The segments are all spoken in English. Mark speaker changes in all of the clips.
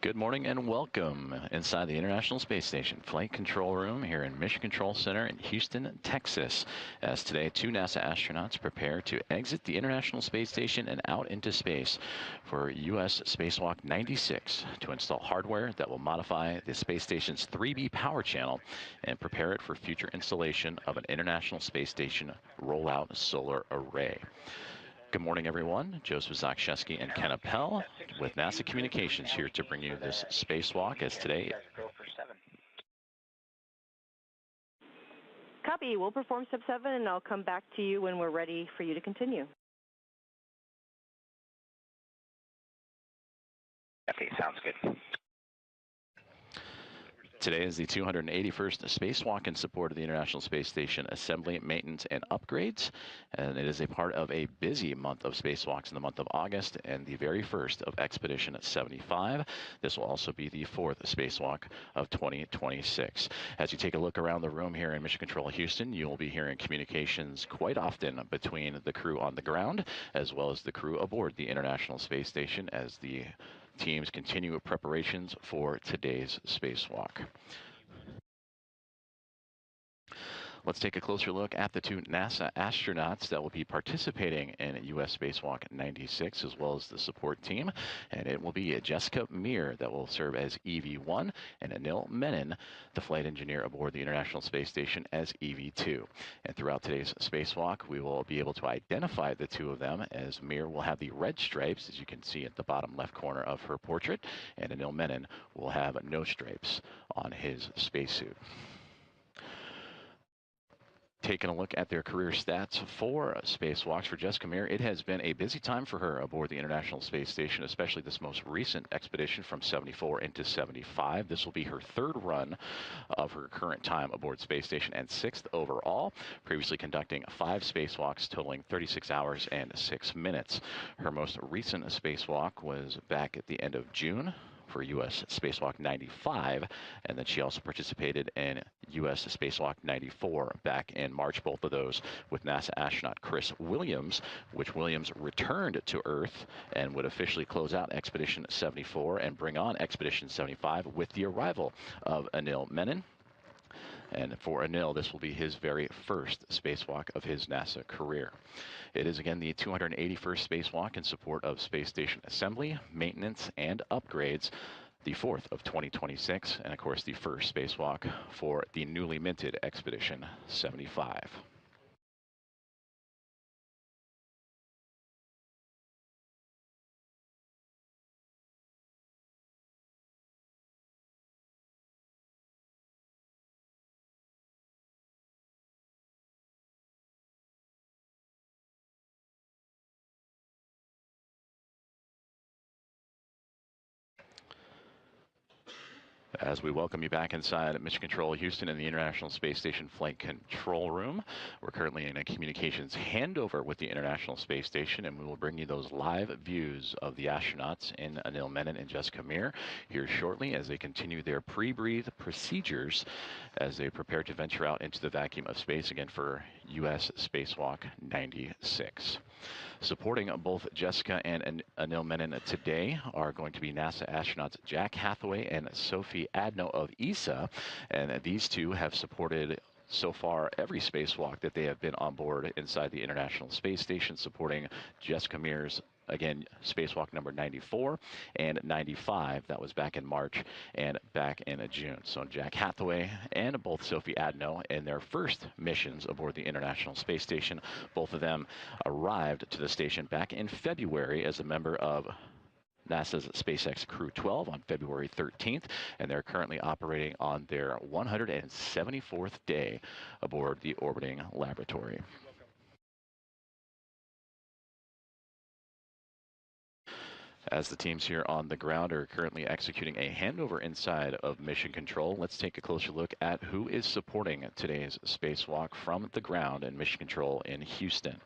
Speaker 1: Good morning and welcome inside the International Space Station Flight Control Room here in Mission Control Center in Houston, Texas. As today, two NASA astronauts prepare to exit the International Space Station and out into space for U.S. Spacewalk 96 to install hardware that will modify the space station's 3B power channel and prepare it for future installation of an International Space Station rollout solar array. Good morning, everyone. Joseph Zakshesky and Ken Appel with NASA Communications here to bring you this spacewalk as today.
Speaker 2: Copy. We'll perform step 7, and I'll come back to you when we're ready for you to continue.
Speaker 3: Okay, sounds good.
Speaker 1: Today is the 281st spacewalk in support of the International Space Station assembly, maintenance, and upgrades. And it is a part of a busy month of spacewalks in the month of August and the very first of Expedition 75. This will also be the 4th spacewalk of 2026. As you take a look around the room here in Mission Control Houston, you will be hearing communications quite often between the crew on the ground as well as the crew aboard the International Space Station as the teams continue preparations for today's spacewalk. Let's take a closer look at the two NASA astronauts that will be participating in U.S. Spacewalk 96, as well as the support team. And it will be Jessica Meir that will serve as EV1, and Anil Menon, the flight engineer aboard the International Space Station, as EV2. And throughout today's spacewalk, we will be able to identify the two of them, as Meir will have the red stripes, as you can see at the bottom left corner of her portrait, and Anil Menon will have no stripes on his spacesuit. Taking a look at their career stats for spacewalks for Jessica Meir, it has been a busy time for her aboard the International Space Station, especially this most recent expedition from 74 into 75. This will be her third run of her current time aboard Space Station and 6th overall, previously conducting 5 spacewalks totaling 36 hours and 6 minutes. Her most recent spacewalk was back at the end of June for U.S. Spacewalk 95, and then she also participated in U.S. Spacewalk 94 back in March, both of those with NASA astronaut Chris Williams, which Williams returned to Earth and would officially close out Expedition 74 and bring on Expedition 75 with the arrival of Anil Menon. And for Anil, this will be his very first spacewalk of his NASA career. It is again the 281st spacewalk in support of space station assembly, maintenance, and upgrades, the 4th of 2026, and of course the first spacewalk for the newly minted Expedition 75. As we welcome you back inside Mission Control Houston in the International Space Station Flight Control Room. We're currently in a communications handover with the International Space Station, and we will bring you those live views of the astronauts in Anil Menon and Jessica Meir here shortly as they continue their pre-breathe procedures as they prepare to venture out into the vacuum of space again for U.S. Spacewalk 96. Supporting both Jessica and Anil Menon today are going to be NASA astronauts Jack Hathaway and Sophie Adno of ESA, and these two have supported so far every spacewalk that they have been on board inside the International Space Station, supporting Jessica Meir's, again, spacewalk number 94 and 95. That was back in March and back in June. So Jack Hathaway and both Sophie Adno in their first missions aboard the International Space Station, both of them arrived to the station back in February as a member of NASA's SpaceX Crew 12 on February 13th, and they're currently operating on their 174th day aboard the orbiting laboratory. As the teams here on the ground are currently executing a handover inside of Mission Control, let's take a closer look at who is supporting today's spacewalk from the ground in Mission Control in Houston.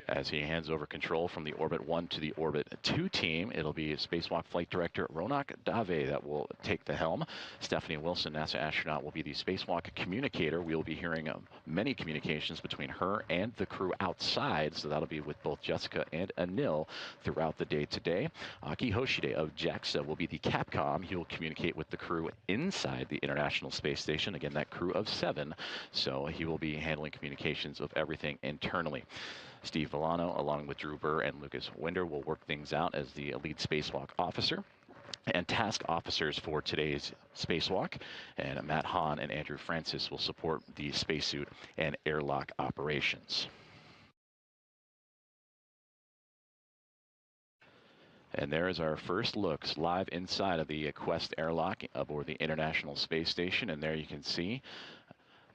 Speaker 1: As he hands over control from the Orbit 1 to the Orbit 2 team, it'll be Spacewalk Flight Director Ronak Dave that will take the helm. Stephanie Wilson, NASA astronaut, will be the Spacewalk communicator. We'll be hearing many communications between her and the crew outside, so that'll be with both Jessica and Anil throughout the day today. Aki Hoshide of JAXA will be the Capcom. He will communicate with the crew inside the International Space Station. Again, that crew of 7, so he will be handling communications of everything internally. Steve Villano, along with Drew Burr and Lucas Winder, will work things out as the lead spacewalk officer. And task officers for today's spacewalk, and Matt Hahn and Andrew Francis will support the spacesuit and airlock operations. And there is our first looks live inside of the Quest airlock aboard the International Space Station, and there you can see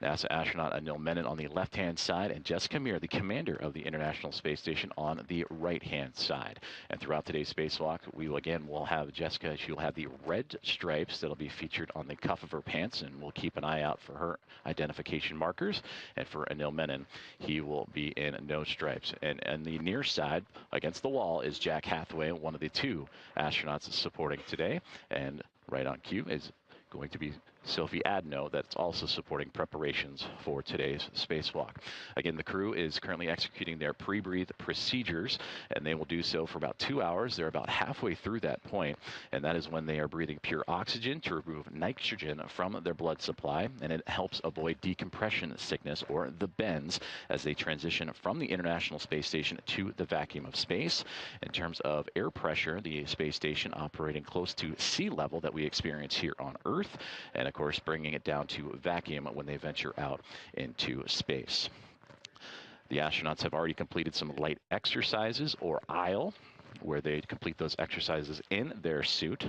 Speaker 1: NASA astronaut Anil Menon on the left-hand side, and Jessica Meir, the commander of the International Space Station, on the right-hand side. And throughout today's spacewalk, we will have Jessica. She'll have the red stripes that'll be featured on the cuff of her pants, and we'll keep an eye out for her identification markers. And for Anil Menon, he will be in no stripes. And on the near side, against the wall, is Jack Hathaway, one of the 2 astronauts supporting today. And right on cue is going to be Sophie Adno, that's also supporting preparations for today's spacewalk. Again, the crew is currently executing their pre-breathe procedures, and they will do so for about 2 hours. They're about halfway through that point, and that is when they are breathing pure oxygen to remove nitrogen from their blood supply, and it helps avoid decompression sickness, or the bends, as they transition from the International Space Station to the vacuum of space. In terms of air pressure, the space station operating close to sea level that we experience here on Earth, and of course bringing it down to vacuum when they venture out into space. The astronauts have already completed some light exercises, or ISLE, where they complete those exercises in their suit.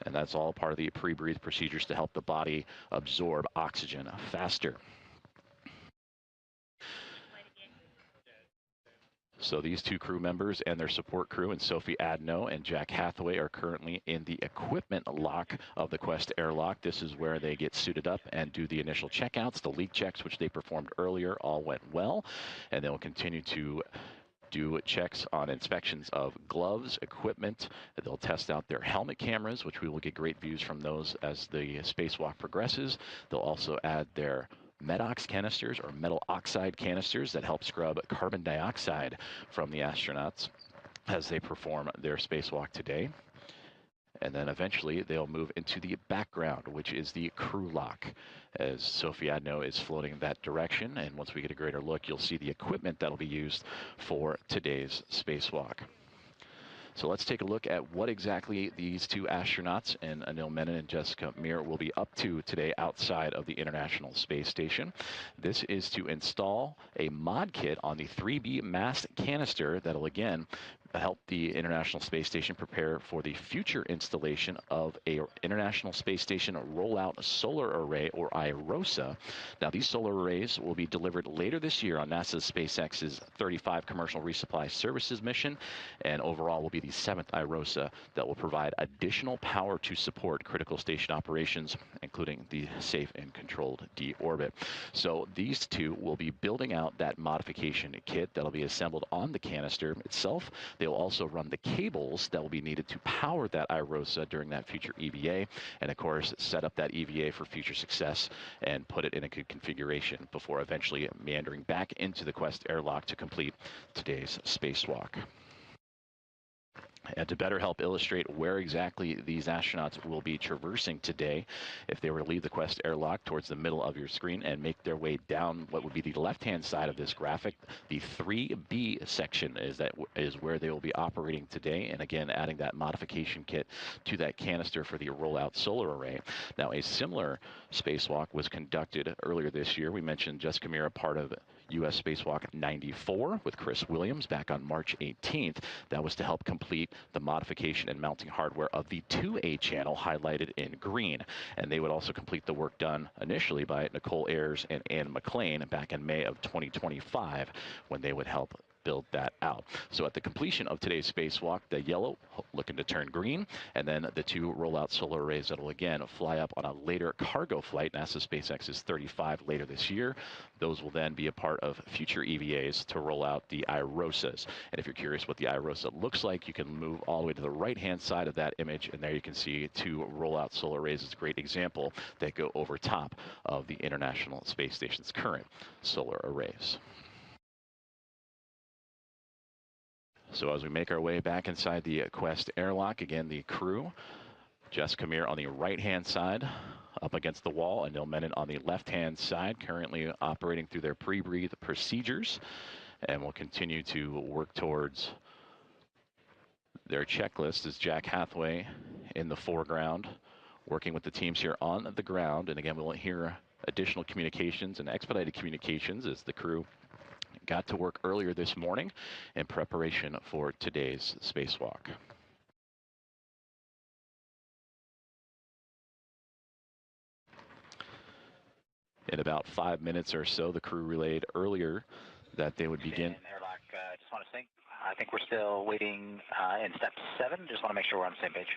Speaker 1: And that's all part of the pre-breathe procedures to help the body absorb oxygen faster. So these 2 crew members and their support crew, and Sophie Adno and Jack Hathaway, are currently in the equipment lock of the Quest airlock. This is where they get suited up and do the initial checkouts. The leak checks, which they performed earlier, all went well, and they'll continue to do checks on inspections of gloves, equipment. They'll test out their helmet cameras, which we will get great views from those as the spacewalk progresses. They'll also add their MEDOX canisters, or metal oxide canisters, that help scrub carbon dioxide from the astronauts as they perform their spacewalk today. And then eventually they'll move into the background, which is the crew lock, as Sophie Adno is floating that direction. And once we get a greater look, you'll see the equipment that'll be used for today's spacewalk. So let's take a look at what exactly these 2 astronauts, and Anil Menon and Jessica Meir, will be up to today outside of the International Space Station. This is to install a mod kit on the 3B mast canister that'll again help the International Space Station prepare for the future installation of a International Space Station Rollout Solar Array, or IROSA. Now, these solar arrays will be delivered later this year on NASA's SpaceX's 35 Commercial Resupply Services mission, and overall will be the 7th IROSA that will provide additional power to support critical station operations, including the safe and controlled deorbit. So these 2 will be building out that modification kit that'll be assembled on the canister itself. They will also run the cables that will be needed to power that IROSA during that future EVA, and of course set up that EVA for future success and put it in a good configuration before eventually meandering back into the Quest airlock to complete today's spacewalk. And to better help illustrate where exactly these astronauts will be traversing today, if they were to leave the Quest airlock towards the middle of your screen and make their way down what would be the left-hand side of this graphic, the 3B section is where they will be operating today, and again adding that modification kit to that canister for the rollout solar array. Now, a similar spacewalk was conducted earlier this year. We mentioned Jessica Meir, part of U.S. Spacewalk 94 with Chris Williams back on March 18th. That was to help complete the modification and mounting hardware of the 2A channel, highlighted in green. And they would also complete the work done initially by Nicole Ayers and Ann McLean back in May of 2025, when they would help build that out. So at the completion of today's spacewalk, the yellow looking to turn green, and then the 2 rollout solar arrays that will again fly up on a later cargo flight, NASA SpaceX's 35 later this year. Those will then be a part of future EVAs to roll out the IROSAs. And if you're curious what the IROSA looks like, you can move all the way to the right-hand side of that image, and there you can see 2 rollout solar arrays. It's a great example that go over top of the International Space Station's current solar arrays. So as we make our way back inside the Quest airlock, again, the crew, Jessica Meir on the right-hand side, up against the wall, and Anil Menon on the left-hand side, currently operating through their pre-breathe procedures, and will continue to work towards their checklist as Jack Hathaway in the foreground, working with the teams here on the ground. And again, we'll hear additional communications and expedited communications as the crew got to work earlier this morning in preparation for today's spacewalk. In about 5 minutes or so, the crew relayed earlier that they would begin.
Speaker 3: Airlock, just want to think. I think we're still waiting in step 7. Just want to make sure we're on the same page.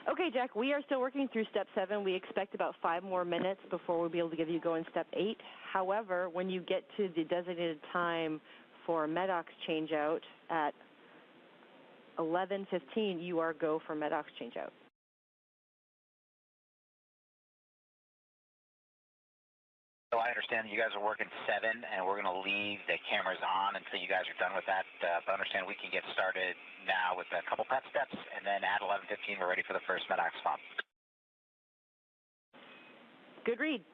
Speaker 2: Okay, Jack, we are still working through step 7. We expect about 5 more minutes before we'll be able to give you go in step 8. However, when you get to the designated time for MEDOX changeout at 11:15, you are go for MEDOX changeout.
Speaker 3: So I understand you guys are working 7, and we're going to leave the cameras on until you guys are done with that. But I understand we can get started now with a couple PET steps, and then at 11:15, we're ready for the first MEDOX pump.
Speaker 2: Good read.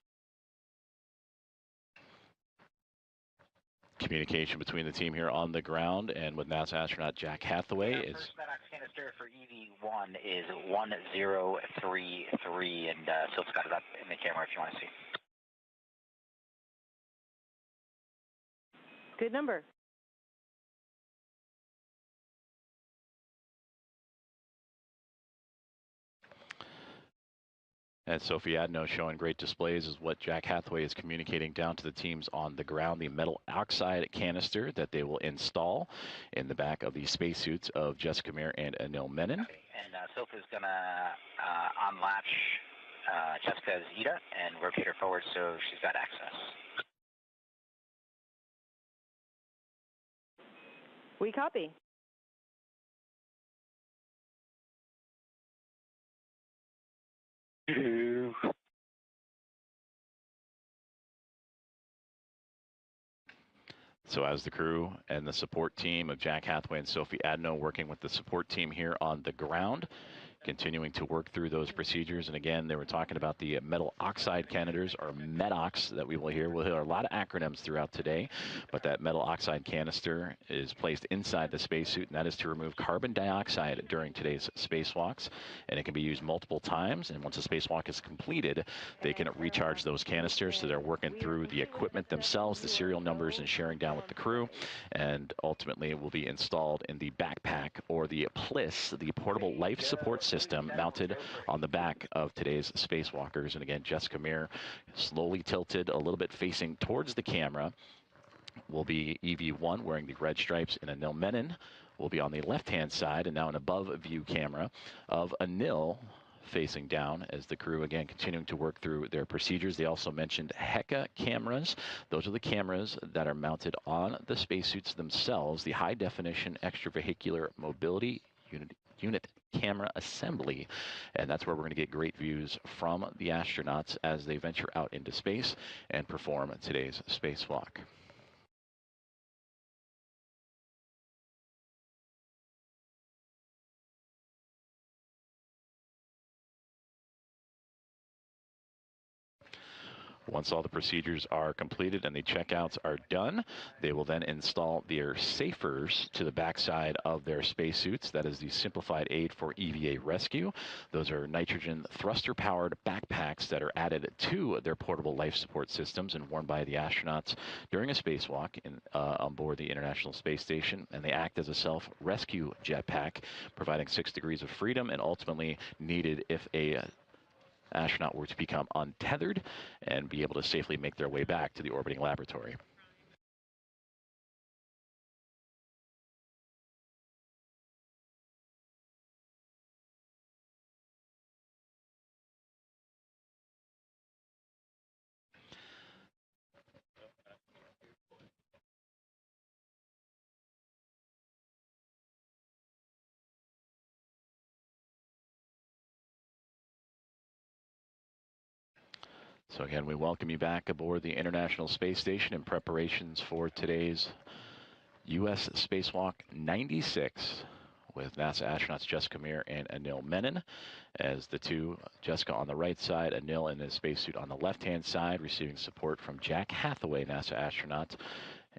Speaker 1: Communication between the team here on the ground and with NASA astronaut Jack Hathaway is.
Speaker 3: First MEDOX canister for EV1 is 1033, and Silt's got it up in the camera if you want to see.
Speaker 2: Good number.
Speaker 1: And Sophie Adno showing great displays is what Jack Hathaway is communicating down to the teams on the ground. The metal oxide canister that they will install in the back of the spacesuits of Jessica Meir and Anil Menon.
Speaker 3: Okay. And Sophie's going to unlatch Jessica's ETA and rotate her forward so she's got access.
Speaker 2: We copy.
Speaker 1: So as the crew and the support team of Jack Hathaway and Sophie Adno working with the support team here on the ground, continuing to work through those procedures. And again, they were talking about the metal oxide canisters, or MEDOX, that we will hear. We'll hear a lot of acronyms throughout today, but that metal oxide canister is placed inside the spacesuit, and that is to remove carbon dioxide during today's spacewalks. And it can be used multiple times, and once a spacewalk is completed, they can recharge those canisters. So they're working through the equipment themselves, the serial numbers, and sharing down with the crew. And ultimately, it will be installed in the backpack, or the PLIS, the portable life support system, mounted on the back of today's spacewalkers. And again, Jessica Meir, slowly tilted a little bit facing towards the camera, will be EV1 wearing the red stripes, and Anil Menon will be on the left-hand side, and now an above-view camera of Anil facing down as the crew again continuing to work through their procedures. They also mentioned HECA cameras. Those are the cameras that are mounted on the spacesuits themselves, the high-definition extravehicular mobility unit camera assembly, and that's where we're going to get great views from the astronauts as they venture out into space and perform today's spacewalk. Once all the procedures are completed and the checkouts are done, they will then install their safers to the backside of their spacesuits. That is the simplified aid for EVA rescue. Those are nitrogen thruster-powered backpacks that are added to their portable life support systems and worn by the astronauts during a spacewalk on board the International Space Station. And they act as a self-rescue jetpack, providing 6 degrees of freedom and ultimately needed if a astronaut were to become untethered and be able to safely make their way back to the orbiting laboratory. So again, we welcome you back aboard the International Space Station in preparations for today's U.S. Spacewalk 96 with NASA astronauts Jessica Meir and Anil Menon as the two, Jessica on the right side, Anil in his spacesuit on the left-hand side, receiving support from Jack Hathaway, NASA astronaut,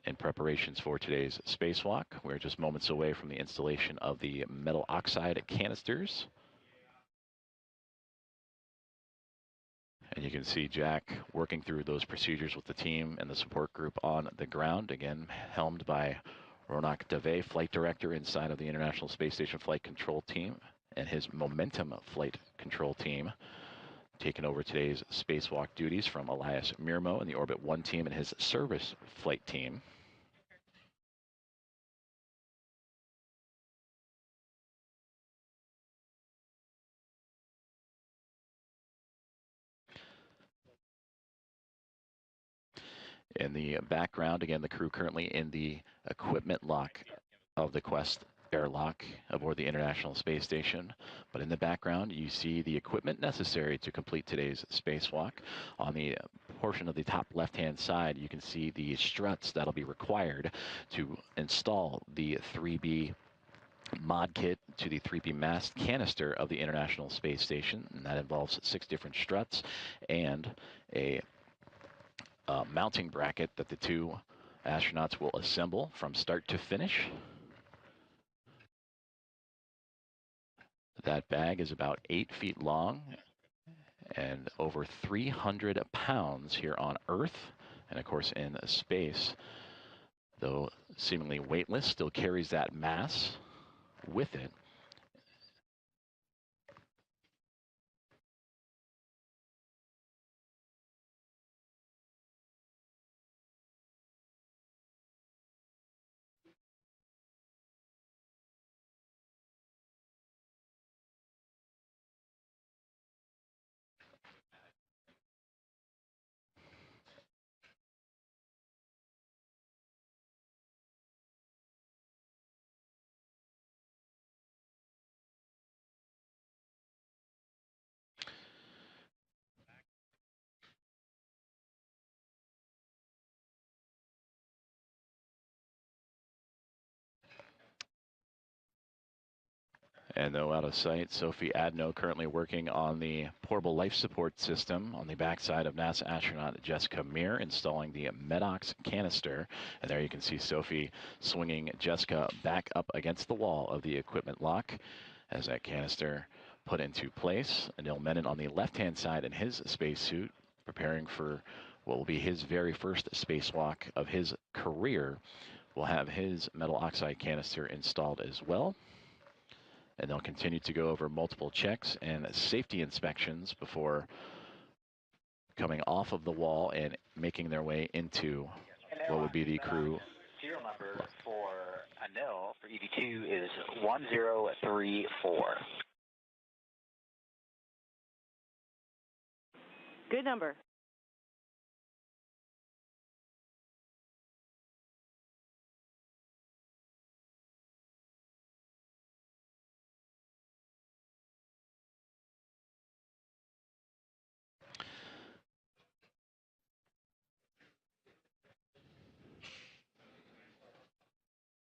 Speaker 1: in preparations for today's spacewalk. We're just moments away from the installation of the metal oxide canisters. And you can see Jack working through those procedures with the team and the support group on the ground, again, helmed by Ronak Dave, flight director inside of the International Space Station Flight Control Team, and his Momentum Flight Control Team, taking over today's spacewalk duties from Elias Mirmo and the Orbit 1 team and his service flight team. In the background, again, the crew currently in the equipment lock of the Quest airlock aboard the International Space Station. But in the background, you see the equipment necessary to complete today's spacewalk. On the portion of the top left-hand side, you can see the struts that'll be required to install the 3B mod kit to the 3B mast canister of the International Space Station, and that involves 6 different struts and a mounting bracket that the two astronauts will assemble from start to finish. That bag is about 8 feet long and over 300 pounds here on Earth, and of course in space, though seemingly weightless, still carries that mass with it. And though out of sight, Sophie Adno currently working on the portable life support system on the backside of NASA astronaut Jessica Meir, installing the Medox canister. And there you can see Sophie swinging Jessica back up against the wall of the equipment lock as that canister put into place. Anil Menon on the left-hand side in his spacesuit, preparing for what will be his very first spacewalk of his career, will have his metal oxide canister installed as well. And they'll continue to go over multiple checks and safety inspections before coming off of the wall and making their way into what would be the crew.
Speaker 3: Serial number for Anil for EV2 is 1034.
Speaker 2: Good number.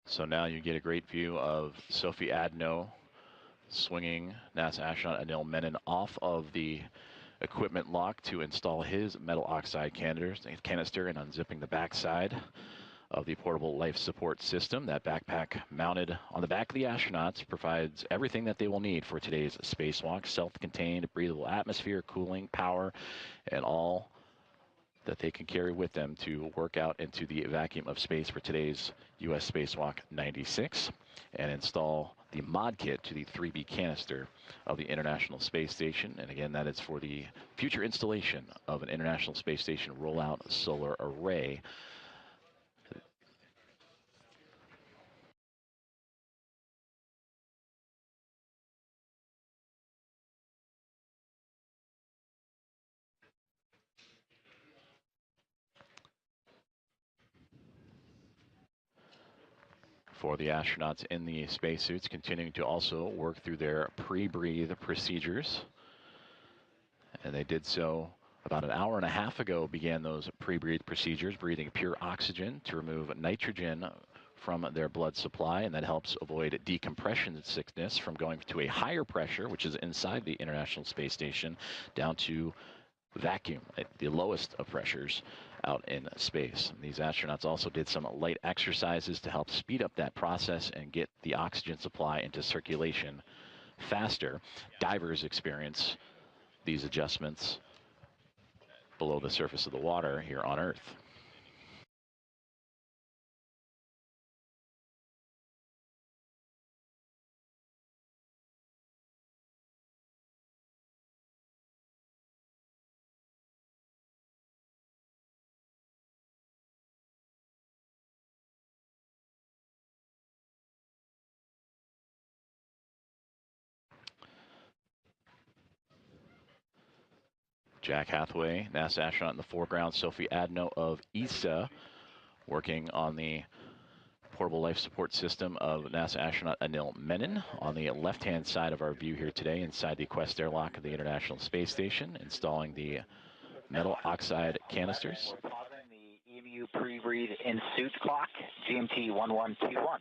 Speaker 1: So now you get a great view of Sophie Adno swinging NASA astronaut Anil Menon off of the equipment lock to install his metal oxide canister and unzipping the backside of the portable life support system. That backpack mounted on the back of the astronauts provides everything that they will need for today's spacewalk: self-contained, breathable atmosphere, cooling, power, and all that they can carry with them to work out into the vacuum of space for today's U.S. Spacewalk 96 and install the mod kit to the 3B canister of the International Space Station. And again, that is for the future installation of an International Space Station rollout solar array. For the astronauts in the spacesuits, continuing to also work through their pre-breathe procedures. And they did so about an hour and a half ago, began those pre-breathe procedures, breathing pure oxygen to remove nitrogen from their blood supply, and that helps avoid decompression sickness from going to a higher pressure, which is inside the International Space Station, down to vacuum at the lowest of pressures out in space. And these astronauts also did some light exercises to help speed up that process and get the oxygen supply into circulation faster. Divers experience these adjustments below the surface of the water here on Earth. Jack Hathaway, NASA astronaut in the foreground. Sophie Adno of ESA working on the portable life support system of NASA astronaut Anil Menon on the left-hand side of our view here today inside the Quest airlock of the International Space Station, installing the metal oxide canisters.
Speaker 3: We're pausing the EMU pre-breathe in suit clock, GMT 1121.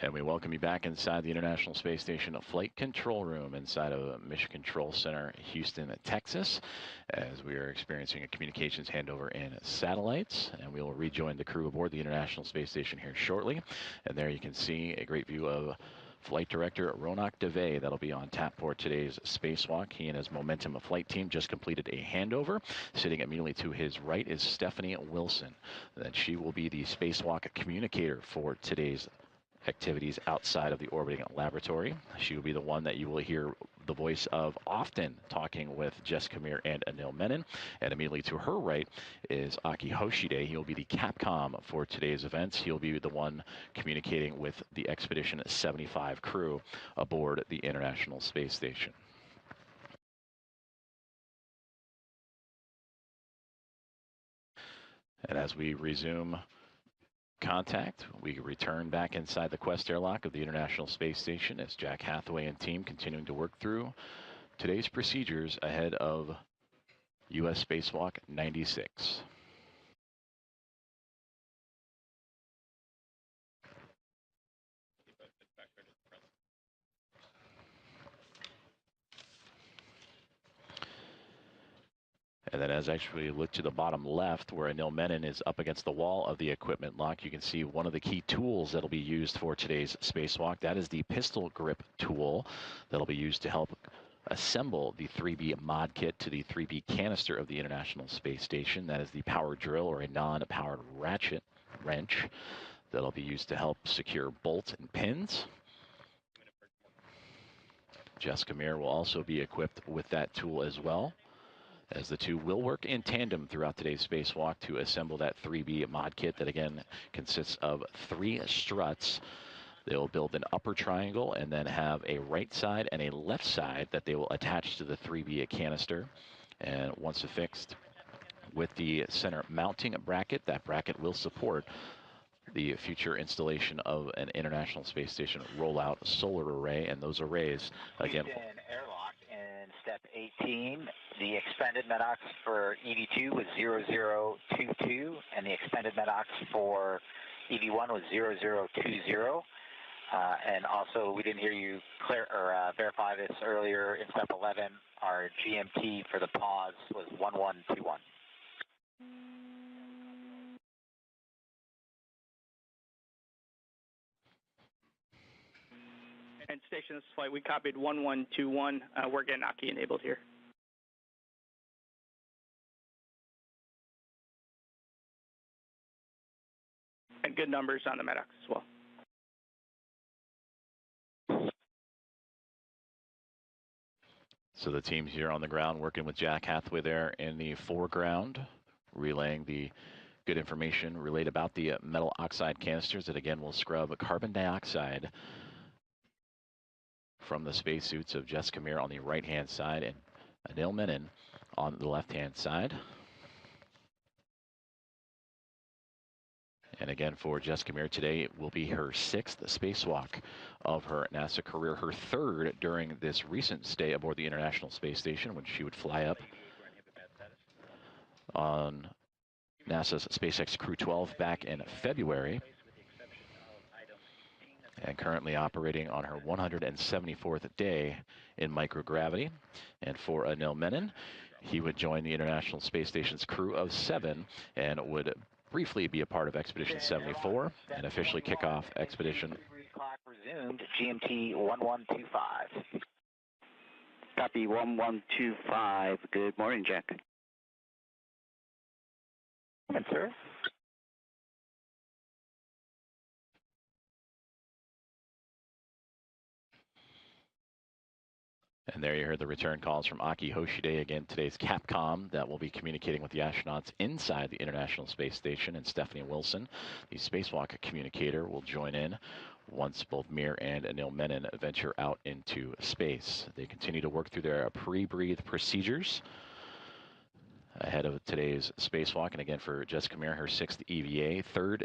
Speaker 1: And we welcome you back inside the International Space Station Flight Control Room inside of Mission Control Center, Houston, Texas, as we are experiencing a communications handover in satellites. And we will rejoin the crew aboard the International Space Station here shortly. And there you can see a great view of Flight Director Ronak Dave. That'll be on tap for today's spacewalk. He and his Momentum flight team just completed a handover. Sitting immediately to his right is Stephanie Wilson. Then she will be the spacewalk communicator for today's activities outside of the orbiting laboratory. She will be the one that you will hear the voice of often talking with Jess Kamir and Anil Menon. And immediately to her right is Aki Hoshide. He'll be the Capcom for today's events. He'll be the one communicating with the Expedition 75 crew aboard the International Space Station. And as we resume contact, we return back inside the Quest airlock of the International Space Station as Jack Hathaway and team continuing to work through today's procedures ahead of U.S. Spacewalk 96. And then as I actually look to the bottom left where Anil Menon is up against the wall of the equipment lock, you can see one of the key tools that'll be used for today's spacewalk. That is the pistol grip tool that'll be used to help assemble the 3B mod kit to the 3B canister of the International Space Station. That is the power drill, or a non-powered ratchet wrench that'll be used to help secure bolts and pins. Jess Kamir will also be equipped with that tool as well, as the two will work in tandem throughout today's spacewalk to assemble that 3B mod kit that again consists of 3 struts. They'll build an upper triangle and then have a right side and a left side that they will attach to the 3B canister. And once affixed with the center mounting bracket, that bracket will support the future installation of an International Space Station rollout solar array, and those arrays, again...
Speaker 3: Houston airlock in step 18. The expended MEDOX for EV2 was 0022, and the expended MEDOX for EV1 was 0020. And also, we didn't hear you verify this earlier in step 11. Our GMT for the pause was 1121.
Speaker 4: And station, this is flight. We copied 1121. We're getting Aki enabled here. And good numbers on the MEDOX as well.
Speaker 1: So the teams here on the ground working with Jack Hathaway there in the foreground, relaying the good information relayed about the metal oxide canisters that again will scrub carbon dioxide from the spacesuits of Jessica Meir on the right-hand side and Anil Menon on the left-hand side. And again, for Jessica Meir today, it will be her 6th spacewalk of her NASA career, her 3rd during this recent stay aboard the International Space Station, when she would fly up on NASA's SpaceX Crew 12 back in February, and currently operating on her 174th day in microgravity. And for Anil Menon, he would join the International Space Station's crew of 7 and would briefly be a part of Expedition 74 and officially kick off Expedition.
Speaker 3: Clock resumed, GMT 1125.
Speaker 5: Copy 1125. Good morning, Jack.
Speaker 3: Yes, sir.
Speaker 1: And there you heard the return calls from Aki Hoshide, again, today's Capcom, that will be communicating with the astronauts inside the International Space Station. And Stephanie Wilson, the spacewalk communicator, will join in once both Mir and Anil Menon venture out into space. They continue to work through their pre-breathe procedures ahead of today's spacewalk. And again, for Jessica Meir, her 6th EVA, 3rd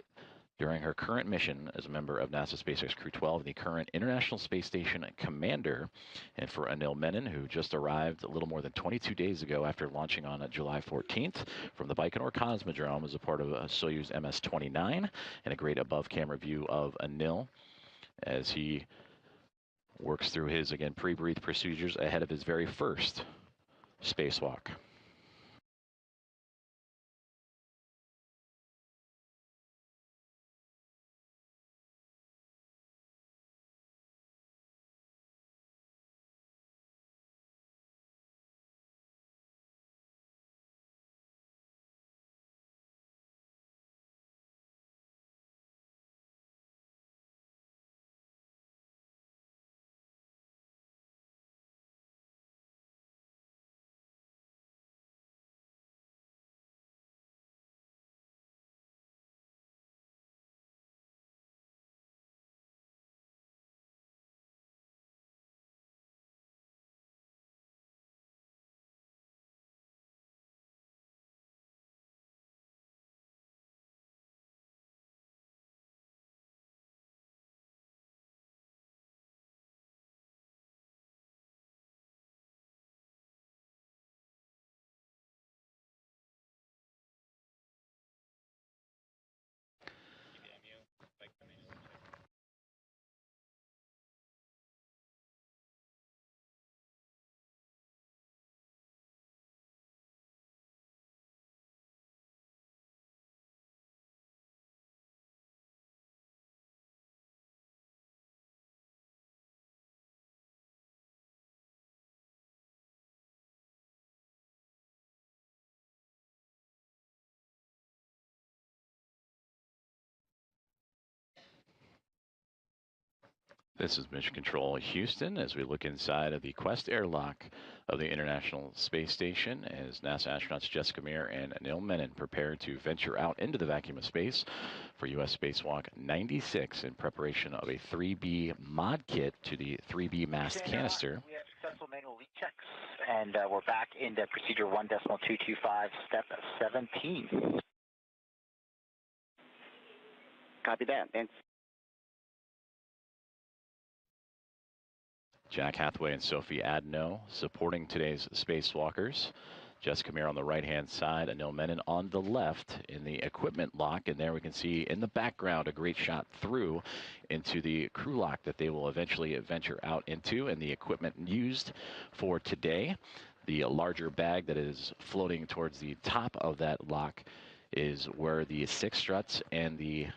Speaker 1: during her current mission as a member of NASA SpaceX Crew 12, the current International Space Station commander. And for Anil Menon, who just arrived a little more than 22 days ago after launching on July 14th from the Baikonur Cosmodrome as a part of Soyuz MS-29, and a great above-camera view of Anil as he works through his, again, pre-breathe procedures ahead of his very first spacewalk. This is Mission Control Houston as we look inside of the Quest airlock of the International Space Station as NASA astronauts Jessica Meir and Anil Menon prepare to venture out into the vacuum of space for U.S. Spacewalk 96 in preparation of a 3B mod kit to the 3B mast canister.
Speaker 3: We have successful manual leak checks, and we're back into procedure 1.225, step 17.
Speaker 5: Copy that. Thanks.
Speaker 1: Jack Hathaway and Sophie Adno supporting today's spacewalkers. Jessica Meir on the right-hand side, Anil Menon on the left in the equipment lock. And there we can see in the background a great shot through into the crew lock that they will eventually venture out into, and the equipment used for today. The larger bag that is floating towards the top of that lock is where the 6 struts and the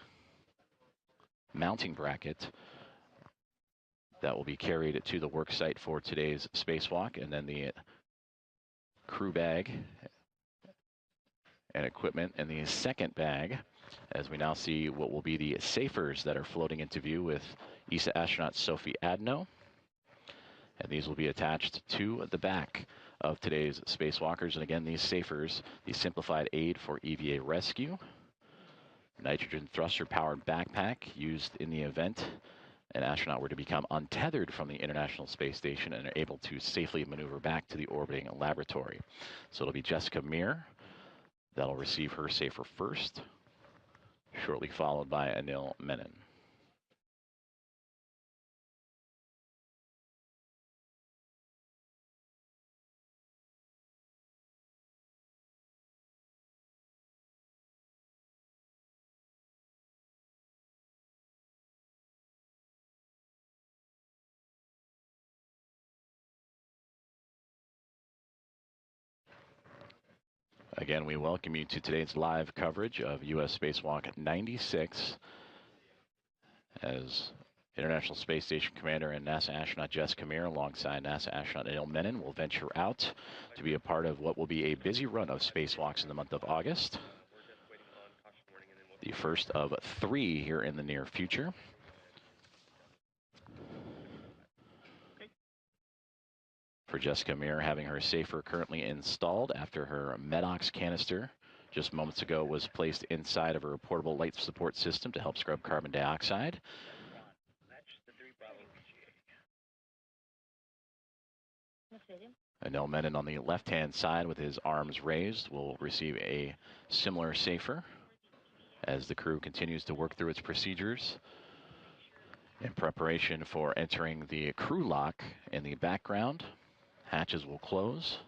Speaker 1: mounting bracket that will be carried to the work site for today's spacewalk, and then the crew bag and equipment in the second bag, as we now see what will be the safers that are floating into view with ESA astronaut Sophie Adno. And these will be attached to the back of today's spacewalkers. And again, these safers, the simplified aid for EVA rescue, nitrogen thruster powered backpack used in the event an astronaut were to become untethered from the International Space Station and are able to safely maneuver back to the orbiting laboratory. So it'll be Jessica Meir that'll receive her safer first, shortly followed by Anil Menon. Again, we welcome you to today's live coverage of U.S. Spacewalk 96 as International Space Station Commander and NASA astronaut Jessica Meir alongside NASA astronaut Anil Menon will venture out to be a part of what will be a busy run of spacewalks in the month of August. The first of 3 here in the near future. For Jessica Meir, having her safer currently installed after her MEDOX canister just moments ago was placed inside of her portable light support system to help scrub carbon dioxide. Anil Menon on the left-hand side with his arms raised will receive a similar safer as the crew continues to work through its procedures in preparation for entering the crew lock in the background. Hatches will close,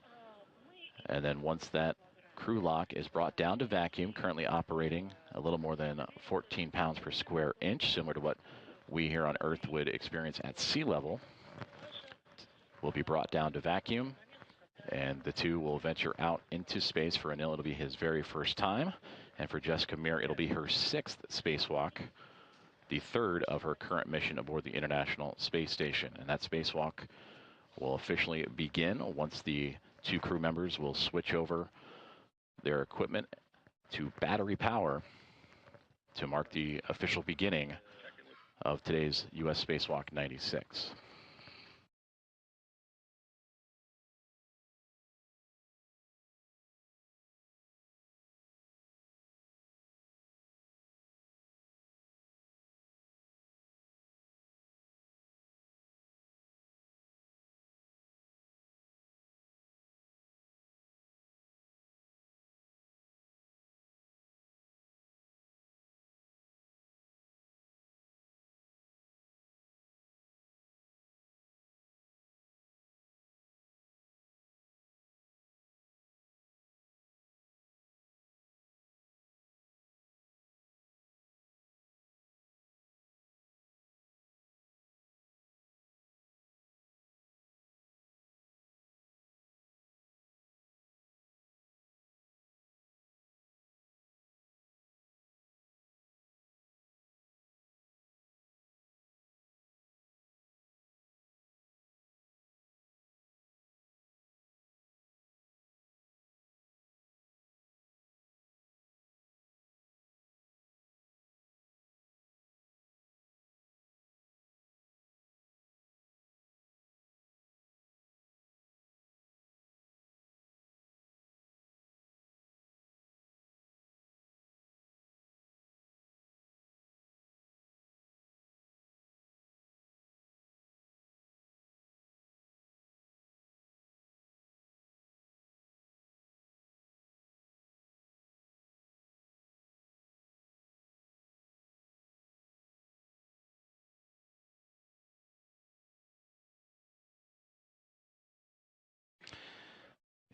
Speaker 1: and then once that crew lock is brought down to vacuum, currently operating a little more than 14 pounds per square inch, similar to what we here on Earth would experience at sea level, will be brought down to vacuum, and the two will venture out into space. For Anil, it'll be his very first time, and for Jessica Meir, it'll be her 6th spacewalk, the 3rd of her current mission aboard the International Space Station. And that spacewalk will officially begin once the 2 crew members will switch over their equipment to battery power to mark the official beginning of today's U.S. Spacewalk 96.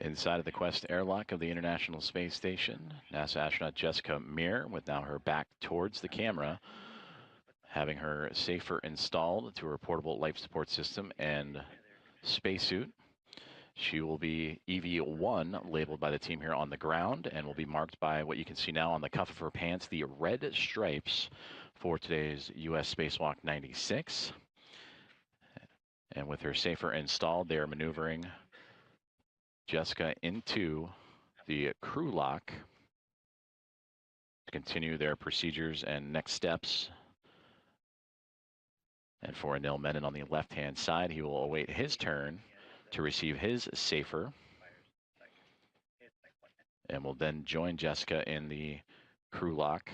Speaker 1: Inside of the Quest airlock of the International Space Station, NASA astronaut Jessica Meir, with now her back towards the camera, having her safer installed to her portable life support system and spacesuit. She will be EV1 labeled by the team here on the ground and will be marked by what you can see now on the cuff of her pants, the red stripes for today's U.S. Spacewalk 96. And with her safer installed, they are maneuvering Jessica into the crew lock to continue their procedures and next steps. And for Anil Menon on the left-hand side, he will await his turn to receive his safer, and will then join Jessica in the crew lock.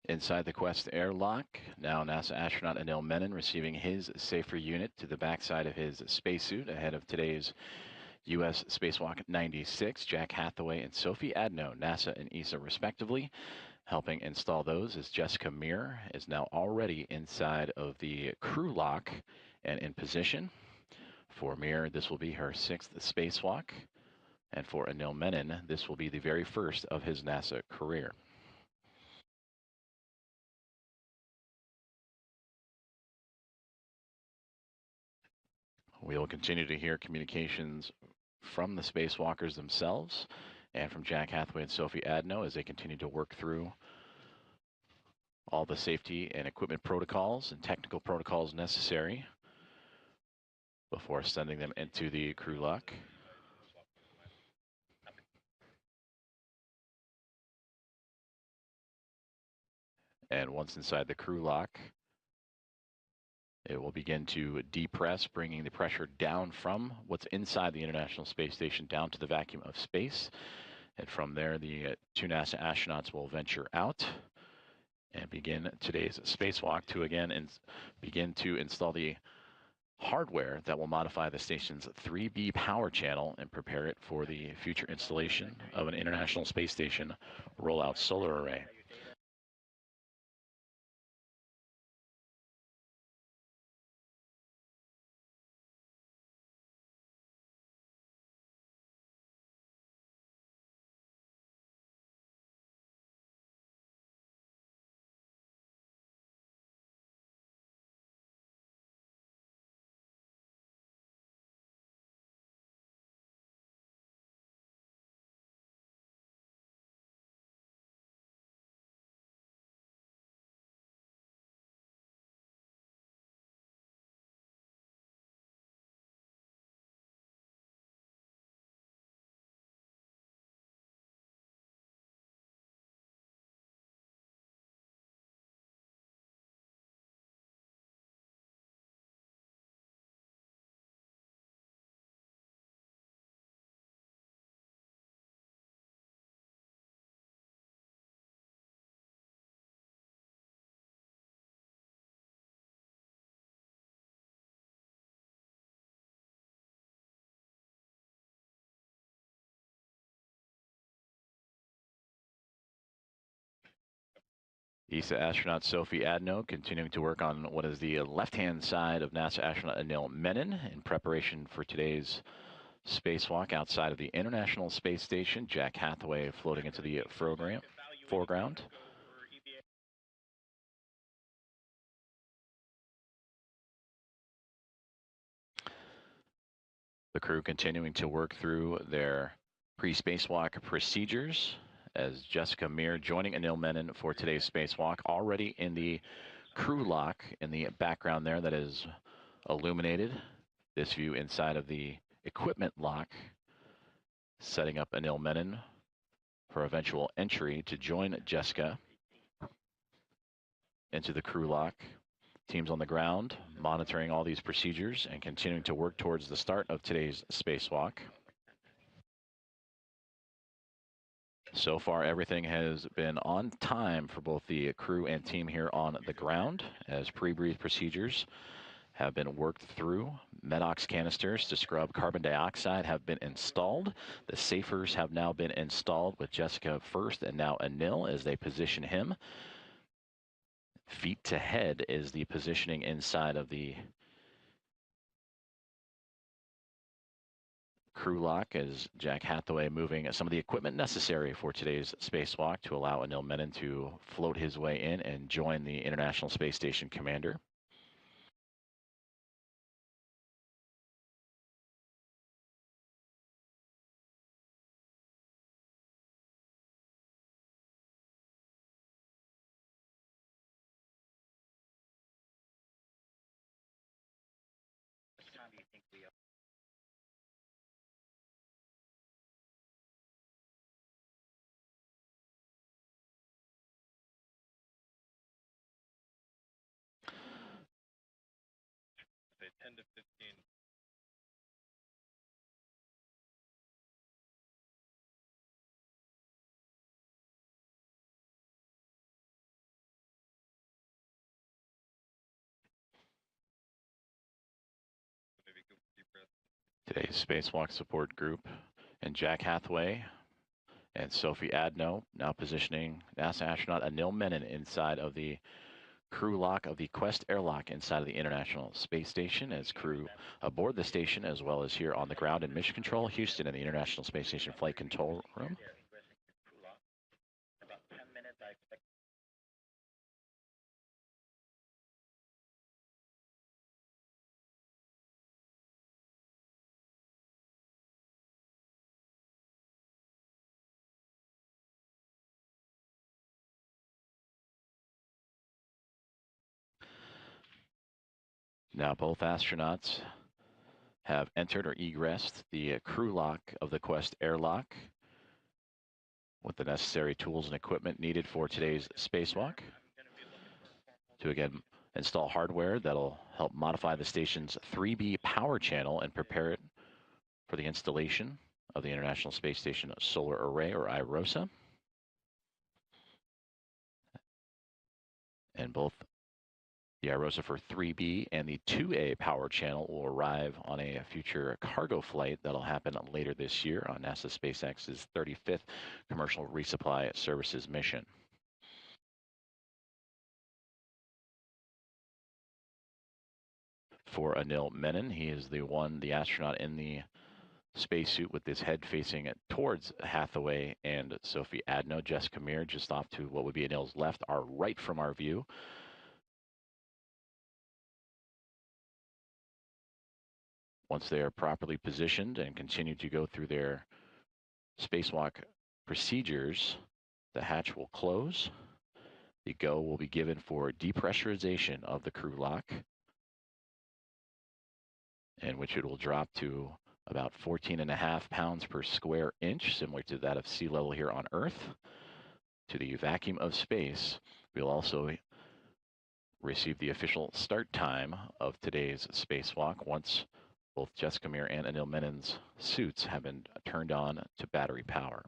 Speaker 1: Inside the Quest airlock, now NASA astronaut Anil Menon receiving his safer unit to the backside of his spacesuit ahead of today's U.S. Spacewalk 96. Jack Hathaway and Sophie Adno, NASA and ESA respectively, helping install those as Jessica Meir is now already inside of the crew lock and in position. For Meir, this will be her 6th spacewalk. And for Anil Menon, this will be the very first of his NASA career. We will continue to hear communications from the spacewalkers themselves and from Jack Hathaway and Sophie Adno as they continue to work through all the safety and equipment protocols and technical protocols necessary before sending them into the crew lock. And once inside the crew lock, it will begin to depress, bringing the pressure down from what's inside the International Space Station down to the vacuum of space. And from there, the 2 NASA astronauts will venture out and begin today's spacewalk to again begin to install the hardware that will modify the station's 3B power channel and prepare it for the future installation of an International Space Station rollout solar array. ESA astronaut Sophie Adno continuing to work on what is the left-hand side of NASA astronaut Anil Menon in preparation for today's spacewalk outside of the International Space Station. Jack Hathaway floating into the foreground. The crew continuing to work through their pre-spacewalk procedures as Jessica Meir joining Anil Menon for today's spacewalk, already in the crew lock in the background there that is illuminated. This view inside of the equipment lock, setting up Anil Menon for eventual entry to join Jessica into the crew lock. Teams on the ground monitoring all these procedures and continuing to work towards the start of today's spacewalk. So far, everything has been on time for both the crew and team here on the ground as pre-breathe procedures have been worked through. Medox canisters to scrub carbon dioxide have been installed. The safers have now been installed with Jessica first and now Anil as they position him. Feet to head is the positioning inside of the crew lock as Jack Hathaway moving some of the equipment necessary for today's spacewalk to allow Anil Menon to float his way in and join the International Space Station commander. Today's spacewalk support group and Jack Hathaway and Sophie Adno now positioning NASA astronaut Anil Menon inside of the crew lock of the Quest airlock inside of the International Space Station as crew aboard the station as well as here on the ground in Mission Control Houston in the International Space Station flight control room. Now both astronauts have entered or egressed the crew lock of the Quest airlock with the necessary tools and equipment needed for today's spacewalk to again install hardware that'll help modify the station's 3B power channel and prepare it for the installation of the International Space Station Solar Array, or IROSA. And both The Aerospace 3B and the 2A power channel will arrive on a future cargo flight that'll happen later this year on NASA SpaceX's 35th commercial resupply services mission. For Anil Menon, he is the astronaut in the spacesuit with his head facing towards Hathaway and Sophie Adno. Jessica Meir, just off to what would be Anil's left, are right from our view. Once they are properly positioned and continue to go through their spacewalk procedures, the hatch will close. The go will be given for depressurization of the crew lock, in which it will drop to about 14.5 pounds per square inch, similar to that of sea level here on Earth. To the vacuum of space, we'll also receive the official start time of today's spacewalk once both Jessica Meir and Anil Menon's suits have been turned on to battery power.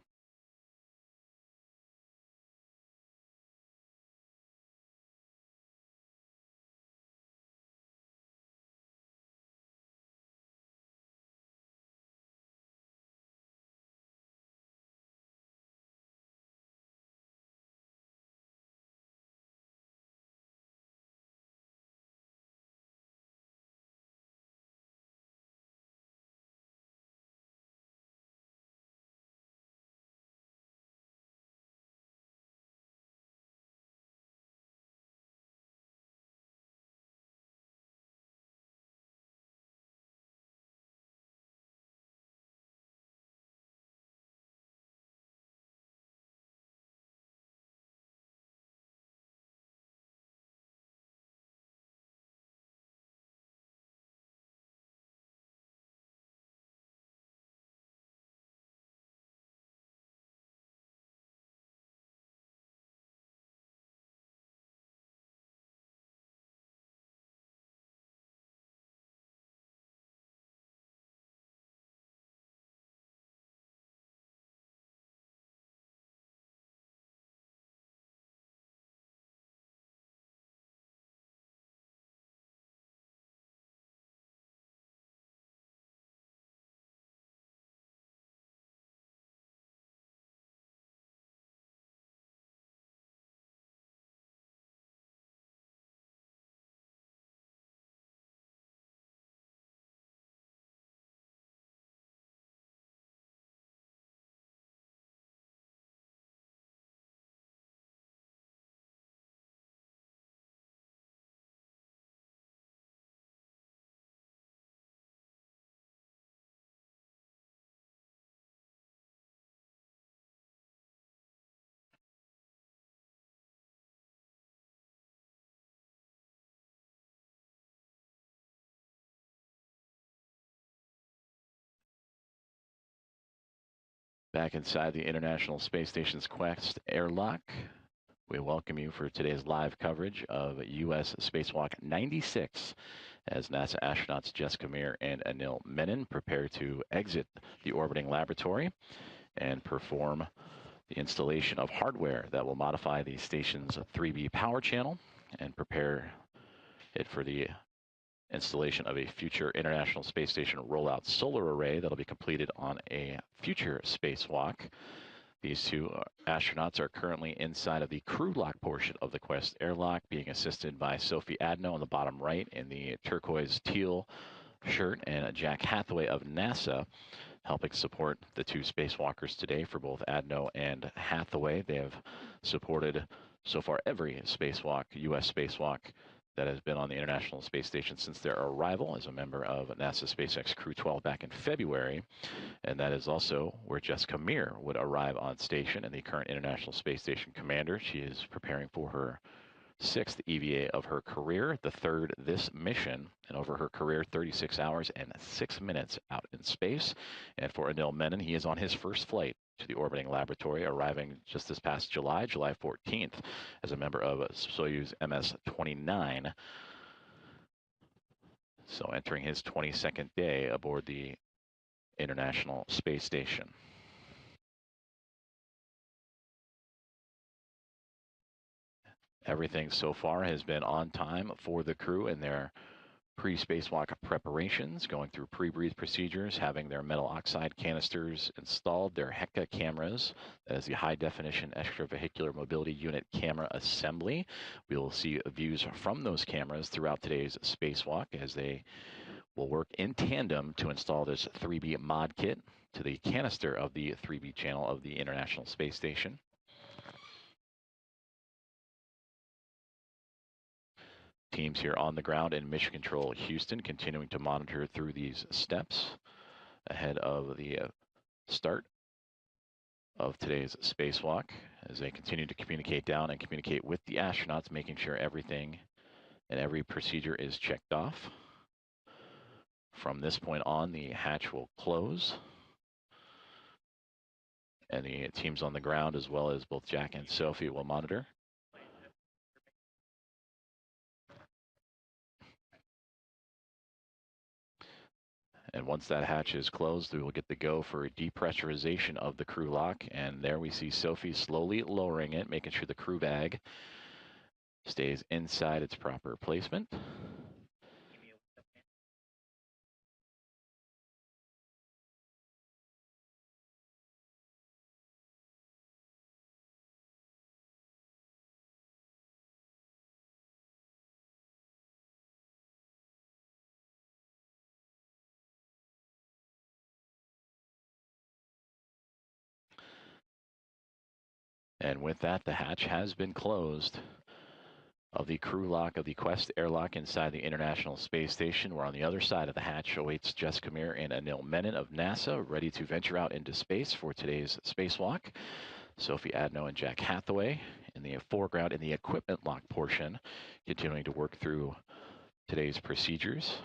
Speaker 1: Back inside the International Space Station's Quest airlock, we welcome you for today's live coverage of U.S. Spacewalk 96 as NASA astronauts Jessica Meir and Anil Menon prepare to exit the orbiting laboratory and perform the installation of hardware that will modify the station's 3B power channel and prepare it for the installation of a future International Space Station rollout solar array that'll be completed on a future spacewalk. These two astronauts are currently inside of the crew lock portion of the Quest airlock, being assisted by Sophie Adno on the bottom right in the turquoise teal shirt, and Jack Hathaway of NASA helping support the two spacewalkers today. For both Adno and Hathaway, they have supported so far every spacewalk, U.S. spacewalk, that has been on the International Space Station since their arrival as a member of NASA SpaceX Crew 12 back in February. And that is also where Jessica Meir would arrive on station, and the current International Space Station commander. She is preparing for her 6th EVA of her career, the 3rd this mission, and over her career, 36 hours and 6 minutes out in space. And for Anil Menon, he is on his first flight to the orbiting laboratory, arriving just this past July 14th, as a member of Soyuz MS-29. So entering his 22nd day aboard the International Space Station. Everything so far has been on time for the crew in their pre-spacewalk preparations, going through pre-breathe procedures, having their metal oxide canisters installed, their HECA cameras, that is the high-definition extravehicular mobility unit camera assembly. We will see views from those cameras throughout today's spacewalk as they will work in tandem to install this 3B mod kit to the canister of the 3B channel of the International Space Station. Teams here on the ground in Mission Control Houston continuing to monitor through these steps ahead of the start of today's spacewalk as they continue to communicate down and communicate with the astronauts, making sure everything and every procedure is checked off. From this point on, the hatch will close, and the teams on the ground, as well as both Jack and Sophie, will monitor. And once that hatch is closed, we will get the go for a depressurization of the crew lock. And there we see Sophie slowly lowering it, making sure the crew bag stays inside its proper placement. And with that, the hatch has been closed of the crew lock of the Quest airlock inside the International Space Station. We're on the other side of the hatch awaits Jessica Meir and Anil Menon of NASA, ready to venture out into space for today's spacewalk. Sophie Adno and Jack Hathaway in the foreground in the equipment lock portion, continuing to work through today's procedures.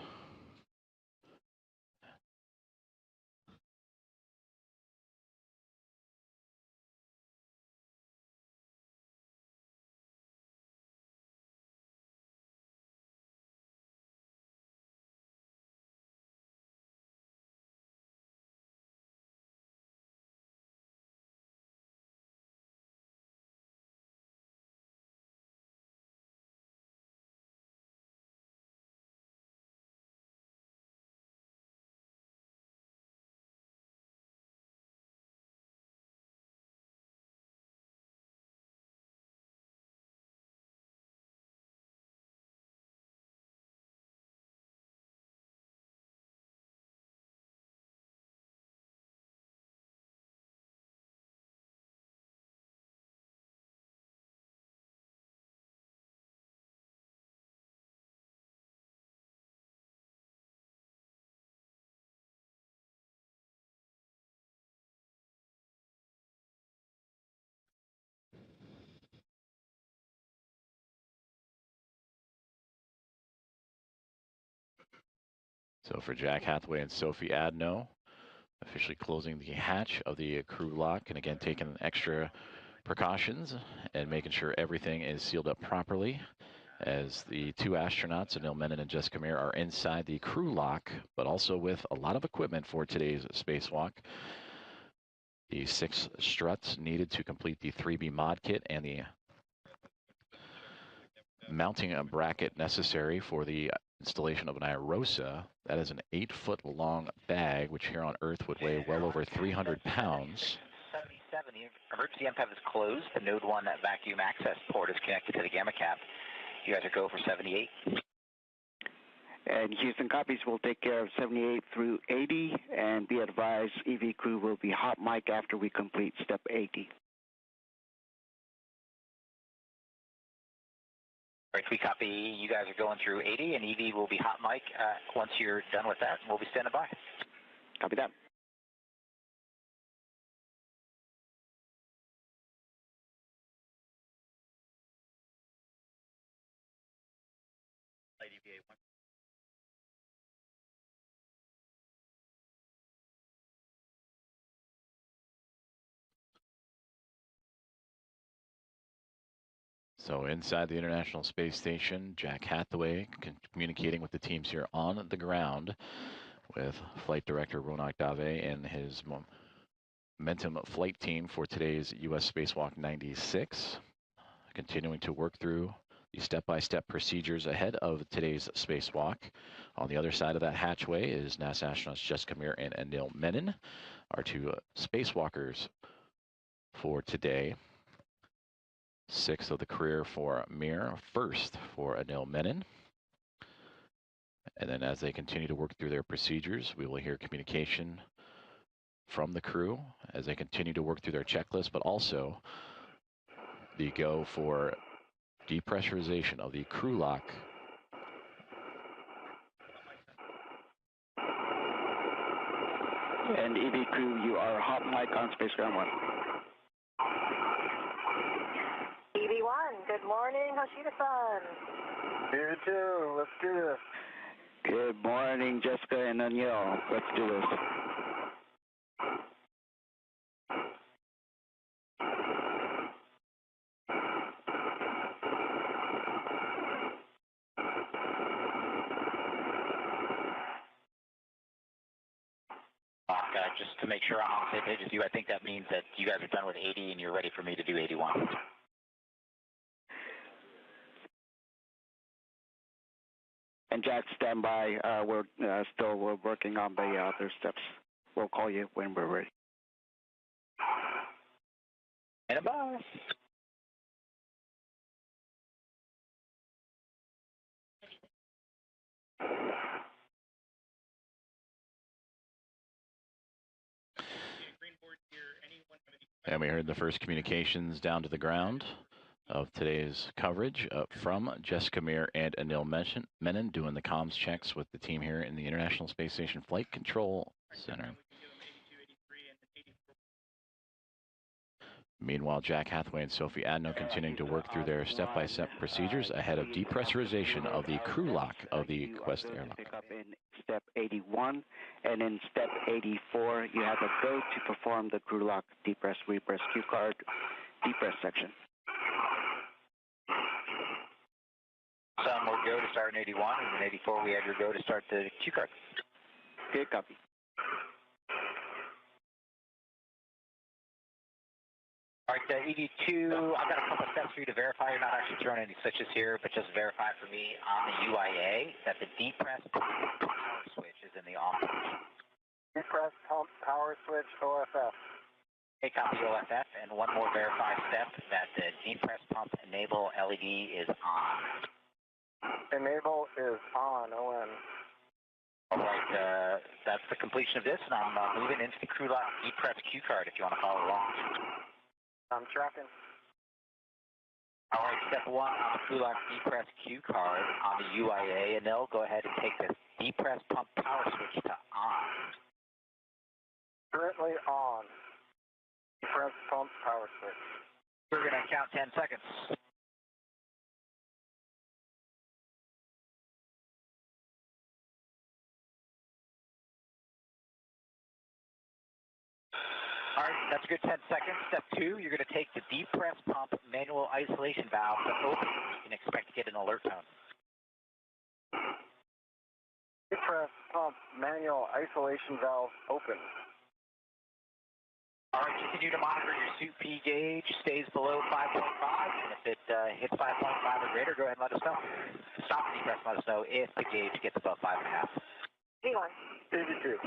Speaker 1: So for Jack Hathaway and Sophie Adno, officially closing the hatch of the crew lock, and again taking extra precautions and making sure everything is sealed up properly as the two astronauts, Anil Menon and Jessica Meir, are inside the crew lock, but also with a lot of equipment for today's spacewalk. The 6 struts needed to complete the 3B mod kit and the mounting a bracket necessary for the installation of an IROSA. That is an 8-foot long bag, which here on Earth would weigh well over 300 pounds.
Speaker 3: 77, the emergency MPEV is closed. The Node 1 vacuum access port is connected to the gamma cap. You guys are go for 78.
Speaker 5: And Houston copies will take care of 78 through 80, and be advised, EV crew will be hot mic after we complete step 80.
Speaker 3: All right, we copy. You guys are going through 80, and EV will be hot mic once you're done with that. We'll be standing by.
Speaker 5: Copy that.
Speaker 1: So inside the International Space Station, Jack Hathaway communicating with the teams here on the ground with Flight Director Ronak Dave and his Momentum flight team for today's U.S. Spacewalk 96. continuing to work through the step-by-step procedures ahead of today's spacewalk. On the other side of that hatchway is NASA astronauts Jessica Meir and Anil Menon, our two spacewalkers for today. Sixth of the career for Meir, first for Anil Menon. And then as they continue to work through their procedures, we will hear communication from the crew as they continue to work through their checklist, but also the go for depressurization of the crew lock.
Speaker 5: And EV crew, you are hot mic on Space Ground 1.
Speaker 6: EV1, good morning, Hoshida-san.
Speaker 7: You too, let's do this.
Speaker 5: Good morning, Jessica and Anil. Let's do this.
Speaker 3: Just to make sure I'm on the same page with you, I think that means that you guys are done with 80 and you're ready for me to do 81.
Speaker 5: And Jack, stand by. We're working on the other steps. We'll call you when we're ready.
Speaker 3: And a bye.
Speaker 1: And we heard the first communications down to the ground of today's coverage from Jessica Meir and Anil Menon doing the comms checks with the team here in the International Space Station Flight Control Center. Meanwhile, Jack Hathaway and Sophie Adno continuing to work through their step-by-step procedures ahead of depressurization of the crew lock of the Quest airlock.
Speaker 5: Pick up in step 81, and in step 84, you have a go to perform the crew lock depress, repress cue card, depress section.
Speaker 3: Some more go to start in 81, and in 84 we have your go to start the cue card.
Speaker 5: Good copy.
Speaker 3: All right, ED2, I've got a couple of steps for you to verify. You're not actually throwing any switches here, but just verify for me on the UIA that the depress power switch is in the off.
Speaker 7: Depress pump power switch OFF.
Speaker 3: Okay, copy OFF, and one more verify step that the depress pump enable LED is on.
Speaker 7: Enable is on, ON.
Speaker 3: All right, that's the completion of this, and I'm moving into the crew lock depress cue card if you want to follow along.
Speaker 7: I'm tracking.
Speaker 3: All right, step 1 on the crew lock depress cue card on the UIA, and they'll go ahead and take the depress pump power switch to on.
Speaker 7: Currently on. Depress pump power switch.
Speaker 3: We're going to count 10 seconds. All right, that's a good 10 seconds. Step 2, you're going to take the depress pump manual isolation valve to open. You can expect to get an alert tone.
Speaker 7: Depress pump manual isolation valve open.
Speaker 3: All right, continue to monitor your suit P gauge. Stays below 5.5, and if it hits 5.5 or greater, go ahead and let us know. Stop the depress and let us know if the gauge gets above 5.5.
Speaker 6: V1.
Speaker 7: 82.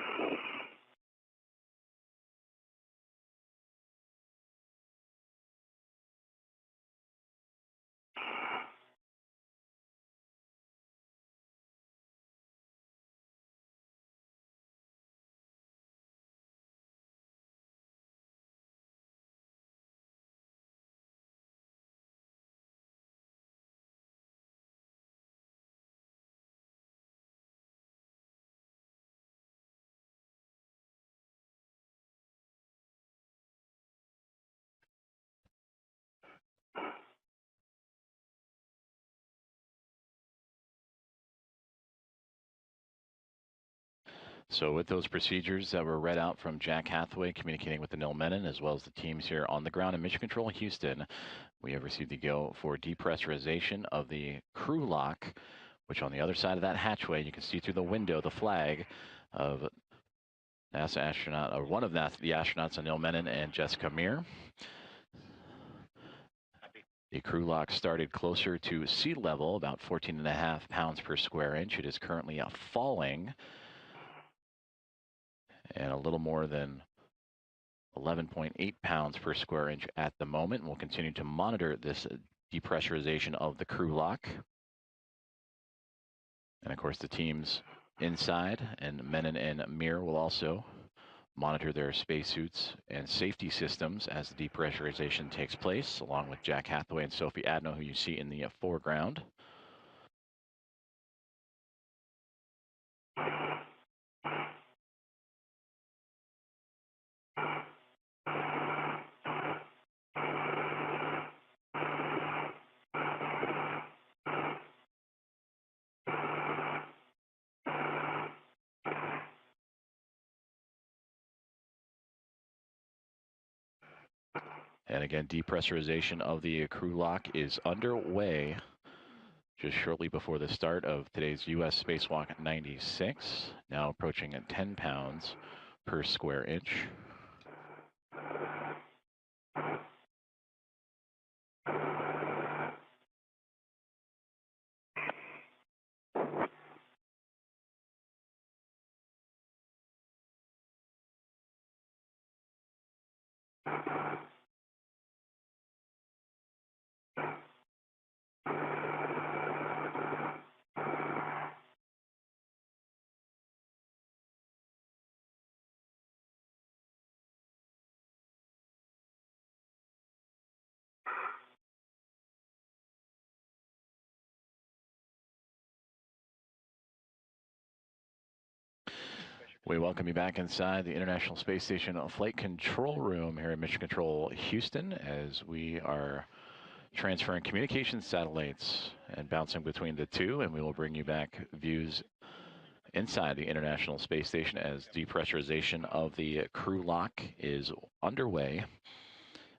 Speaker 1: So with those procedures that were read out from Jack Hathaway communicating with Anil Menon, as well as the teams here on the ground in Mission Control Houston, we have received the go for depressurization of the crew lock, which on the other side of that hatchway, you can see through the window the flag of NASA astronaut, or one of the astronauts, Anil Menon and Jessica Meir. The crew lock started closer to sea level, about 14.5 pounds per square inch. It is currently falling, and a little more than 11.8 pounds per square inch at the moment. We'll continue to monitor this depressurization of the crew lock. And of course, the teams inside and Menon and Mir will also monitor their spacesuits and safety systems as the depressurization takes place, along with Jack Hathaway and Sophie Adno, who you see in the foreground. And again, depressurization of the crew lock is underway just shortly before the start of today's U.S. Spacewalk 96, now approaching 10 pounds per square inch. We welcome you back inside the International Space Station Flight Control Room here at Mission Control Houston, as we are transferring communication satellites and bouncing between the two, and we will bring you back views inside the International Space Station as depressurization of the crew lock is underway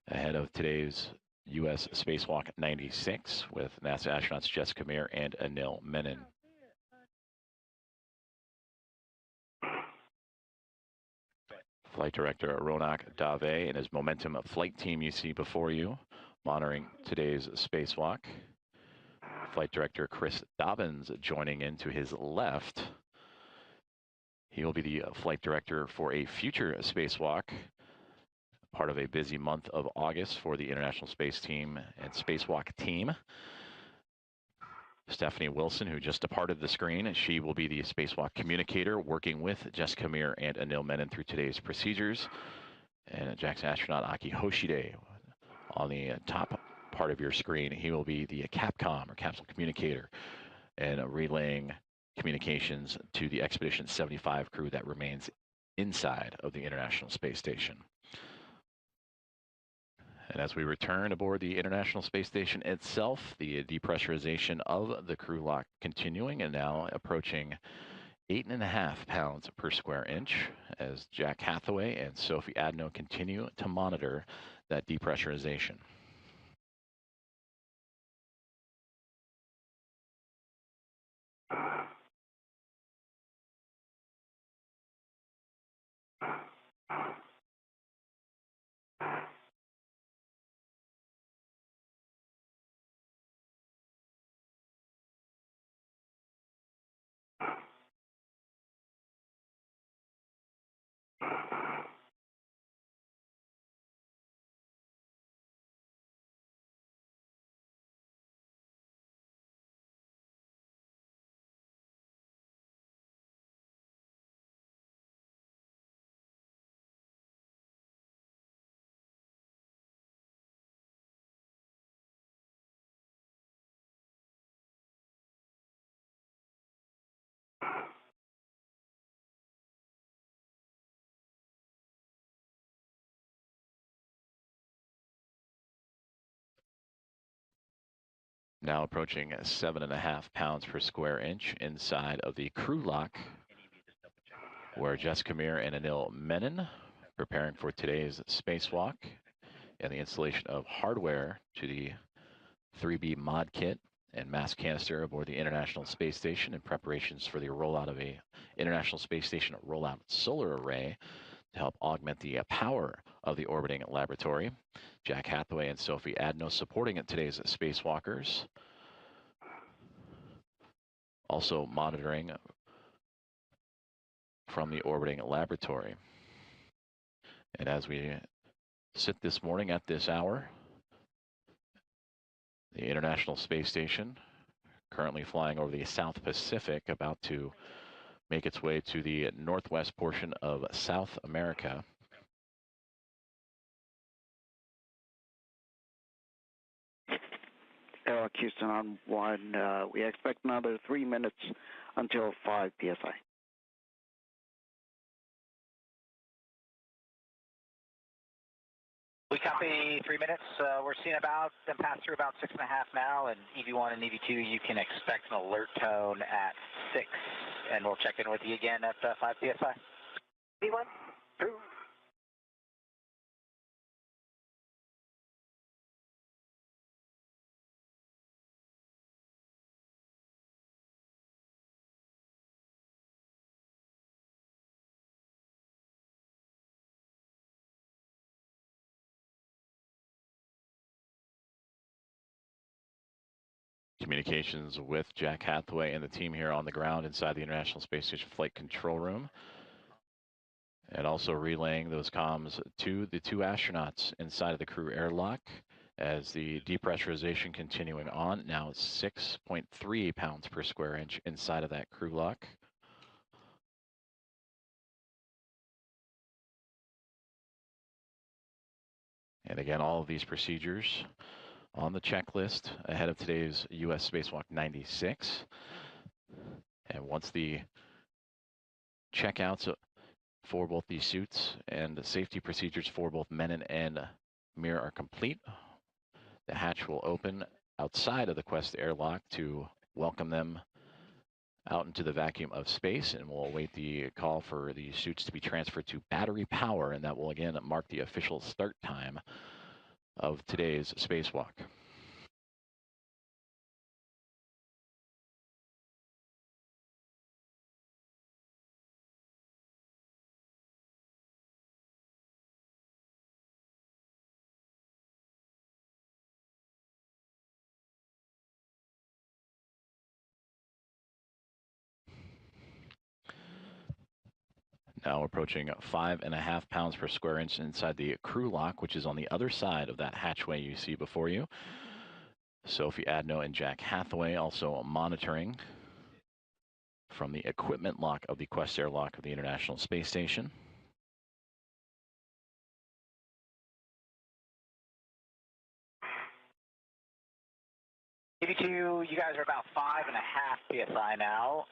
Speaker 1: ahead of today's U.S. Spacewalk 96 with NASA astronauts Jessica Meir and Anil Menon. Flight Director Ronak Dave and his Momentum flight team you see before you, monitoring today's spacewalk. Flight Director Chris Dobbins joining in to his left. He will be the flight director for a future spacewalk, part of a busy month of August for the International Space Team and Spacewalk team. Stephanie Wilson, who just departed the screen, she will be the spacewalk communicator, working with Jessica Meir and Anil Menon through today's procedures. And JAXA astronaut Aki Hoshide on the top part of your screen, he will be the CAPCOM, or capsule communicator, and relaying communications to the Expedition 75 crew that remains inside of the International Space Station. And as we return aboard the International Space Station itself, the depressurization of the crew lock continuing and now approaching 8.5 pounds per square inch as Jack Hathaway and Sophie Adno continue to monitor that depressurization. Now approaching 7.5 pounds per square inch inside of the crew lock, where Jessica Meir and Anil Menon preparing for today's spacewalk and the installation of hardware to the 3B mod kit and mass canister aboard the International Space Station in preparations for the rollout of a International Space Station rollout solar array to help augment the power of the orbiting laboratory. Jack Hathaway and Sophie Adno supporting today's spacewalkers. Also monitoring from the orbiting laboratory. And as we sit this morning at this hour, the International Space Station currently flying over the South Pacific, about to make its way to the northwest portion of South America.
Speaker 5: Eric Houston on 1. We expect another 3 minutes until 5 psi.
Speaker 3: We copy 3 minutes. We're seeing about them pass through about 6.5 now, and EV1 and EV2, you can expect an alert tone at 6, and we'll check in with you again at 5 psi.
Speaker 6: EV1, 2.
Speaker 1: Communications with Jack Hathaway and the team here on the ground inside the International Space Station Flight Control Room. And also relaying those comms to the 2 astronauts inside of the crew airlock as the depressurization continuing on. Now it's 6.3 pounds per square inch inside of that crew lock. And again, all of these procedures on the checklist ahead of today's U.S. Spacewalk 96. And once the checkouts for both these suits and the safety procedures for both Menon and Mir are complete, the hatch will open outside of the Quest airlock to welcome them out into the vacuum of space, and we'll await the call for the suits to be transferred to battery power, and that will again mark the official start time of today's spacewalk. Now approaching 5.5 pounds per square inch inside the crew lock, which is on the other side of that hatchway you see before you. Sophie Adno and Jack Hathaway also monitoring from the equipment lock of the Quest airlock of the International Space Station.
Speaker 3: EV2, you guys are about 5.5 psi now.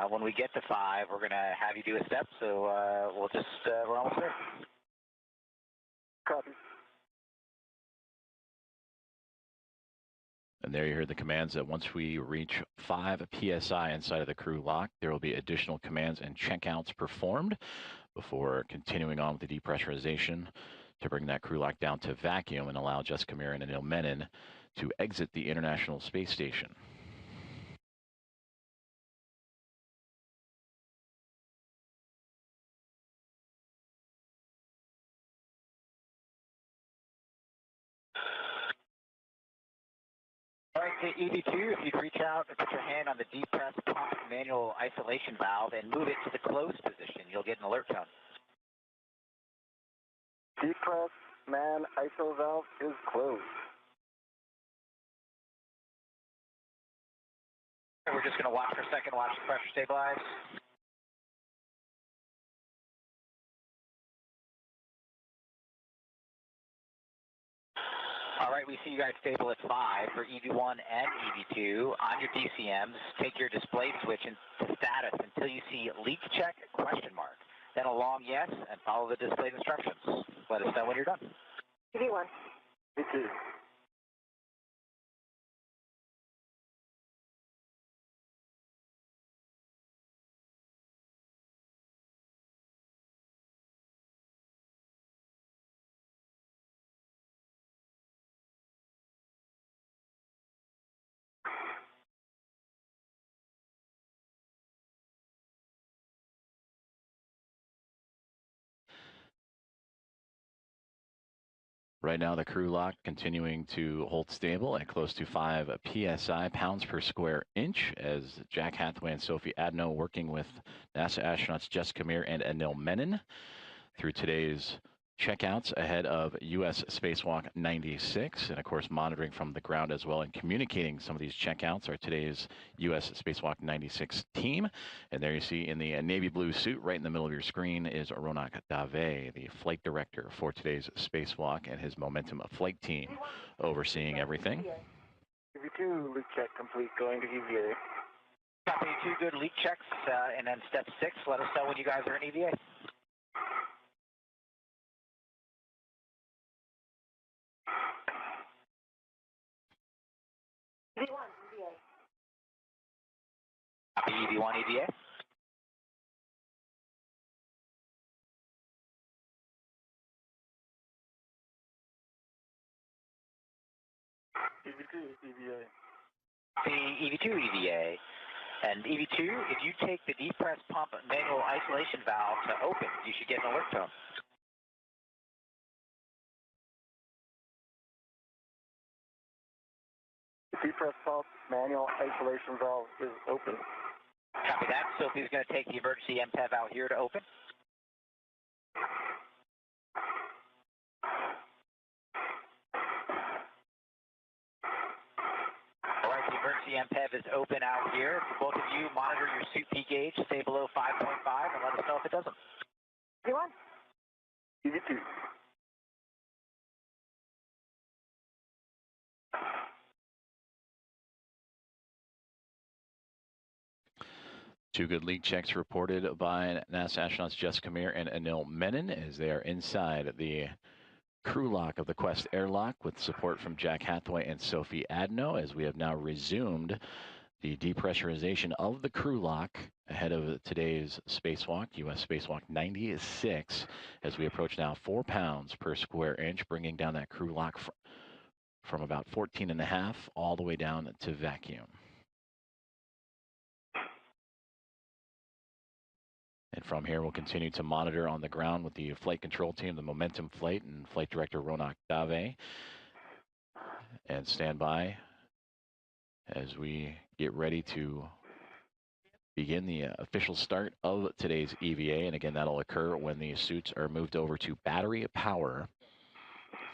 Speaker 3: When we get to 5, we're going to have you do a step, so we'll just, we're almost there.
Speaker 7: Copy.
Speaker 1: And there you hear the commands that once we reach 5 psi inside of the crew lock, there will be additional commands and checkouts performed before continuing on with the depressurization to bring that crew lock down to vacuum and allow Jessica Mir and Anil Menon to exit the International Space Station.
Speaker 3: All right, to EV2, if you'd reach out and put your hand on the depress pump manual isolation valve and move it to the closed position, you'll get an alert tone.
Speaker 7: Depress man ISO valve is closed.
Speaker 3: We're just going to watch for a second, watch the pressure stabilize. All right, we see you guys stable at 5 for EV1 and EV2. On your DCMs, take your display switch into status until you see leak check ? Then a long yes, and follow the displayed instructions. Let us know when you're done.
Speaker 6: EV1.
Speaker 7: EV2.
Speaker 1: Right now, the crew lock continuing to hold stable at close to 5 psi, pounds per square inch, as Jack Hathaway and Sophie Adno working with NASA astronauts Jess Kamir and Anil Menon through today's checkouts ahead of U.S. Spacewalk 96, and of course monitoring from the ground as well and communicating some of these checkouts are today's U.S. Spacewalk 96 team. And there you see in the navy blue suit right in the middle of your screen is Ronak Dave, the flight director for today's spacewalk, and his Momentum flight team overseeing everything.
Speaker 7: EV2 leak check complete, going to EVA.
Speaker 3: Copy, 2 good leak checks, and then step 6, let us know when you guys are in EVA. Copy, EV1 EVA.
Speaker 7: EV2 EVA.
Speaker 3: Copy, EV2 EVA. And EV2, if you take the depress pump manual isolation valve to open, you should get an alert tone.
Speaker 7: The depress pump manual isolation valve is open.
Speaker 3: Copy that. Sophie's going to take the emergency MPEV out here to open. All right, the emergency MPEV is open out here. Both of you monitor your suit P gauge, stay below 5.5, and let us know if it doesn't.
Speaker 6: EV1.
Speaker 7: EV2.
Speaker 1: Two good leak checks reported by NASA astronauts Jess Kamir and Anil Menon as they are inside the crew lock of the Quest airlock with support from Jack Hathaway and Sophie Adno, as we have now resumed the depressurization of the crew lock ahead of today's spacewalk, U.S. Spacewalk 96, as we approach now 4 pounds per square inch, bringing down that crew lock from about 14.5 all the way down to vacuum. And from here, we'll continue to monitor on the ground with the flight control team, the Momentum Flight, and Flight Director Ronak Dave. And stand by as we get ready to begin the official start of today's EVA. And again, that'll occur when the suits are moved over to battery power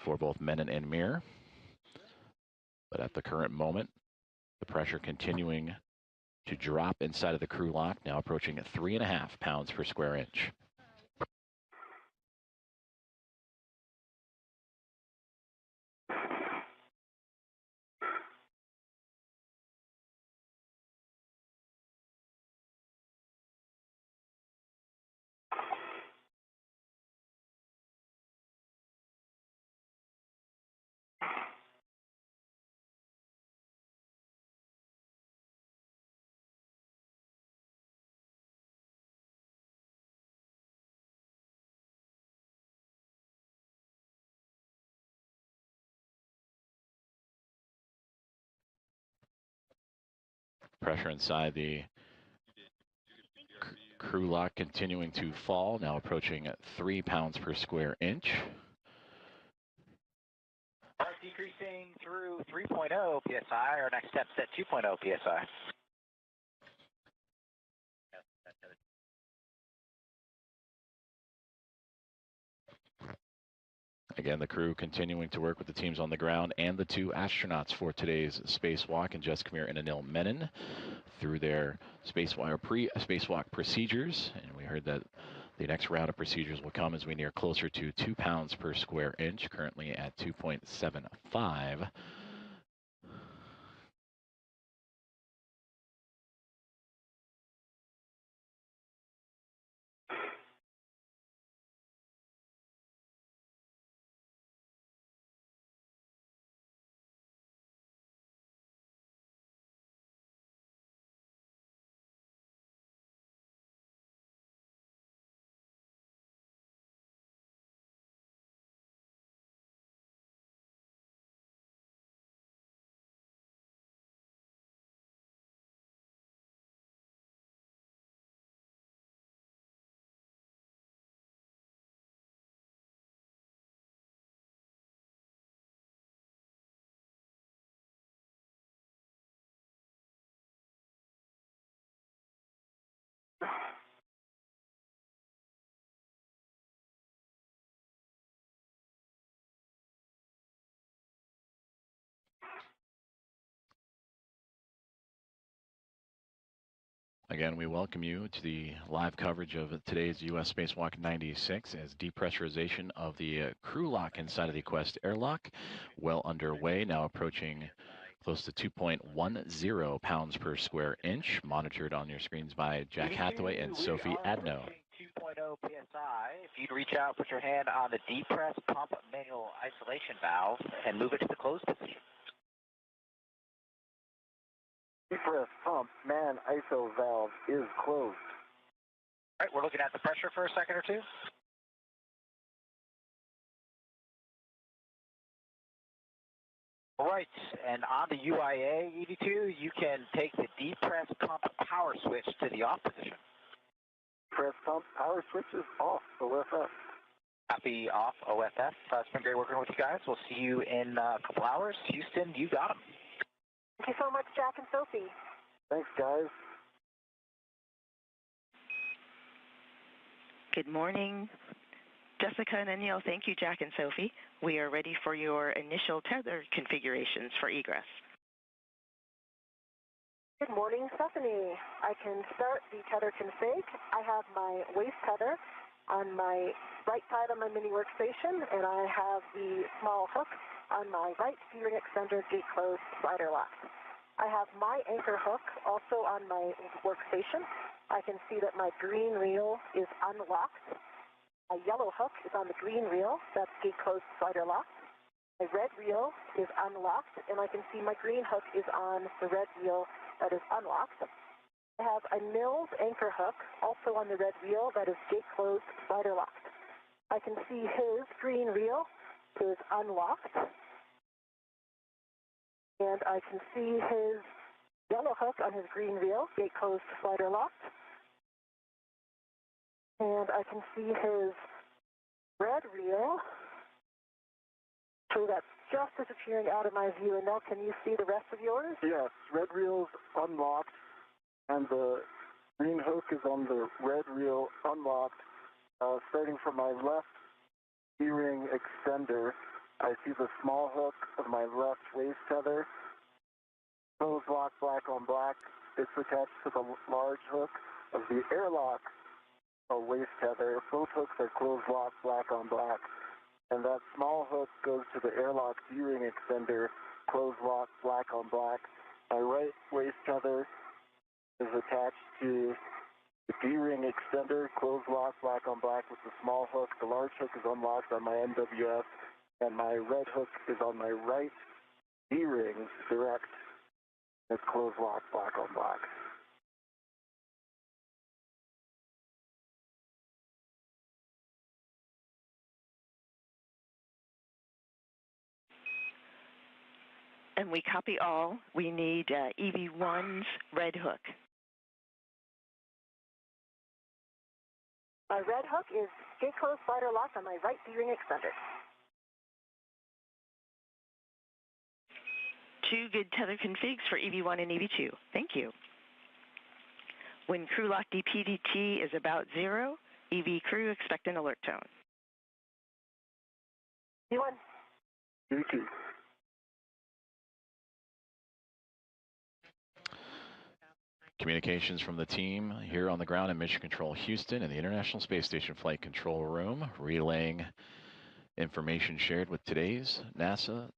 Speaker 1: for both Menon and Mir. But at the current moment, the pressure continuing to drop inside of the crew lock, now approaching 3.5 pounds per square inch. Pressure inside the crew lock continuing to fall, now approaching 3 pounds per square inch.
Speaker 3: All right, decreasing through 3.0 psi. Our next step's at 2.0 psi.
Speaker 1: Again, the crew continuing to work with the teams on the ground and the 2 astronauts for today's spacewalk, and Jess Kamir and Anil Menon through their spacewalk procedures. And we heard that the next round of procedures will come as we near closer to 2 pounds per square inch, currently at 2.75. Again, we welcome you to the live coverage of today's U.S. Spacewalk 96 as depressurization of the crew lock inside of the Quest airlock well underway, now approaching close to 2.10 pounds per square inch, monitored on your screens by Jack Hathaway and Sophie Adno.
Speaker 3: 2.0 psi. If you'd reach out, put your hand on the depress pump manual isolation valve and move it to the closed position.
Speaker 7: Depress pump man ISO valve is closed.
Speaker 3: All right, we're looking at the pressure for a second or two. All right, and on the UIA EV2, you can take the depress pump power switch to the off position.
Speaker 7: Depress pump power switch is off, OFF.
Speaker 3: Copy off, OFF. It's been great working with you guys. We'll see you in a couple hours. Houston, you got them.
Speaker 6: Thank you so much, Jack and Sophie.
Speaker 7: Thanks, guys.
Speaker 8: Good morning. Jessica and Anil, thank you, Jack and Sophie. We are ready for your initial tether configurations for egress.
Speaker 6: Good morning, Stephanie. I can start the tether config. I have my waist tether on my right side on my mini workstation, and I have the small hook on my right steering extender gate closed slider lock. I have my anchor hook also on my workstation. I can see that my green reel is unlocked. My yellow hook is on the green reel, that's gate closed slider locked. My red reel is unlocked, and I can see my green hook is on the red reel that is unlocked. I have a Mills anchor hook also on the red reel that is gate closed slider locked. I can see his green reel is unlocked. And I can see his yellow hook on his green reel, gate closed slider locked. And I can see his red reel. So that's just disappearing out of my view. And now can you see the rest of yours?
Speaker 7: Yes, red reel's unlocked, and the green hook is on the red reel unlocked. Starting from my left E-ring extender, I see the small hook of my left waist tether. Closed lock, black on black. It's attached to the large hook of the airlock waist tether. Both hooks are closed lock, black on black. And that small hook goes to the airlock D-ring extender, closed lock, black on black. My right waist tether is attached to the D-ring extender, closed lock, black on black with the small hook. The large hook is unlocked on my MWF, and my red hook is on my right D-ring direct. It's closed lock, black on black.
Speaker 8: And we copy all. We need EV1's red hook.
Speaker 6: My red hook is gate closed slider locked on my right D-ring extender.
Speaker 8: Two good tether configs for EV1 and EV2. Thank you. When crew lock DPDT is about 0, EV crew expect an alert tone.
Speaker 6: EV1.
Speaker 7: EV2.
Speaker 1: Communications from the team here on the ground in Mission Control Houston in the International Space Station Flight Control Room, relaying information shared with today's NASA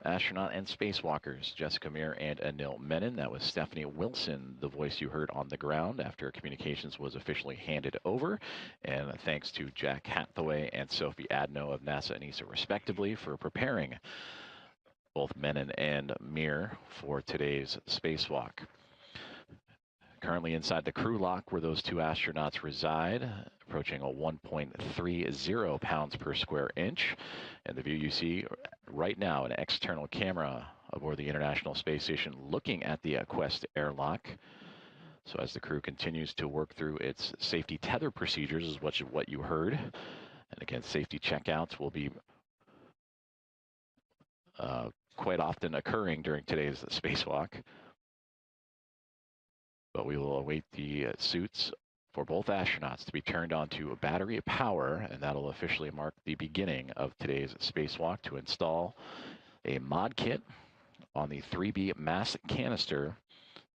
Speaker 1: astronaut and spacewalkers, Jessica Meir and Anil Menon. That was Stephanie Wilson, the voice you heard on the ground after communications was officially handed over. And thanks to Jack Hathaway and Sophie Adno of NASA and ESA respectively for preparing both Menon and Meir for today's spacewalk. Currently inside the crew lock where those two astronauts reside, approaching a 1.30 pounds per square inch. And the view you see right now, an external camera aboard the International Space Station looking at the Quest airlock. So as the crew continues to work through its safety tether procedures is what you heard. And again, safety checkouts will be quite often occurring during today's spacewalk. But we will await the suits for both astronauts to be turned on to battery power, and that'll officially mark the beginning of today's spacewalk to install a mod kit on the 3B mass canister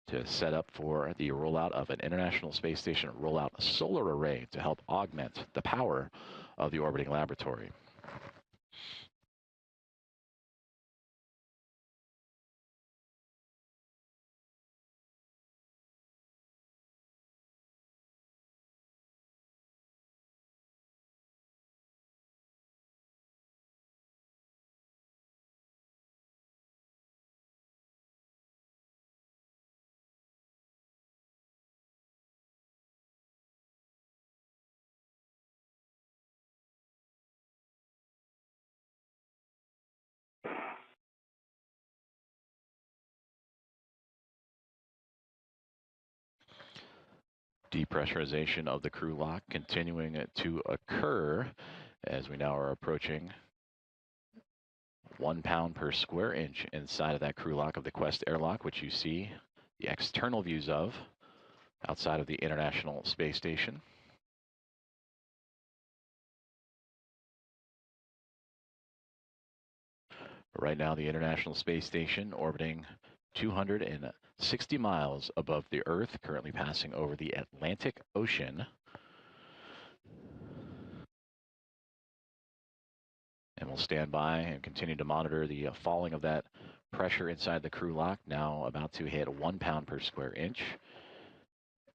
Speaker 1: to set up for the rollout of an International Space Station rollout solar array to help augment the power of the orbiting laboratory. Depressurization of the crew lock continuing to occur as we now are approaching 1 pound per square inch inside of that crew lock of the Quest airlock, which you see the external views of outside of the International Space Station. Right now, the International Space Station orbiting 260 miles above the Earth, currently passing over the Atlantic Ocean. And we'll stand by and continue to monitor the falling of that pressure inside the crew lock, now about to hit 1 pound per square inch.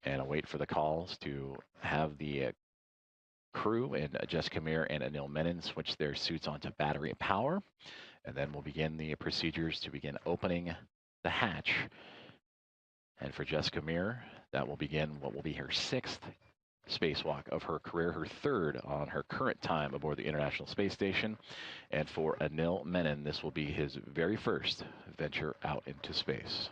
Speaker 1: And await for the calls to have the crew and Jessica Meir and Anil Menon switch their suits onto battery power. And then we'll begin the procedures to begin opening the hatch. And for Jessica Meir, that will begin what will be her 6th spacewalk of her career, her 3rd on her current time aboard the International Space Station. And for Anil Menon, this will be his very first venture out into space.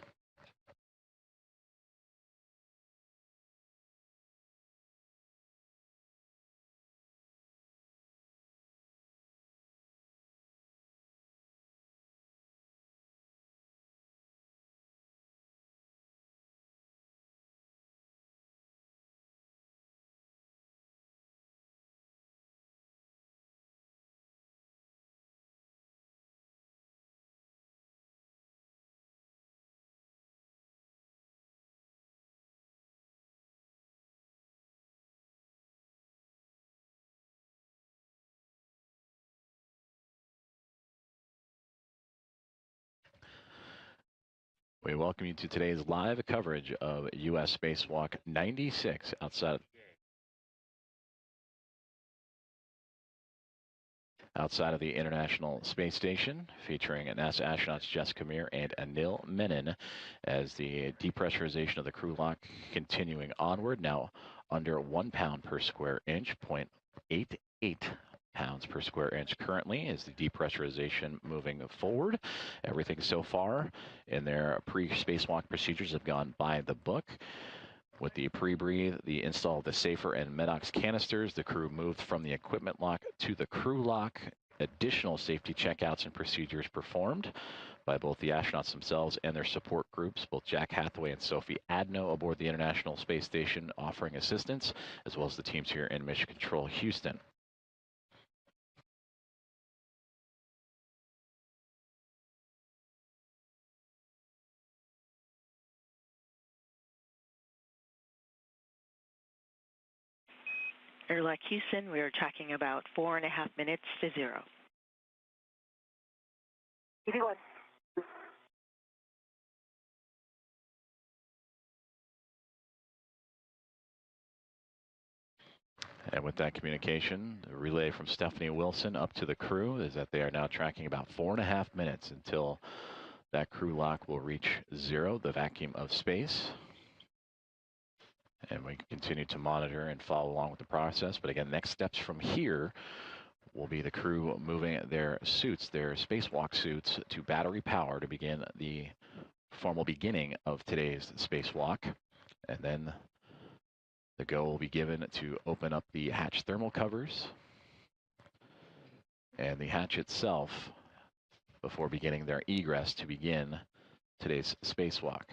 Speaker 1: We welcome you to today's live coverage of U.S. Spacewalk 96 outside of the International Space Station, featuring NASA astronauts Jessica Meir and Anil Menon as the depressurization of the crew lock continuing onward, now under 1 pound per square inch, 0.88 pounds per square inch currently is the depressurization moving forward. Everything so far in their pre-spacewalk procedures have gone by the book. With the pre-breathe, the install of the safer and Medox canisters, the crew moved from the equipment lock to the crew lock. Additional safety checkouts and procedures performed by both the astronauts themselves and their support groups, both Jack Hathaway and Sophie Adno aboard the International Space Station offering assistance, as well as the teams here in Mission Control Houston.
Speaker 8: Airlock Houston, we are tracking about 4.5 minutes to 0.
Speaker 6: EV1.
Speaker 1: And with that communication, the relay from Stephanie Wilson up to the crew is that they are now tracking about 4.5 minutes until that crew lock will reach 0, the vacuum of space. And we continue to monitor and follow along with the process. But again, next steps from here will be the crew moving their suits, their spacewalk suits, to battery power to begin the formal beginning of today's spacewalk. And then the go will be given to open up the hatch thermal covers and the hatch itself before beginning their egress to begin today's spacewalk.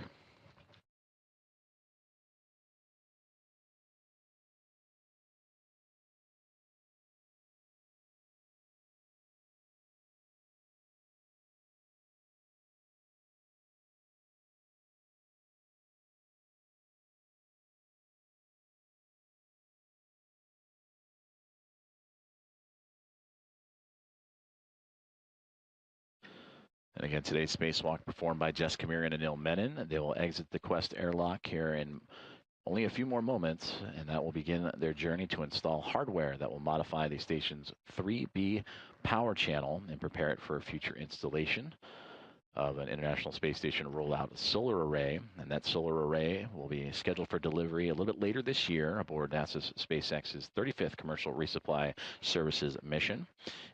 Speaker 1: Again, today's spacewalk performed by Jess Kamir and Anil Menon. They will exit the Quest airlock here in only a few more moments, and that will begin their journey to install hardware that will modify the station's 3B power channel and prepare it for future installation of an International Space Station rollout solar array. And that solar array will be scheduled for delivery a little bit later this year aboard NASA's SpaceX's 35th Commercial Resupply Services mission.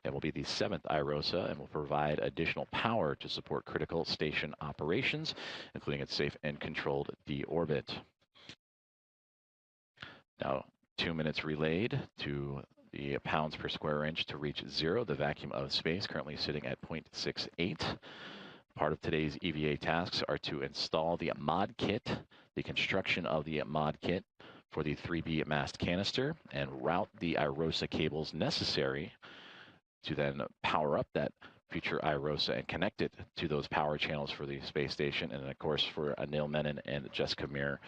Speaker 1: It will be the 7th IROSA and will provide additional power to support critical station operations, including its safe and controlled deorbit. Now, 2 minutes relayed to the pounds per square inch to reach 0, the vacuum of space currently sitting at 0.68. Part of today's EVA tasks are to install the mod kit, the construction of the mod kit for the 3B mast canister, and route the IROSA cables necessary to then power up that future IROSA and connect it to those power channels for the space station. And of course, for Anil Menon and Jess Kamir,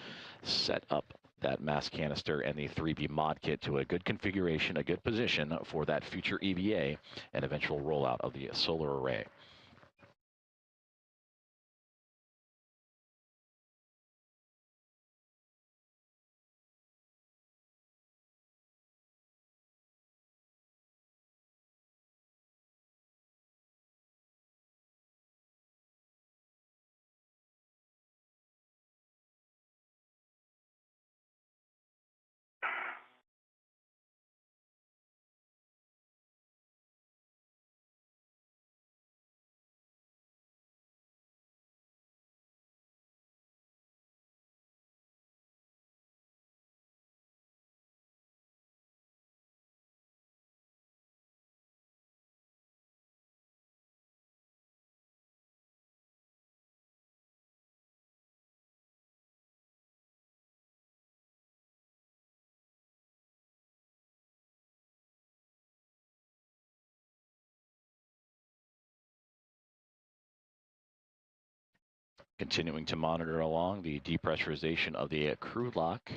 Speaker 1: set up that mast canister and the 3B mod kit to a good configuration, a good position for that future EVA and eventual rollout of the solar array. Continuing to monitor along the depressurization of the crew lock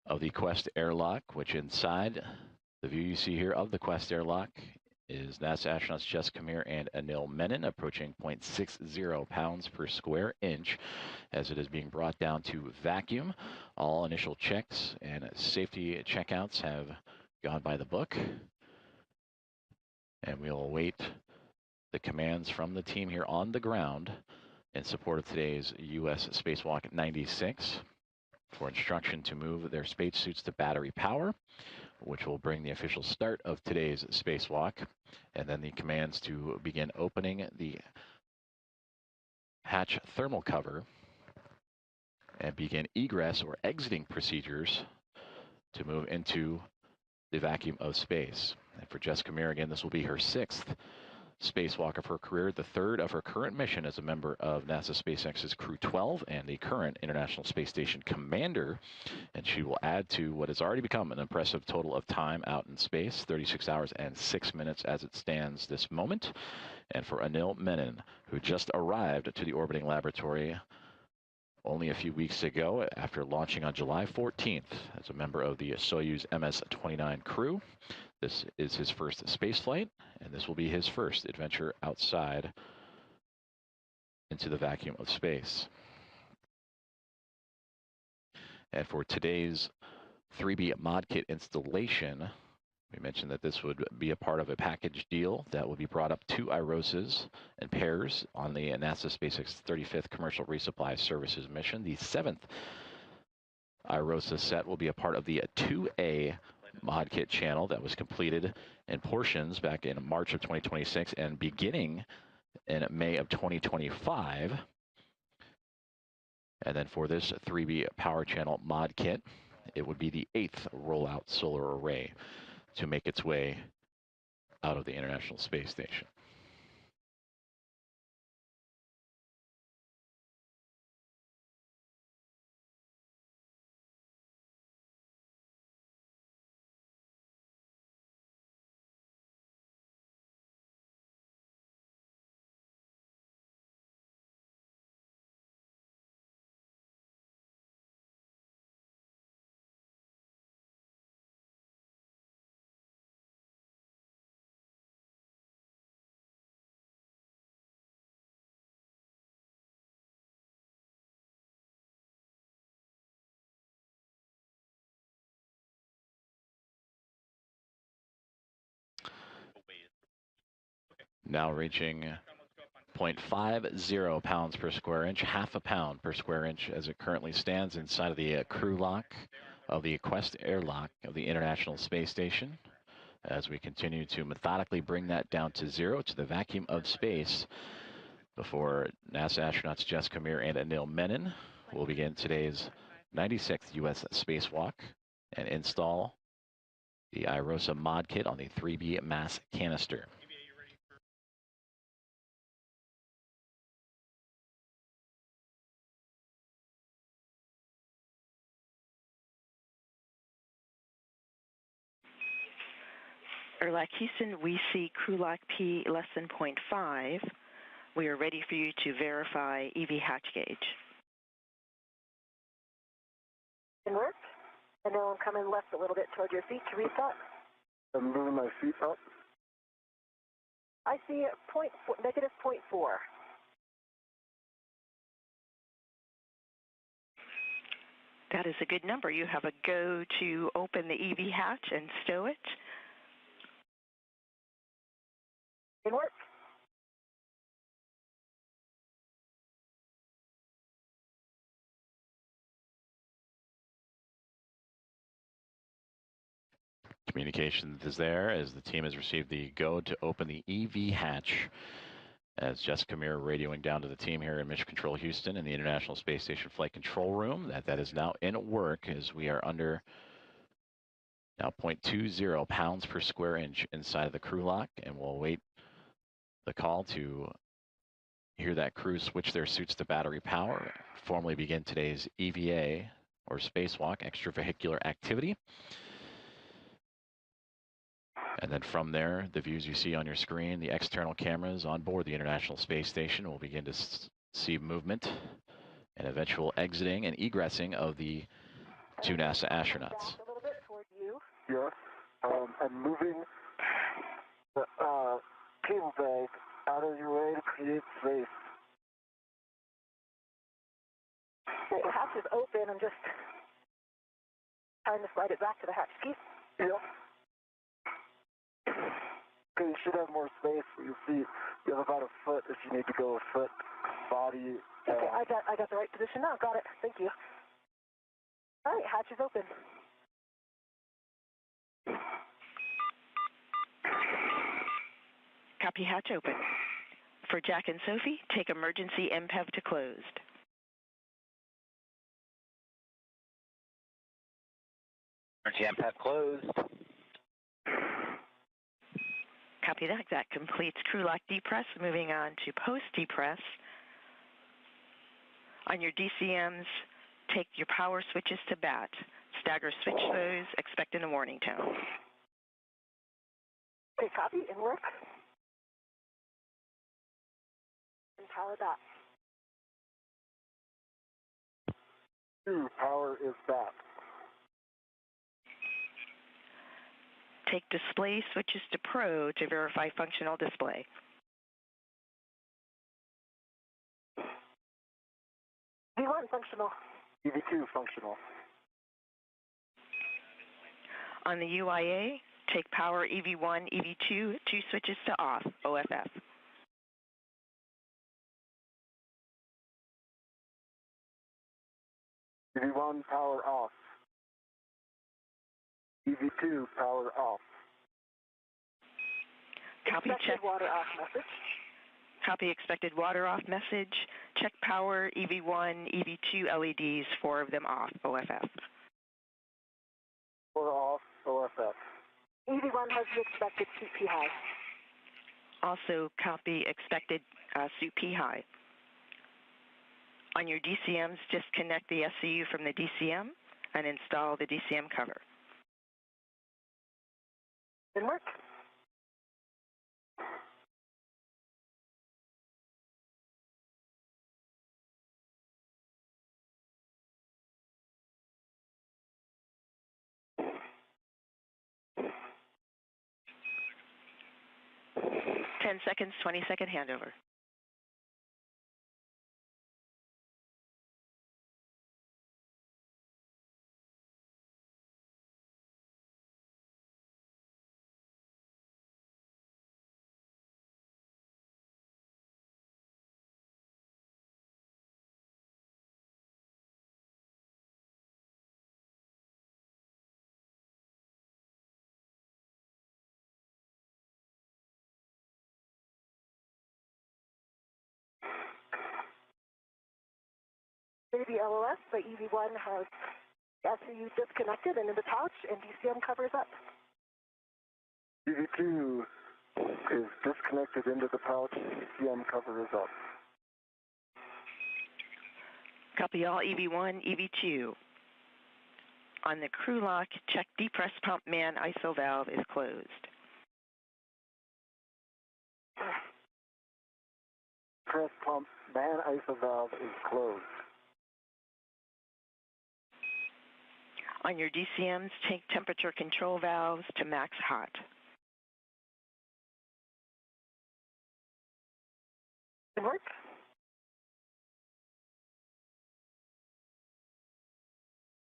Speaker 1: of the Quest airlock, which inside the view you see here of the Quest airlock is NASA astronauts Jess Kamir and Anil Menon, approaching 0.60 pounds per square inch as it is being brought down to vacuum. All initial checks and safety checkouts have gone by the book, and we'll await the commands from the team here on the ground in support of today's U.S. Spacewalk 96 for instruction to move their spacesuits to battery power, which will bring the official start of today's spacewalk, and then the commands to begin opening the hatch thermal cover and begin egress or exiting procedures to move into the vacuum of space. And for Jess Kamir, again, this will be her 6th spacewalk of her career, the 3rd of her current mission as a member of NASA SpaceX's Crew 12 and the current International Space Station commander. And she will add to what has already become an impressive total of time out in space, 36 hours and 6 minutes as it stands this moment. And for Anil Menon, who just arrived to the orbiting laboratory only a few weeks ago after launching on July 14th as a member of the Soyuz MS-29 crew. This is his first space flight, and this will be his first adventure outside into the vacuum of space. And for today's 3B mod kit installation, we mentioned that this would be a part of a package deal that will be brought up 2 IROSAs and pairs on the NASA SpaceX 35th Commercial Resupply Services mission. The 7th IROSA set will be a part of the 2A mod kit channel that was completed in portions back in March of 2026 and beginning in May of 2025. And then for this 3B power channel mod kit, it would be the 8th rollout solar array to make its way out of the International Space Station. now reaching 0.50 pounds per square inch, half a pound per square inch as it currently stands inside of the crew lock of the Quest airlock of the International Space Station. As we continue to methodically bring that down to zero, to the vacuum of space, before NASA astronauts Jess Kamir and Anil Menon will begin today's 96th U.S. spacewalk and install the IROSA mod kit on the 3B mass canister.
Speaker 8: Airlock Houston, we see crew lock P less than 0.5. We are ready for you to verify EV hatch gauge.
Speaker 6: And work. And now I'm coming left a little bit toward your feet to reset.
Speaker 7: I'm moving my feet up.
Speaker 6: I see negative 0.4.
Speaker 8: That is a good number. You have a go to open the EV hatch and stow it.
Speaker 6: And work.
Speaker 1: Communication is there as the team has received the go to open the EV hatch. As Jessica Kamir radioing down to the team here in Mission Control Houston in the International Space Station Flight Control Room, that is now in work as we are under now 0.20 pounds per square inch inside of the crew lock, and we'll wait the call to hear that crew switch their suits to battery power, formally begin today's EVA or spacewalk extravehicular activity. And then from there, the views you see on your screen, the external cameras on board the International Space Station will begin to see movement and eventual exiting and egressing of the two NASA astronauts.
Speaker 6: A little bit toward you.
Speaker 7: Yes. I'm moving the cable bag out of your way to create space.
Speaker 6: The hatch is open. I'm just trying to slide it back to the hatch key.
Speaker 7: Yep. Okay, you should have more space for your feet. You have about a foot if you need to go a foot. Body.
Speaker 6: Okay, I got the right position now. Got it. Thank you. All right, hatch is open.
Speaker 8: Copy, hatch open. For Jack and Sophie, take emergency MPEV to closed.
Speaker 3: Emergency MPEV closed.
Speaker 8: Copy that. That completes crew lock depress. Moving on to post depress. On your DCMs, take your power switches to bat. Stagger switch those, expecting a warning tone.
Speaker 6: Okay, copy, and work. And power back.
Speaker 7: Power is back.
Speaker 8: Take display switches to Pro to verify functional display.
Speaker 6: V1 functional.
Speaker 7: EV2 functional.
Speaker 8: On the UIA, take power EV1, EV2, two switches to off, OFF.
Speaker 7: EV1 power off. EV2 power off.
Speaker 8: Copy,
Speaker 6: Expected
Speaker 8: check.
Speaker 6: water off message.
Speaker 8: Copy expected water off message. Check power EV1, EV2 LEDs, 4 of them off, OFF.
Speaker 7: 4 off, OFF.
Speaker 6: EV1 has the expected CP high.
Speaker 8: Also copy expected SUP high. On your DCMs, disconnect the SCU from the DCM and install the DCM cover.
Speaker 6: Good work.
Speaker 8: Ten seconds, 20-second handover.
Speaker 6: LOS, but EV1 has SCU disconnected and in the pouch, and DCM covers up.
Speaker 7: EV2 is disconnected into the pouch, DCM cover is up.
Speaker 8: Copy all EV1, EV2. On the crew lock, check depress pump man ISO valve is closed.
Speaker 7: Press pump man ISO valve is closed.
Speaker 8: On your DCMs, take temperature control valves to max hot.
Speaker 6: Good work.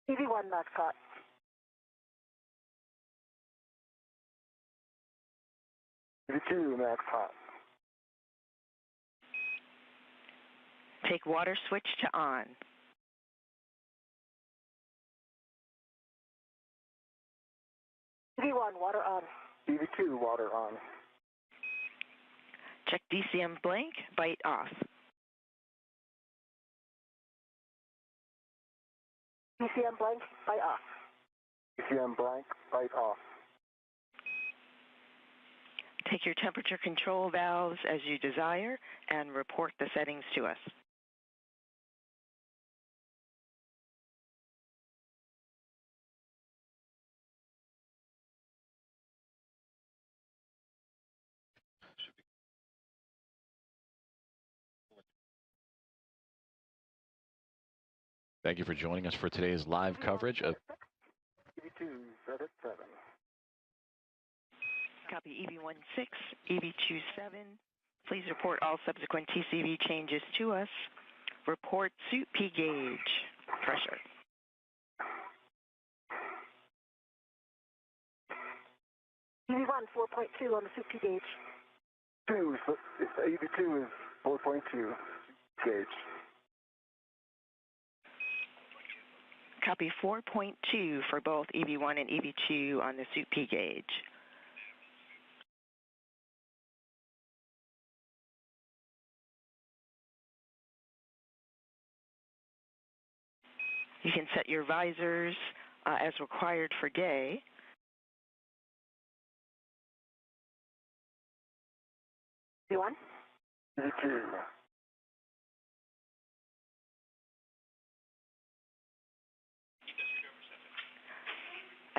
Speaker 6: EV1 max hot.
Speaker 7: EV2 max hot.
Speaker 8: Take water switch to on.
Speaker 6: EV1 water on.
Speaker 7: EV2 water on.
Speaker 8: Check DCM blank, bite off.
Speaker 6: DCM blank, bite off.
Speaker 7: DCM blank, bite off.
Speaker 8: Take your temperature control valves as you desire and report the settings to us.
Speaker 1: Thank you for joining us for today's live coverage of
Speaker 7: EV2 set at 7.
Speaker 8: Copy EV16, EV27. Please report all subsequent TCV changes to us. Report suit P gauge pressure.
Speaker 6: EV1 4.2 on the suit P gauge.
Speaker 7: EV2 is 4.2 gauge.
Speaker 8: Copy 4.2 for both EV1 and EV2 on the suit P gauge. You can set your visors as required for day.
Speaker 6: EV1.
Speaker 7: EV2.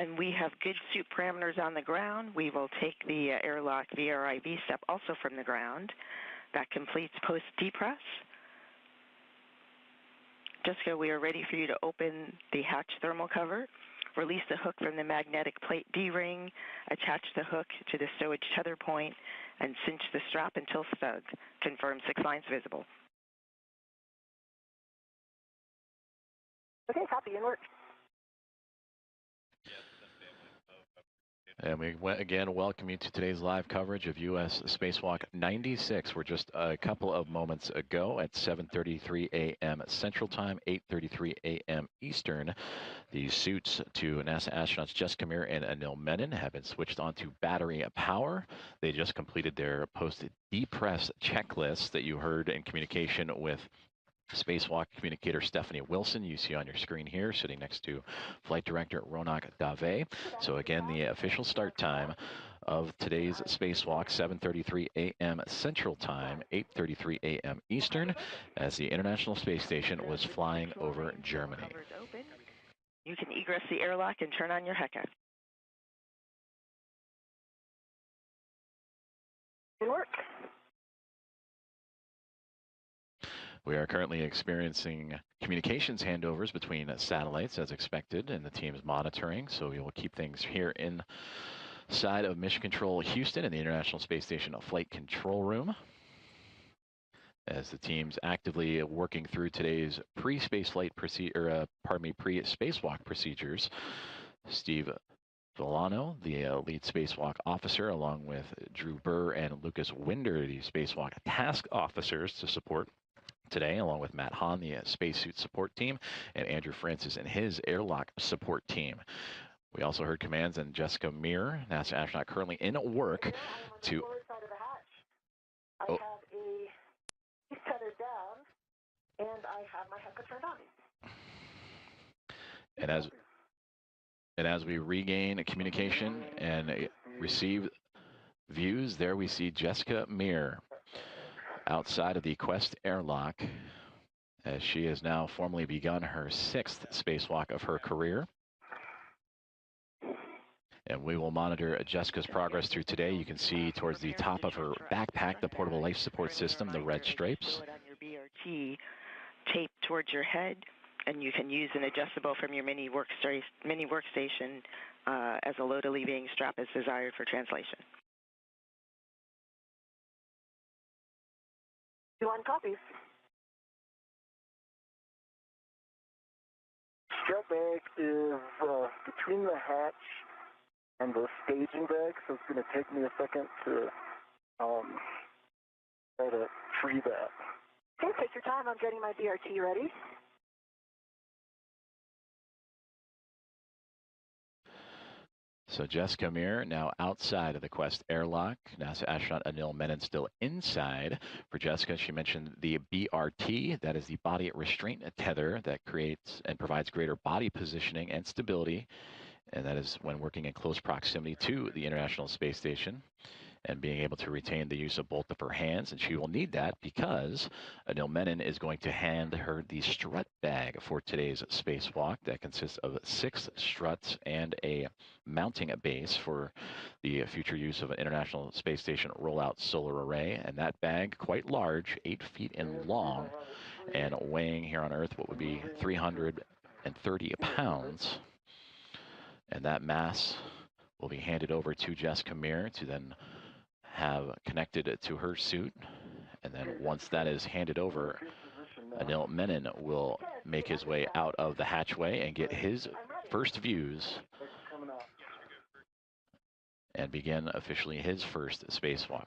Speaker 8: And we have good suit parameters on the ground. We will take the airlock VRIV step also from the ground. That completes post-depress. Jessica, we are ready for you to open the hatch thermal cover, release the hook from the magnetic plate D-ring, attach the hook to the stowage tether point, and cinch the strap until snug. Confirm 6 lines visible.
Speaker 6: Okay, copy and work.
Speaker 1: And we again welcome you to today's live coverage of U.S. Spacewalk 96. We're just a couple of moments ago at 7:33 a.m. Central Time, 8:33 a.m. Eastern. The suits to NASA astronauts Jessica Meir and Anil Menon have been switched on to battery power. They just completed their post-depress checklist that you heard in communication with Spacewalk communicator Stephanie Wilson, you see on your screen here, sitting next to Flight Director Ronak Dave. So again, the official start time of today's Spacewalk, 7:33 a.m. Central Time, 8:33 a.m. Eastern, as the International Space Station was flying over Germany.
Speaker 8: You can egress the airlock and turn on your HECA.
Speaker 6: Good work.
Speaker 1: We are currently experiencing communications handovers between satellites as expected, and the team is monitoring, so we will keep things here inside of Mission Control Houston in the International Space Station Flight Control Room, as the team's actively working through today's pre-spacewalk procedures. Steve Villano, the lead spacewalk officer, along with Drew Burr and Lucas Winder, the spacewalk task officers to support today, along with Matt Hahn, the spacesuit support team, and Andrew Francis and his airlock support team. We also heard commands and Jessica Meir, NASA astronaut currently in work to...
Speaker 6: I have a tether down, and I have my HECA turned on.
Speaker 1: And as we regain communication and receive views, there we see Jessica Meir outside of the Quest airlock, as she has now formally begun her 6th spacewalk of her career. And we will monitor Jessica's progress through today. You can see towards the top of her backpack, the portable life support system, the red stripes.
Speaker 8: On your BRT, taped towards your head, and you can use an adjustable from your mini workstation as a load alleviating strap as desired for translation.
Speaker 6: You want copies?
Speaker 7: Strap bag is between the hatch and the staging bag, so it's going to take me a second to try to free that.
Speaker 6: Okay, take your time. I'm getting my BRT ready.
Speaker 1: So Jessica Meir now outside of the Quest airlock. NASA astronaut Anil Menon still inside. For Jessica, she mentioned the BRT. That is the body restraint tether that creates and provides greater body positioning and stability. And that is when working in close proximity to the International Space Station and being able to retain the use of both of her hands. And she will need that because Anil Menon is going to hand her the strut bag for today's spacewalk. That consists of 6 struts and a mounting base for the future use of an International Space Station rollout solar array. And that bag, quite large, 8 feet in long, and weighing here on Earth what would be 330 pounds. And that mass will be handed over to Jessica Meir to then have connected to her suit. And then once that is handed over, Anil Menon will make his way out of the hatchway and get his first views and begin officially his first spacewalk.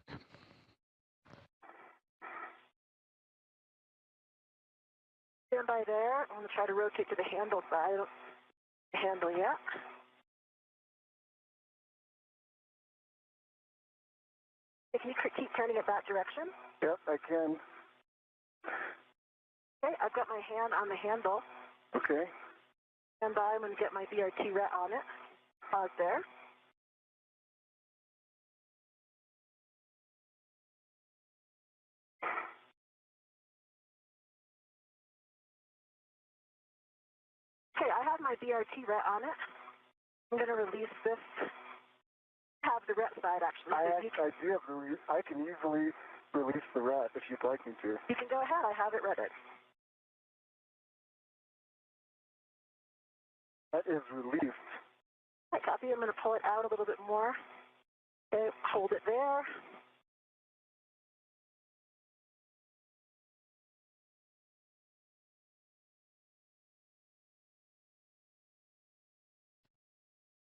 Speaker 6: Stand by there. I'm going to try to rotate to the handle side. Handle yet. If you could keep turning it that direction.
Speaker 7: Yep, I can.
Speaker 6: Okay, I've got my hand on the handle.
Speaker 7: Okay.
Speaker 6: Stand by. I'm going to get my BRT ret on it. Pause there. Okay, I have my BRT ret on it. I'm going to release this. Have the ret side actually.
Speaker 7: I do have I can easily release the ret if you'd like me to.
Speaker 6: You can go ahead. I have it retted.
Speaker 7: That is released.
Speaker 6: I copy. I'm going to pull it out a little bit more. Okay, hold it there.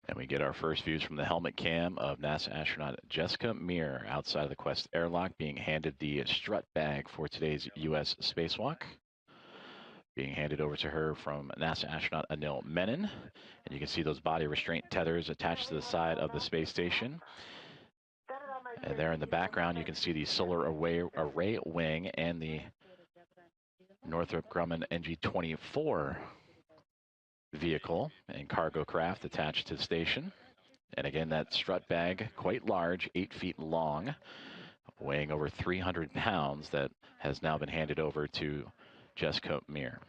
Speaker 1: And we get our first views from the helmet cam of NASA astronaut Jessica Meir outside of the Quest airlock, being handed the strut bag for today's U.S. spacewalk. Being handed over to her from NASA astronaut Anil Menon. And you can see those body restraint tethers attached to the side of the space station. And there in the background, you can see the solar array wing and the Northrop Grumman NG-24 vehicle and cargo craft attached to the station. And again, that strut bag, quite large, 8 feet long, weighing over 300 pounds, that has now been handed over to Jessica Meir.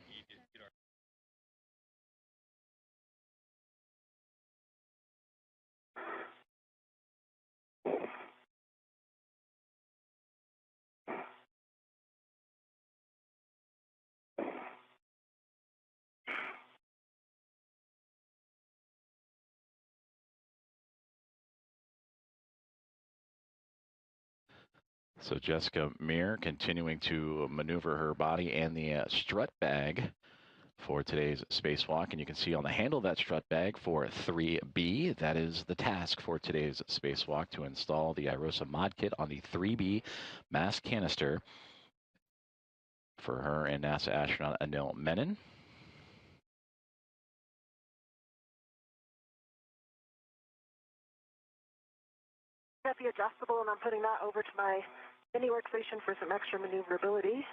Speaker 1: So Jessica Meir continuing to maneuver her body and the strut bag for today's spacewalk. And you can see on the handle of that strut bag for 3B, that is the task for today's spacewalk, to install the IROSA mod kit on the 3B mass canister for her and NASA astronaut Anil Menon.
Speaker 6: Got the adjustable, and I'm putting that over to my mini workstation for some extra maneuverability.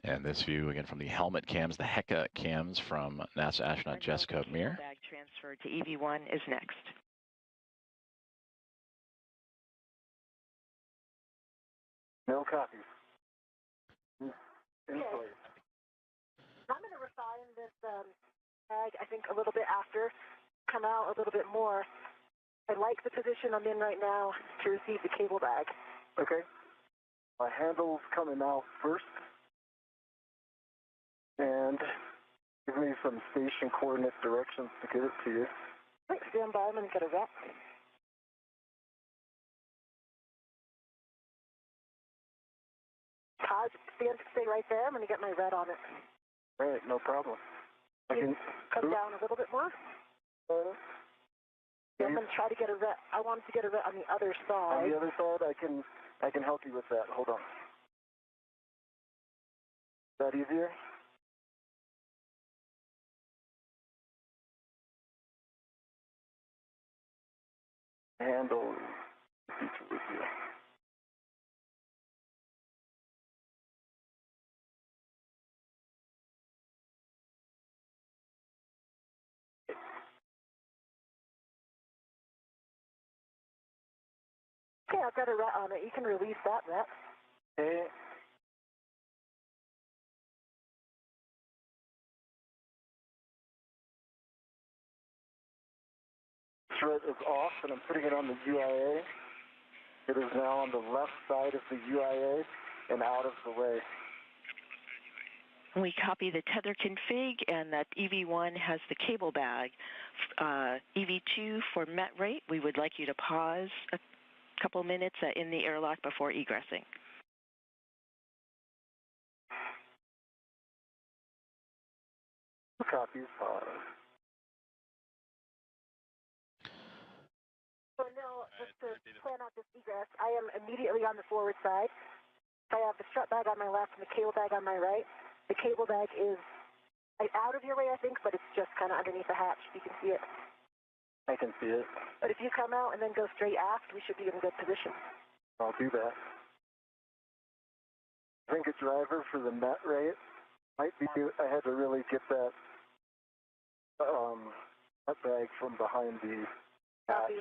Speaker 1: And this view, again, from the helmet cams, the HECA cams from NASA astronaut Jessica Meir.
Speaker 8: Bag transfer to EV1 is next.
Speaker 7: No copies. In
Speaker 6: Okay.
Speaker 7: place.
Speaker 6: I'm going to refine this bag, I think, a little bit after, come out a little bit more. I like the position I'm in right now to receive the cable bag.
Speaker 7: Okay. My handle's coming out first. And give me some station coordinate directions to get it to you.
Speaker 6: Right, stand by. I'm going to get a rep. Todd, stay right there. I'm going to get my red on it.
Speaker 7: All right, no problem. I
Speaker 6: Can
Speaker 7: can
Speaker 6: you come down a little bit more? Yeah, I'm going to try to get a red. I wanted to get a red on the other side.
Speaker 7: On the other side, I can help you with that. Hold on. Is that easier? Handle feature with you.
Speaker 6: Okay, I've got a ret on it. You can release that ret.
Speaker 7: Okay. Thread is off, and I'm putting it on the UIA. It is now on the left side of the UIA and out of the way.
Speaker 8: We copy the tether config, and that EV1 has the cable bag. EV2 for met rate, we would like you to pause a couple minutes in the airlock before egressing.
Speaker 7: Copies.
Speaker 6: So now, just to plan out this egress, I am immediately on the forward side. I have the strap bag on my left and the cable bag on my right. The cable bag is out of your way, I think, but it's just kind of underneath the hatch. You can see it.
Speaker 7: I can see it.
Speaker 6: But if you come out and then go straight aft, we should be in good position.
Speaker 7: I'll do that. I think a driver for the net rate might be, I had to really get that net bag from behind the hatch.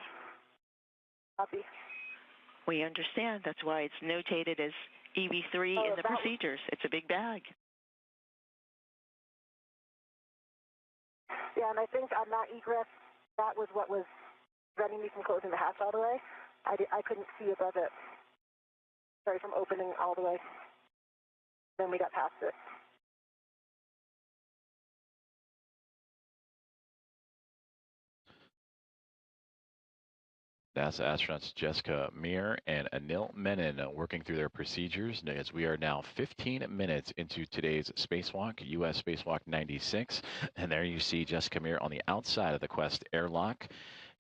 Speaker 6: Copy.
Speaker 8: We understand. That's why it's notated as EV3 in the procedures. It's a big bag.
Speaker 6: Yeah, and I think on that egress, that was what was preventing me from closing the hatch all the way. I couldn't see above it. Sorry, from opening all the way. Then we got past it.
Speaker 1: NASA astronauts Jessica Meir and Anil Menon working through their procedures as we are now 15 minutes into today's spacewalk, U.S. Spacewalk 96. And there you see Jessica Meir on the outside of the Quest airlock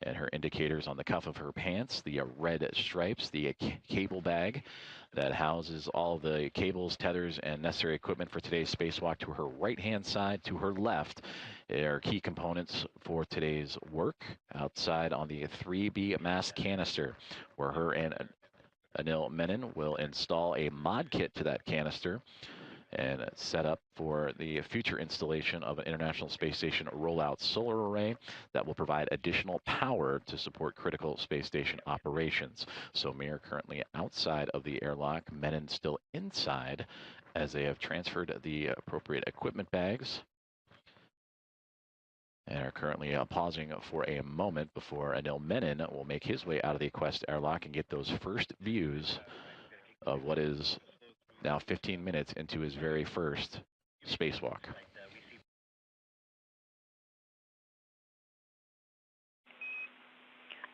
Speaker 1: and her indicators on the cuff of her pants, the red stripes, the cable bag that houses all the cables, tethers, and necessary equipment for today's spacewalk. To her right-hand side, to her left, are key components for today's work. Outside on the 3B mass canister, where her and Anil Menon will install a mod kit to that canister and set up for the future installation of an International Space Station rollout solar array that will provide additional power to support critical space station operations. So Meir currently outside of the airlock, Menon still inside as they have transferred the appropriate equipment bags and are currently pausing for a moment before Anil Menon will make his way out of the Quest airlock and get those first views of what is now 15 minutes into his very first spacewalk.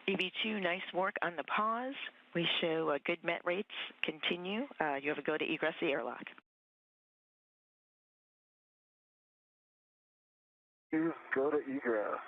Speaker 8: EV2, nice work on the pause. We show good met rates continue. You have a go to egress the airlock.
Speaker 7: Please go to egress.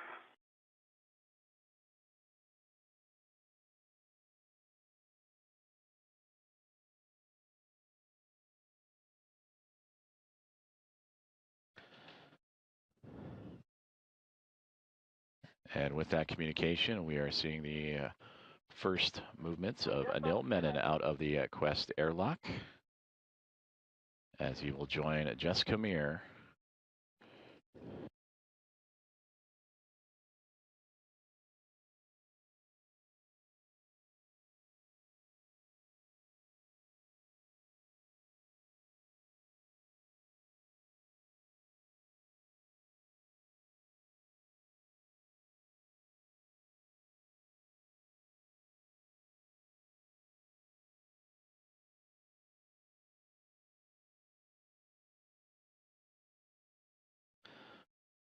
Speaker 1: And with that communication, we are seeing the first movements of Anil Menon out of the Quest airlock. as you will join Jessica Meir.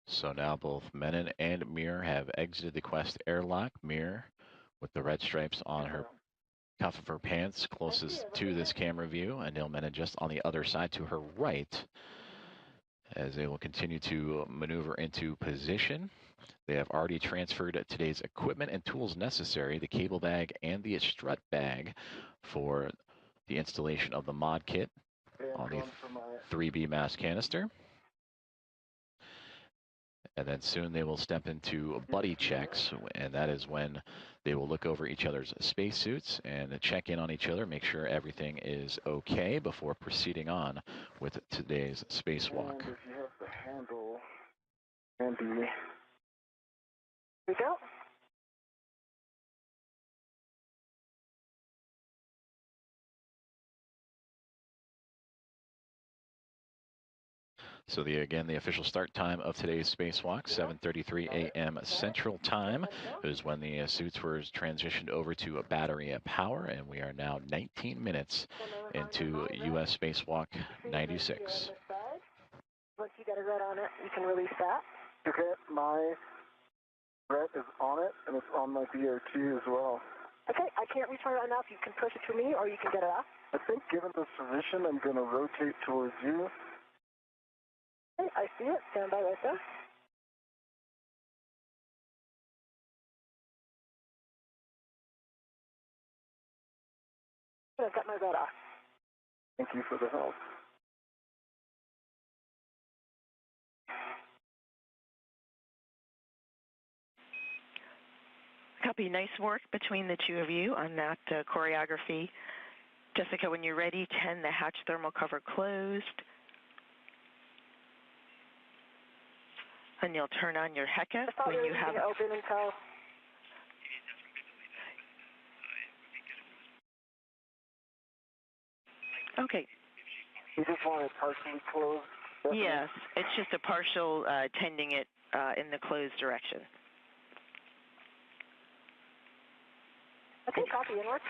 Speaker 1: So now both Menon and Mir have exited the Quest airlock. Mir, with the red stripes on her cuff of her pants, closest to this camera view, and Neil Menon just on the other side to her right, as they will continue to maneuver into position. They have already transferred today's equipment and tools necessary, the cable bag and the strut bag, for the installation of the mod kit on the 3B mass canister. And then soon they will step into buddy checks, and that is when they will look over each other's spacesuits and check in on each other, make sure everything is okay before proceeding on with today's spacewalk.
Speaker 7: And if you have the handle handy.
Speaker 6: We go.
Speaker 1: So the official start time of today's spacewalk, 7:33 a.m. Central Time, is when the suits were transitioned over to battery power, and we are now 19 minutes into U.S. Spacewalk 96.
Speaker 6: Once you get a red on it, you can release that.
Speaker 7: Okay, my red is on it, and it's on my BRT as well.
Speaker 6: Okay, I can't return it enough. You can push it to me, or you can get it off.
Speaker 7: I think given this position, I'm going to rotate towards you.
Speaker 6: Okay, I see it. Stand by right there. I've got my red off.
Speaker 7: Thank you for the help.
Speaker 8: Copy. Nice work between the two of you on that choreography. Jessica, when you're ready, 10, the hatch thermal cover closed. And you'll turn on your HECA when you have...
Speaker 6: Open until...
Speaker 8: Okay.
Speaker 7: You just want it partially closed? Definitely.
Speaker 8: Yes, it's just a partial tending it in the closed direction.
Speaker 6: Okay, copy, inward.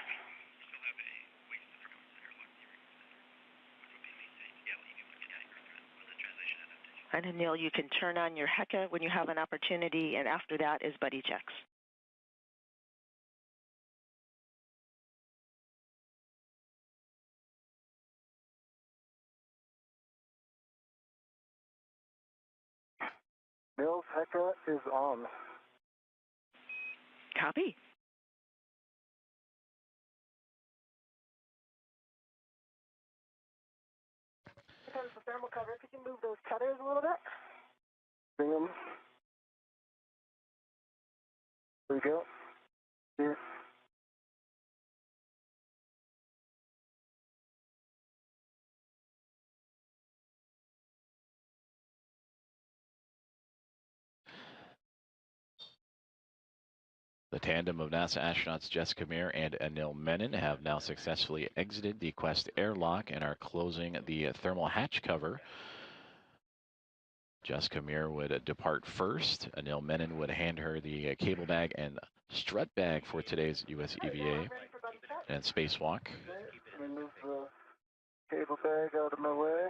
Speaker 8: And Anil, you can turn on your HECA when you have an opportunity, and after that is buddy checks.
Speaker 7: Mills HECA is on.
Speaker 8: Copy.
Speaker 6: Depends the thermal cover. Could you move those tethers a little bit?
Speaker 7: Bring them. There we go. Here.
Speaker 1: The tandem of NASA astronauts Jessica Meir and Anil Menon have now successfully exited the Quest airlock and are closing the thermal hatch cover. Jessica Meir would depart first. Anil Menon would hand her the cable bag and strut bag for today's US EVA and spacewalk.
Speaker 7: Okay, let me move the cable bag out of my way.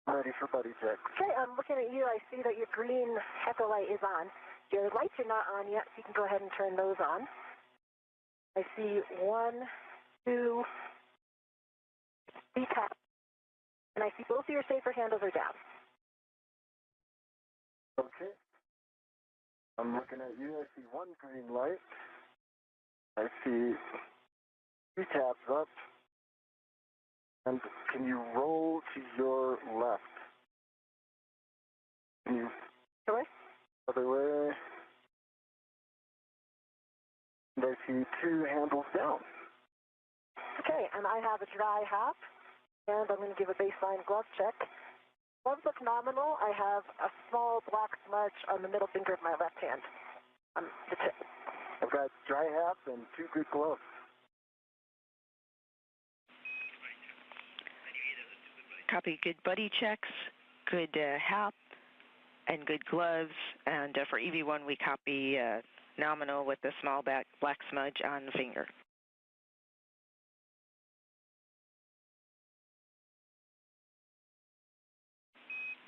Speaker 7: Ready for buddy check.
Speaker 6: Okay, I'm looking at you. I see that your green HECA light is on. Your lights are not on yet, so you can go ahead and turn those on. I see 1, 2, 3 taps, and I see both of your safer handles are down.
Speaker 7: Okay. I'm looking at you. I see one green light. I see 3 taps up. And can you roll to your left? Can you...
Speaker 6: Other way?
Speaker 7: Other way. And I see 2 handles down.
Speaker 6: Okay, and I have a dry hop, and I'm going to give a baseline glove check. Gloves look nominal. I have a small black smudge on the middle finger of my left hand. The tip.
Speaker 7: I've got dry hats and 2 good gloves.
Speaker 8: Copy. Good buddy checks, good hap, and good gloves. And for EV1, we copy nominal with the small black smudge on the finger.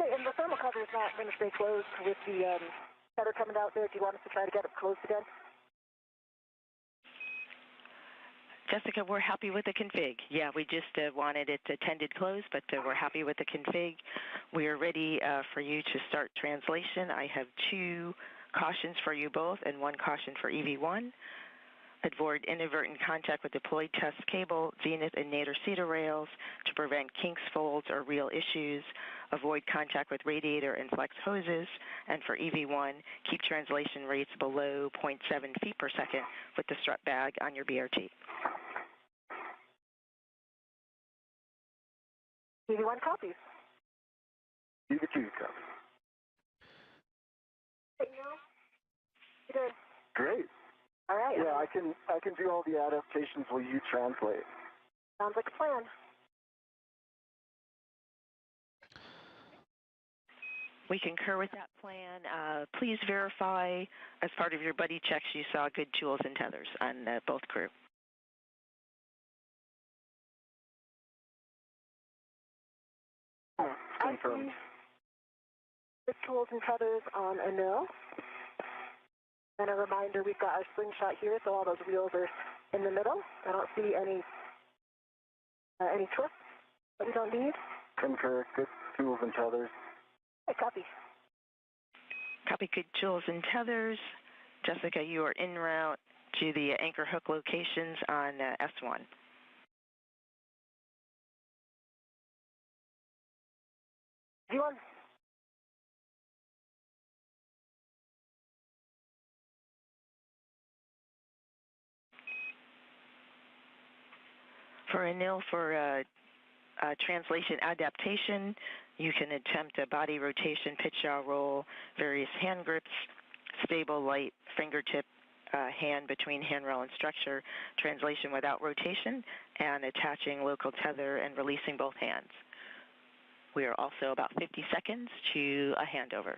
Speaker 6: Okay, and the thermal cover is not going to stay closed with the tether coming out there. Do you want us to try to get it closed again?
Speaker 8: Jessica, we're happy with the config. Yeah, we just wanted it tended closed, but we're happy with the config. We are ready for you to start translation. I have 2 cautions for you both and 1 caution for EV1. Avoid inadvertent contact with deployed test cable, zenith and nadir cedar rails to prevent kinks, folds, or real issues. Avoid contact with radiator and flex hoses. And for EV1, keep translation rates below 0.7 feet per second with the strut bag on your BRT.
Speaker 6: EV1 copies.
Speaker 7: EV2 copies.
Speaker 6: Hey, Neil. You doing?
Speaker 7: Great.
Speaker 6: All right.
Speaker 7: Yeah, I can do all the adaptations while you translate.
Speaker 6: Sounds like a plan.
Speaker 8: We concur with that plan. Please verify as part of your buddy checks you saw good tools and tethers on both crew.
Speaker 7: Confirmed.
Speaker 6: The tools and tethers on Anil. And a reminder, we've got our slingshot here, so all those wheels are in the middle. I don't see any twists that we don't need.
Speaker 7: Concur. Good tools and tethers.
Speaker 6: Hey, copy.
Speaker 8: Copy. Good tools and tethers. Jessica, you are en route to the anchor hook locations on S1.
Speaker 6: V1.
Speaker 8: For Anil, for translation adaptation, you can attempt a body rotation, pitch yaw roll, various hand grips, stable light fingertip hand between handrail and structure, translation without rotation, and attaching local tether and releasing both hands. We are also about 50 seconds to a handover.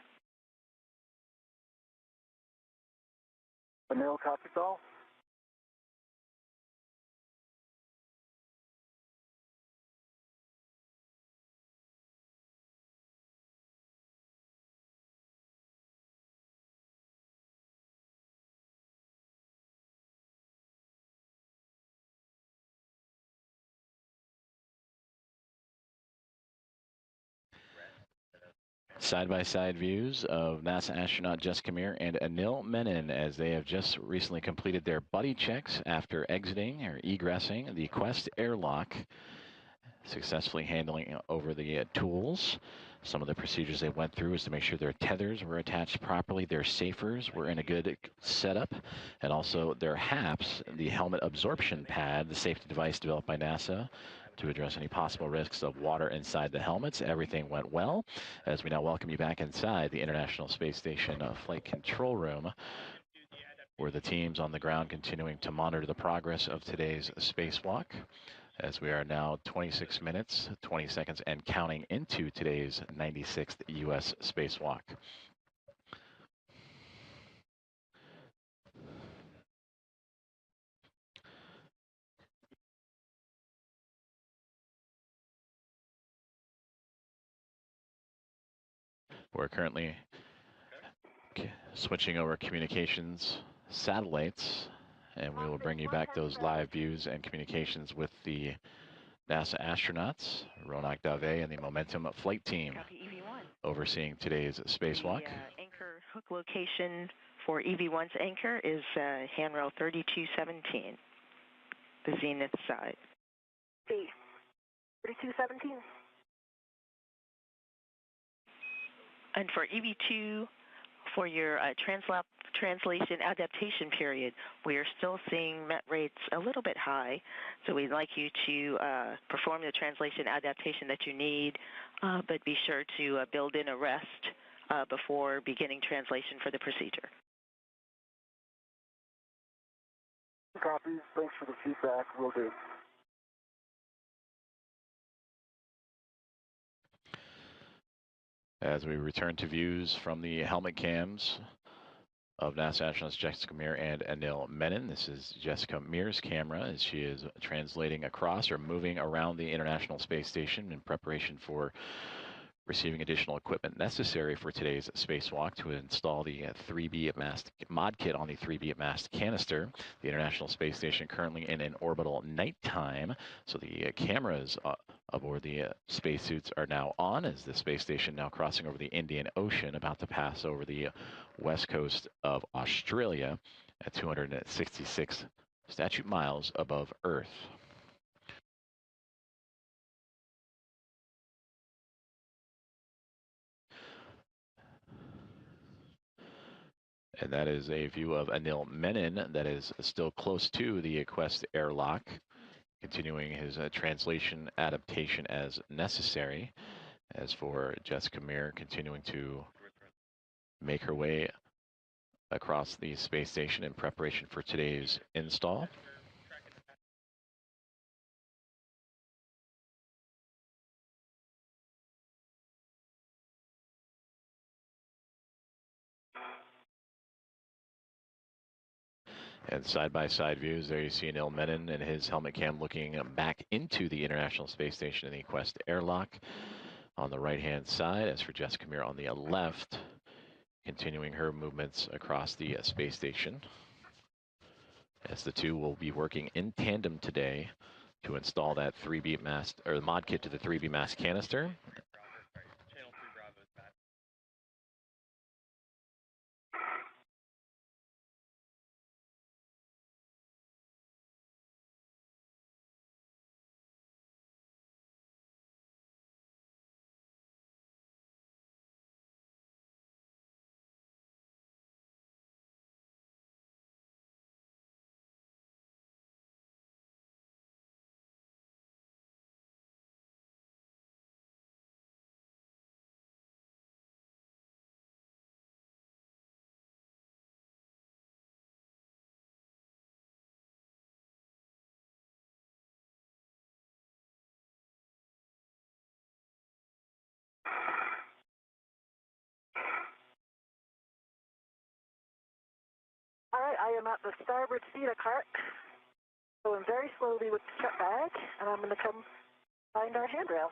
Speaker 7: Anil copies all.
Speaker 1: Side-by-side views of NASA astronaut Jessica Meir and Anil Menon as they have just recently completed their buddy checks after exiting or egressing the Quest airlock, successfully handling over the tools. Some of the procedures they went through is to make sure their tethers were attached properly, their safers were in a good setup, and also their HAPS, the helmet absorption pad, the safety device developed by NASA to address any possible risks of water inside the helmets. Everything went well. As we now welcome you back inside the International Space Station flight control room, where the teams on the ground continuing to monitor the progress of today's spacewalk, as we are now 26 minutes, 20 seconds, and counting into today's 96th U.S. spacewalk. We're currently switching over communications satellites, and we will bring you back those live views and communications with the NASA astronauts, Ronak Dave and the Momentum flight team overseeing today's spacewalk.
Speaker 8: The anchor hook location for EV1's anchor is handrail 3217, the zenith side.
Speaker 6: 3217. And
Speaker 8: for EV2, for your translation adaptation period. We are still seeing MET rates a little bit high, so we'd like you to perform the translation adaptation that you need, but be sure to build in a rest before beginning translation for the procedure.
Speaker 7: Copies. Thanks for the feedback. Will do.
Speaker 1: As we return to views from the helmet cams of NASA astronauts Jessica Meir and Anil Menon. This is Jessica Meir's camera as she is translating across or moving around the International Space Station in preparation for receiving additional equipment necessary for today's spacewalk to install the 3B mast mod kit on the 3B mast canister. The International Space Station currently in an orbital nighttime, so the cameras aboard the spacesuits are now on as the space station now crossing over the Indian Ocean, about to pass over the west coast of Australia at 266 statute miles above Earth. And that is a view of Anil Menon that is still close to the Quest airlock, continuing his translation adaptation as necessary. As for Jessica Meir, continuing to make her way across the space station in preparation for today's install. And side-by-side views, there you see Anil Menon and his helmet cam looking back into the International Space Station in the Quest airlock on the right-hand side. As for Jessica Meir on the left, continuing her movements across the space station. As the two will be working in tandem today to install that 3B mast, or the mod kit to the 3B mast canister.
Speaker 6: All right, I am at the starboard seat of cart, going very slowly with the strap bag, and I'm going to come find our handrails.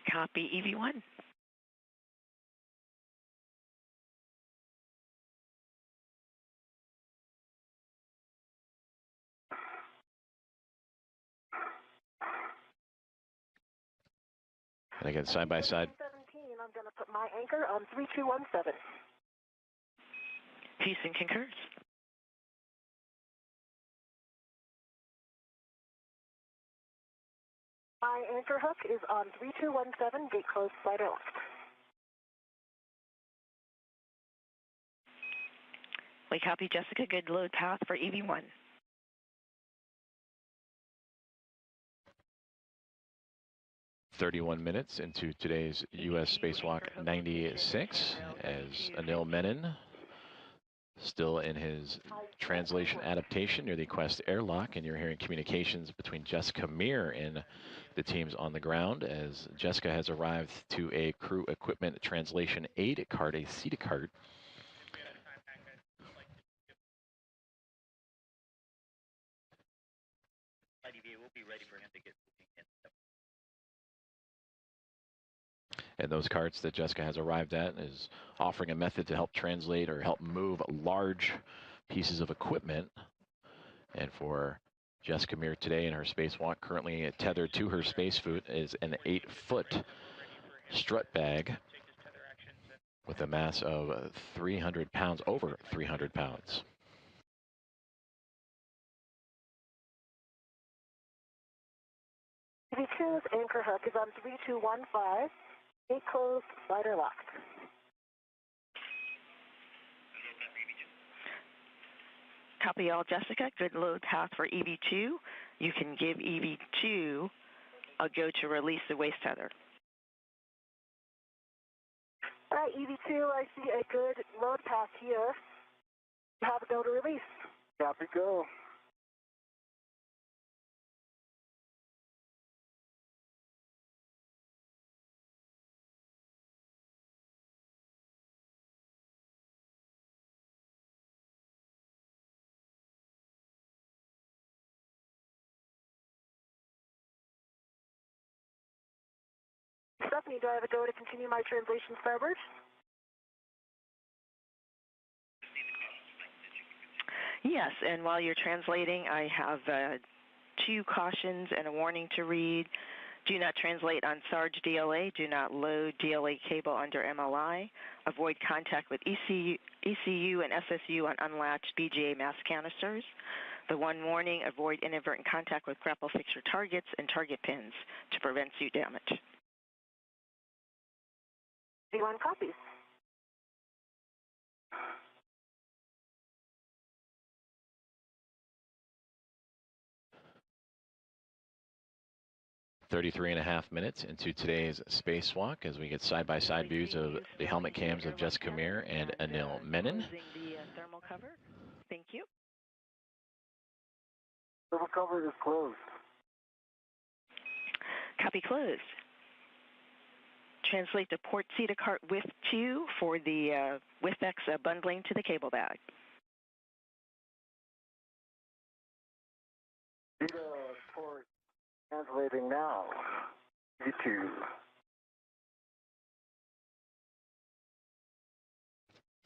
Speaker 8: Copy, EV1.
Speaker 1: And again, side by side.
Speaker 6: 17, I'm going to put my anchor on 3217.
Speaker 8: Houston concurs.
Speaker 6: My anchor hook is on 3217, gate closed, slider left.
Speaker 8: We copy, Jessica. Good load path for EV1.
Speaker 1: "31 minutes into today's U.S. Spacewalk 96 as Anil Menon still in his translation adaptation near the Quest airlock, and you're hearing communications between Jessica Meir and the teams on the ground as Jessica has arrived to a crew equipment translation aid cart, a CETA cart. And those carts that Jessica has arrived at is offering a method to help translate or help move large pieces of equipment. And for Jessica Meir today in her spacewalk, currently tethered to her spacesuit is an 8-foot strut bag with a mass of 300 pounds, over 300 pounds.
Speaker 6: EV2's anchor hook is on 3215, gate closed, slider locked.
Speaker 8: Copy all, Jessica. Good load path for EV2. You can give EV2 a go to release the waist tether.
Speaker 6: All right, EV2, I see a good load path here. You have a go to release.
Speaker 7: Copy, go.
Speaker 6: Stephanie, do I have a go to continue my translation starboard?
Speaker 8: Yes, and while you're translating, I have 2 cautions and a warning to read. Do not translate on Sarge DLA. Do not load DLA cable under MLI. Avoid contact with ECU and SSU on unlatched BGA mass canisters. The one warning, avoid inadvertent contact with grapple fixture targets and target pins to prevent suit damage.
Speaker 6: V1 copies.
Speaker 1: 33.5 minutes into today's spacewalk as we get side-by-side views of the helmet cams of Jessica Meir and Anil Menon.
Speaker 8: The thermal cover. Thank you.
Speaker 7: Thermal cover is closed.
Speaker 8: Copy closed. Translate to port CETA cart with 2 for the WIFX bundling to the cable bag.
Speaker 7: CETA port translating now. E2.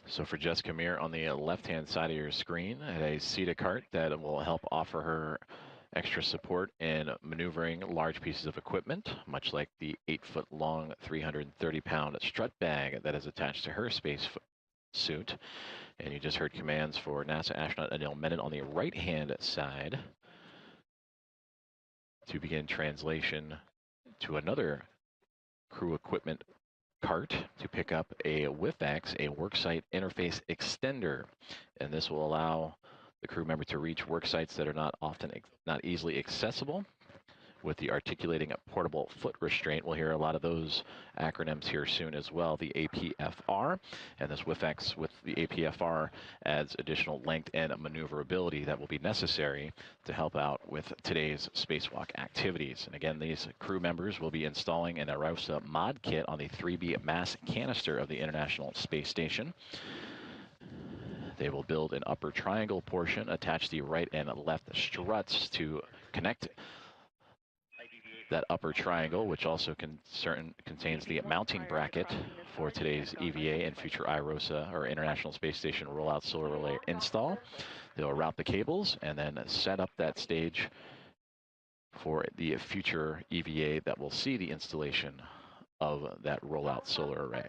Speaker 1: So for Jessica Meir on the left-hand side of your screen, a CETA cart that will help offer her extra support in maneuvering large pieces of equipment, much like the 8-foot-long, 330-pound strut bag that is attached to her space suit. And you just heard commands for NASA astronaut Anil Menon on the right-hand side to begin translation to another crew equipment cart to pick up a WIFX, a worksite interface extender. And this will allow the crew member to reach work sites that are not easily accessible with the articulating portable foot restraint. We'll hear a lot of those acronyms here soon as well, the APFR. And this WIFX with the APFR adds additional length and maneuverability that will be necessary to help out with today's spacewalk activities. And again, these crew members will be installing an AeroSA mod kit on the 3B mass canister of the International Space Station. They will build an upper triangle portion, attach the right and left struts to connect that upper triangle, which also contains the mounting bracket for today's EVA and future IROSA, or International Space Station Rollout Solar Relay install. They'll route the cables and then set up that stage for the future EVA that will see the installation of that rollout solar array.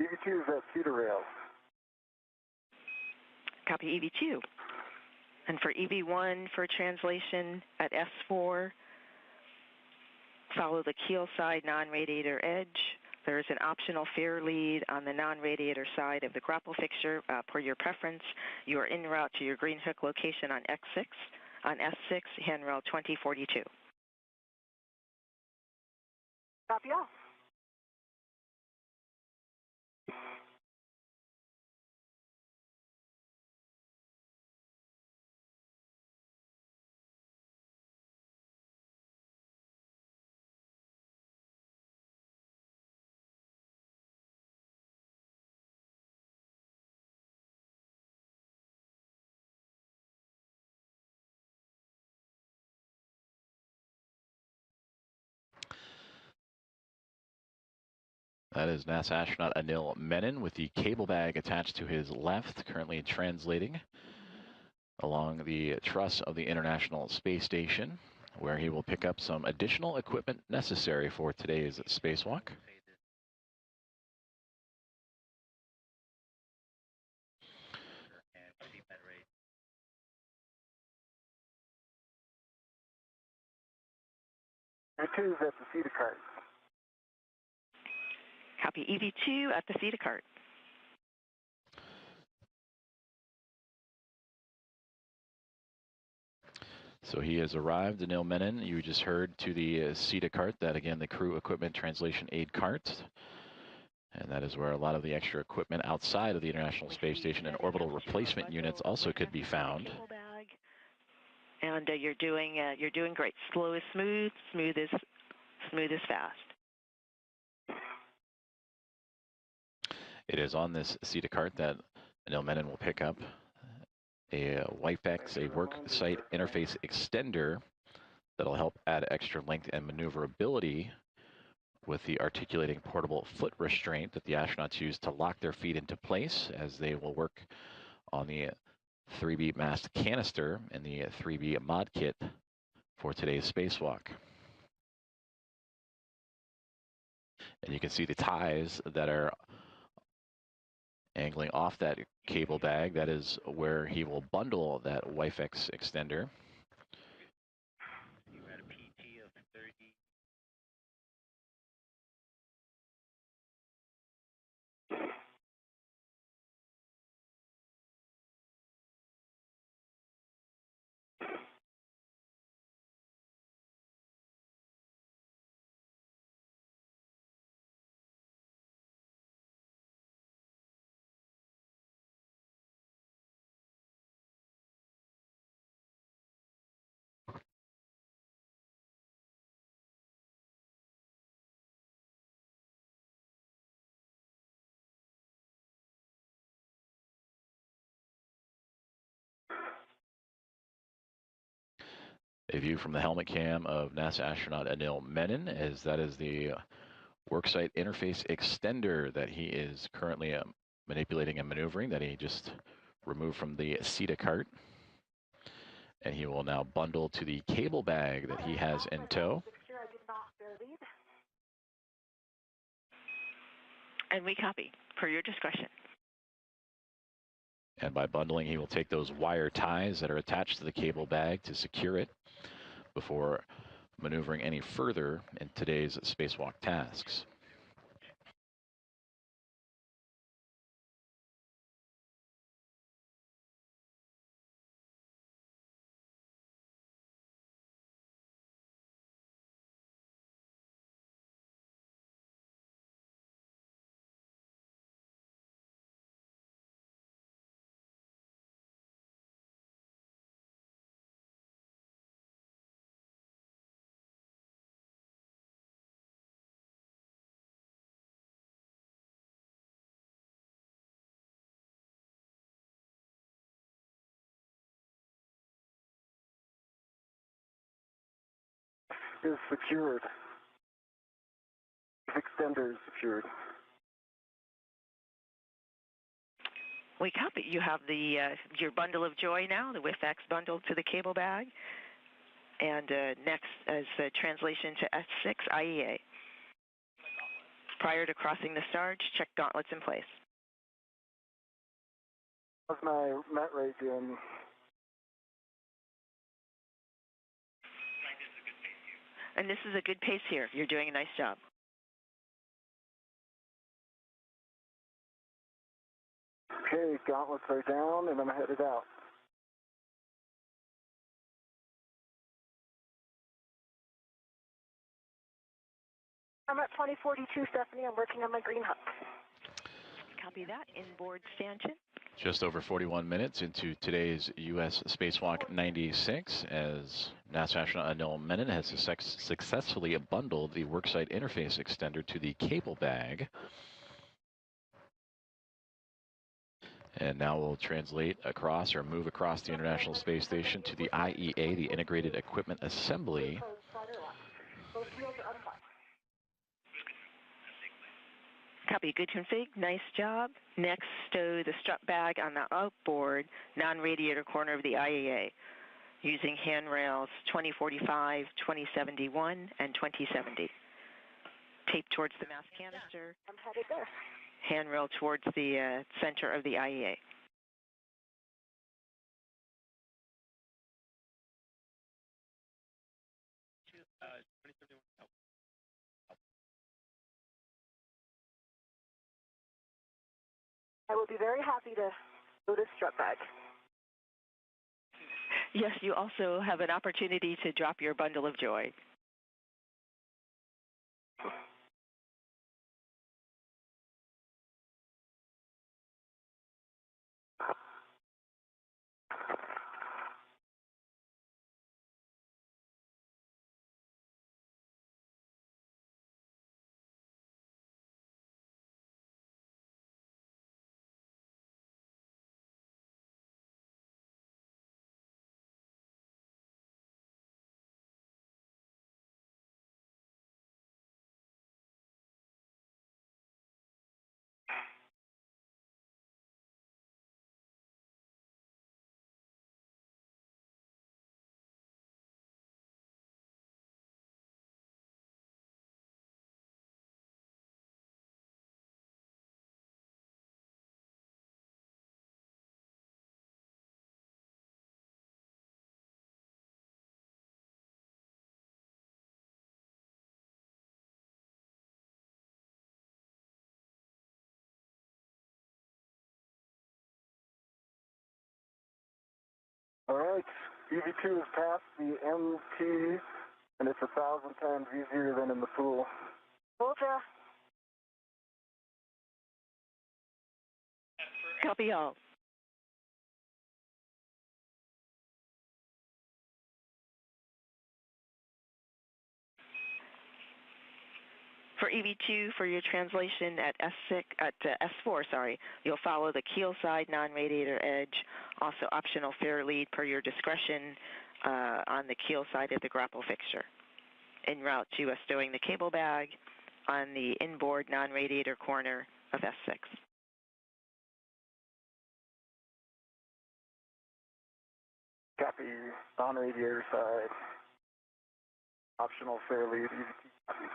Speaker 7: EV2 is at CETA rail.
Speaker 8: Copy EV2. And for EV1 for translation at S4, follow the keel side non-radiator edge. There is an optional fair lead on the non-radiator side of the grapple fixture per your preference. You are en route to your green hook location on X6, on S6, handrail 2042.
Speaker 6: Copy all.
Speaker 1: That is NASA astronaut Anil Menon with the cable bag attached to his left, currently translating along the truss of the International Space Station, where he will pick up some additional equipment necessary for today's spacewalk.
Speaker 7: EV2 is at the Cedar Cart.
Speaker 8: Copy EV2 at the Cedar Cart.
Speaker 1: So he has arrived, Anil Menon. You just heard to the Cedar Cart, that again, the crew equipment translation aid cart. And that is where a lot of the extra equipment outside of the International Space Station and orbital replacement units also could be found.
Speaker 8: And you're doing great. Slow is smooth, smooth is fast.
Speaker 1: It is on this Cedar Cart that Anil Menon will pick up a WIFEX, a work site interface extender that'll help add extra length and maneuverability with the articulating portable foot restraint that the astronauts use to lock their feet into place as they will work on the 3B mast canister and the 3B mod kit for today's spacewalk. And you can see the ties that are angling off that cable bag. That is where he will bundle that WIFEX extender.
Speaker 3: You had a PT of 30.
Speaker 1: A view from the helmet cam of NASA astronaut Anil Menon, as that is the worksite interface extender that he is currently manipulating and maneuvering, that he just removed from the Cedar Cart. And he will now bundle to the cable bag that he has in tow.
Speaker 8: And we copy, per your discretion.
Speaker 1: And by bundling, he will take those wire ties that are attached to the cable bag to secure it before maneuvering any further in today's spacewalk tasks.
Speaker 7: Is secured. Extender is secured.
Speaker 8: We copy. You have the your bundle of joy now, the WIFEX bundle to the cable bag. And next is the translation to S6 IEA. Prior to crossing the star, check gauntlets in place.
Speaker 7: How's my mat rate doing?
Speaker 8: And this is a good pace here. You're doing a nice job.
Speaker 7: Okay, gauntlets are down, and I'm headed out.
Speaker 6: I'm at 2042, Stephanie. I'm working on my green hook.
Speaker 8: Copy that. Inboard stanchion.
Speaker 1: Just over 41 minutes into today's U.S. Spacewalk 96, as NASA astronaut Anil Menon has successfully bundled the worksite interface extender to the cable bag. And now we'll translate across or move across the International Space Station to the IEA, the Integrated Equipment Assembly.
Speaker 8: Copy. Good config. Nice job. Next, stow the strut bag on the outboard non-radiator corner of the IAA using handrails 2045, 2071, and 2070. Tape towards the mass canister.
Speaker 6: I'm headed there.
Speaker 8: Handrail towards the center of the IAA.
Speaker 6: I will be very happy to go to strut bag.
Speaker 8: Yes, you also have an opportunity to drop your bundle of joy.
Speaker 7: All right, EV2 has passed the MT, and it's 1,000 times easier than in the pool.
Speaker 6: Told ya.
Speaker 8: Copy all. For EV2, for your translation at S4, you'll follow the keel side non-radiator edge, also optional fair lead per your discretion on the keel side of the grapple fixture. En route to stowing the cable bag on the inboard non-radiator corner of S6.
Speaker 7: Copy, non-radiator side. Optional fair lead, EV2 copy.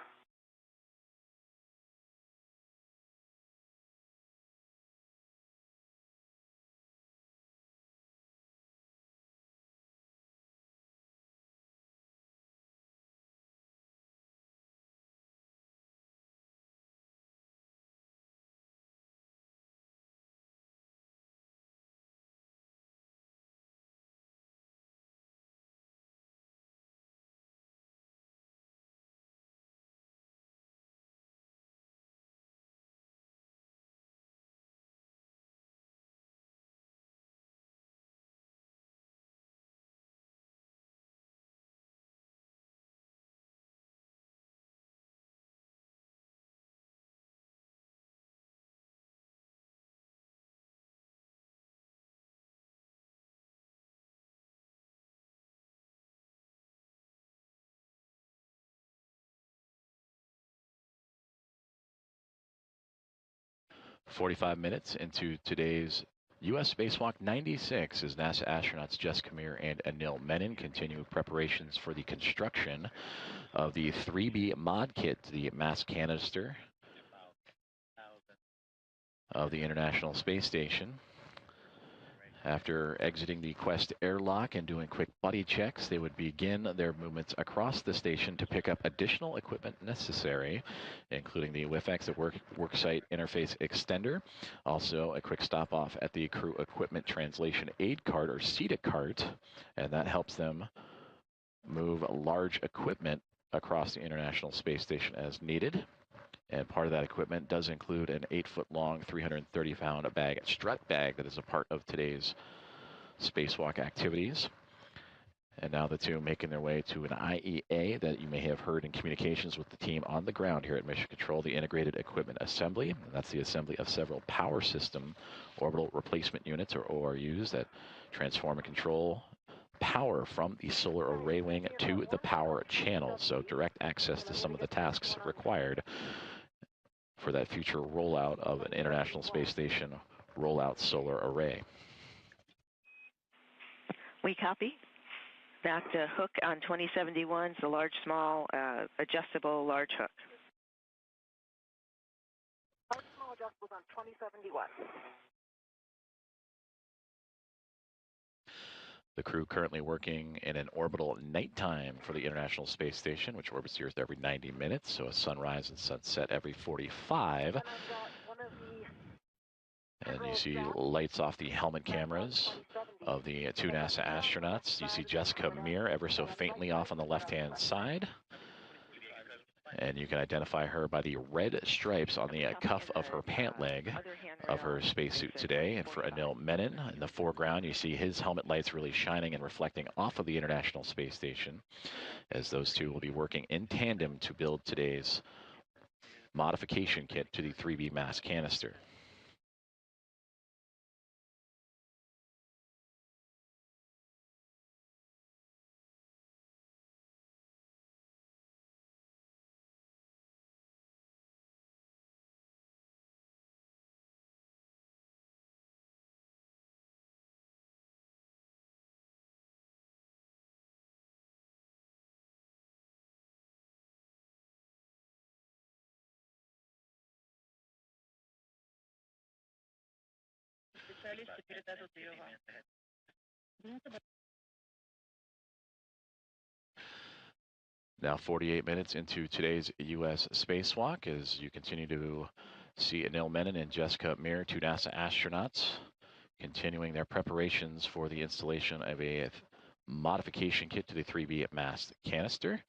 Speaker 1: "45 minutes into today's U.S. Spacewalk 96 as NASA astronauts Jess Kamir and Anil Menon continue preparations for the construction of the 3B mod kit, the mass canister of the International Space Station. After exiting the Quest airlock and doing quick buddy checks, they would begin their movements across the station to pick up additional equipment necessary, including the WIFX worksite interface extender, also a quick stop off at the crew equipment translation aid cart or CETA cart, and that helps them move large equipment across the International Space Station as needed. And part of that equipment does include an 8-foot-long, 330-pound strut bag that is a part of today's spacewalk activities. And now the two making their way to an IEA that you may have heard in communications with the team on the ground here at Mission Control, the Integrated Equipment Assembly. And that's the assembly of several power system orbital replacement units, or ORUs, that transform and control power from the solar array wing to the power channel. So direct access to some of the tasks required for that future rollout of an International Space Station rollout solar array.
Speaker 8: We copy. That hook on 2071 is a large, small, adjustable large hook.
Speaker 6: Large, small adjustables on 2071.
Speaker 1: The crew currently working in an orbital nighttime for the International Space Station, which orbits Earth every 90 minutes, so a sunrise and sunset every 45. And You see lights off the helmet cameras of the two NASA astronauts. You see Jessica Meir ever so faintly off on the left-hand side. And you can identify her by the red stripes on the cuff of her pant leg of her spacesuit today. And for Anil Menon, in the foreground, you see his helmet lights really shining and reflecting off of the International Space Station, as those two will be working in tandem to build today's modification kit to the 3B mass canister. Now 48 minutes into today's U.S. spacewalk, as you continue to see Anil Menon and Jessica Meir, two NASA astronauts, continuing their preparations for the installation of a modification kit to the 3B mass canister.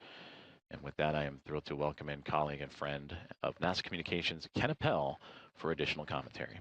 Speaker 1: And with that, I am thrilled to welcome in colleague and friend of NASA Communications, Ken Appel, for additional commentary.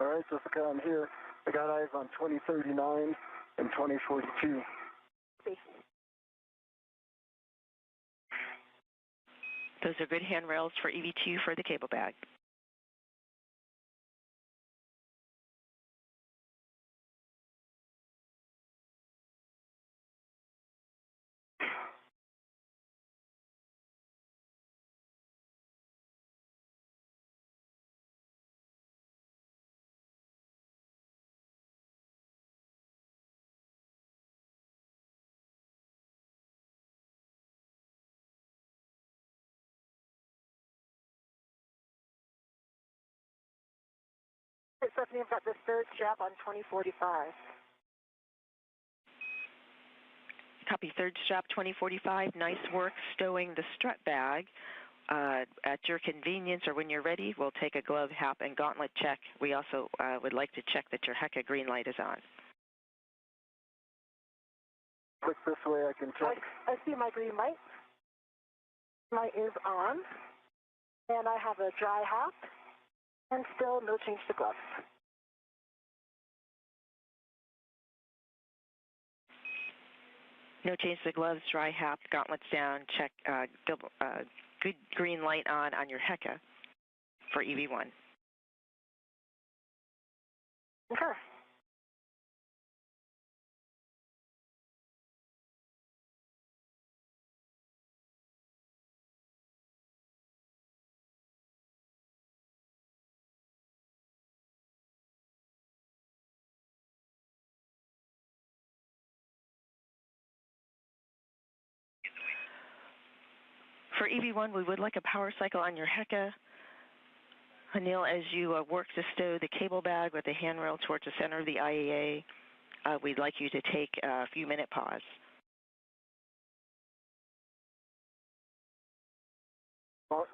Speaker 7: All right, Jessica, I'm here. I got eyes on 2039 and 2042.
Speaker 8: Those are good handrails for EV2 for the cable bag.
Speaker 6: Stephanie, I've got this third strap on 2045.
Speaker 8: Copy, third strap 2045. Nice work stowing the strut bag. At your convenience or when you're ready, we'll take a glove, hat, and gauntlet check. We also would like to check that your HECA green light is on.
Speaker 7: Click this way, I can check.
Speaker 6: I see my green light. Light is on, and I have a dry hat, and still no change to gloves.
Speaker 8: No change to gloves, dry hat, gauntlets down, check, good green light on your HECA for EV1.
Speaker 6: Okay.
Speaker 8: For EV1, we would like a power cycle on your HECA. Anil, as you work to stow the cable bag with the handrail towards the center of the IAA, we'd like you to take a few-minute pause.
Speaker 7: Well,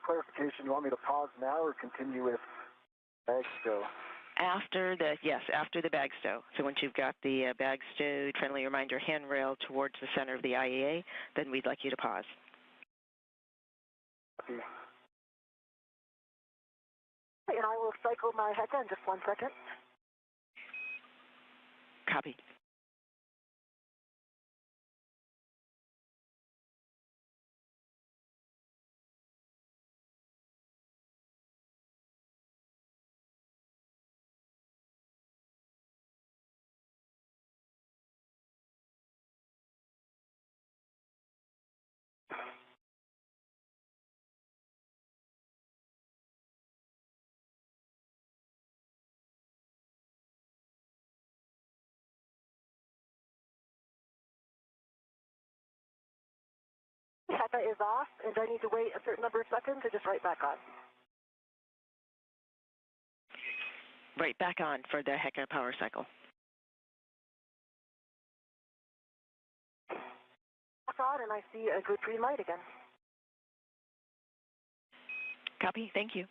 Speaker 7: clarification, you want me to pause now or continue with bag stow?
Speaker 8: After the bag stow. So once you've got the bag stowed, friendly reminder handrail towards the center of the IAA, then we'd like you to pause.
Speaker 7: Okay.
Speaker 6: And I will cycle my HECA in just 1 second.
Speaker 8: Copy.
Speaker 6: HECA is off, and I need to wait a certain number of seconds to just right back on.
Speaker 8: Right back on for the HECA power cycle.
Speaker 6: Back on, and I see a good green light again.
Speaker 8: Copy. Thank you.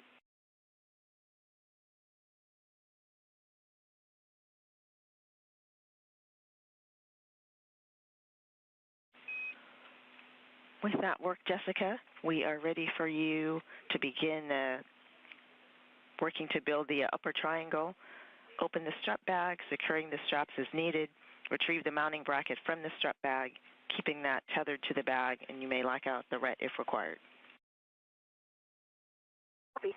Speaker 8: With that work, Jessica, we are ready for you to begin working to build the upper triangle. Open the strap bag, securing the straps as needed. Retrieve the mounting bracket from the strap bag, keeping that tethered to the bag, and you may lock out the ret if required.
Speaker 6: Copy.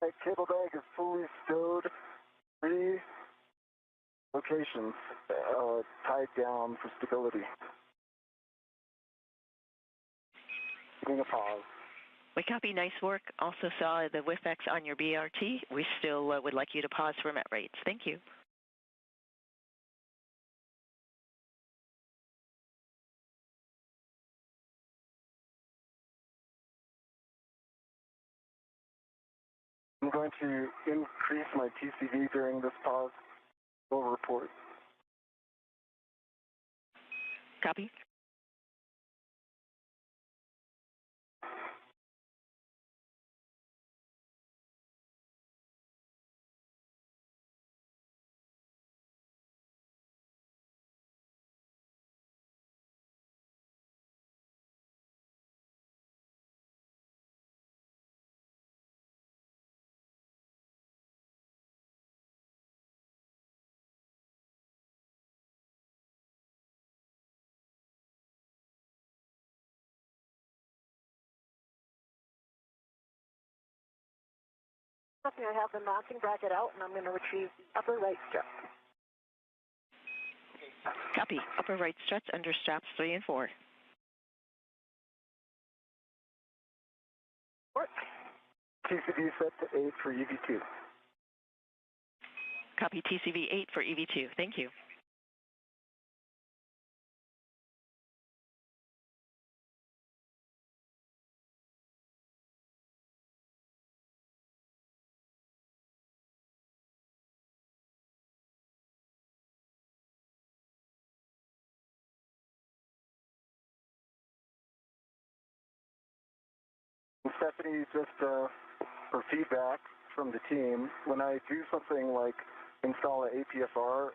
Speaker 7: My cable bag is fully stowed. 3 locations tied down for stability. Taking a pause.
Speaker 8: We copy. Nice work. Also saw the WIFX on your BRT. We still would like you to pause for met rates. Thank you.
Speaker 7: I'm going to increase my TCV during this pause. We'll report.
Speaker 8: Copy.
Speaker 6: I have the mounting bracket out, and I'm going to retrieve the upper right strap.
Speaker 8: Copy. Upper right struts under straps 3 and 4.
Speaker 6: Work.
Speaker 7: TCV set to 8 for EV2.
Speaker 8: Copy. TCV 8 for EV2. Thank you.
Speaker 7: Stephanie, just for feedback from the team, when I do something like install an APFR,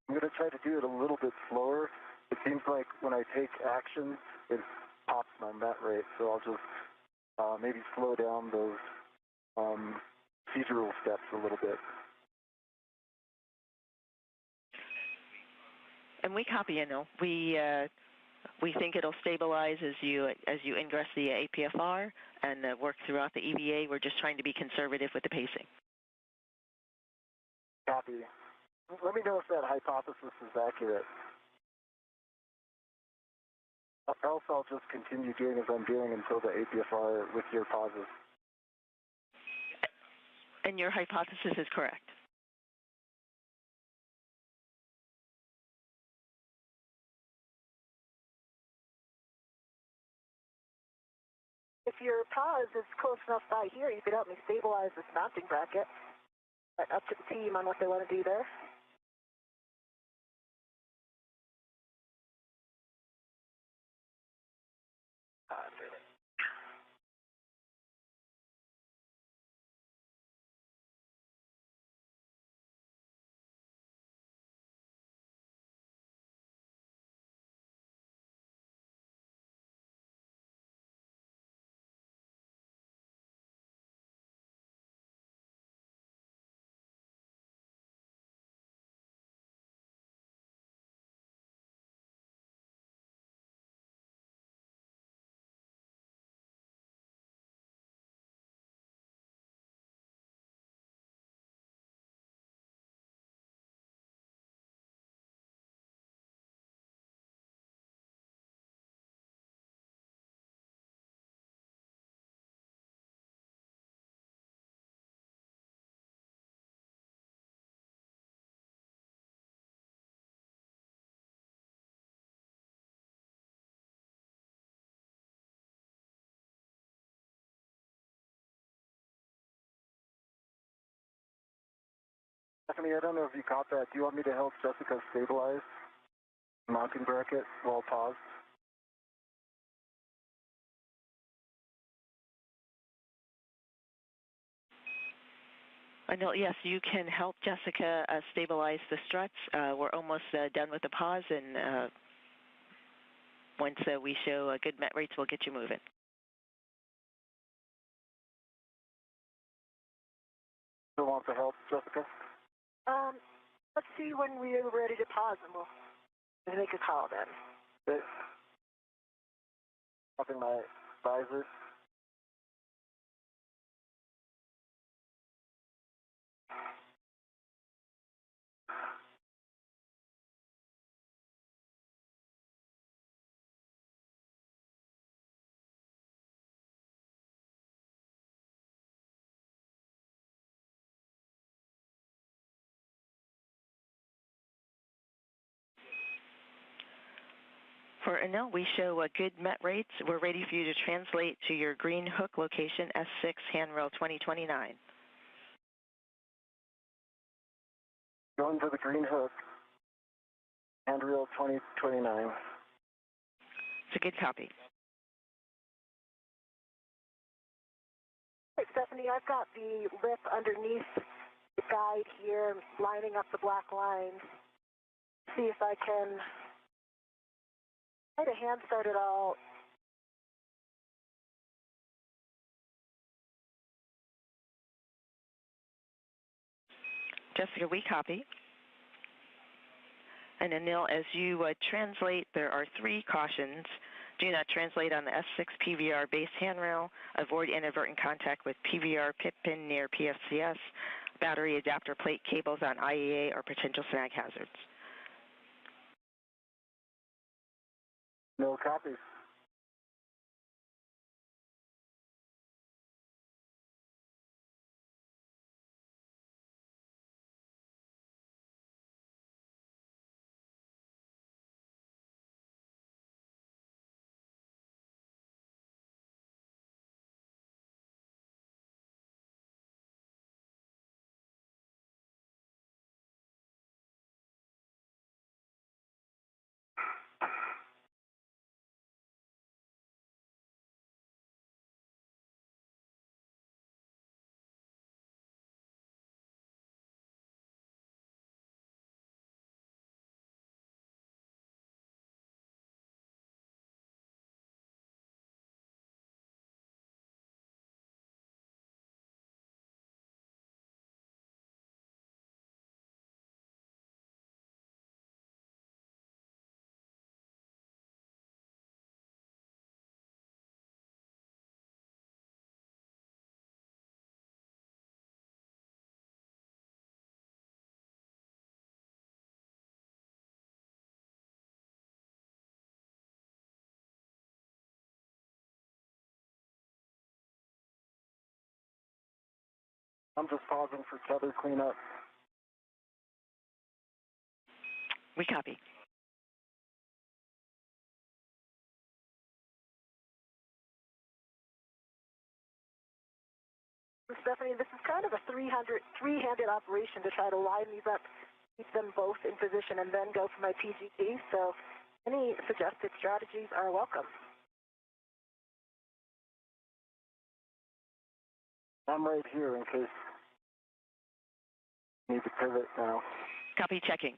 Speaker 7: I'm going to try to do it a little bit slower. It seems like when I take action, it pops my met rate, so I'll just maybe slow down those procedural steps a little bit.
Speaker 8: And we copy, we We think it'll stabilize as you ingress the APFR and work throughout the EVA. We're just trying to be conservative with the pacing.
Speaker 7: Copy. Let me know if that hypothesis is accurate. Else I'll just continue doing as I'm doing until the APFR with your pauses.
Speaker 8: And your hypothesis is correct.
Speaker 6: If your pause is close enough by here, you could help me stabilize this mounting bracket. But up to the team on what they want to do there.
Speaker 7: Stephanie, I don't know if you caught that. Do you want me to help Jessica stabilize the mounting bracket while paused?
Speaker 8: No, yes, you can help Jessica stabilize the struts. We're almost done with the pause, and once we show good met rates, we'll get you moving.
Speaker 7: Who wants to help, Jessica?
Speaker 6: Let's see when we're ready to pause, and we'll make a call then.
Speaker 7: Okay. Dropping my visor.
Speaker 8: For Anil, we show good met rates. We're ready for you to translate to your green hook location, S6, handrail 2029.
Speaker 7: Going to the green hook, handrail 2029.
Speaker 8: It's a good copy.
Speaker 6: Hey, Stephanie, I've got the lip underneath the guide here, lining up the black lines. See if I can try to hand start it all.
Speaker 8: Jessica, we copy. And Anil, as you translate, there are 3 cautions. Do not translate on the S6 PVR base handrail. Avoid inadvertent contact with PVR pit pin near PFCS, battery adapter plate cables on IEA, or potential snag hazards.
Speaker 7: No copies. I'm just pausing for tether cleanup.
Speaker 8: We copy.
Speaker 6: Stephanie, this is kind of a three-handed operation to try to line these up, keep them both in position, and then go for my PGT. So any suggested strategies are welcome.
Speaker 7: I'm right here in case you need to pivot now.
Speaker 8: Copy, checking.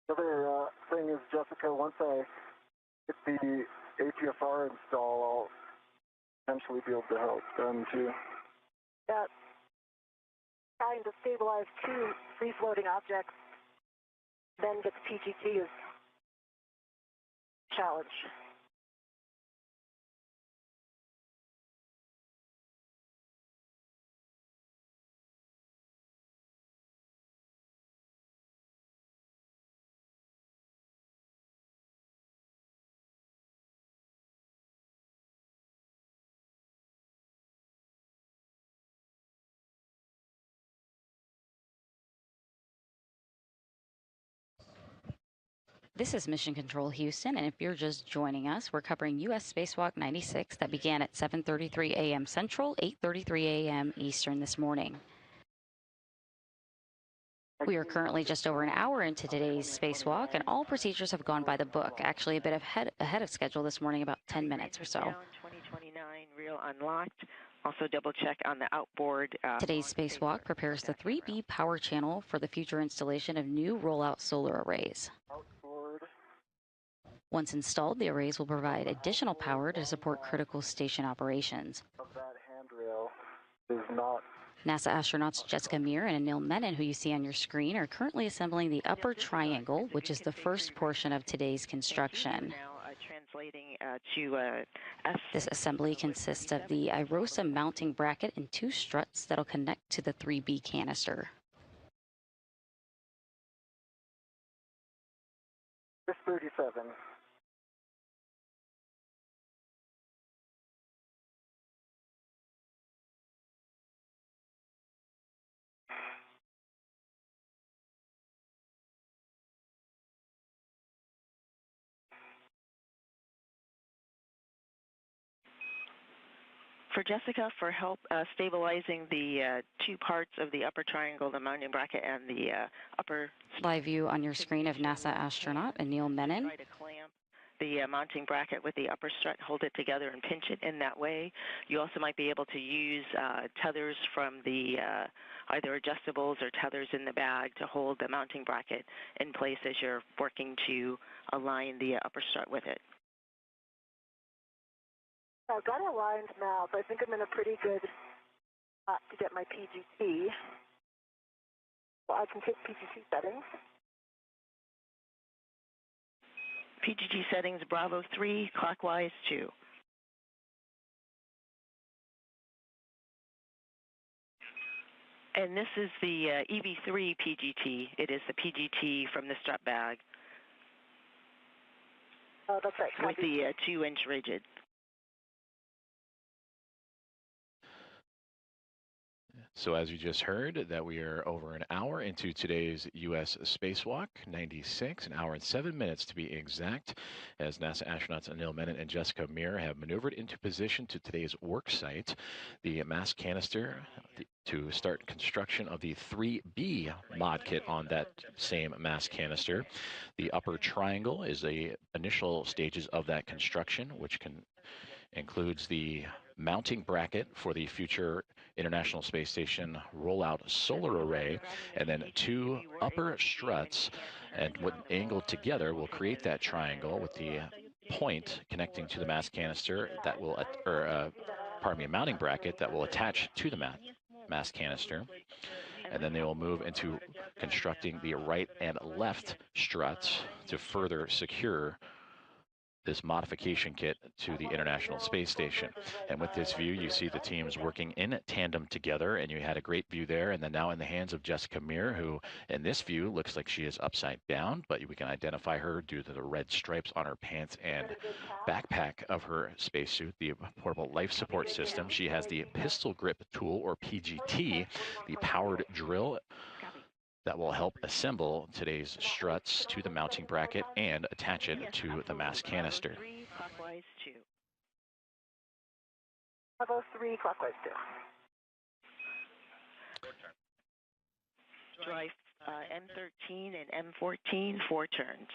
Speaker 7: The other thing is, Jessica, once I get the APFR install, I'll eventually be able to help them too.
Speaker 6: That trying to stabilize two free-floating objects, then get the PGT is a challenge.
Speaker 9: This is Mission Control Houston, and if you're just joining us, we're covering U.S. Spacewalk 96 that began at 7:33 a.m. Central, 8:33 a.m. Eastern this morning. We are currently just over an hour into today's spacewalk, and all procedures have gone by the book. Actually, a bit ahead of schedule this morning, about 10 minutes or so.
Speaker 8: 2029, reel unlocked. Also double check on the outboard.
Speaker 9: Today's spacewalk prepares the 3B power channel for the future installation of new rollout solar arrays. Once installed, the arrays will provide additional power to support critical station operations.
Speaker 7: That handrail is not.
Speaker 9: NASA astronauts Jessica Meir and Anil Menon, who you see on your screen, are currently assembling the upper triangle, which is the first portion of today's construction. This assembly consists of the IROSA mounting bracket and two struts that'll connect to the 3B canister.
Speaker 7: This 37.
Speaker 8: For Jessica, for help stabilizing the two parts of the upper triangle, the mounting bracket and the upper...
Speaker 9: Live view on your screen of NASA astronaut Anil Menon.
Speaker 8: Try to clamp the mounting bracket with the upper strut, hold it together and pinch it in that way. You also might be able to use tethers from the either adjustables or tethers in the bag to hold the mounting bracket in place as you're working to align the upper strut with it.
Speaker 6: I've got it aligned now, so I think I'm in a pretty good spot to get my PGT. Well, I can take PGT settings.
Speaker 8: PGT settings, Bravo 3, clockwise 2. And this is the EV3 PGT. It is the PGT from the strut bag.
Speaker 6: Oh, that's right.
Speaker 8: With the 2-inch rigid.
Speaker 1: So as you just heard, that we are over an hour into today's U.S. Spacewalk 96, an hour and 7 minutes to be exact, as NASA astronauts Anil Menon and Jessica Meir have maneuvered into position to today's work site, the mass canister, to start construction of the 3B mod kit on that same mass canister. The upper triangle is the initial stages of that construction, which includes the mounting bracket for the future International Space Station rollout solar array, and then two upper struts, and when angled together will create that triangle with the point connecting to the mass canister that will, a mounting bracket that will attach to the mass canister. and then they will move into constructing the right and left struts to further secure this modification kit to the International Space Station. And with this view, you see the teams working in tandem together, and you had a great view there. And then now in the hands of Jessica Meir, who in this view looks like she is upside down, but we can identify her due to the red stripes on her pants and backpack of her spacesuit, the portable life support system. She has the pistol grip tool, or PGT, the powered drill that will help assemble today's struts to the mounting bracket and attach it to the mass canister.
Speaker 8: 3 clockwise 2.
Speaker 6: Bravo 3 clockwise 2.
Speaker 8: Drive M13 and M14, 4 turns.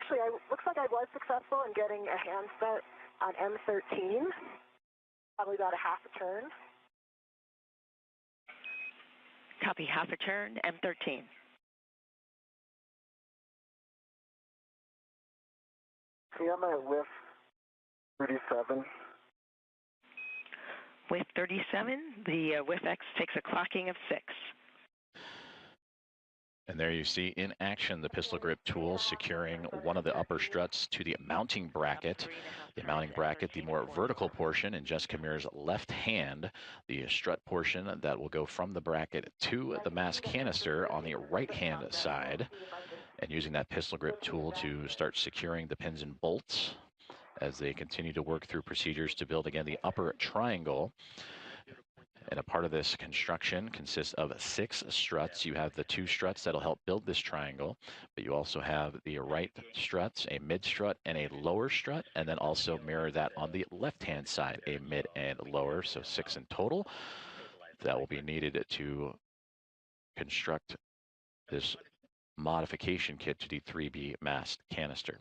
Speaker 6: Actually, looks like I was successful in getting a hand start on M13, probably about a half a turn.
Speaker 8: Copy, half a turn, M13.
Speaker 7: See, I'm at WIF 37.
Speaker 8: With 37, the WIF-X takes a clocking of 6.
Speaker 1: And there you see in action the pistol grip tool securing one of the upper struts to the mounting bracket. The mounting bracket, the more vertical portion in Jessica Meir's left hand, the strut portion that will go from the bracket to the mass canister on the right hand side. And using that pistol grip tool to start securing the pins and bolts as they continue to work through procedures to build again the upper triangle. And a part of this construction consists of 6 struts. You have the 2 struts that'll help build this triangle, but you also have the right struts, a mid strut and a lower strut, and then also mirror that on the left-hand side, a mid and lower, so 6 in total. That will be needed to construct this modification kit to the 3B mast canister.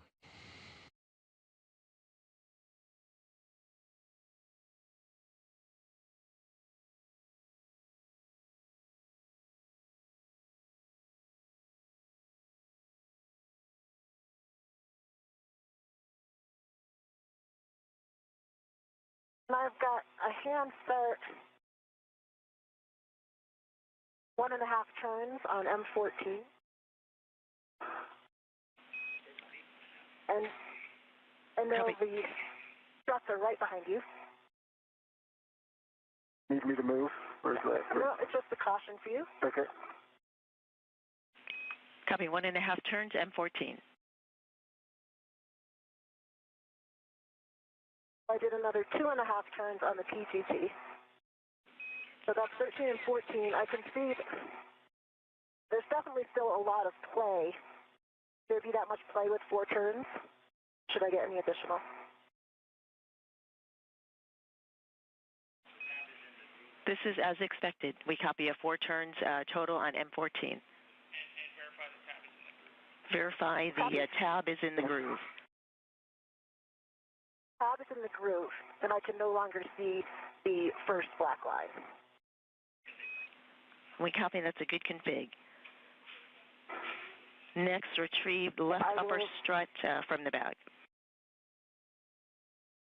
Speaker 6: And I've got a hand start, 1.5 turns on M14. And then the struts are right behind you.
Speaker 7: Need me to move? Or is that?
Speaker 6: No, it's just a caution for you.
Speaker 7: Okay.
Speaker 8: Copy, 1.5 turns, M14.
Speaker 6: I did another 2.5 turns on the PGT. So that's 13 and 14. I can see there's definitely still a lot of play. Should there be that much play with 4 turns? Should I get any additional?
Speaker 8: This is as expected. We copy a 4 turns total on M14. And verify the tab is in the groove.
Speaker 6: Tab is in the groove, and I can no longer see the first black line.
Speaker 8: We copy, that's a good config. Next, retrieve the left upper strut from the bag.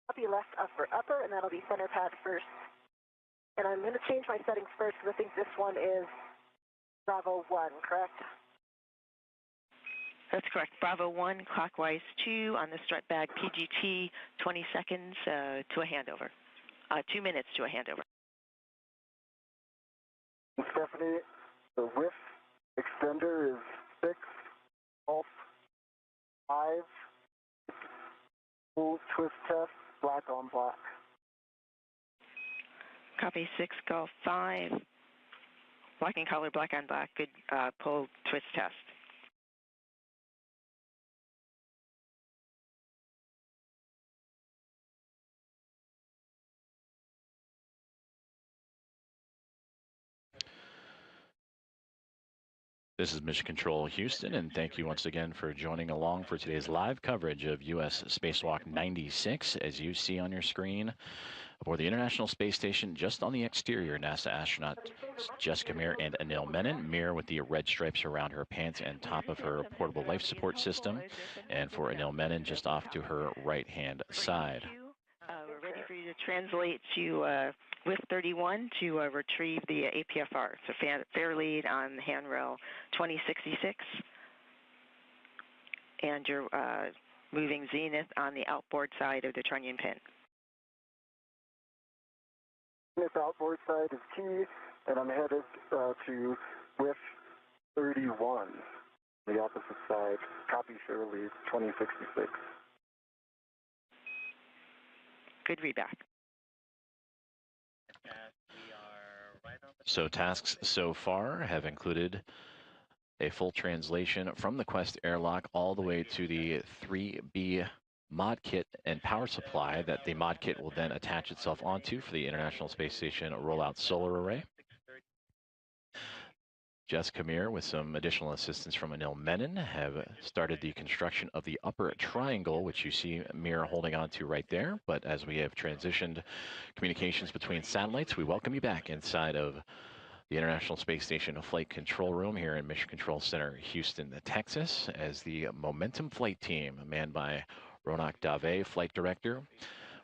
Speaker 6: Copy left upper, and that'll be center pad first. And I'm going to change my settings first because I think this one is Bravo 1, correct?
Speaker 8: That's correct. Bravo 1, clockwise 2 on the strut bag, PGT, 20 seconds to a handover. 2 minutes to a handover.
Speaker 7: Stephanie, the WIF extender is 6, Golf 5, full twist test, black on black.
Speaker 8: Copy, 6, Golf 5, black and color, black on black, good pull twist test.
Speaker 1: This is Mission Control Houston, and thank you once again for joining along for today's live coverage of U.S. Spacewalk 96. As you see on your screen, aboard the International Space Station, just on the exterior, NASA astronaut Jessica Meir and Anil Menon. Meir with the red stripes around her pants and top of her portable life support system. And for Anil Menon, just off to her right-hand side.
Speaker 8: We're ready for you to translate to with 31 to retrieve the APFR. So fair lead on handrail 2066. And you're moving zenith on the outboard side of the trunnion pin.
Speaker 7: This outboard side is T, and I'm headed to with 31. The opposite side, copy share lead 2066.
Speaker 8: Good readback.
Speaker 1: So tasks so far have included a full translation from the Quest airlock all the way to the 3B mod kit and power supply that the mod kit will then attach itself onto for the International Space Station rollout solar array. Jessica Meir, with some additional assistance from Anil Menon, have started the construction of the upper triangle, which you see Meir holding on to right there. But as we have transitioned communications between satellites, we welcome you back inside of the International Space Station Flight Control Room here in Mission Control Center, Houston, Texas, as the Momentum Flight Team, manned by Ronak Dave, Flight Director,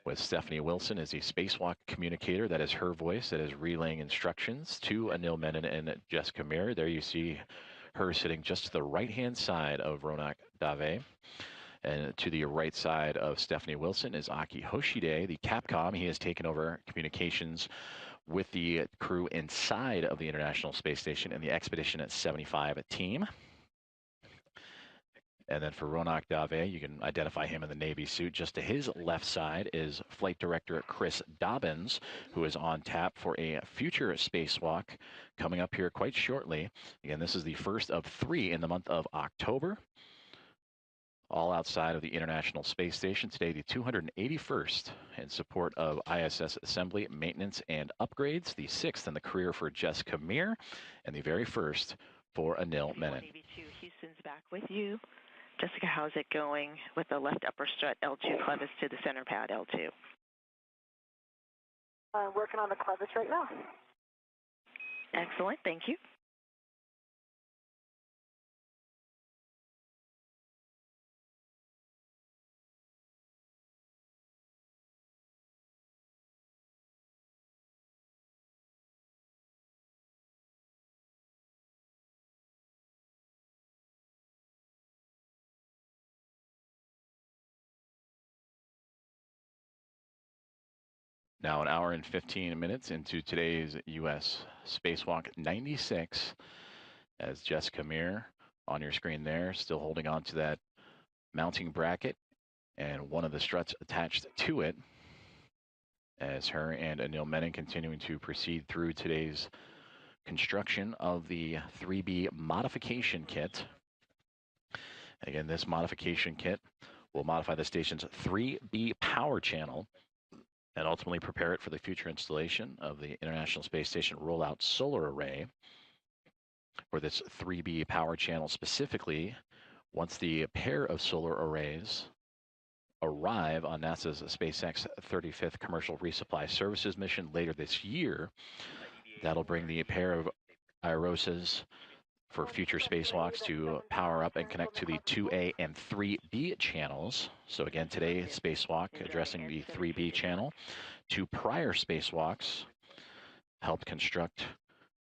Speaker 1: with Stephanie Wilson as the spacewalk communicator. That is her voice that is relaying instructions to Anil Menon and Jessica Meir. There you see her sitting just to the right-hand side of Ronak Dave. And to the right side of Stephanie Wilson is Aki Hoshide, the Capcom. He has taken over communications with the crew inside of the International Space Station and the Expedition at 75 team. And then for Ronak Dave, you can identify him in the Navy suit. Just to his left side is Flight Director Chris Dobbins, who is on tap for a future spacewalk coming up here quite shortly. Again, this is the first of 3 in the month of October, all outside of the International Space Station. Today, the 281st in support of ISS assembly, maintenance, and upgrades. The 6th in the career for Jessica Meir, and the very first for Anil Menon.
Speaker 8: Houston's back with you. Jessica, how's it going with the left upper strut L2 clevis to the center pad L2?
Speaker 6: I'm working on the clevis right now.
Speaker 8: Excellent, thank you.
Speaker 1: Now, an hour and 15 minutes into today's U.S. Spacewalk 96, as Jessica Meir on your screen there, still holding on to that mounting bracket and one of the struts attached to it, as her and Anil Menon continuing to proceed through today's construction of the 3B modification kit. Again, this modification kit will modify the station's 3B power channel and ultimately prepare it for the future installation of the International Space Station rollout solar array. For this 3B power channel specifically, once the pair of solar arrays arrive on NASA's SpaceX 35th Commercial Resupply Services mission later this year, that'll bring the pair of IROSAs for future spacewalks to power up and connect to the 2A and 3B channels. So again, today, spacewalk addressing the 3B channel. 2 prior spacewalks helped construct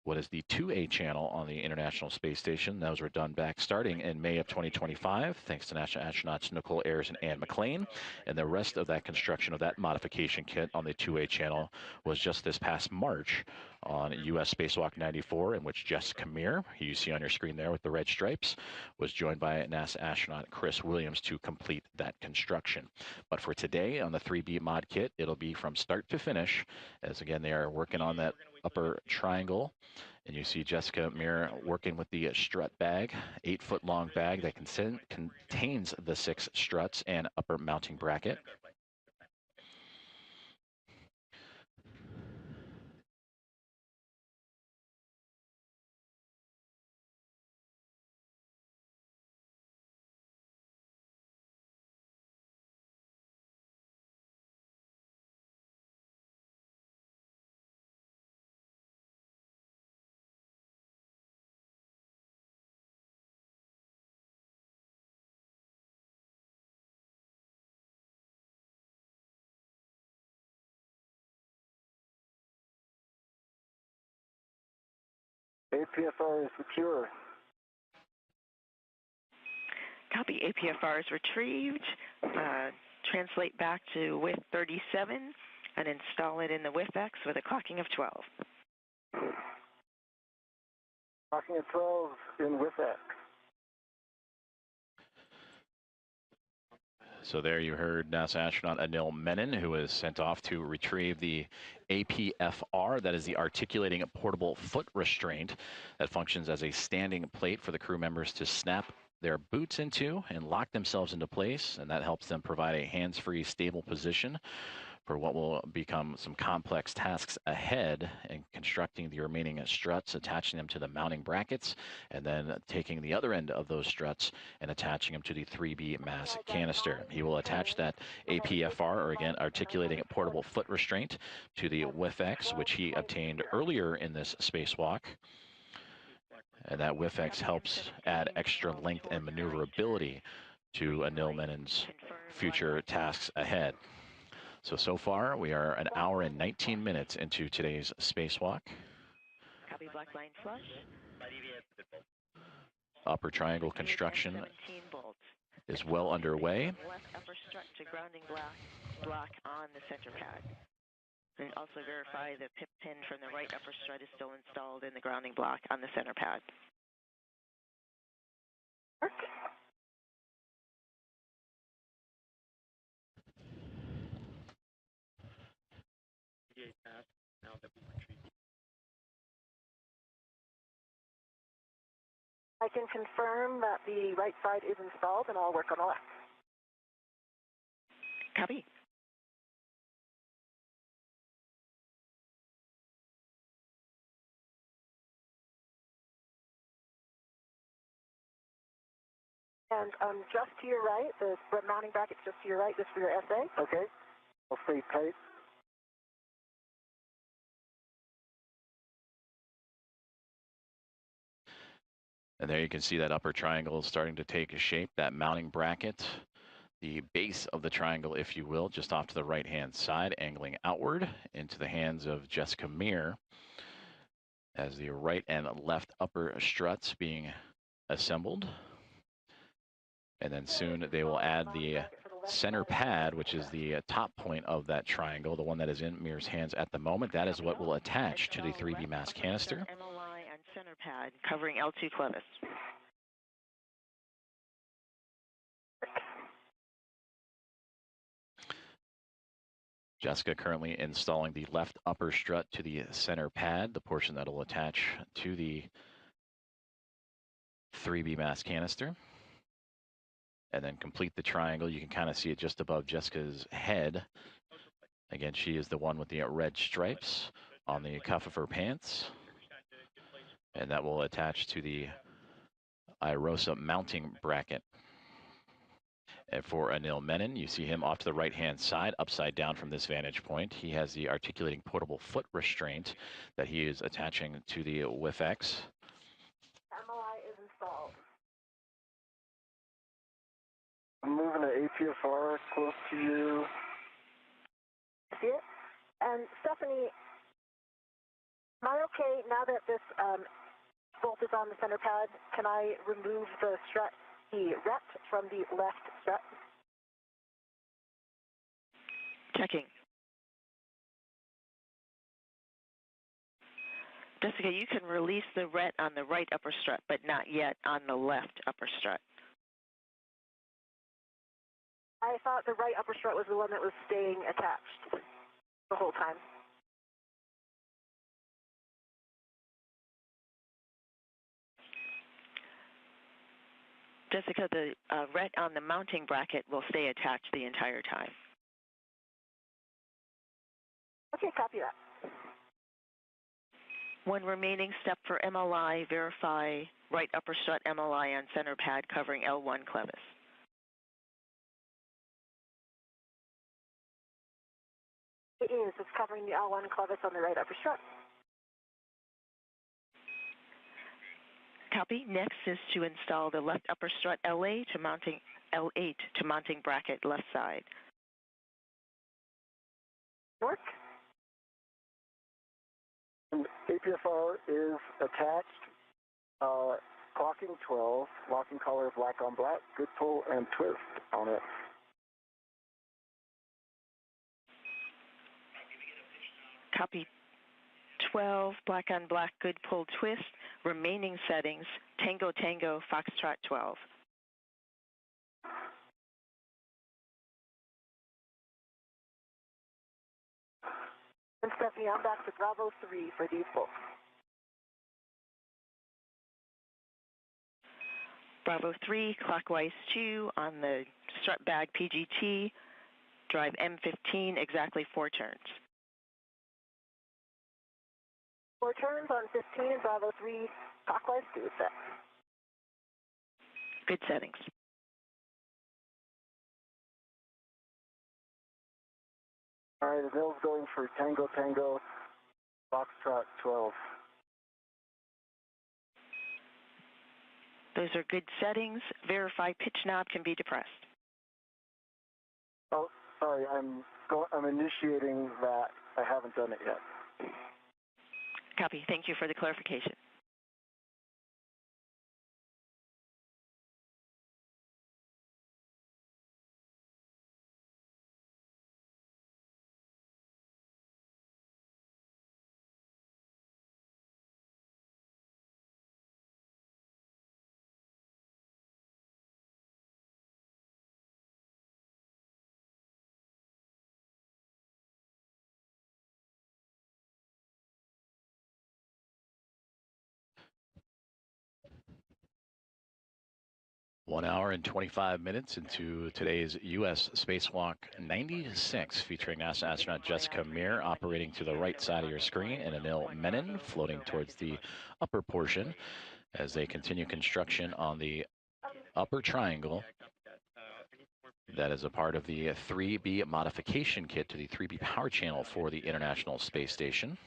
Speaker 1: what is the 2A channel on the International Space Station. Those were done back starting in May of 2025, thanks to NASA astronauts Nicole Ayers and Ann McLean. And the rest of that construction of that modification kit on the 2A channel was just this past March on U.S. Spacewalk 94, in which Jessica Meir, who you see on your screen there with the red stripes, was joined by NASA astronaut Chris Williams to complete that construction. But for today on the 3B mod kit, it'll be from start to finish, as again, they are working on that upper triangle. And you see Jessica Meir working with the strut bag, 8-foot long bag that contains the 6 struts and upper mounting bracket.
Speaker 7: APFR is secure.
Speaker 8: Copy. APFR is retrieved. Translate back to width 37 and install it in the WIFX with a clocking of 12.
Speaker 7: Clocking at 12 in WIFX.
Speaker 1: So there you heard NASA astronaut Anil Menon, who was sent off to retrieve the APFR, that is the articulating portable foot restraint that functions as a standing plate for the crew members to snap their boots into and lock themselves into place, and that helps them provide a hands-free, stable position for what will become some complex tasks ahead in constructing the remaining struts, attaching them to the mounting brackets, and then taking the other end of those struts and attaching them to the 3B mass canister. He will attach that APFR, or again, articulating portable foot restraint, to the WIFX, which he obtained earlier in this spacewalk. And that WIFX helps add extra length and maneuverability to Anil Menon's future tasks ahead. So far, we are an hour and 19 minutes into today's spacewalk.
Speaker 8: Copy. Black line flush.
Speaker 1: Upper triangle construction is well underway.
Speaker 8: Left upper strut to grounding block on the center pad. And also verify the pip pin from the right upper strut is still installed in the grounding block on the center pad.
Speaker 6: I can confirm that the right side is installed, and I'll work on the left.
Speaker 8: Copy.
Speaker 6: And just to your right, the mounting bracket's just to your right, just for your SA.
Speaker 7: Okay. I'll stay tight.
Speaker 1: And there you can see that upper triangle is starting to take shape, that mounting bracket, the base of the triangle, if you will, just off to the right-hand side, angling outward into the hands of Jessica Meir, as the right and left upper struts being assembled. And then soon they will add the center pad, which is the top point of that triangle, the one that is in Meir's hands at the moment. That is what will attach to the 3B mass canister.
Speaker 8: MLI and center pad covering L2 clevis.
Speaker 1: Jessica currently installing the left upper strut to the center pad, the portion that will attach to the 3B mass canister. And then complete the triangle. You can kind of see it just above Jessica's head. Again, she is the one with the red stripes on the cuff of her pants. And that will attach to the IROSA mounting bracket. And for Anil Menon, you see him off to the right-hand side, upside down from this vantage point. He has the articulating portable foot restraint that he is attaching to the WIFX.
Speaker 6: MLI is installed.
Speaker 7: I'm moving the APFR close to you.
Speaker 6: See it? And Stephanie, am I okay now that this bolt is on the center pad? Can I remove the strut, the rep from the left strut?
Speaker 8: Checking. Jessica, you can release the ret on the right upper strut, but not yet on the left upper strut.
Speaker 6: I thought the right upper strut was the one that was staying attached the whole time.
Speaker 8: Jessica, the ret on the mounting bracket will stay attached the entire time.
Speaker 6: Okay, copy that.
Speaker 8: One remaining step for MLI, verify right upper strut MLI on center pad covering L1 clevis.
Speaker 6: It is. It's covering the L1 clevis on the right upper strut.
Speaker 8: Copy. Next is to install the left upper strut LA to mounting L8 to mounting bracket left side.
Speaker 6: Work.
Speaker 7: And APFR CPFR is attached. Clocking 12, locking color black on black, good pull and twist on it.
Speaker 8: Copy 12, black on black, good pull twist. Remaining settings, Tango Tango, Foxtrot 12.
Speaker 6: And Stephanie, I'm back to Bravo 3 for these folks.
Speaker 8: Bravo 3, clockwise 2 on the strut bag PGT, drive M15, exactly 4 turns.
Speaker 6: 4 turns on 15, Bravo 3, clockwise 2 is set.
Speaker 8: Good settings.
Speaker 7: All right, Adele's going for Tango Tango, Foxtrot 12.
Speaker 8: Those are good settings. Verify pitch knob can be depressed.
Speaker 7: Oh, sorry, I'm initiating that. I haven't done it yet.
Speaker 8: Copy. Thank you for the clarification.
Speaker 1: One hour and 25 minutes into today's U.S. Spacewalk 96, featuring NASA astronaut Jessica Meir operating to the right side of your screen, and Anil Menon floating towards the upper portion as they continue construction on the upper triangle. That is a part of the 3B modification kit to the 3B power channel for the International Space Station.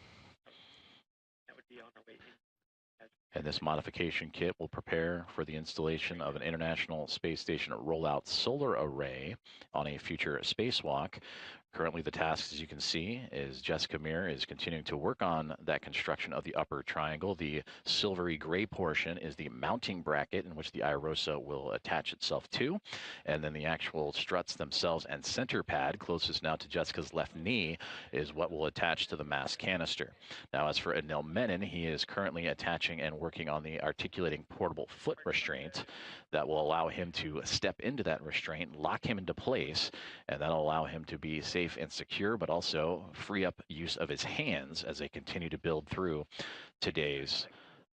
Speaker 1: And this modification kit will prepare for the installation of an International Space Station rollout solar array on a future spacewalk. Currently, the task, as you can see, is Jessica Meir is continuing to work on that construction of the upper triangle. The silvery gray portion is the mounting bracket in which the IROSA will attach itself to. And then the actual struts themselves and center pad, closest now to Jessica's left knee, is what will attach to the mass canister. Now, as for Anil Menon, he is currently attaching and working on the articulating portable foot restraint that will allow him to step into that restraint, lock him into place, and that'll allow him to be safe and secure, but also free up use of his hands as they continue to build through today's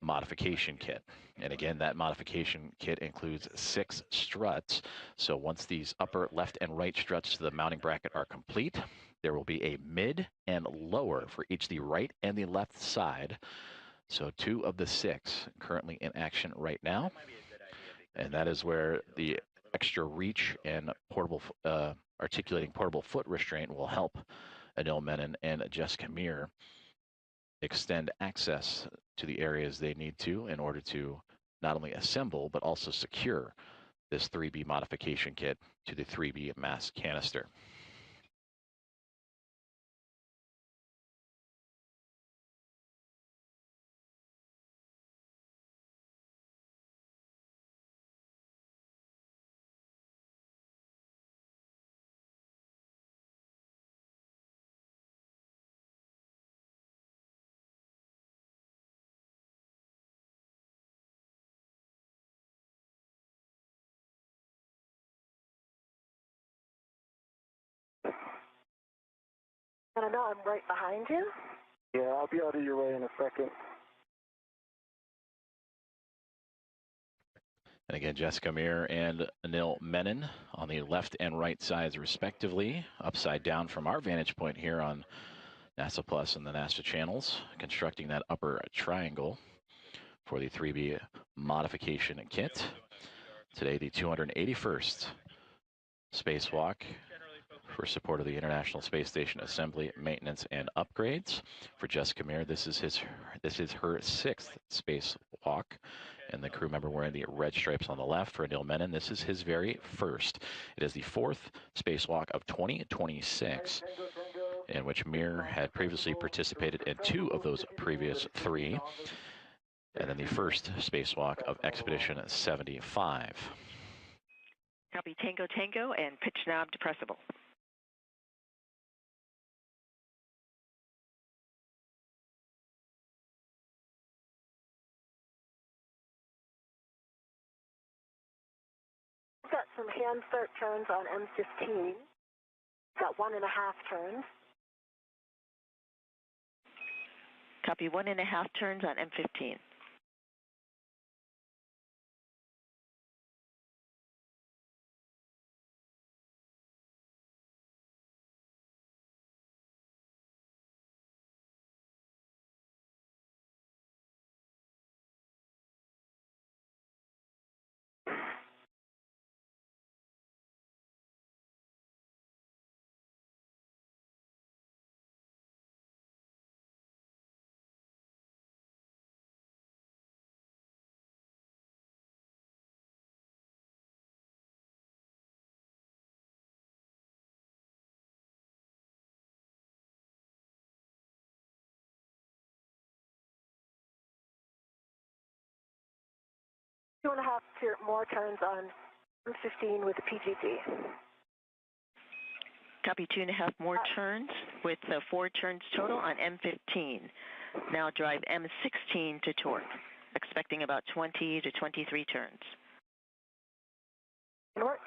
Speaker 1: modification kit. And again, that modification kit includes 6 struts. So once these upper left and right struts to the mounting bracket are complete, there will be a mid and lower for each the right and the left side. So 2 of the 6 currently in action right now. And that is where the extra reach and portable articulating portable foot restraint will help Anil Menon and Jessica Meir extend access to the areas they need to in order to not only assemble but also secure this 3B modification kit to the 3B mass canister.
Speaker 6: And I know I'm right behind you.
Speaker 7: Yeah, I'll be out of your way in a second.
Speaker 1: And again, Jessica Meir and Anil Menon on the left and right sides respectively, upside down from our vantage point here on NASA Plus and the NASA channels, constructing that upper triangle for the 3B modification kit. Today, the 281st spacewalk for support of the International Space Station assembly, maintenance, and upgrades. For Jessica Meir, this is her 6th spacewalk, and the crew member wearing the red stripes on the left. For Anil Menon, this is his very first. It is the 4th spacewalk of 2026. in which Mir had previously participated in 2 of those previous 3, and then the first spacewalk of Expedition 75.
Speaker 8: Copy Tango Tango and pitch knob depressible.
Speaker 6: I've got some hand start turns on M15. Got 1.5 turns.
Speaker 8: Copy 1.5 turns on M15.
Speaker 6: Two and a half more turns on M15 with the PGT.
Speaker 8: Copy 2.5 more turns with 4 turns total on M15. Now drive M16 to torque, expecting about 20 to 23 turns.
Speaker 6: Work.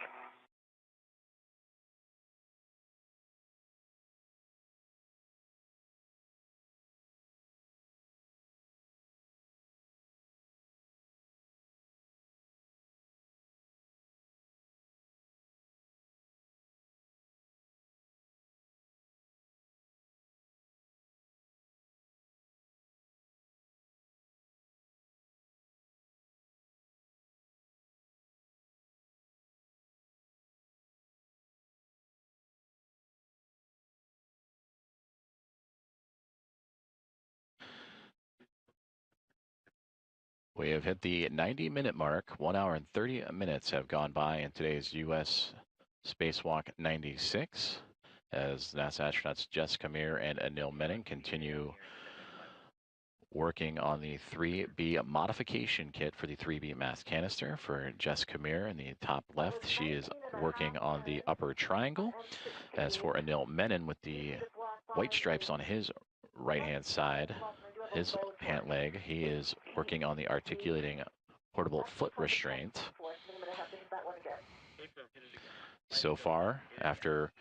Speaker 1: We have hit the 90-minute mark. 1 hour and 30 minutes have gone by in today's U.S. Spacewalk 96 as NASA astronauts Jessica Meir and Anil Menon continue working on the 3B modification kit for the 3B mass canister. For Jessica Meir in the top left, she is working on the upper triangle. As for Anil Menon with the white stripes on his right-hand side, his pant leg, he is working on the articulating portable foot restraint. So far, after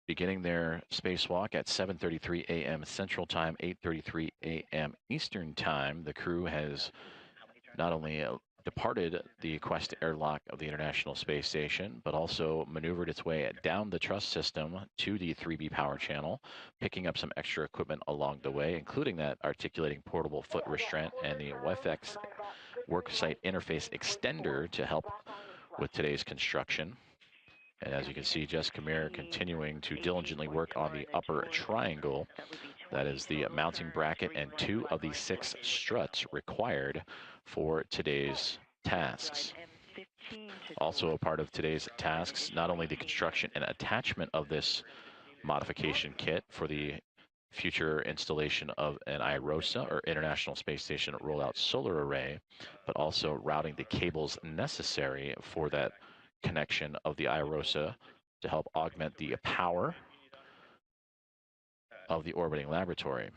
Speaker 1: beginning their spacewalk at 7:33 a.m. Central Time, 8:33 a.m. Eastern Time, the crew has not only departed the Quest airlock of the International Space Station, but also maneuvered its way down the truss system to the 3B power channel, picking up some extra equipment along the way, including that articulating portable foot restraint and the WFX worksite interface extender to help with today's construction. And as you can see, Jessica Meir continuing to diligently work on the upper triangle. That is the mounting bracket and 2 of the 6 struts required for today's tasks. Also a part of today's tasks, not only the construction and attachment of this modification kit for the future installation of an IROSA, or International Space Station Rollout Solar Array, but also routing the cables necessary for that connection of the IROSA to help augment the power of the orbiting laboratory.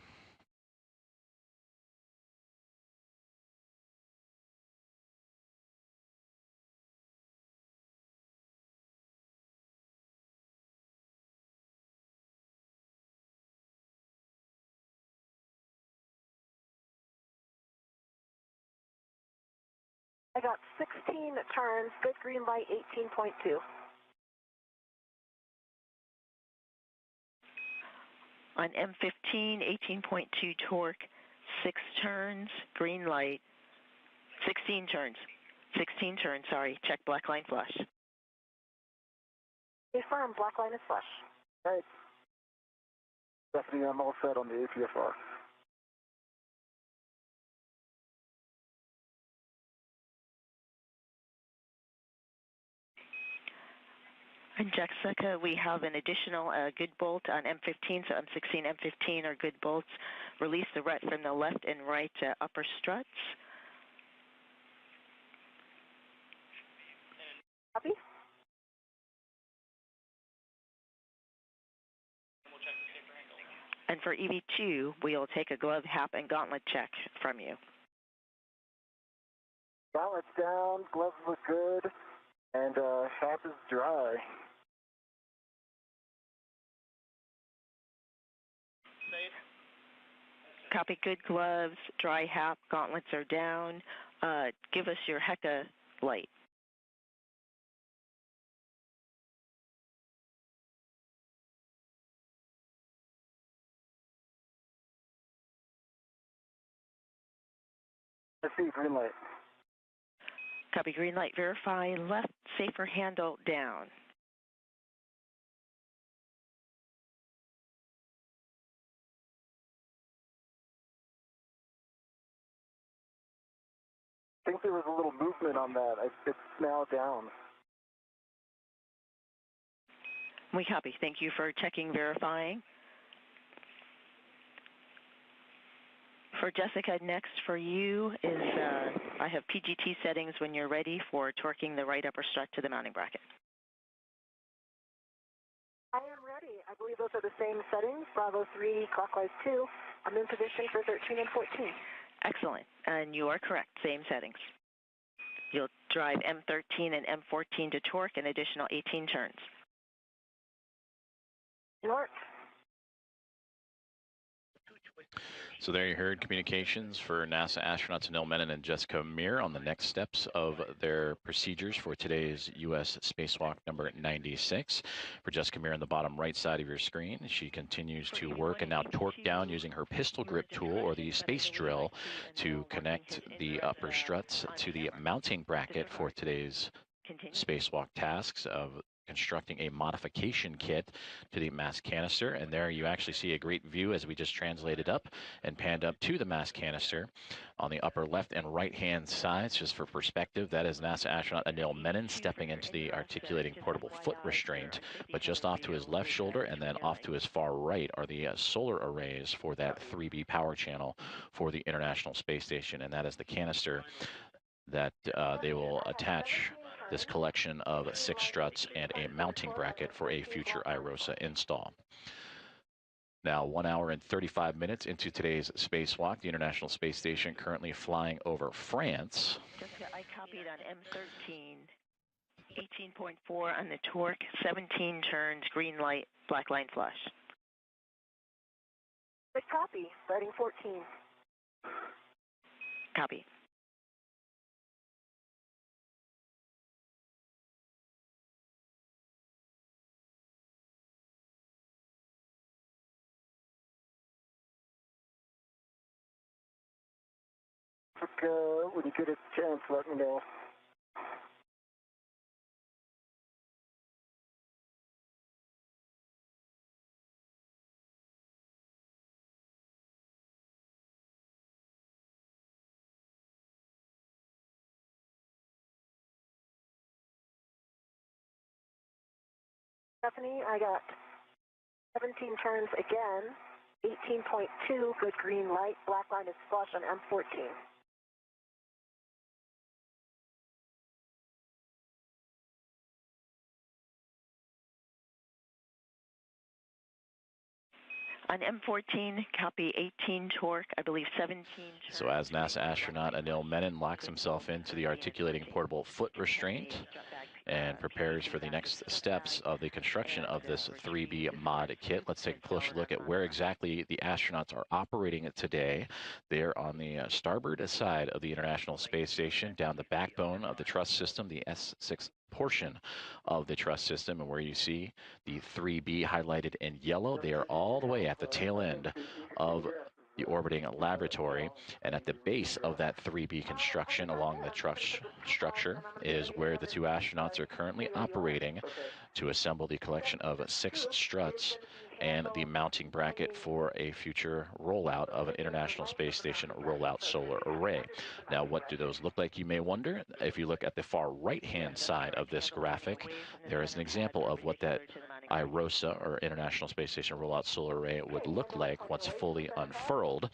Speaker 6: I got 16 turns, good green light, 18.2.
Speaker 8: On M15, 18.2 torque, 6 turns, green light, 16 turns. 16 turns, sorry, check black line flush.
Speaker 6: Confirm, black line is flush.
Speaker 7: Right. Stephanie, I'm all set on the APFR.
Speaker 8: And Jessica, we have an additional good bolt on M15, so M16, M15 are good bolts. Release the ret from the left and right upper struts.
Speaker 6: Copy.
Speaker 8: And for EV2, we'll take a glove, hap, and gauntlet check from you.
Speaker 7: Gauntlet's down, gloves look good, and hap is dry.
Speaker 8: Copy, good gloves, dry hap, gauntlets are down. Give us your HECA light.
Speaker 7: I see, green light.
Speaker 8: Copy, green light, verify, left safer handle down.
Speaker 7: I think there was a little movement on that. It's now down.
Speaker 8: We copy. Thank you for checking, verifying. For Jessica, next for you is I have PGT settings when you're ready for torquing the right upper strut to the mounting bracket.
Speaker 6: I am ready. I believe those are the same settings, Bravo 3, clockwise 2. I'm in position for 13 and 14.
Speaker 8: Excellent. And you are correct. Same settings. You'll drive M13 and M14 to torque an additional 18 turns.
Speaker 6: North.
Speaker 1: So there you heard communications for NASA astronauts Neil Menon and Jessica Meir on the next steps of their procedures for today's U.S. Spacewalk number 96. For Jessica Meir on the bottom right side of your screen, she continues to work and now torque down using her pistol grip tool or the space drill to connect the upper struts to the mounting bracket for today's spacewalk tasks of constructing a modification kit to the mass canister. And there you actually see a great view as we just translated up and panned up to the mass canister. On the upper left and right hand sides, just for perspective, that is NASA astronaut Neil Menon stepping into the articulating portable foot restraint, but just off to his left shoulder and then off to his far right are the solar arrays for that 3B power channel for the International Space Station, and that is the canister that they will attach this collection of 6 struts and a mounting bracket for a future IROSA install. Now, 1 hour and 35 minutes into today's spacewalk, the International Space Station currently flying over France.
Speaker 8: Jessica, I copied on M13, 18.4 on the torque, 17 turns, green light, black line flush.
Speaker 6: Good copy. Starting 14.
Speaker 8: Copy.
Speaker 7: When you get a chance, let me know.
Speaker 6: Stephanie, I got 17 turns again, 18.2, good green light, black line is flush on M14.
Speaker 8: On M14, copy 18 torque, I believe 17 turns.
Speaker 1: So as NASA astronaut Anil Menon locks himself into the articulating portable foot restraint and prepares for the next steps of the construction of this 3B mod kit, let's take a closer look at where exactly the astronauts are operating today. They're on the starboard side of the International Space Station, down the backbone of the truss system, the S6 portion of the truss system, and where you see the 3B highlighted in yellow, they are all the way at the tail end of the orbiting laboratory, and at the base of that 3B construction along the truss structure is where the 2 astronauts are currently operating to assemble the collection of 6 struts and the mounting bracket for a future rollout of an International Space Station rollout solar array. Now, what do those look like, you may wonder? If you look at the far right-hand side of this graphic, there is an example of what that IROSA, or International Space Station Rollout Solar Array, would look like once fully unfurled.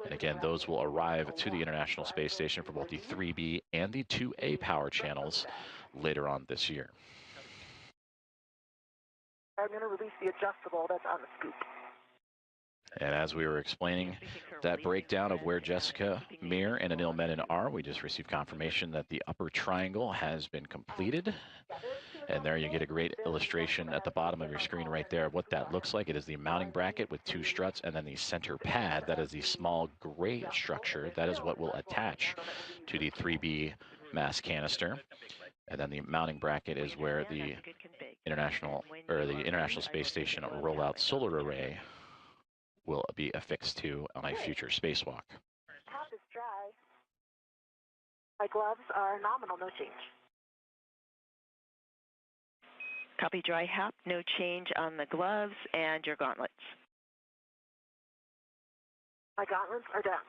Speaker 1: And again, those will arrive to the International Space Station for both the 3B and the 2A power channels later on this year.
Speaker 6: I'm going to release the adjustable that's on the scoop.
Speaker 1: And as we were explaining that breakdown of where Jessica Meir and Anil Menon are, we just received confirmation that the upper triangle has been completed. And there you get a great illustration at the bottom of your screen right there of what that looks like. It is the mounting bracket with 2 struts and then the center pad. That is the small gray structure. That is what will attach to the 3B mass canister. And then the mounting bracket is where the International Space Station rollout solar array will be affixed to on a future spacewalk.
Speaker 6: Top is dry. My gloves are nominal, no change.
Speaker 8: Copy dry hap, no change on the gloves and your gauntlets.
Speaker 6: My gauntlets are down.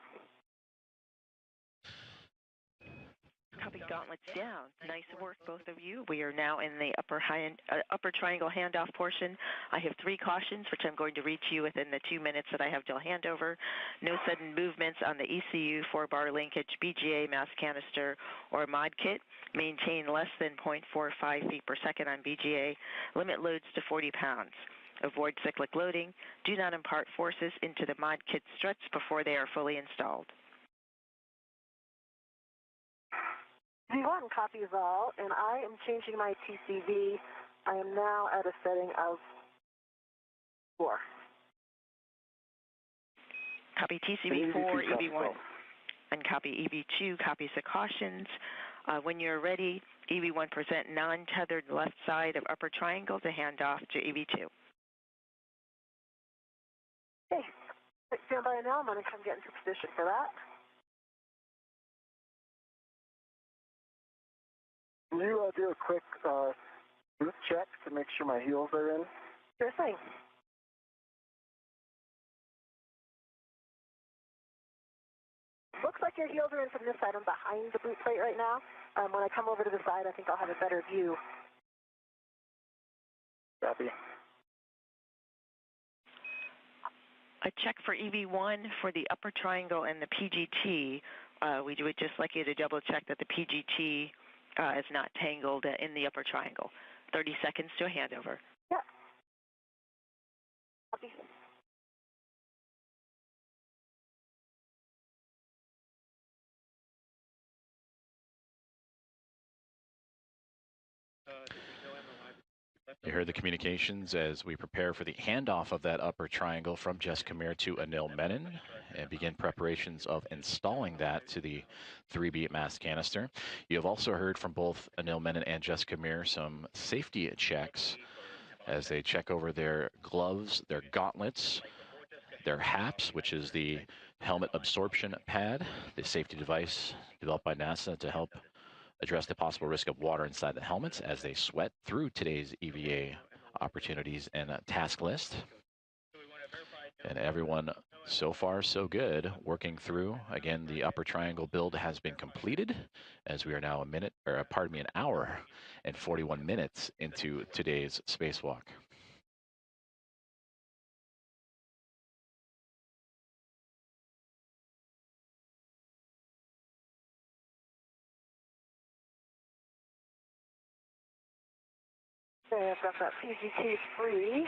Speaker 8: Copy gauntlets down. Nice work, both of you. We are now in the upper triangle handoff portion. I have 3 cautions, which I'm going to read to you within the 2 minutes that I have till handover. No sudden movements on the ECU, 4-bar linkage, BGA, mass canister, or mod kit. Maintain less than 0.45 feet per second on BGA. Limit loads to 40 pounds. Avoid cyclic loading. Do not impart forces into the mod kit struts before they are fully installed.
Speaker 6: V1 copies all, and I am changing my TCV. I am now at a setting of 4.
Speaker 8: Copy TCV4, EV1. And copy EV2, copies the cautions. When you're ready, EV1 present non-tethered left side of upper triangle to hand off to EV2.
Speaker 6: Okay, stand by now. I'm going to come get into position for that.
Speaker 7: Can you do a quick boot check to make sure my heels are in?
Speaker 6: Sure thing. Looks like your heels are in from this side. I'm behind the boot plate right now. When I come over to the side, I think I'll have a better view.
Speaker 7: Copy.
Speaker 8: A check for EV1 for the upper triangle and the PGT. We would just like you to double check that the PGT is not tangled in the upper triangle. 30 seconds to a handover.
Speaker 6: Yeah. Copy.
Speaker 1: You heard the communications as we prepare for the handoff of that upper triangle from Jessica Meir to Anil Menon and begin preparations of installing that to the 3B mass canister. You have also heard from both Anil Menon and Jessica Meir some safety checks as they check over their gloves, their gauntlets, their HAPS, which is the helmet absorption pad, the safety device developed by NASA to help address the possible risk of water inside the helmets as they sweat through today's EVA opportunities and task list. And everyone so far so good working through. Again, the upper triangle build has been completed as we are now an hour and 41 minutes into today's spacewalk.
Speaker 6: Okay, I've got that PGT free.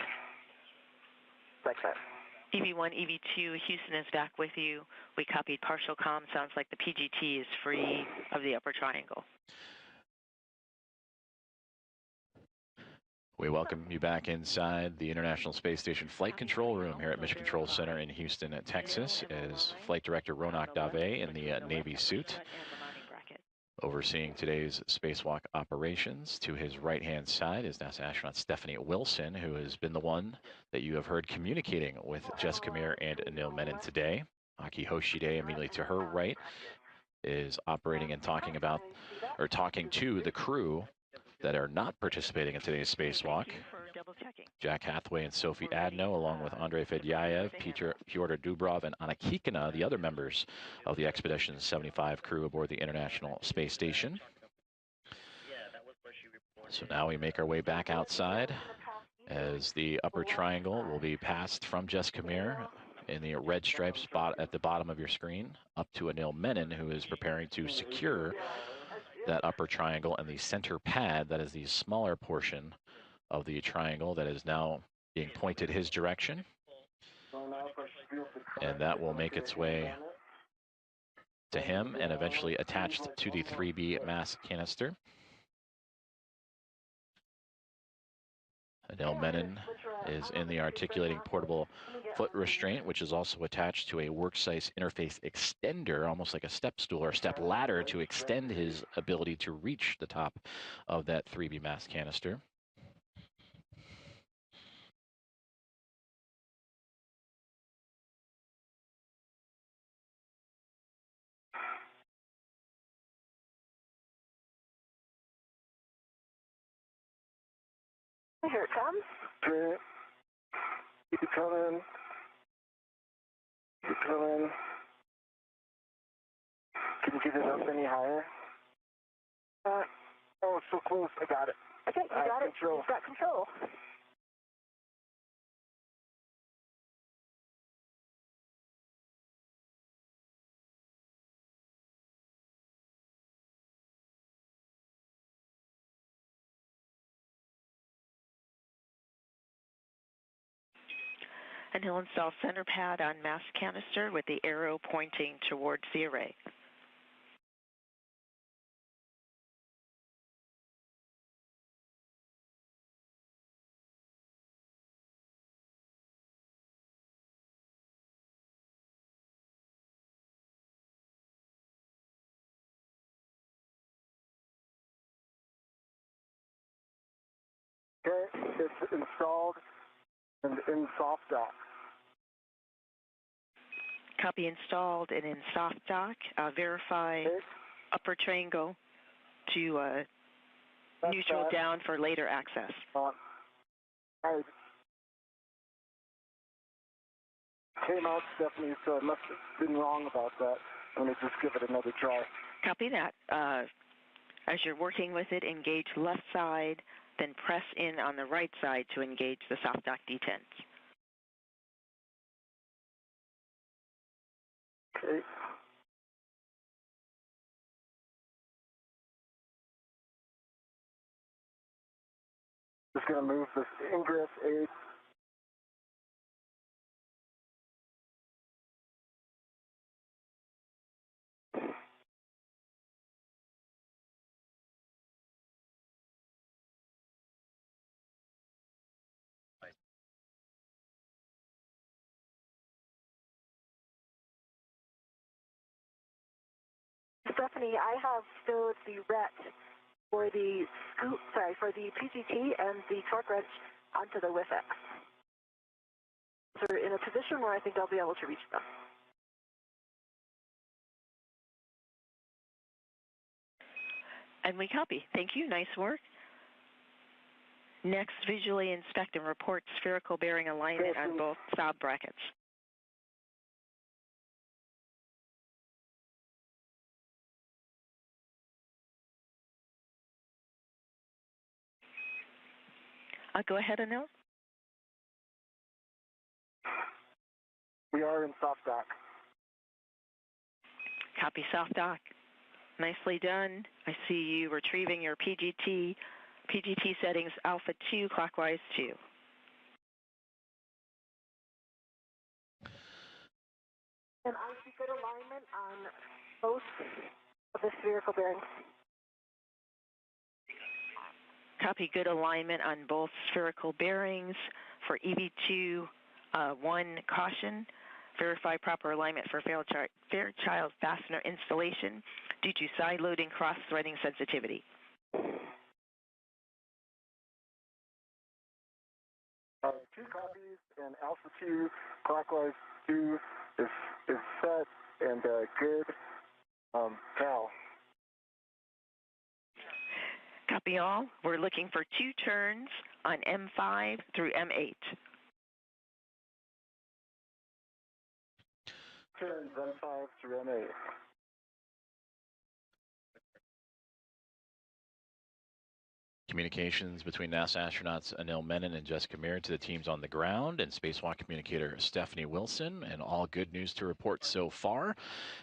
Speaker 6: Like that.
Speaker 8: EV1, EV2, Houston is back with you. We copied partial comm. Sounds like the PGT is free of the upper triangle.
Speaker 1: We welcome you back inside the International Space Station Flight Control Room here at Mission Control Center in Houston, Texas, as Flight Director Ronak Dave in the Navy suit overseeing today's spacewalk operations. To his right-hand side is NASA astronaut Stephanie Wilson, who has been the one that you have heard communicating with Jessica Meir and Anil Menon today. Aki Hoshide, immediately to her right, is operating and talking to the crew that are not participating in today's spacewalk.
Speaker 8: double checking.
Speaker 1: Jack Hathaway and Sophie Adno, along with Andrei Fedyaev, Pyotr Dubrov, and Anna Kikina, the other members of the Expedition 75 crew aboard the International Space Station. So now we make our way back outside as the upper triangle will be passed from Jessica Meir in the red stripe spot at the bottom of your screen up to Anil Menon, who is preparing to secure that upper triangle and the center pad, that is the smaller portion of the triangle that is now being pointed his direction. And that will make its way to him and eventually attached to the 3B mass canister. Anil Menon is in the articulating portable foot restraint, which is also attached to a workspace interface extender, almost like a step stool or step ladder, to extend his ability to reach the top of that 3B mass canister.
Speaker 6: Here it comes.
Speaker 7: Okay. Keep it coming. Keep it coming. Can you get it up any higher? Oh, it's so close. I got it.
Speaker 6: Okay, you got it.
Speaker 7: Control.
Speaker 6: You've got control.
Speaker 8: And he'll install center pad on mass canister with the arrow pointing towards the array.
Speaker 7: Okay, it's installed and in soft dock.
Speaker 8: Copy installed and in soft dock. Verify upper triangle to neutral down for later access.
Speaker 7: I came out, Stephanie, so I must have been wrong about that. Let me just give it another try.
Speaker 8: Copy that. As you're working with it, engage left side, then press in on the right side to engage the soft dock detents.
Speaker 7: Okay. Just going to move this ingress aid.
Speaker 6: Stephanie, I have stowed the RET for the for the PGT and the torque wrench onto the WIFX. So we're in a position where I think I'll be able to reach them.
Speaker 8: And we copy. Thank you. Nice work. Next, visually inspect and report spherical bearing alignment on both sob brackets. Go ahead, Anil.
Speaker 7: We are in soft dock.
Speaker 8: Copy soft dock. Nicely done. I see you retrieving your PGT settings alpha 2 clockwise 2.
Speaker 6: And I see good alignment on both of the spherical bearings.
Speaker 8: Copy good alignment on both spherical bearings. For EV2 1 caution, verify proper alignment for Fairchild fastener installation due to side loading cross-threading sensitivity.
Speaker 7: 2 copies and alpha 2 clockwise 2 is set and good. Cal.
Speaker 8: Copy all. We're looking for 2 turns on M5 through M8.
Speaker 7: Turns M5 through M8.
Speaker 1: Communications between NASA astronauts Anil Menon and Jessica Meir to the teams on the ground, and Spacewalk communicator Stephanie Wilson. And all good news to report so far,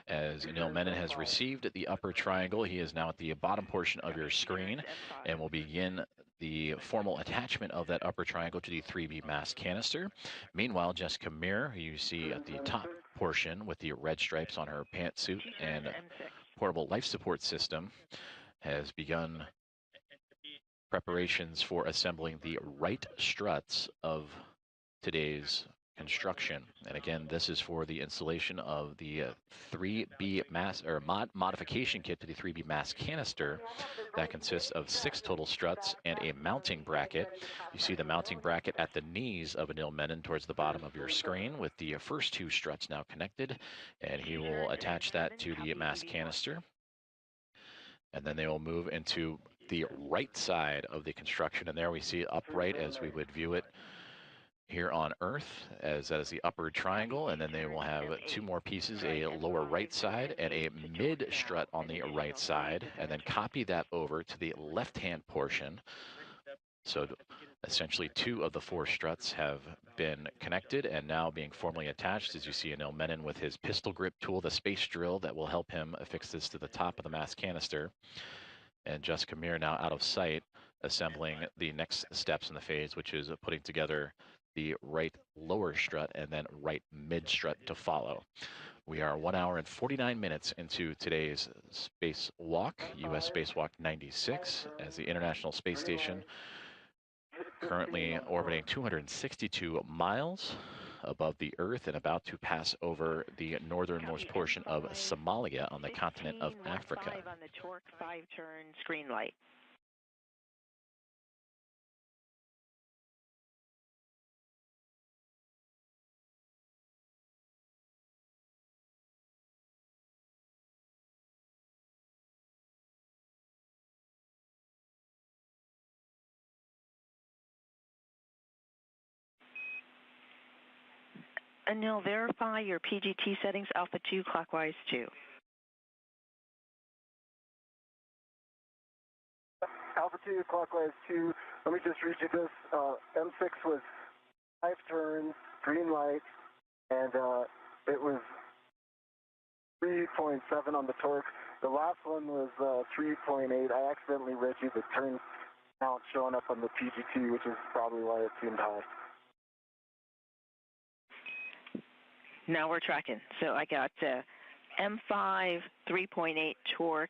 Speaker 1: as Anil Menon has received the upper triangle. He is now at the bottom portion of your screen and will begin the formal attachment of that upper triangle to the 3B mass canister. Meanwhile, Jessica Meir, who you see at the top portion with the red stripes on her pantsuit and portable life support system, has begun preparations for assembling the right struts of today's construction. And again, this is for the installation of the 3B mass or modification kit to the 3B mass canister that consists of 6 total struts and a mounting bracket. You see the mounting bracket at the knees of Anil Menon towards the bottom of your screen, with the first 2 struts now connected, and he will attach that to the mass canister. And then they will move into the right side of the construction, and there we see upright as we would view it here on Earth, as that is the upper triangle. And then they will have 2 more pieces, a lower right side and a mid strut on the right side, and then copy that over to the left-hand portion. So essentially 2 of the 4 struts have been connected and now being formally attached, as you see Anil Menon with his pistol grip tool, the space drill that will help him affix this to the top of the mass canister. And Jessica Meir now out of sight, assembling the next steps in the phase, which is putting together the right lower strut and then right mid strut to follow. We are 1 hour and 49 minutes into today's spacewalk, U.S. Spacewalk 96, as the International Space Station currently orbiting 262 miles above the Earth and about to pass over the northernmost portion of Somalia on the continent of Africa.
Speaker 8: On the torque 5-turn screen light. Anil, verify your PGT settings, Alpha 2, clockwise 2.
Speaker 7: Alpha 2, clockwise 2. Let me just read you this. M6 was 5 turns, green light, and it was 3.7 on the torque. The last one was 3.8. I accidentally read you the turn count showing up on the PGT, which is probably why it seemed high.
Speaker 8: Now we're tracking. So I got M5, 3.8 torque,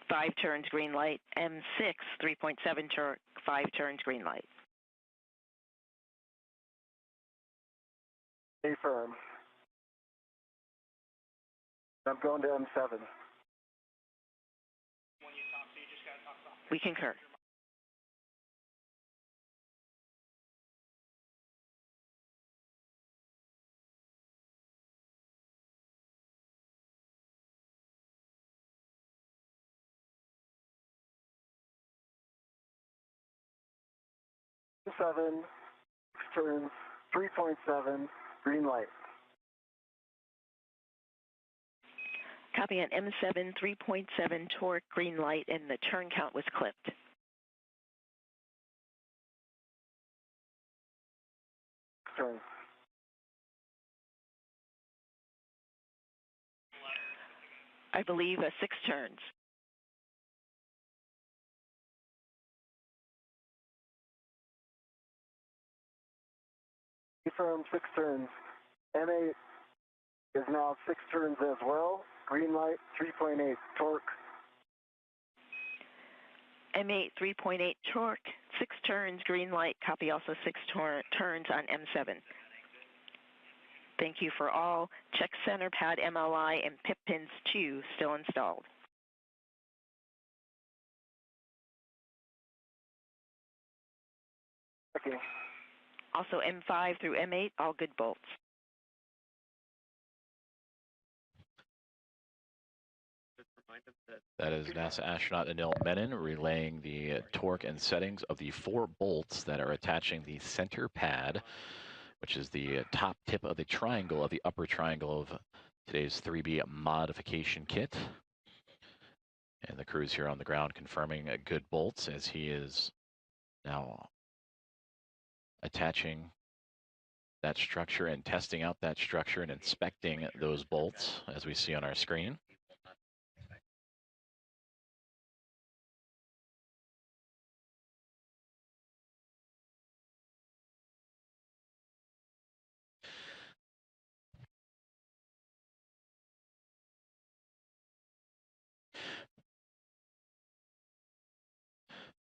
Speaker 8: 5 turns green light, M6, 3.7 torque, 5 turns green light.
Speaker 7: Stay firm. I'm going to M7.
Speaker 8: We concur.
Speaker 7: M7, 6 turns, 3.7, green light.
Speaker 8: Copy on M7, 3.7 torque, green light, and the turn count was clipped.
Speaker 7: Turn.
Speaker 8: I believe 6 turns.
Speaker 7: Confirm 6 turns. M8 is now 6 turns as well. Green light, 3.8 torque.
Speaker 8: M8, 3.8 torque, 6 turns, green light. Copy also 6 turns on M7. Thank you for all. Check center pad MLI and PIP pins 2 still installed.
Speaker 7: Okay.
Speaker 8: Also M5 through M8, all good bolts.
Speaker 1: That is NASA astronaut Anil Menon relaying the torque and settings of the 4 bolts that are attaching the center pad, which is the top tip of the triangle, of the upper triangle of today's 3B modification kit. And the crew's here on the ground confirming good bolts as he is now attaching that structure and testing out that structure and inspecting those bolts as we see on our screen.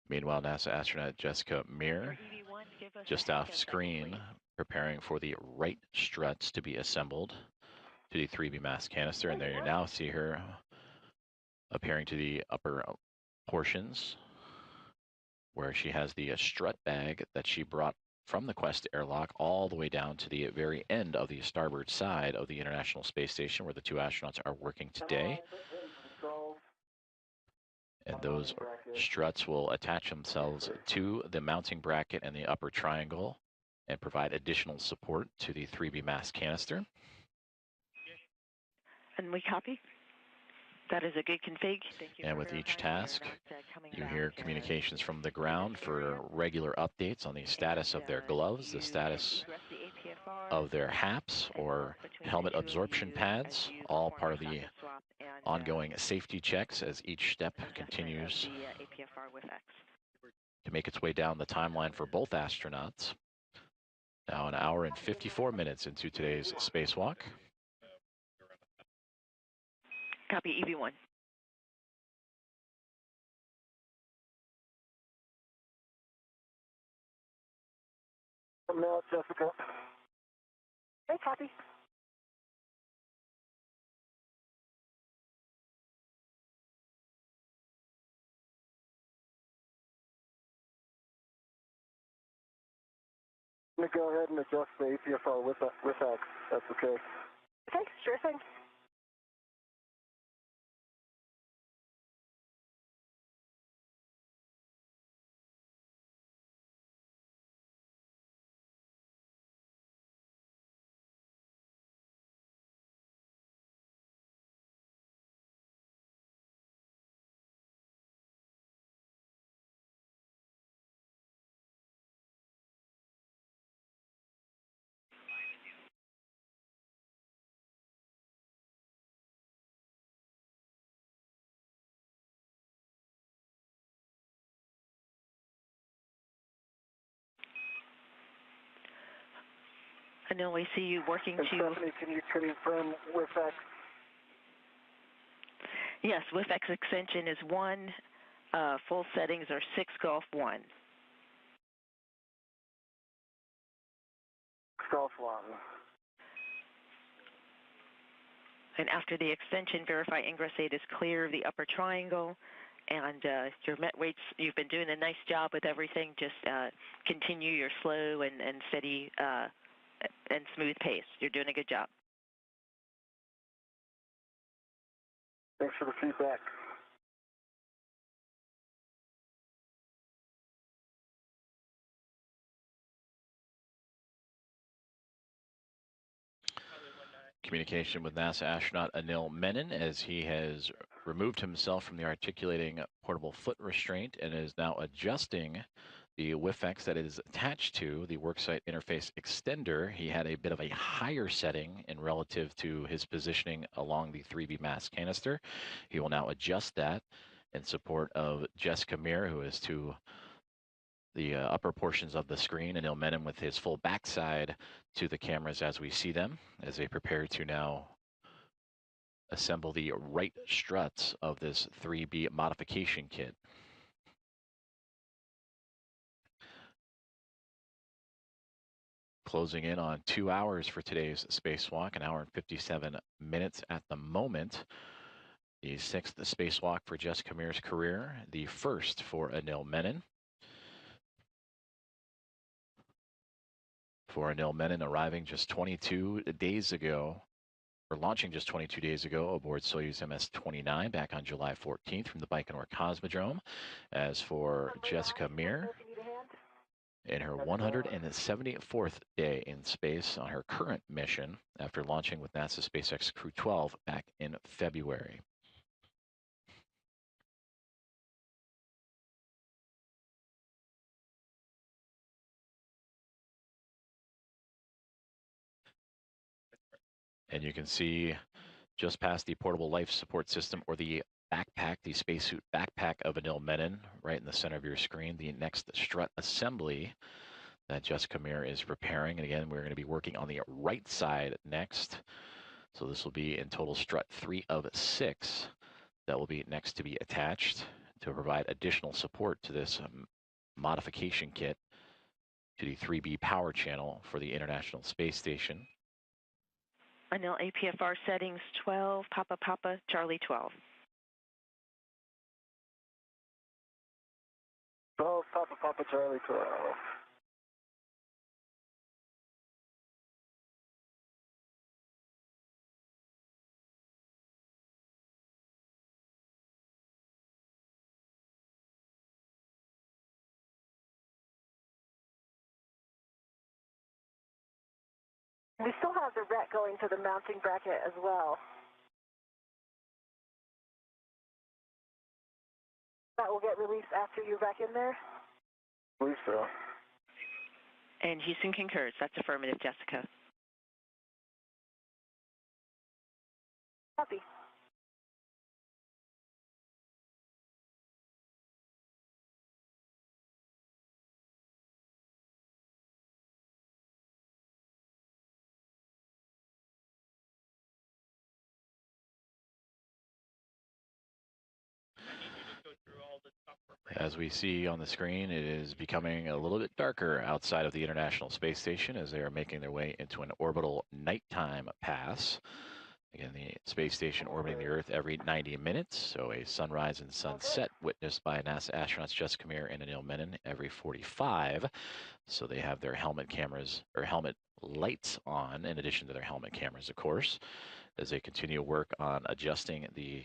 Speaker 1: Meanwhile, NASA astronaut Jessica Meir, just off screen, preparing for the right struts to be assembled to the 3B mass canister. And there you now see her appearing to the upper portions where she has the strut bag that she brought from the Quest airlock all the way down to the very end of the starboard side of the International Space Station where the 2 astronauts are working today. And those struts will attach themselves to the mounting bracket and the upper triangle and provide additional support to the 3B mass canister.
Speaker 8: And we copy. That is a good config. Thank you.
Speaker 1: And with each task, you hear communications from the ground for regular updates on the status of their gloves, the status of their HAPs or helmet absorption pads, all part of the ongoing safety checks as each step continues to make its way down the timeline for both astronauts. Now 1 hour and 54 minutes into today's spacewalk.
Speaker 8: Copy, EV1.
Speaker 7: Now, Jessica.
Speaker 6: Hey, copy.
Speaker 7: I'm going to go ahead and adjust the APFR with X. That's okay.
Speaker 6: Okay, sure thing.
Speaker 8: I know I see you working
Speaker 7: And
Speaker 8: to...
Speaker 7: Stephanie, can you confirm with X?
Speaker 8: Yes, with X extension is 1. Full settings are 6 Golf 1.
Speaker 7: Golf 1.
Speaker 8: And after the extension, verify ingress 8 is clear of the upper triangle. And your met weights, you've been doing a nice job with everything. Just continue your slow and steady and smooth pace. You're doing a good job.
Speaker 7: Thanks for the feedback.
Speaker 1: Communication with NASA astronaut Anil Menon as he has removed himself from the articulating portable foot restraint and is now adjusting the WIFX that is attached to the worksite interface extender. He had a bit of a higher setting in relative to his positioning along the 3B mass canister. He will now adjust that in support of Jessica Meir, who is to the upper portions of the screen, and Anil Menon with his full backside to the cameras as we see them, as they prepare to now assemble the right struts of this 3B modification kit. Closing in on 2 hours for today's spacewalk, 1 hour and 57 minutes at the moment. The 6th spacewalk for Jessica Meir's career, the first for Anil Menon. For Anil Menon arriving just 22 days ago We're launching just 22 days ago aboard Soyuz MS-29 back on July 14th from the Baikonur Cosmodrome. As for Jessica Meir, in her 174th day in space on her current mission after launching with NASA SpaceX Crew 12 back in February. And you can see just past the portable life support system, or the backpack, the spacesuit backpack of Anil Menon, right in the center of your screen, the next strut assembly that Jessica Meir is preparing. And again, we're going to be working on the right side next. So this will be in total strut 3 of 6 that will be next to be attached to provide additional support to this modification kit to the 3B power channel for the International Space Station.
Speaker 8: Anil, APFR settings 12, Papa Papa, Charlie 12.
Speaker 7: 12, Papa Papa, Charlie 12.
Speaker 6: We still have the ret going to the mounting bracket as well. That will get released after you're back in there?
Speaker 7: I believe so.
Speaker 8: And Houston concurs. That's affirmative, Jessica.
Speaker 6: Copy.
Speaker 1: As we see on the screen, it is becoming a little bit darker outside of the International Space Station as they are making their way into an orbital nighttime pass. Again, the space station orbiting the Earth every 90 minutes, so a sunrise and sunset witnessed by NASA astronauts Jessica Meir and Anil Menon every 45. So they have their helmet cameras, or helmet lights on, in addition to their helmet cameras, of course, as they continue work on adjusting the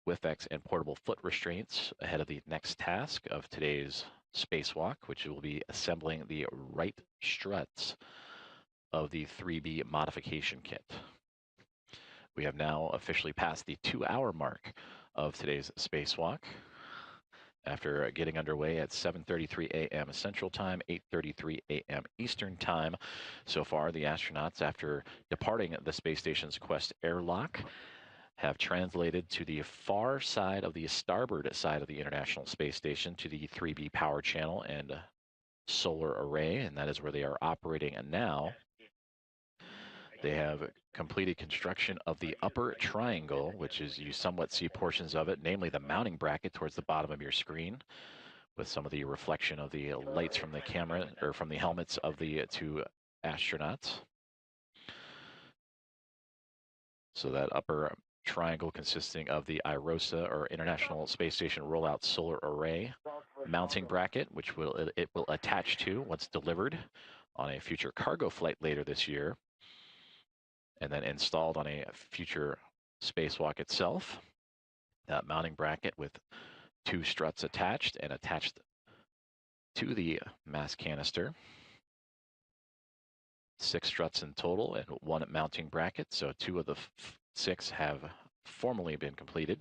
Speaker 1: WIFX and portable foot restraints ahead of the next task of today's spacewalk, which will be assembling the right struts of the 3B modification kit. We have now officially passed the 2-hour mark of today's spacewalk. After getting underway at 7:33 a.m. Central Time, 8:33 a.m. Eastern Time. So far, the astronauts, after departing the space station's Quest airlock, have translated to the far side of the starboard side of the International Space Station to the 3B power channel and solar array, and that is where they are operating now. They have completed construction of the upper triangle, which is, you somewhat see portions of it, namely the mounting bracket towards the bottom of your screen, with some of the reflection of the lights from the camera, or from the helmets of the 2 astronauts. So that upper triangle consisting of the IROSA, or International Space Station Rollout Solar Array mounting bracket, which it will attach to once delivered on a future cargo flight later this year, and then installed on a future spacewalk itself. That mounting bracket with 2 struts attached and attached to the mass canister. 6 struts in total and 1 mounting bracket, so 2 of the 6 have formally been completed.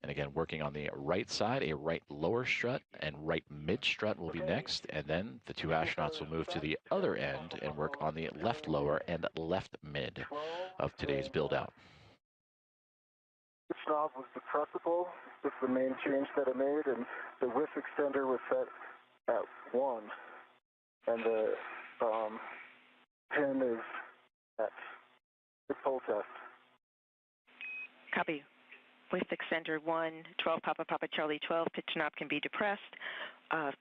Speaker 1: And again, working on the right side, a right lower strut and right mid strut will be next, and then the 2 astronauts will move to the other end and work on the left lower and left mid of today's build out.
Speaker 7: This knob was depressible. This is the main change that I made, and the whiff extender was set at 1, and the pin is at the pull test.
Speaker 8: Copy. With extender 1, 12 Papa Papa Charlie 12, pitch knob can be depressed.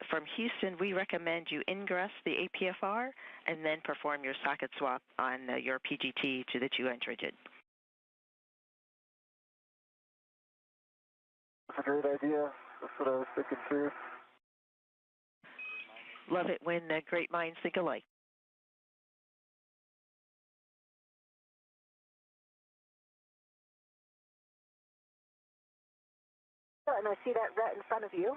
Speaker 8: From Houston, we recommend you ingress the APFR and then perform your socket swap on your PGT to the 2-inch rigid.
Speaker 7: That's a great idea. That's what I was thinking too.
Speaker 8: Love it when great minds think alike.
Speaker 6: and I see that ret in front of you.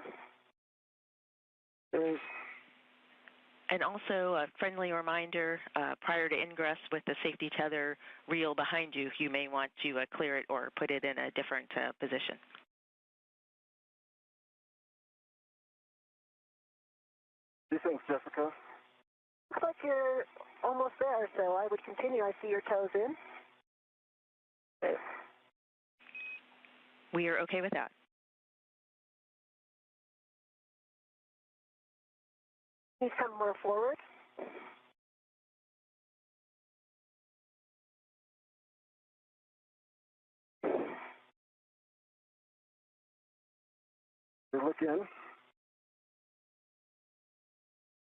Speaker 8: And also a friendly reminder, prior to ingress with the safety tether reel behind you, you may want to clear it or put it in a different position.
Speaker 7: Thanks, Jessica.
Speaker 6: Looks like you're almost there, so I would continue. I see your toes in. Okay.
Speaker 8: We are okay with that.
Speaker 6: Please come more forward.
Speaker 7: You look in.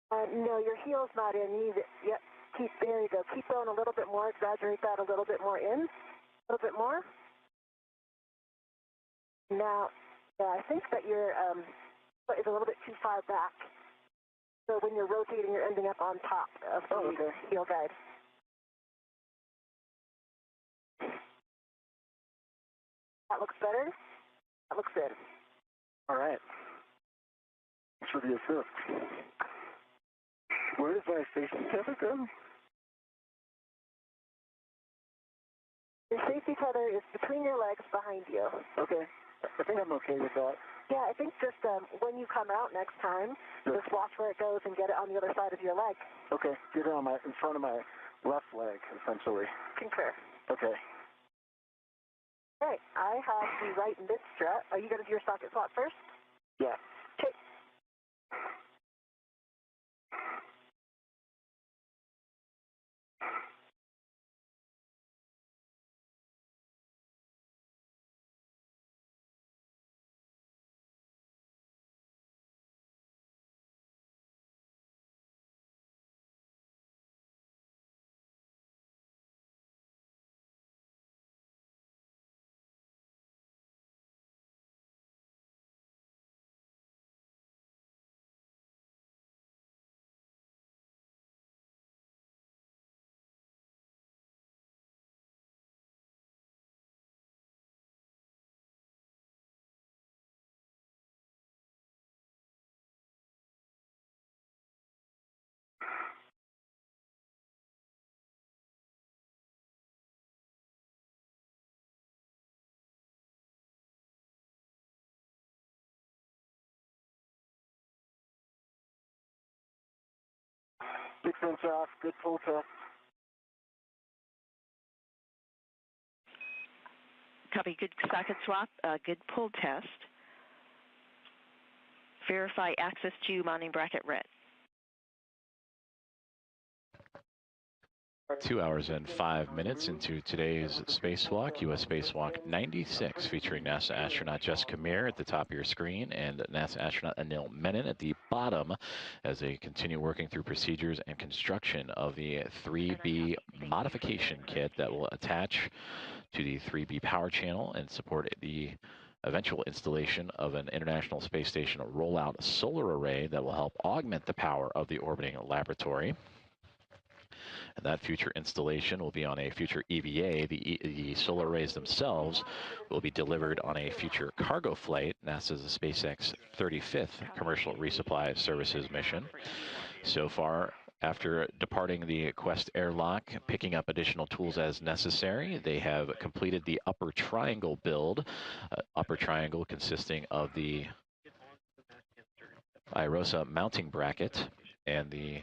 Speaker 6: No, your heel's not in. You need it. Yep. There you go. Keep going a little bit more. Exaggerate that a little bit more in. A little bit more. Now, yeah, I think that your foot is a little bit too far back. So when you're rotating, you're ending up on top of the heel guide. That looks better. That looks good.
Speaker 7: All right. Thanks for the assist. Where does my safety tether go?
Speaker 6: Your safety tether is between your legs behind you.
Speaker 7: Okay. I think I'm okay with that.
Speaker 6: Yeah, I think just when you come out next time, just watch where it goes and get it on the other side of your leg.
Speaker 7: Okay. Get it on in front of my left leg, essentially.
Speaker 6: Concur.
Speaker 7: Okay.
Speaker 6: All right. I have the right mid strut. Are you going to do your socket swap first?
Speaker 7: Yeah.
Speaker 6: Okay.
Speaker 7: Six inch off. Good pull test.
Speaker 8: Copy. Good socket swap. Good pull test. Verify access to mounting bracket ret.
Speaker 1: 2 hours and 5 minutes into today's spacewalk, U.S. Spacewalk 96, featuring NASA astronaut Jessica Meir at the top of your screen and NASA astronaut Anil Menon at the bottom as they continue working through procedures and construction of the 3B modification kit that will attach to the 3B power channel and support the eventual installation of an International Space Station rollout solar array that will help augment the power of the orbiting laboratory. And that future installation will be on a future EVA. The solar arrays themselves will be delivered on a future cargo flight, NASA's SpaceX 35th Commercial Resupply Services mission. So far, after departing the Quest airlock, picking up additional tools as necessary, they have completed the upper triangle build. Upper triangle consisting of the IROSA mounting bracket and the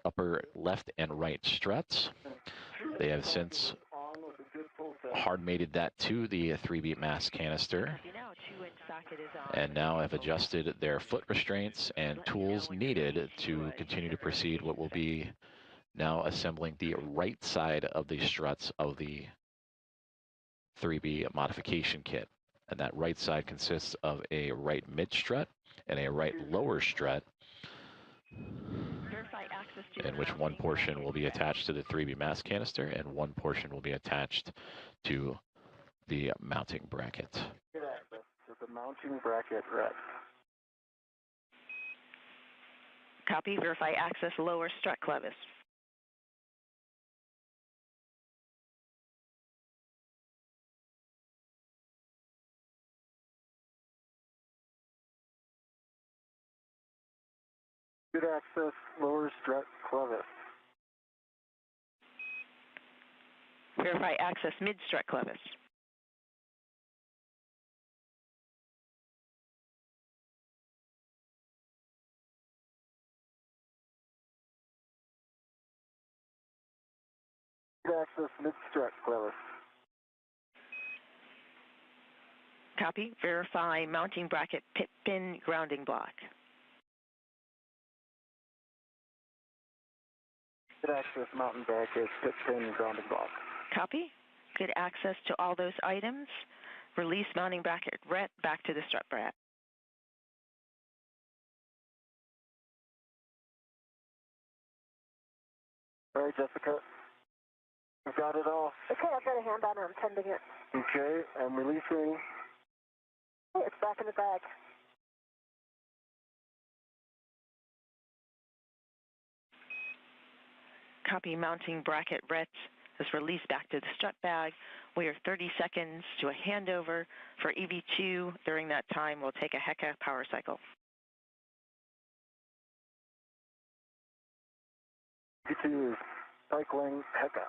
Speaker 1: upper left and right struts. They have since hard-mated that to the 3B mass canister and now have adjusted their foot restraints and tools needed to continue to proceed what will be now assembling the right side of the struts of the 3B modification kit. And that right side consists of a right mid strut and a right lower strut, in which one portion will be attached to the 3B mass canister and one portion will be attached to the mounting bracket.
Speaker 7: The mounting bracket, right.
Speaker 8: Copy. Verify access lower strut clevis.
Speaker 7: Good access, lower strut clevis.
Speaker 8: Verify access mid-strut clevis.
Speaker 7: Good access, mid-strut clevis.
Speaker 8: Copy. Verify mounting bracket pit pin grounding block.
Speaker 7: Good access, mountain bracket, pit pin, grounding block.
Speaker 8: Copy. Good access to all those items. Release mounting bracket ret back to the strut bracket.
Speaker 7: All right, Jessica. We've got it all.
Speaker 6: Okay, I've got a hand on it. I'm tending it.
Speaker 7: Okay, I'm releasing.
Speaker 6: Okay, it's back in the bag.
Speaker 8: Copy. Mounting bracket ret is released back to the strut bag. We are 30 seconds to a handover for EV2. During that time, we'll take a HECA power cycle.
Speaker 7: EV2 is cycling HECA.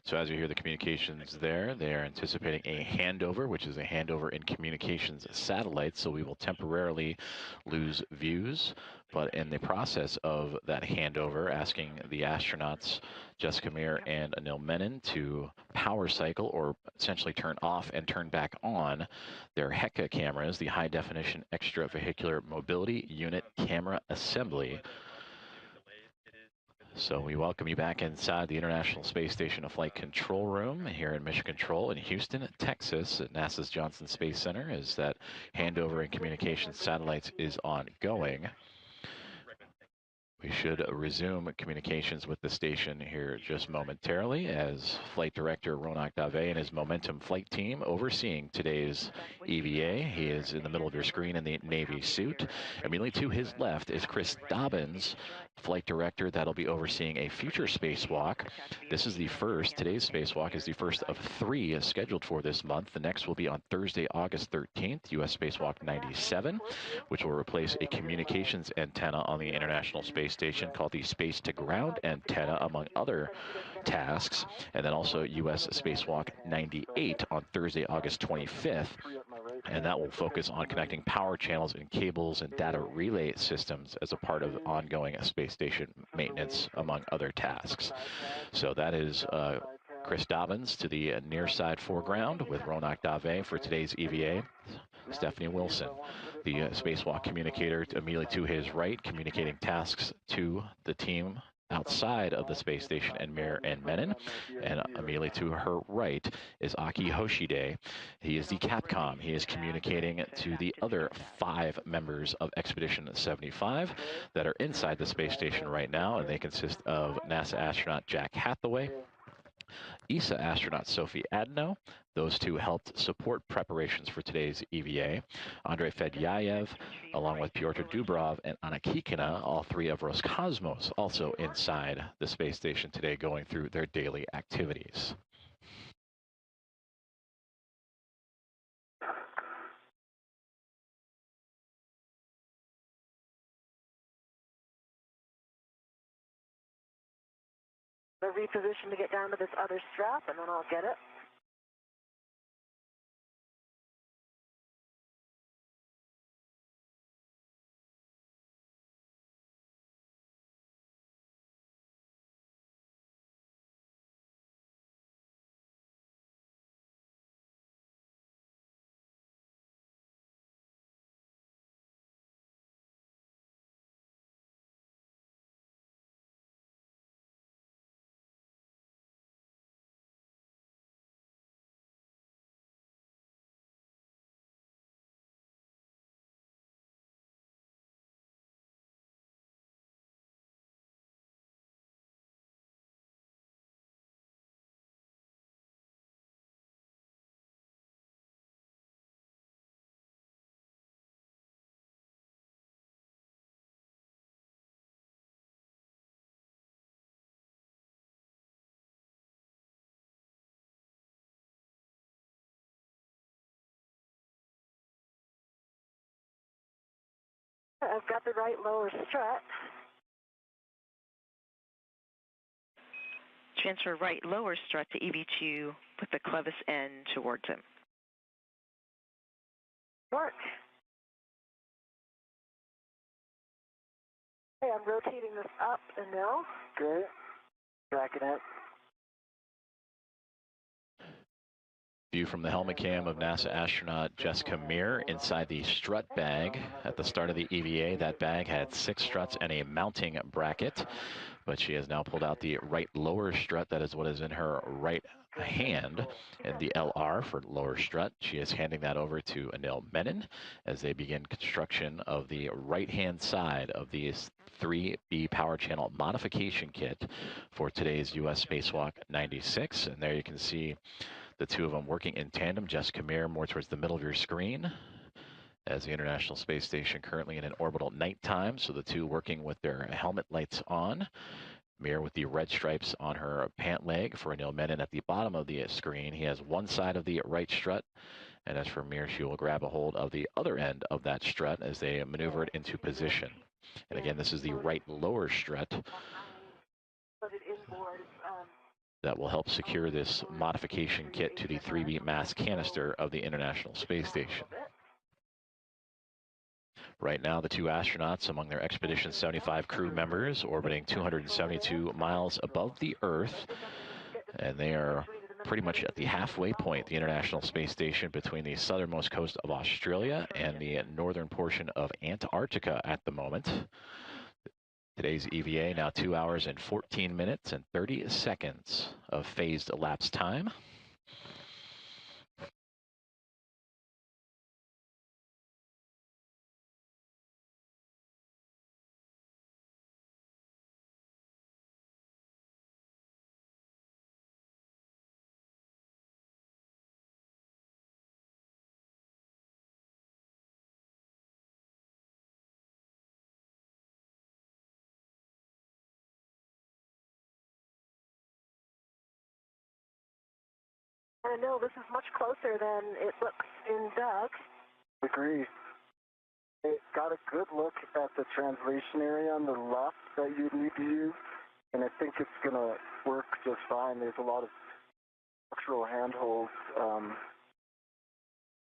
Speaker 1: So as you hear the communications there, they are anticipating a handover, which is a handover in communications satellites. So we will temporarily lose views, but in the process of that handover, asking the astronauts Jessica Meir and Anil Menon to power cycle or essentially turn off and turn back on their HECA cameras, the high definition extravehicular mobility unit camera assembly. So we welcome you back inside the International Space Station Flight Control Room here in Mission Control in Houston, Texas at NASA's Johnson Space Center as that handover in communications satellites is ongoing. We should resume communications with the station here just momentarily as Flight Director Ronak Dave and his Momentum flight team overseeing today's EVA. He is in the middle of your screen in the Navy suit. Immediately to his left is Chris Dobbins, Flight Director that'll be overseeing a future spacewalk. This is the first, today's spacewalk is the first of 3 scheduled for this month. The next will be on Thursday, August 13th, US Spacewalk 97, which will replace a communications antenna on the International Space Station called the Space to Ground antenna, among other tasks. And then also US Spacewalk 98 on Thursday, August 25th. And that will focus on connecting power channels and cables and data relay systems as a part of ongoing space station maintenance, among other tasks. So that is Chris Dobbins to the near side foreground with Ronak Dave for today's EVA. Stephanie Wilson, the spacewalk communicator, immediately to his right, communicating tasks to the team outside of the space station and Mir and Menon. And immediately to her right is Aki Hoshide. He is the Capcom. He is communicating to the other 5 members of Expedition 75 that are inside the space station right now, and they consist of NASA astronaut Jack Hathaway, ESA astronaut Sophie Adno. Those 2 helped support preparations for today's EVA. Andrei Fedyayev, along with Pyotr Dubrov and Anna Kikina, all 3 of Roscosmos, also inside the space station today going through their daily activities.
Speaker 6: I'll reposition to get down to this other strap, and then I'll get it. I've got the right lower strut.
Speaker 8: Transfer right lower strut to EV2 with the clevis end towards him.
Speaker 6: Work. Okay, I'm rotating this up and now.
Speaker 7: Great. Tracking it.
Speaker 1: View from the helmet cam of NASA astronaut Jessica Meir inside the strut bag. At the start of the EVA, that bag had 6 struts and a mounting bracket, but she has now pulled out the right lower strut. That is what is in her right hand, and the LR for lower strut. She is handing that over to Anil Menon as they begin construction of the right-hand side of the 3B power channel modification kit for today's U.S. Spacewalk 96. And there you can see the two of them working in tandem. Jessica Meir more towards the middle of your screen as the International Space Station currently in an orbital nighttime. So the two working with their helmet lights on. Meir with the red stripes on her pant leg. For Anil Menon at the bottom of the screen, he has one side of the right strut. And as for Meir, she will grab a hold of the other end of that strut as they maneuver it into position. And again, this is the right lower strut that will help secure this modification kit to the 3B mass canister of the International Space Station. Right now, the two astronauts among their Expedition 75 crew members orbiting 272 miles above the Earth, and they are pretty much at the halfway point, the International Space Station, between the southernmost coast of Australia and the northern portion of Antarctica at the moment. Today's EVA now 2 hours and 14 minutes and 30 seconds of phased elapsed time.
Speaker 6: I know this is much closer than it looks in Doug.
Speaker 7: Agree. It got a good look at the translation area on the left that you need to use, and I think it's going to work just fine. There's a lot of structural handholds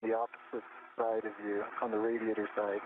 Speaker 7: the opposite side of you, on the radiator side.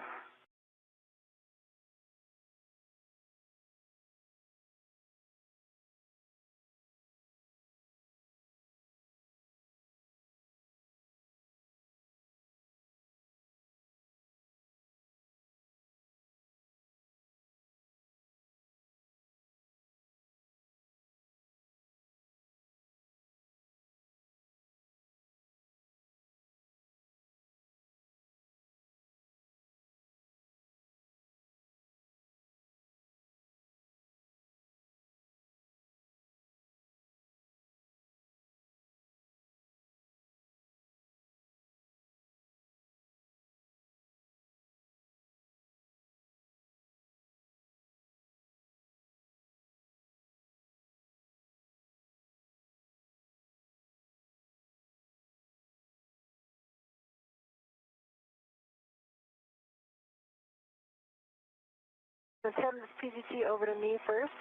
Speaker 6: Let's hand this PGT over to me first.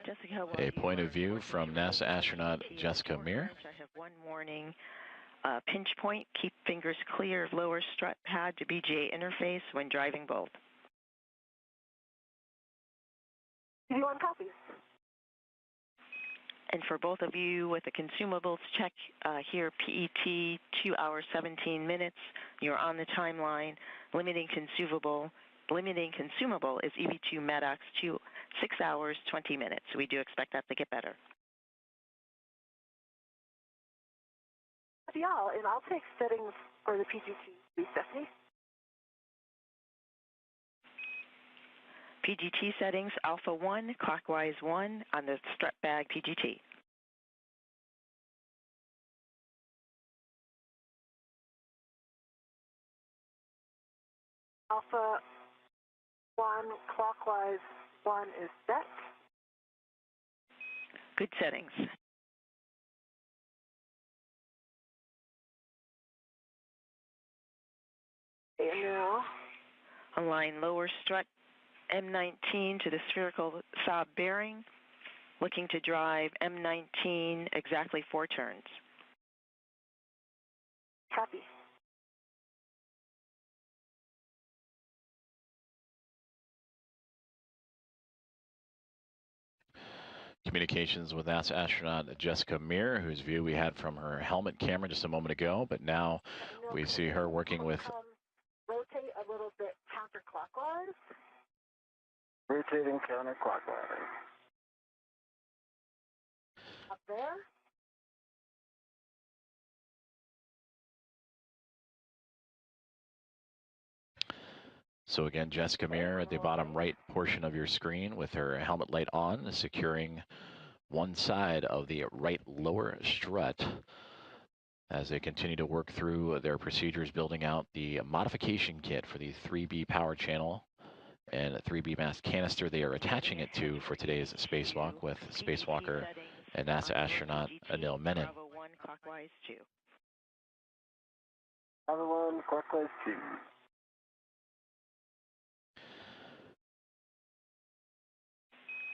Speaker 8: Jessica,
Speaker 1: A point of view from NASA astronaut Jessica Meir.
Speaker 8: I have one warning. Pinch point, keep fingers clear of lower strut pad to BGA interface when driving both.
Speaker 6: You want copies?
Speaker 8: And for both of you with the consumables check here, PET 2 hours 17 minutes. You're on the timeline. Limiting consumable is EV2 Medox 6 hours 20 minutes. We do expect that to get better.
Speaker 6: Yeah, and I'll take settings for the PGT 370.
Speaker 8: PGT settings, alpha 1, clockwise 1 on the strut bag PGT.
Speaker 6: Alpha 1 clockwise, 1 is set.
Speaker 8: Good settings.
Speaker 6: And now,
Speaker 8: Align lower strut M19 to the spherical Saab bearing. Looking to drive M19 exactly 4 turns.
Speaker 6: copy.
Speaker 1: Communications with NASA astronaut Jessica Meir, whose view we had from her helmet camera just a moment ago, but now we see her working with...
Speaker 6: Rotate a little bit counterclockwise.
Speaker 7: Rotating counterclockwise.
Speaker 6: Up there.
Speaker 1: So again, Jessica Meir at the bottom right portion of your screen with her helmet light on, securing one side of the right lower strut as they continue to work through their procedures, building out the modification kit for the 3B power channel and 3B mass canister they are attaching it to for today's spacewalk with spacewalker and NASA astronaut Anil Menon.
Speaker 8: Bravo 1 clockwise 2.
Speaker 7: Bravo 1 clockwise 2.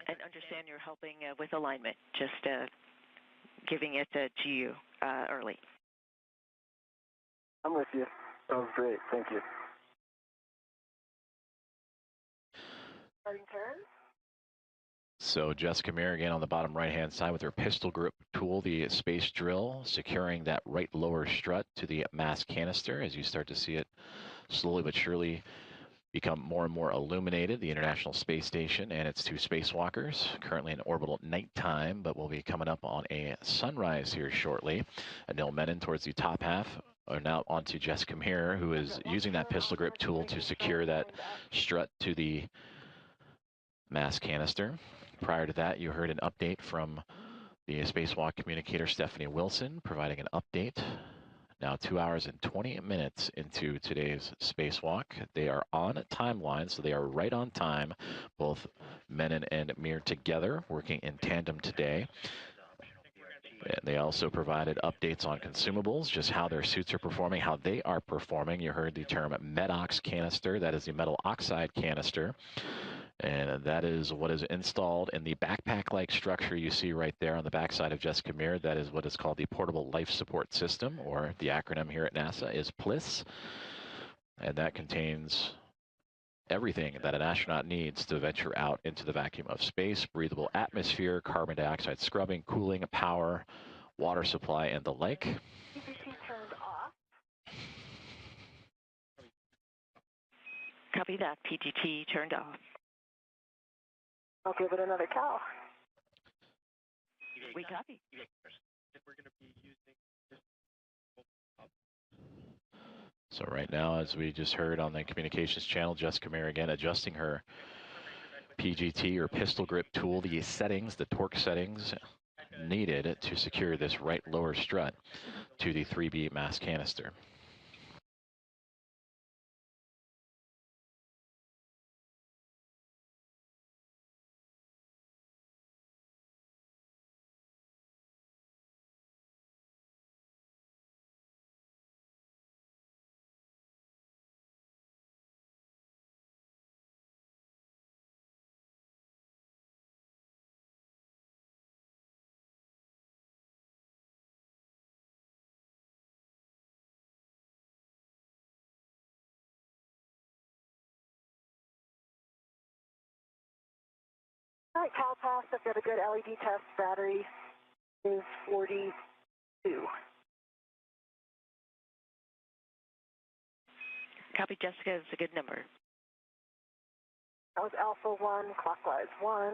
Speaker 8: And understand you're helping with alignment, just giving it to you early.
Speaker 7: I'm with you. Sounds great. Thank you.
Speaker 6: Starting turn.
Speaker 1: So Jessica Meir again on the bottom right-hand side with her pistol grip tool, the space drill, securing that right lower strut to the mass canister as you start to see it slowly but surely become more and more illuminated. The International Space Station and its 2 spacewalkers, currently in orbital nighttime, but will be coming up on a sunrise here shortly. Anil Menon towards the top half. Now onto Jessica Meir, who is using that pistol grip tool to secure that strut to the mass canister. Prior to that, you heard an update from the spacewalk communicator Stephanie Wilson, providing an update. Now 2 hours and 20 minutes into today's spacewalk. They are on timeline, so they are right on time, both Menon and Meir together, working in tandem today. And they also provided updates on consumables, just how their suits are performing, how they are performing. You heard the term MEDOX canister. That is the metal oxide canister. And that is what is installed in the backpack-like structure you see right there on the backside of Jessica Meir. That is what is called the Portable Life Support System, or the acronym here at NASA is PLIS. And that contains everything that an astronaut needs to venture out into the vacuum of space: breathable atmosphere, carbon dioxide scrubbing, cooling, power, water supply, and the like.
Speaker 6: PPC turned off.
Speaker 8: Copy that. PGT turned off.
Speaker 6: I'll give it another cow.
Speaker 8: We copy.
Speaker 1: So right now, as we just heard on the communications channel, Jessica Meir again adjusting her PGT or pistol grip tool, the settings, the torque settings needed to secure this right lower strut to the 3B mass canister.
Speaker 6: All right, cow pass. I've got a good LED test. Battery is 42.
Speaker 8: Copy, Jessica. It's a good number.
Speaker 6: That was Alpha 1, clockwise 1.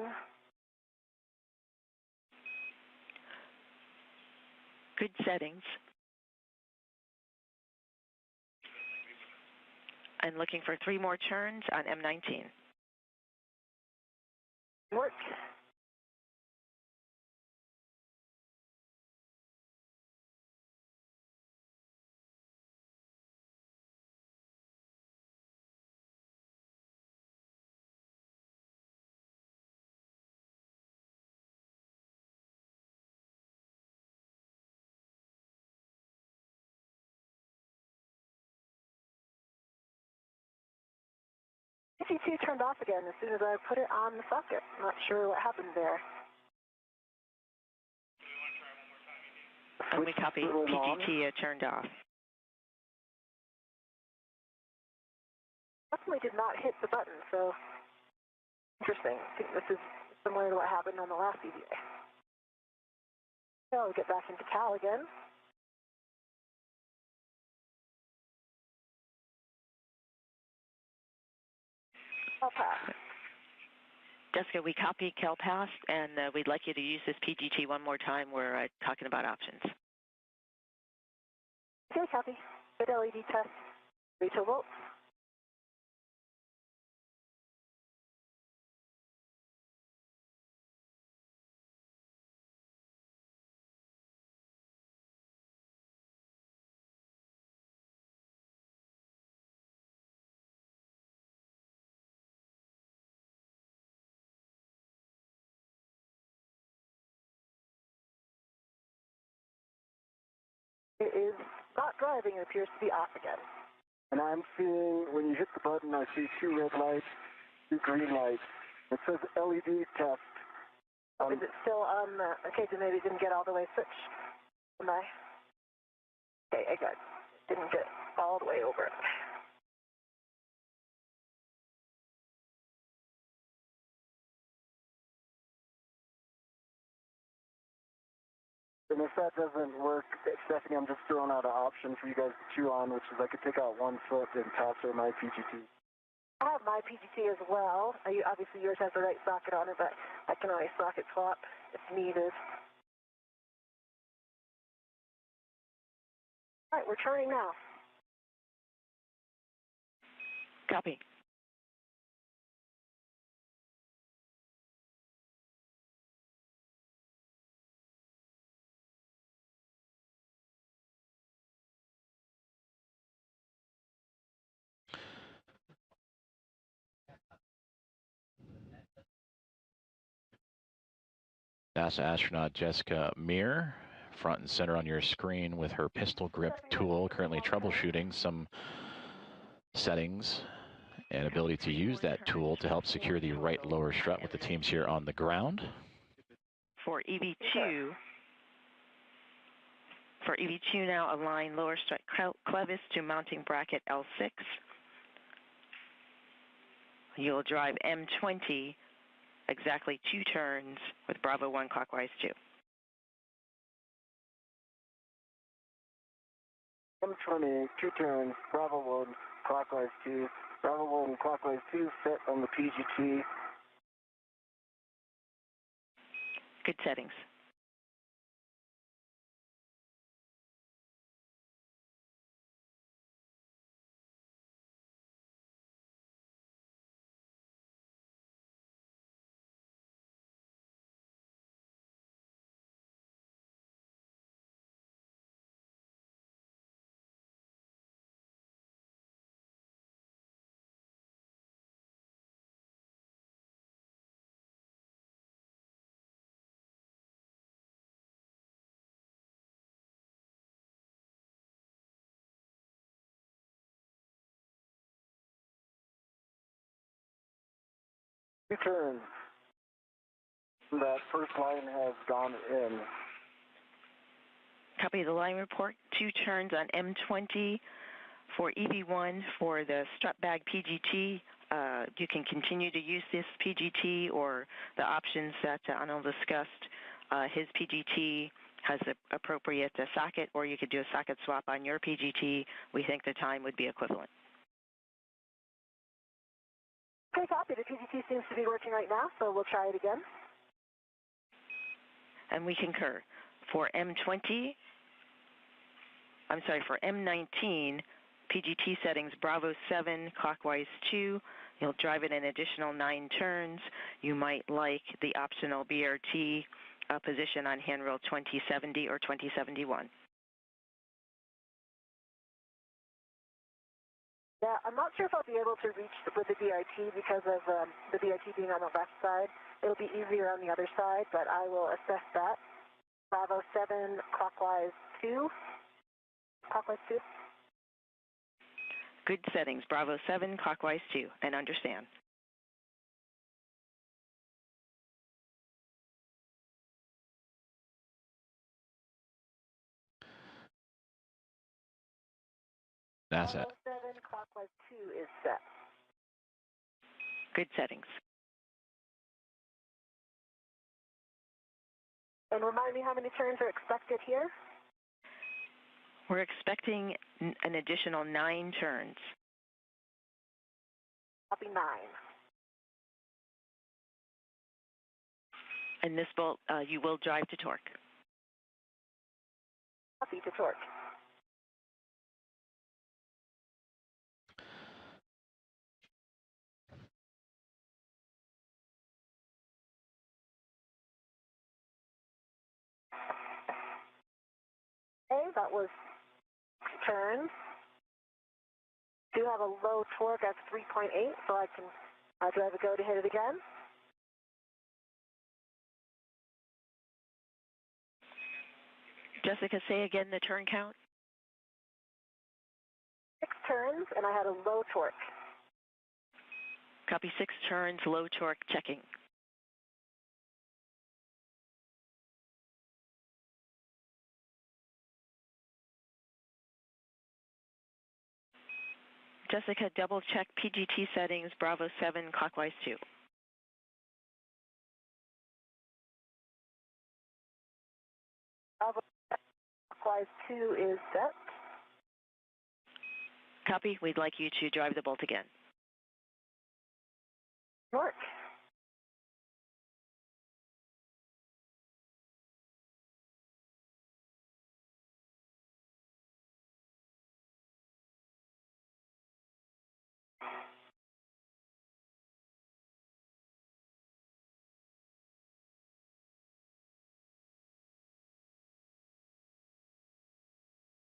Speaker 8: Good settings. And looking for 3 more turns on M19.
Speaker 6: Work. PGT turned off again as soon as I put it on the socket. I'm not sure what happened there.
Speaker 8: And we copy PGT turned off.
Speaker 6: Definitely did not hit the button, so interesting. I think this is similar to what happened on the last EVA. So I'll get back into Cal again. Cal pass.
Speaker 8: Jessica, we copy Cal passed, and we'd like you to use this PGT one more time. We're talking about options.
Speaker 6: Okay, copy. Good LED test. 3 volts. It is not driving. It appears to be off again.
Speaker 7: And I'm seeing, when you hit the button, I see 2 red lights, 2 green lights. It says LED test.
Speaker 6: Is it still on the, okay, so maybe it didn't get all the way switched. Am I? Okay, I got, didn't get all the way over.
Speaker 7: And if that doesn't work, Stephanie, I'm just throwing out an option for you guys to chew on, which is I could take out 1 foot and pass her my PGT.
Speaker 6: I have my PGT as well. Obviously, yours has the right socket on it, but I can always socket swap if needed. All right, we're turning now.
Speaker 8: Copy.
Speaker 1: NASA astronaut Jessica Meir, front and center on your screen with her pistol grip tool, currently troubleshooting some settings and ability to use that tool to help secure the right lower strut with the teams here on the ground.
Speaker 8: For EV2 now, align lower strut clevis to mounting bracket L6. You'll drive M20 exactly 2 turns with Bravo 1 clockwise 2.
Speaker 7: M20, 2 turns, Bravo 1, clockwise 2. Bravo 1, clockwise 2, set on the PGT.
Speaker 8: Good settings.
Speaker 7: Return. That first line has gone in.
Speaker 8: Copy the line report. 2 turns on M20 for EV1 for the strut bag PGT. You can continue to use this PGT or the options that Anil discussed. His PGT has the appropriate socket, or you could do a socket swap on your PGT. We think the time would be equivalent.
Speaker 6: Okay, copy. The PGT seems to be working right now, so we'll try it again.
Speaker 8: And we concur. For M19, PGT settings, Bravo 7, clockwise 2. You'll drive it an additional 9 turns. You might like the optional BRT position on handrail 2070 or 2071.
Speaker 6: Yeah, I'm not sure if I'll be able to reach with the BRT because of the BRT being on the left side. It'll be easier on the other side, but I will assess that. Bravo 7, clockwise 2. Clockwise 2.
Speaker 8: Good settings, Bravo 7, clockwise 2, and understand.
Speaker 1: NASA.
Speaker 6: Bravo 7, clockwise 2 is set.
Speaker 8: Good settings.
Speaker 6: And remind me how many turns are expected here?
Speaker 8: We're expecting an additional 9 turns.
Speaker 6: Copy 9.
Speaker 8: And this bolt, you will drive to torque.
Speaker 6: Copy to torque. Okay, that was turns. Do have a low torque at 3.8, so I can drive a go to hit it again.
Speaker 8: Jessica, say again the turn count.
Speaker 6: 6 turns, and I had a low torque.
Speaker 8: Copy 6 turns, low torque, checking. Jessica, double check PGT settings, Bravo 7, clockwise 2.
Speaker 6: Bravo clockwise 2 is set.
Speaker 8: Copy, we'd like you to drive the bolt again.
Speaker 6: Torque.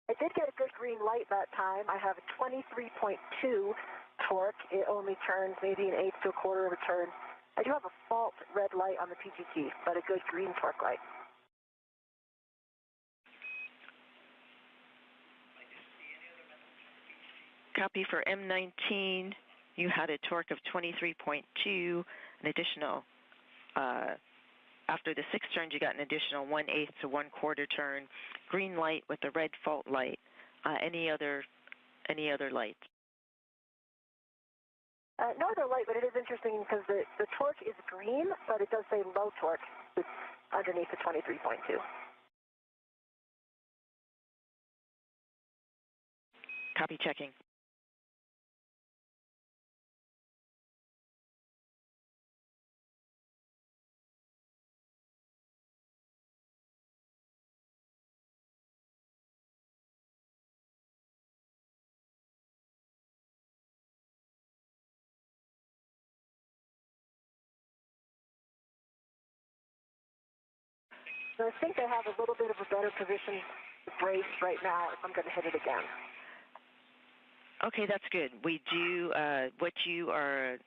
Speaker 6: I did get a good green light that time. I have a 23.2 torque. It only turns maybe an eighth to a quarter of a turn. I do have a fault red light on the PGT, but a good green torque light.
Speaker 8: Copy for M19, you had a torque of 23.2, an additional, after the 6 turns, you got an additional 1/8 to 1/4 turn. Green light with the red fault light. Any other lights?
Speaker 6: No other light, but it is interesting because the torque is green, but it does say low torque underneath the 23.2.
Speaker 8: Copy, checking.
Speaker 6: So I think I have a little bit of a better position to brace right now if I'm going to hit it again.
Speaker 8: Okay, that's good. We do what you are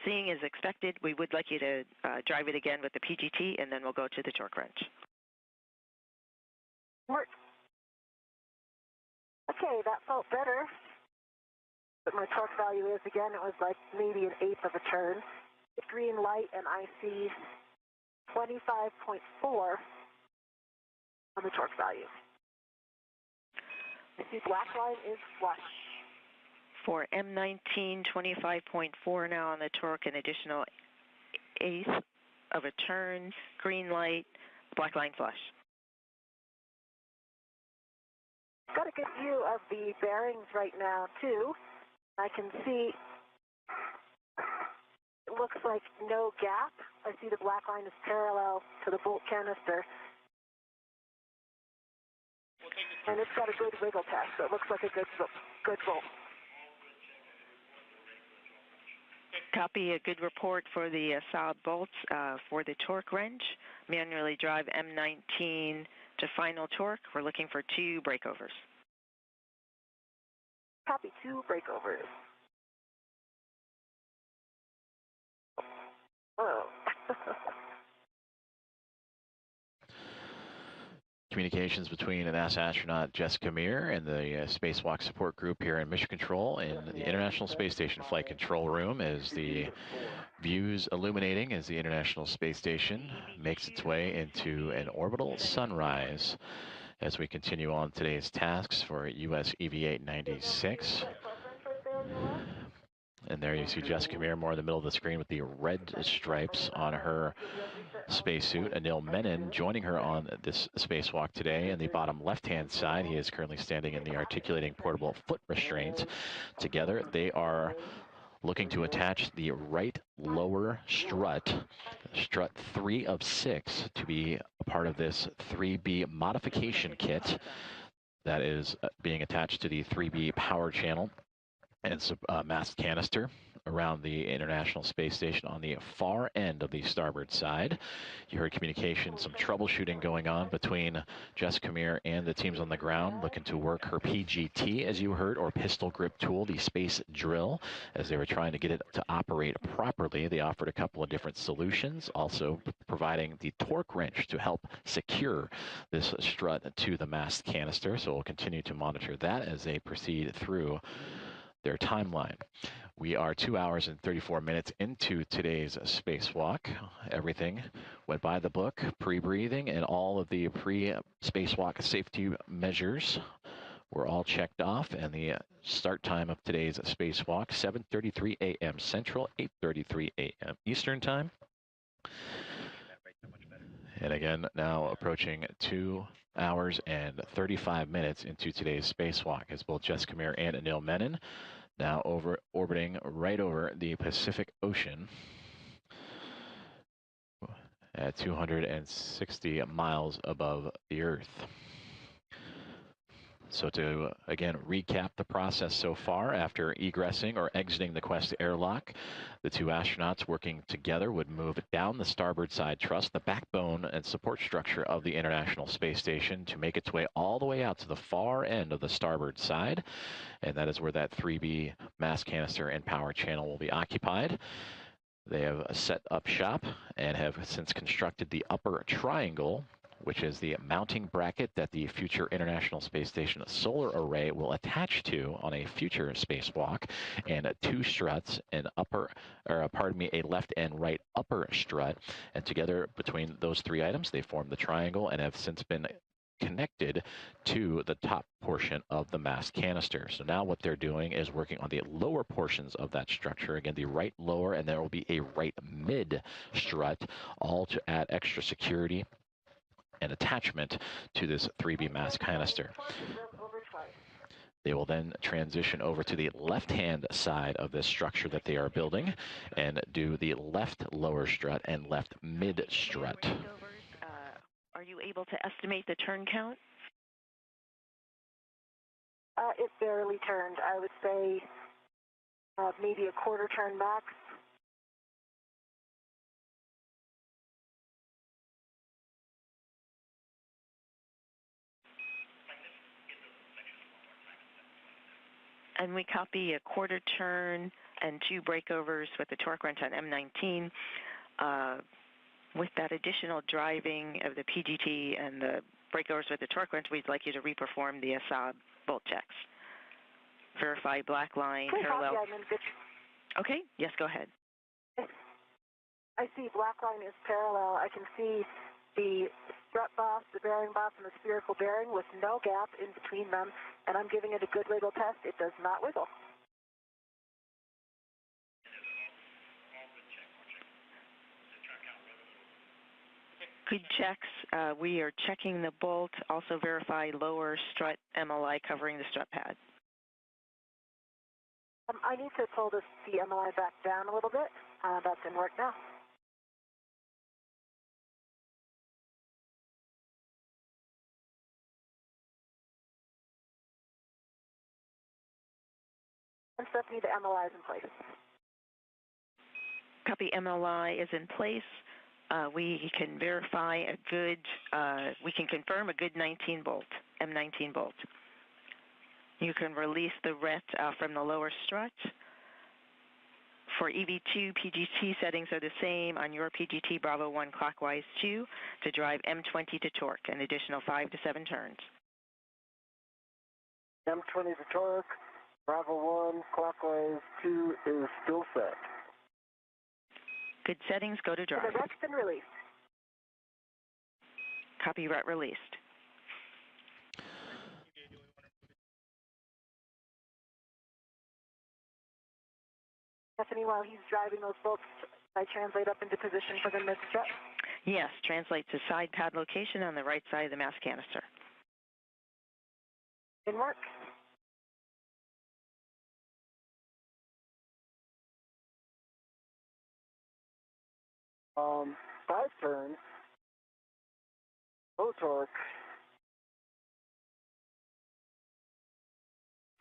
Speaker 8: seeing is expected. We would like you to drive it again with the PGT, and then we'll go to the torque wrench.
Speaker 6: Work. Okay, that felt better. But my torque value is, again, it was like maybe an eighth of a turn. The green light, and I see 25.4 on the torque value. The black line is flush.
Speaker 8: For M19, 25.4 now on the torque, an additional eighth of a turn, green light, black line flush.
Speaker 6: Got a good view of the bearings right now, too. I can see it looks like no gap. I see the black line is parallel to the bolt canister. And it's got a good wiggle test, so it looks like a good bolt.
Speaker 8: Copy, a good report for the solid bolts for the torque wrench. Manually drive M19 to final torque. We're looking for 2 breakovers.
Speaker 6: Copy, 2 breakovers. Oh.
Speaker 1: communications between a NASA astronaut Jessica Meir and the Spacewalk support group here in Mission Control in the International Space Station Flight Control Room as the views illuminating as the International Space Station makes its way into an orbital sunrise as we continue on today's tasks for US EV-896. And there you see Jessica Meir more in the middle of the screen with the red stripes on her spacesuit. Anil Menon joining her on this spacewalk today. In the bottom left-hand side, he is currently standing in the articulating portable foot restraints. Together, they are looking to attach the right lower strut 3 of 6, to be a part of this 3B modification kit that is being attached to the 3B power channel and mast canister around the International Space Station on the far end of the starboard side. You heard communication, some troubleshooting going on between Jessica Meir and the teams on the ground, looking to work her PGT, as you heard, or pistol grip tool, the space drill, as they were trying to get it to operate properly. They offered a couple of different solutions, also providing the torque wrench to help secure this strut to the mast canister. So we'll continue to monitor that as they proceed through their timeline. We are 2 hours and 34 minutes into today's spacewalk. Everything went by the book, pre-breathing, and all of the pre-spacewalk safety measures were all checked off. And the start time of today's spacewalk, 7:33 a.m. Central, 8:33 a.m. Eastern Time. And again, now approaching 2 hours and 35 minutes into today's spacewalk as both Jessica Meir and Anil Menon now orbiting right over the Pacific Ocean at 260 miles above the Earth. So to, again, recap the process so far, after egressing or exiting the Quest airlock, the two astronauts working together would move down the starboard side truss, the backbone and support structure of the International Space Station, to make its way all the way out to the far end of the starboard side. And that is where that 3B mast canister and power channel will be occupied. They have set up shop and have since constructed the upper triangle, which is the mounting bracket that the future International Space Station solar array will attach to on a future spacewalk, and 2 struts, a left and right upper strut. And together between those 3 items, they form the triangle and have since been connected to the top portion of the mast canister. So now what they're doing is working on the lower portions of that structure. Again, the right lower, and there will be a right mid strut, all to add extra security and attachment to this 3B mast canister. They will then transition over to the left-hand side of this structure that they are building and do the left lower strut and left mid strut.
Speaker 8: Are you able to estimate the turn count?
Speaker 6: It barely turned. I would say maybe a quarter turn max.
Speaker 8: And we copy a quarter turn and 2 breakovers with the torque wrench on M19. With that additional driving of the PGT and the breakovers with the torque wrench, we'd like you to reperform the ASAB bolt checks. Verify black line, parallel. Okay, yes, go ahead.
Speaker 6: I see black line is parallel. I can see the strut boss, the bearing boss, and the spherical bearing with no gap in between them, and I'm giving it a good wiggle test. It does not wiggle.
Speaker 8: Good checks. We are checking the bolt. Also verify lower strut MLI covering the strut pad.
Speaker 6: I need to pull the MLI back down a little bit. That's in work now. And Stephanie, the MLI is in place.
Speaker 8: Copy, MLI is in place. We can verify a good, we can confirm a good 19 bolt, M19 bolt. You can release the RET from the lower strut. For EV2, PGT settings are the same on your PGT Bravo 1 clockwise 2 to drive M20 to torque, an additional 5 to 7 turns.
Speaker 7: M20 to torque, Bravo 1, clockwise 2 is still set.
Speaker 8: Good settings, go to drive.
Speaker 6: The ret's been released.
Speaker 8: Copy, ret released.
Speaker 6: Stephanie, while he's driving those bolts, I translate up into position for the mid-strut.
Speaker 8: Yes, translate to side pad location on the right side of the mass canister.
Speaker 6: In work.
Speaker 7: Five turns, low torque.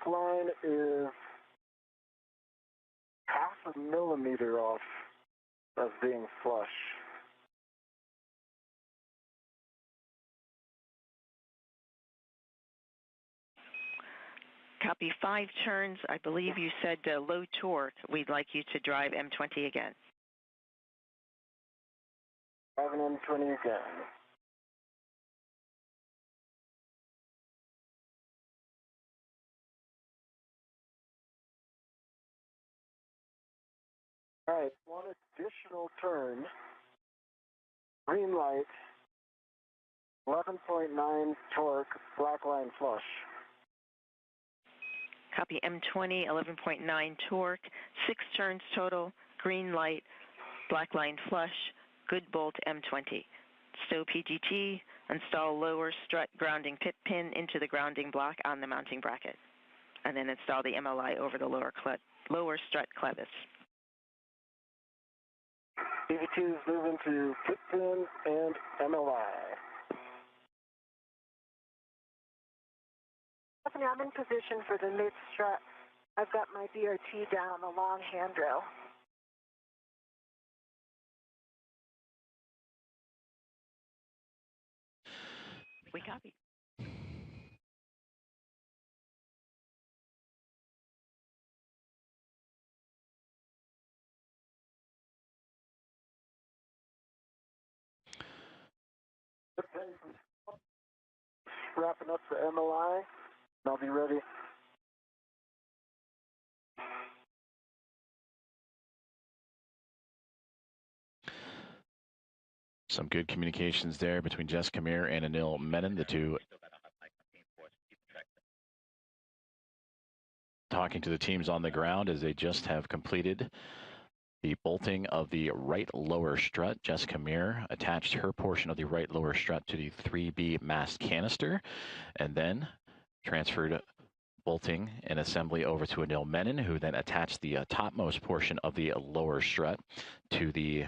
Speaker 7: Line is half a millimeter off of being flush.
Speaker 8: Copy, 5 turns. I believe you said low torque. We'd like you to drive M20 again.
Speaker 7: Driving M20 again. All right, one additional turn. Green light, 11.9 torque, black line flush.
Speaker 8: Copy, M20, 11.9 torque, 6 turns total, green light, black line flush, good bolt M20. Stow PGT, install lower strut grounding pit pin into the grounding block on the mounting bracket, and then install the MLI over the lower strut clevis.
Speaker 7: EV2 is moving to pit pin and MLI.
Speaker 6: Stephanie, I'm in position for the mid-strut. I've got my DRT down, the long handrail.
Speaker 8: We copy.
Speaker 7: Wrapping up the MLI, and I'll be ready.
Speaker 1: Some good communications there between Jess Kamir and Anil Menon, the two talking to the teams on the ground as they just have completed the bolting of the right lower strut. Jess Kamir attached her portion of the right lower strut to the 3B mast canister and then transferred bolting and assembly over to Anil Menon, who then attached the topmost portion of the lower strut to the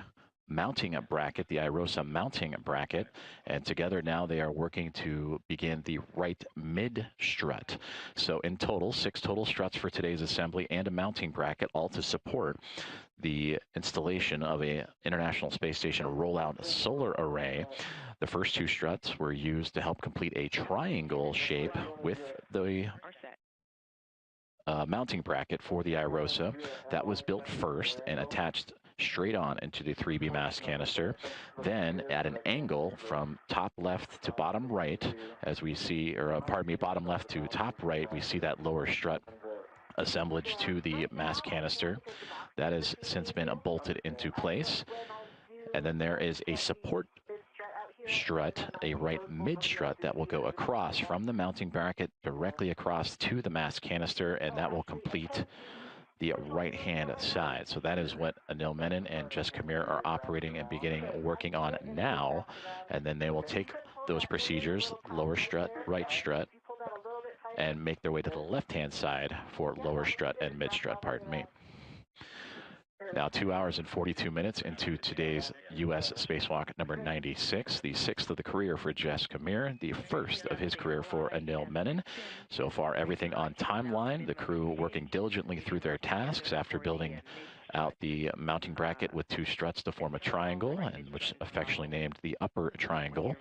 Speaker 1: mounting bracket, the IROSA mounting bracket, and together now they are working to begin the right mid strut. So in total, 6 total struts for today's assembly and a mounting bracket, all to support the installation of a International Space Station rollout solar array. The first 2 struts were used to help complete a triangle shape with the mounting bracket for the IROSA. That was built first and attached straight on into the 3B mast canister. Then at an angle from top left to bottom right, as we see, or pardon me, bottom left to top right, we see that lower strut assemblage to the mast canister. That has since been bolted into place. And then there is a support strut, a right mid strut that will go across from the mounting bracket directly across to the mast canister, and that will complete the right hand side. So that is what Anil Menon and Jess Kamir are operating and beginning working on now. And then they will take those procedures, lower strut, right strut, and make their way to the left hand side for lower strut and mid strut, pardon me. Now 2 hours and 42 minutes into today's U.S. Spacewalk number 96, the 6th of the career for Jess Kamir, the 1st of his career for Anil Menon. So far, everything on timeline, the crew working diligently through their tasks after building out the mounting bracket with 2 struts to form a triangle, and which affectionately named the upper triangle.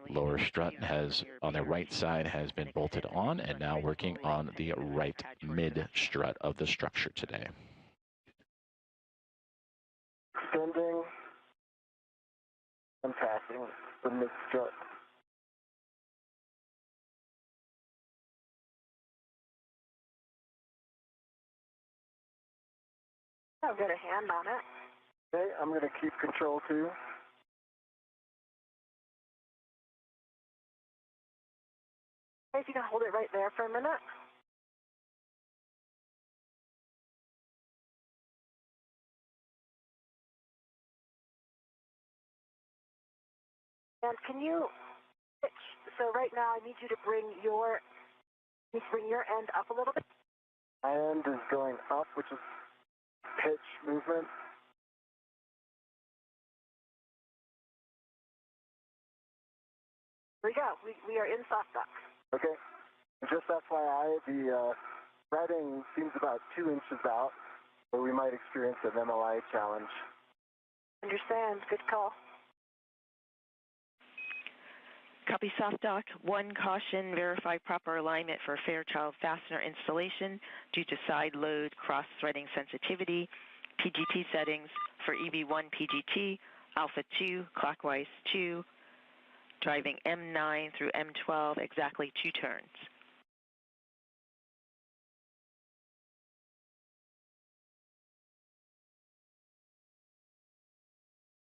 Speaker 1: Lower strut has, on the right side, has been bolted on, and now working on the right mid strut of the structure today.
Speaker 7: Descending and passing the mid-strut.
Speaker 6: I've got a hand on it.
Speaker 7: Okay, I'm going to keep control too.
Speaker 6: Okay, if you can hold it right there for a minute. And can you pitch? So right now I need you to bring your end up a little bit.
Speaker 7: My end is going up, which is pitch movement.
Speaker 6: Here we go. We are in soft dock.
Speaker 7: Okay. Just FYI, the threading seems about 2 inches out, so we might experience an MLI challenge.
Speaker 6: Understand. Good call.
Speaker 8: Copy soft dock. 1 caution, verify proper alignment for Fairchild fastener installation due to side load cross-threading sensitivity. PGT settings for EV1 PGT, Alpha 2, clockwise 2, driving M9 through M12, exactly 2 turns.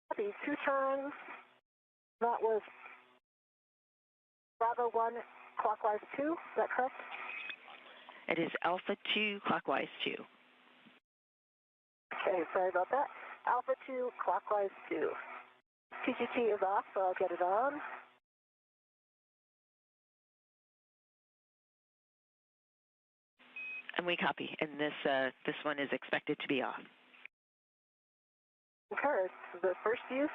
Speaker 6: Copy. 2 turns. That was Bravo 1, clockwise 2. Is that correct?
Speaker 8: It is Alpha 2, clockwise 2.
Speaker 6: Okay, sorry about that. Alpha 2, clockwise 2. PGT is off, so I'll get it on.
Speaker 8: And we copy. And this one is expected to be off.
Speaker 6: Concur. The first use,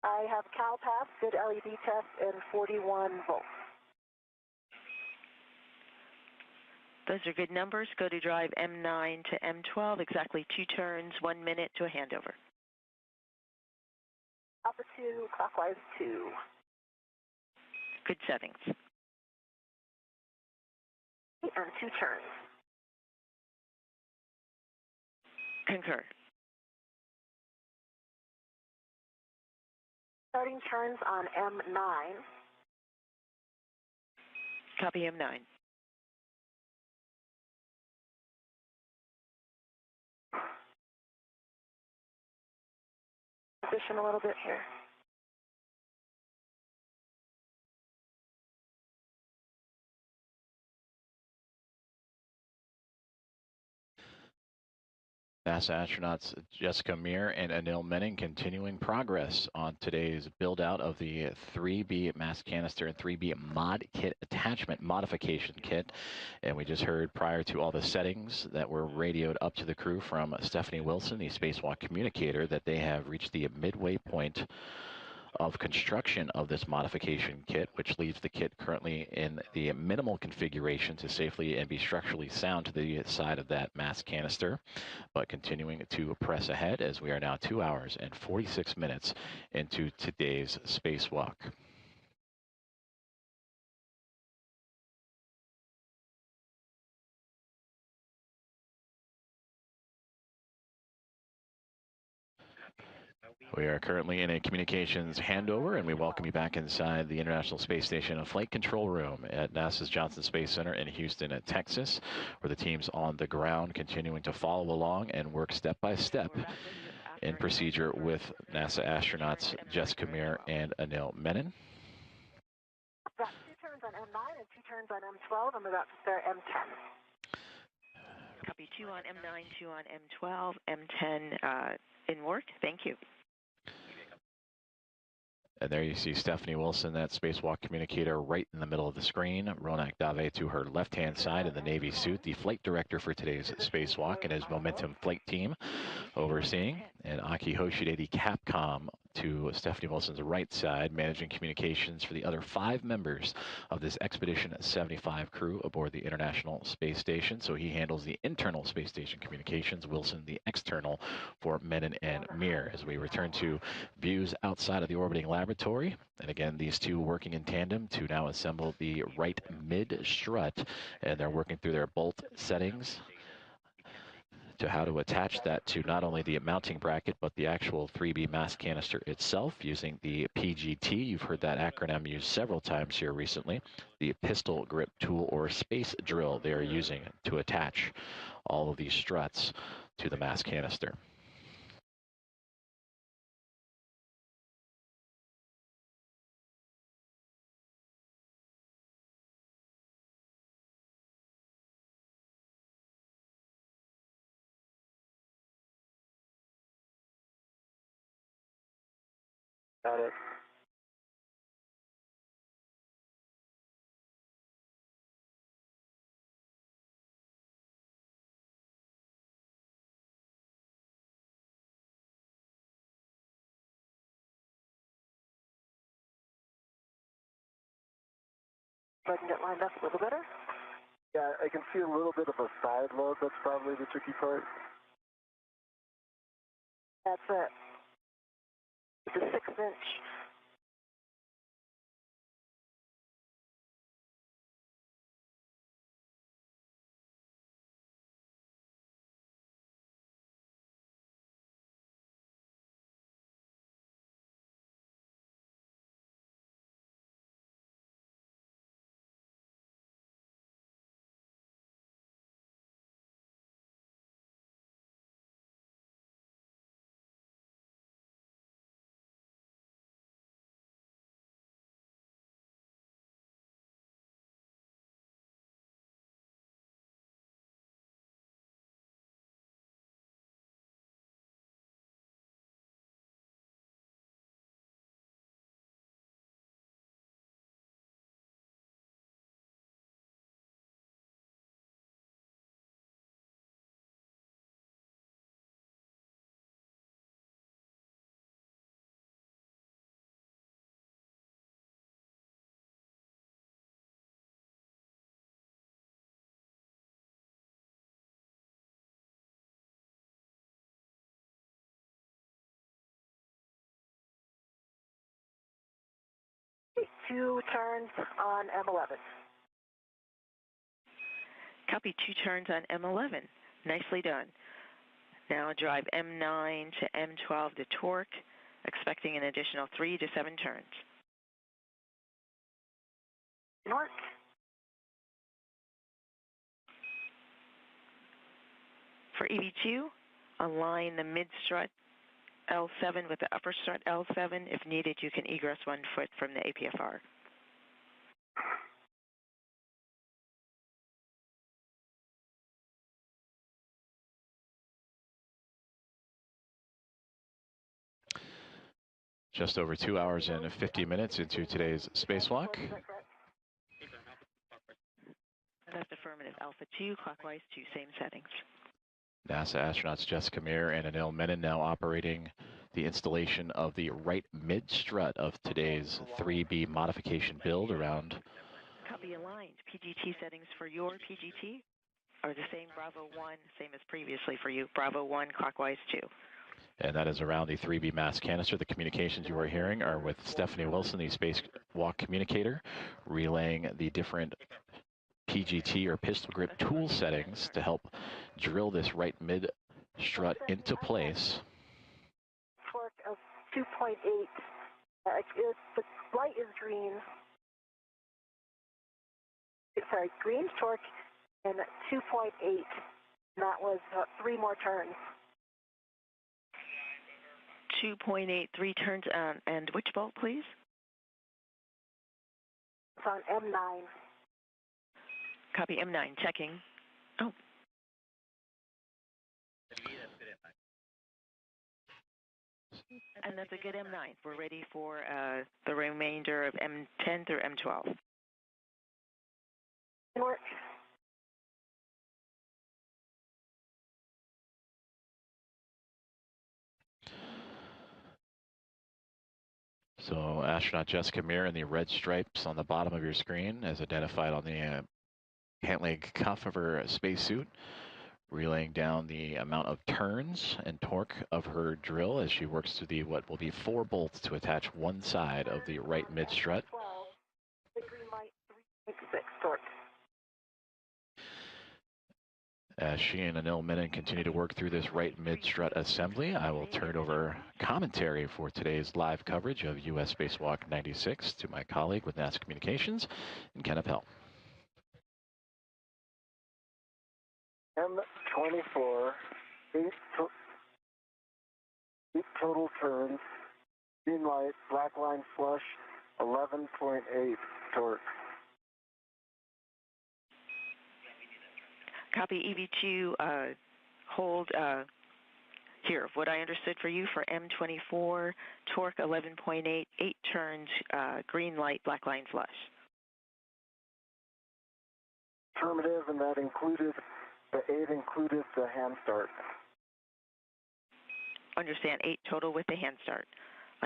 Speaker 6: I have CalPath, good LED test, and 41 volts.
Speaker 8: Those are good numbers. Go to drive M9 to M12, exactly 2 turns, 1 minute to a handover.
Speaker 6: Alpha 2, clockwise 2.
Speaker 8: Good settings.
Speaker 6: And 2 turns.
Speaker 8: Concur.
Speaker 6: Starting turns on M9.
Speaker 8: Copy M9.
Speaker 6: Position a little bit here.
Speaker 1: NASA astronauts Jessica Meir and Anil Menon continuing progress on today's build out of the 3B mass canister and 3B mod kit attachment modification kit. And we just heard prior to all the settings that were radioed up to the crew from Stephanie Wilson, the Spacewalk communicator, that they have reached the midway point of construction of this modification kit, which leaves the kit currently in the minimal configuration to safely and be structurally sound to the side of that mass canister, but continuing to press ahead as we are now 2 hours and 46 minutes into today's spacewalk. We are currently in a communications handover, and we welcome you back inside the International Space Station Flight Control Room at NASA's Johnson Space Center in Houston, Texas, where the team's on the ground continuing to follow along and work step by step in procedure with NASA astronauts Jessica Meir and Anil Menon.
Speaker 6: Got 2 turns on M9 and 2 turns on M12. I'm about to start M10.
Speaker 8: Copy 2 on M9, 2 on M12, M10 in work. Thank you.
Speaker 1: And there you see Stephanie Wilson, that spacewalk communicator, right in the middle of the screen. Ronak Dave to her left-hand side in the Navy suit, the flight director for today's spacewalk and his Momentum flight team overseeing. And Aki Hoshide, the Capcom, to Stephanie Wilson's right side, managing communications for the other 5 members of this Expedition 75 crew aboard the International Space Station. So he handles the internal space station communications, Wilson the external for Menon and Meir. As we return to views outside of the orbiting laboratory, and again, these two working in tandem to now assemble the right mid strut, and they're working through their bolt settings to how to attach that to not only the mounting bracket, but the actual 3B mass canister itself using the PGT. You've heard that acronym used several times here recently. The pistol grip tool or space drill they are using to attach all of these struts to the mass canister.
Speaker 7: Got it.
Speaker 6: So I can get lined up a little better.
Speaker 7: Yeah, I can see a little bit of a side load. That's probably the tricky part.
Speaker 6: That's it. It's a 6-inch. Two turns on M11.
Speaker 8: Copy, 2 turns on M11. Nicely done. Now drive M9 to M12 to torque, expecting an additional 3 to 7 turns.
Speaker 6: North.
Speaker 8: For EV2, align the mid strut L7 with the upper strut L7. If needed, you can egress 1 foot from the APFR.
Speaker 1: Just over 2 hours and 50 minutes into today's spacewalk.
Speaker 8: That's affirmative. Alpha 2, clockwise 2, same settings.
Speaker 1: NASA astronauts Jessica Meir and Anil Menon now operating the installation of the right mid-strut of today's 3B modification build around.
Speaker 8: Copy aligned. PGT settings for your PGT are the same. Bravo 1, same as previously for you. Bravo 1, clockwise 2.
Speaker 1: And that is around the 3B mass canister. The communications you are hearing are with Stephanie Wilson, the spacewalk communicator, relaying the different PGT or pistol grip tool settings to help drill this right mid strut into place.
Speaker 6: Torque of 2.8. The light is green. Sorry, green torque and 2.8. That was 3 more turns.
Speaker 8: 2.8, 3 turns on. And which bolt, please?
Speaker 6: It's on M9.
Speaker 8: Copy M9, checking. Oh. And that's a good M9. We're ready for the remainder of M10 through M12.
Speaker 6: North.
Speaker 1: So astronaut Jessica Meir in the red stripes on the bottom of your screen as identified on the pant leg cuff of her spacesuit, relaying down the amount of turns and torque of her drill as she works through the what will be 4 bolts to attach one side of the right mid strut.
Speaker 6: The green light 3.6 torque.
Speaker 1: As she and Anil Menon continue to work through this right mid-strut assembly, I will turn over commentary for today's live coverage of U.S. Spacewalk 96 to my colleague with NASA Communications, Ken Appel.
Speaker 7: M24, eight total turns, green light, black line flush, 11.8 torque.
Speaker 8: Copy EV2, hold here. What I understood for you for M24, torque 11.8, 8 turns, green light, black line flush.
Speaker 7: Affirmative, and that included, the 8 included the hand start.
Speaker 8: Understand, 8 total with the hand start.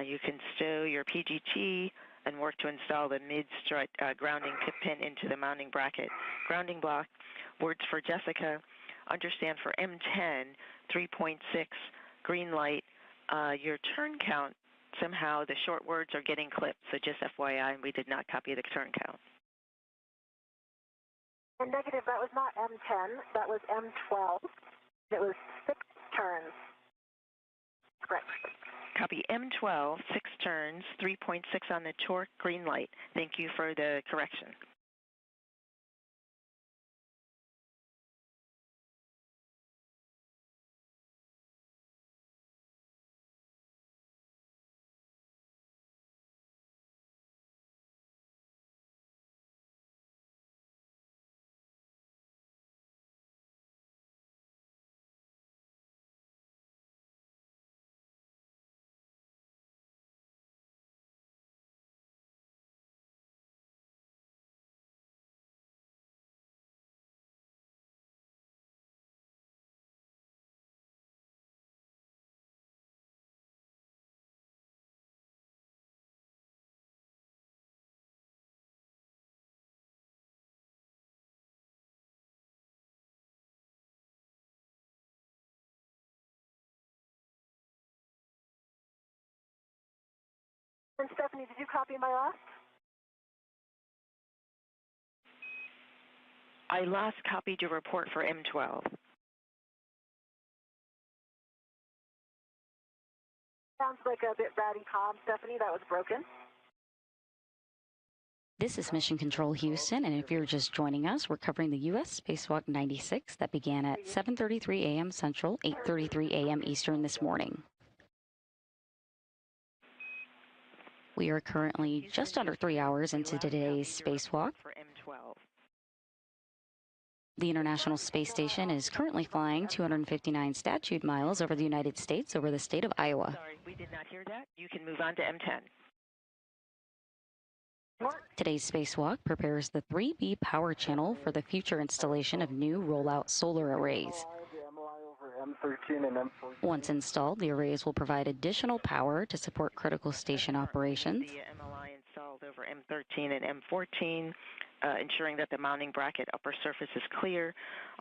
Speaker 8: You can stow your PGT and work to install the mid-strut grounding tip pin into the mounting bracket. Grounding block, words for Jessica, understand for M10, 3.6, green light, your turn count, somehow the short words are getting clipped, so just FYI, we did not copy the turn count.
Speaker 6: And negative, that was not M10, that was M12. It was 6 turns. Correct.
Speaker 8: Copy M12, 6 turns, 3.6 on the torque, green light. Thank you for the correction.
Speaker 6: And Stephanie, did you copy my last?
Speaker 8: I last copied your report for M12.
Speaker 6: Sounds like a bit ratty comm, Stephanie. That was broken.
Speaker 9: This is Mission Control Houston, and if you're just joining us, we're covering the U.S. Spacewalk 96 that began at 7:33 a.m. Central, 8:33 a.m. Eastern this morning. We are currently just under 3 hours into today's spacewalk. The International Space Station is currently flying 259 statute miles over the United States over the state of Iowa.
Speaker 8: Sorry, we did not hear that. You can move on to M10.
Speaker 9: Today's spacewalk prepares the 3B power channel for the future installation of new rollout solar arrays. Once installed, the arrays will provide additional power to support critical station operations.
Speaker 8: The MLI installed over M13 and M14, ensuring that the mounting bracket upper surface is clear.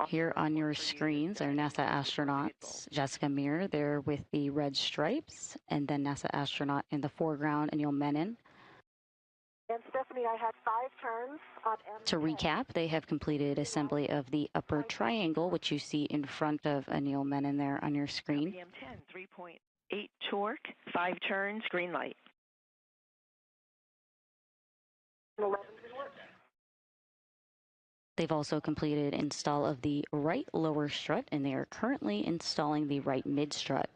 Speaker 9: Here on your screens are NASA astronauts. Jessica Meir there with the red stripes, and then NASA astronaut in the foreground, Anil Menon.
Speaker 6: And Stephanie, I had 5 turns on M10.
Speaker 9: To recap, they have completed assembly of the upper triangle, which you see in front of Anil Menon there on your screen.
Speaker 8: M10, 3.8 torque, 5 turns, green light.
Speaker 6: 11.
Speaker 9: They've also completed install of the right lower strut, and they are currently installing the right mid strut.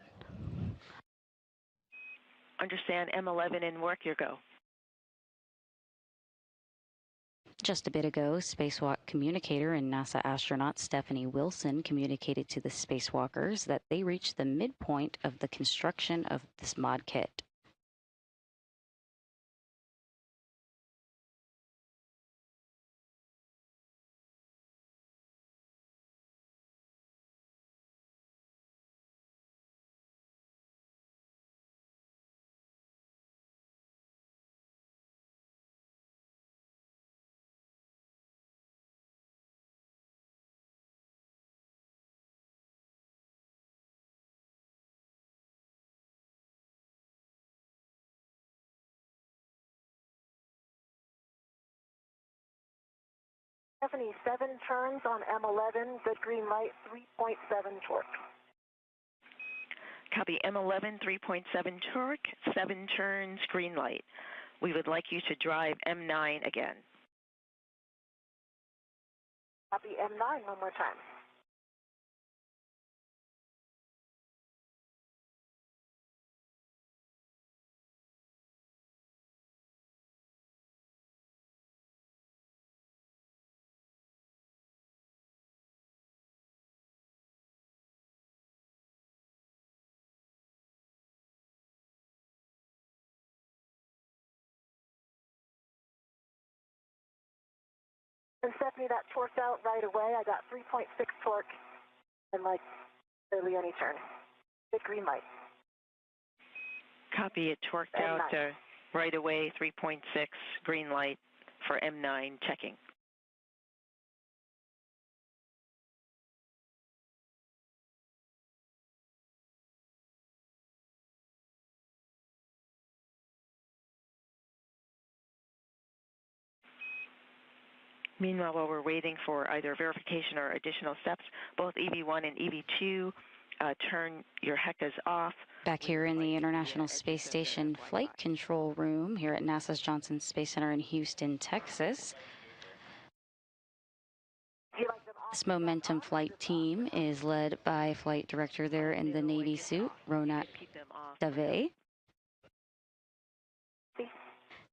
Speaker 8: Understand M11 in work, your go.
Speaker 9: Just a bit ago, spacewalk communicator and NASA astronaut Stephanie Wilson communicated to the spacewalkers that they reached the midpoint of the construction of this mod kit.
Speaker 6: Stephanie, 7 turns on M11, good green light, 3.7 torque.
Speaker 8: Copy M11, 3.7 torque, 7 turns, green light. We would like you to drive M9 again.
Speaker 6: Copy M9 one more time. And Stephanie, that torqued out right away. I got 3.6 torque and like barely any turn. Big green light.
Speaker 8: Copy it, torqued
Speaker 6: M9.
Speaker 8: out right away, 3.6, green light for M9, checking. Meanwhile, while we're waiting for either verification or additional steps, both EV1 and EV2 turn your HECAs off.
Speaker 9: Back here in the International Space Station Flight Control Room here at NASA's Johnson Space Center in Houston, Texas. This Momentum flight team is led by Flight Director there in the Navy suit, Ronat Dave.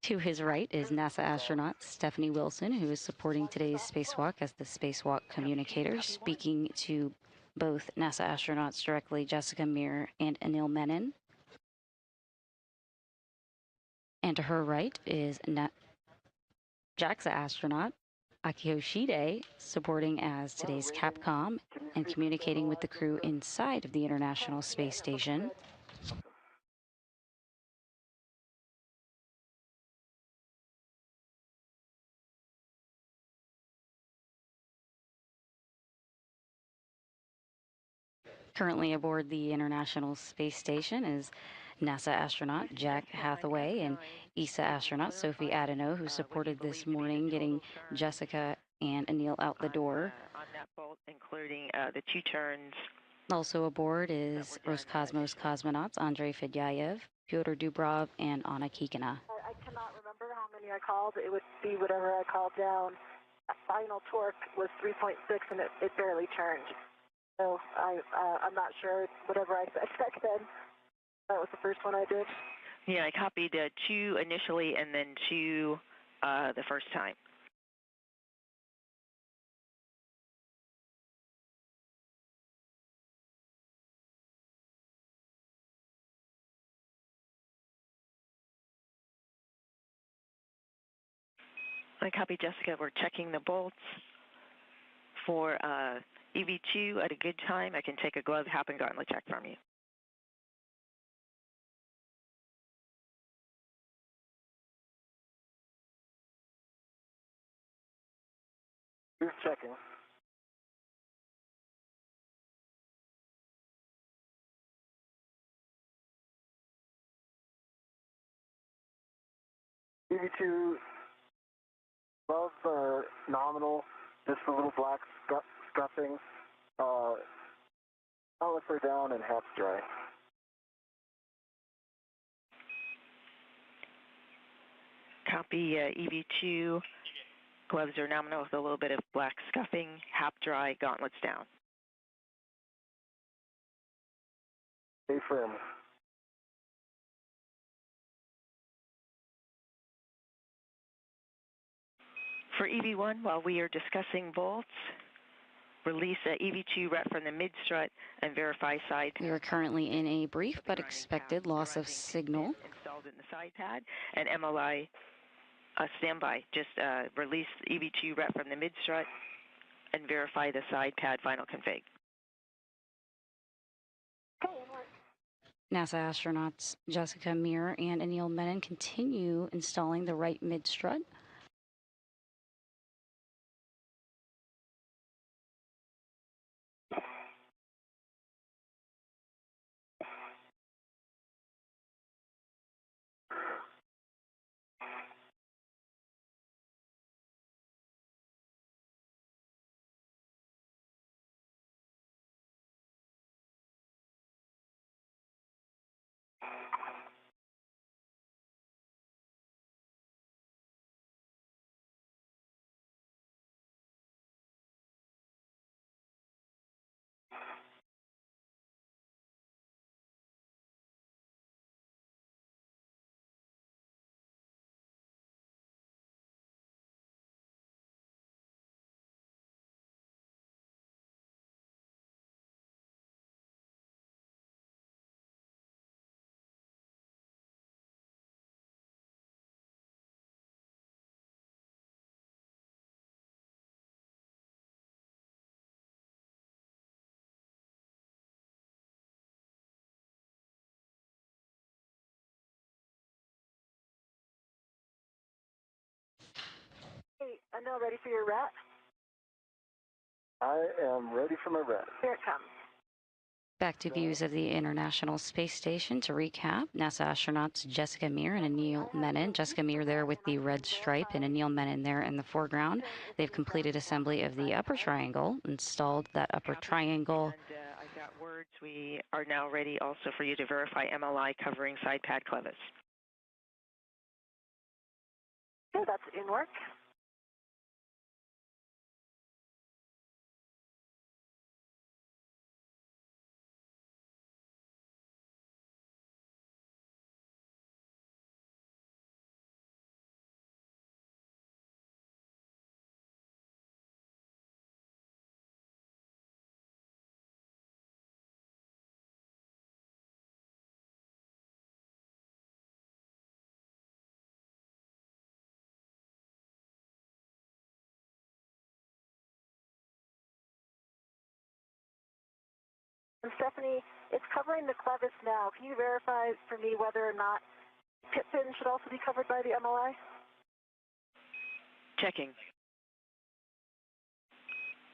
Speaker 9: To his right is NASA astronaut Stephanie Wilson, who is supporting today's spacewalk as the spacewalk communicator, speaking to both NASA astronauts directly, Jessica Meir and Anil Menon. And to her right is JAXA astronaut Akio Shide, supporting as today's Capcom and communicating with the crew inside of the International Space Station. Currently aboard the International Space Station is NASA astronaut Jack Hathaway and ESA astronaut Sophie Adeno, who supported this morning getting Jessica and Anil out the door.
Speaker 8: On that bolt, including the 2 turns.
Speaker 9: Also aboard is Roscosmos cosmonauts Andrei Fedyayev, Pyotr Dubrov, and Anna Kikina.
Speaker 6: I cannot remember how many I called. It would be whatever I called down. Final torque was 3.6 and it barely turned. So I'm not sure. Whatever I said back then, that was the first one I did.
Speaker 8: Yeah, I copied 2 initially and then 2 the first time. I copied Jessica. We're checking the bolts. For EV2 at a good time, I can take a glove, hap, and gauntlet check from you.
Speaker 7: Who's checking? EV2 above nominal, just a little black scuffing. Outlets are down and half dry.
Speaker 8: Copy EV2. Gloves are nominal with a little bit of black scuffing, hap dry, gauntlets down.
Speaker 7: Stay firm.
Speaker 8: For EV1, while we are discussing bolts, release EV2 rep from the mid-strut and verify side.
Speaker 9: We are currently in a brief but expected loss of signal.
Speaker 8: Installed in the side pad and MLI standby. Just release EV2 rep from the mid-strut and verify the side pad final config.
Speaker 9: NASA astronauts Jessica Meir and Anil Menon continue installing the right mid-strut.
Speaker 6: know ready for your rat?
Speaker 7: I am ready for my rat.
Speaker 6: Here it comes.
Speaker 9: Back to views of the International Space Station. To recap, NASA astronauts Jessica Meir and Anil Menon. Jessica Meir there with the red stripe and Anil Menon there in the foreground. They've completed assembly of the upper triangle, installed that upper triangle.
Speaker 8: And I got words. We are now ready also for you to verify MLI covering side pad clevis.
Speaker 6: Okay, that's in work. And Stephanie, it's covering the clevis now. Can you verify for me whether or not pit pin should also be covered by the MLI?
Speaker 8: Checking.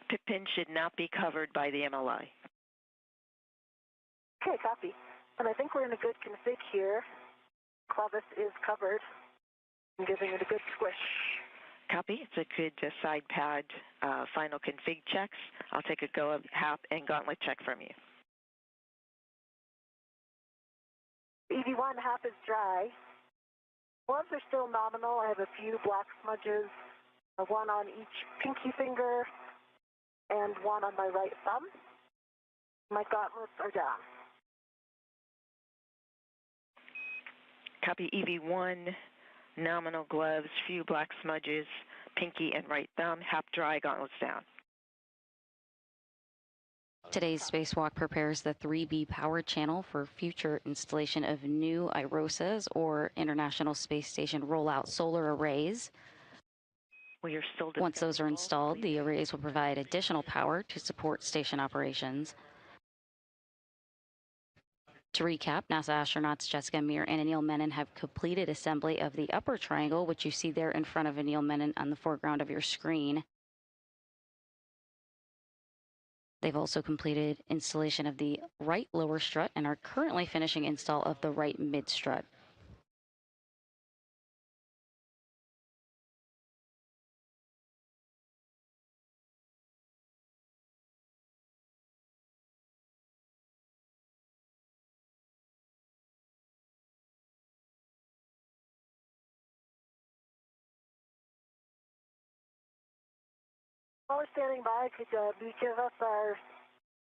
Speaker 8: Pit pin should not be covered by the MLI.
Speaker 6: Okay, copy. And I think we're in a good config here. Clevis is covered. I'm giving it a good squish.
Speaker 8: Copy. It's a good side pad final config checks. I'll take a go of HAP and gauntlet check from you.
Speaker 6: EV1 half is dry. Gloves are still nominal. I have a few black smudges, one on each pinky finger and one on my right thumb. My gauntlets are down.
Speaker 8: Copy. EV1, nominal gloves, few black smudges, pinky and right thumb, HAP dry, gauntlets down.
Speaker 9: Today's spacewalk prepares the 3B power channel for future installation of new IROSAs, or International Space Station Rollout Solar Arrays.
Speaker 8: We are still
Speaker 9: Once those are installed, the arrays will provide additional power to support station operations. To recap, NASA astronauts Jessica Meir and Anil Menon have completed assembly of the upper triangle, which you see there in front of Anil Menon on the foreground of your screen. They've also completed installation of the right lower strut and are currently finishing install of the right mid strut.
Speaker 6: While we're standing by, could you give us our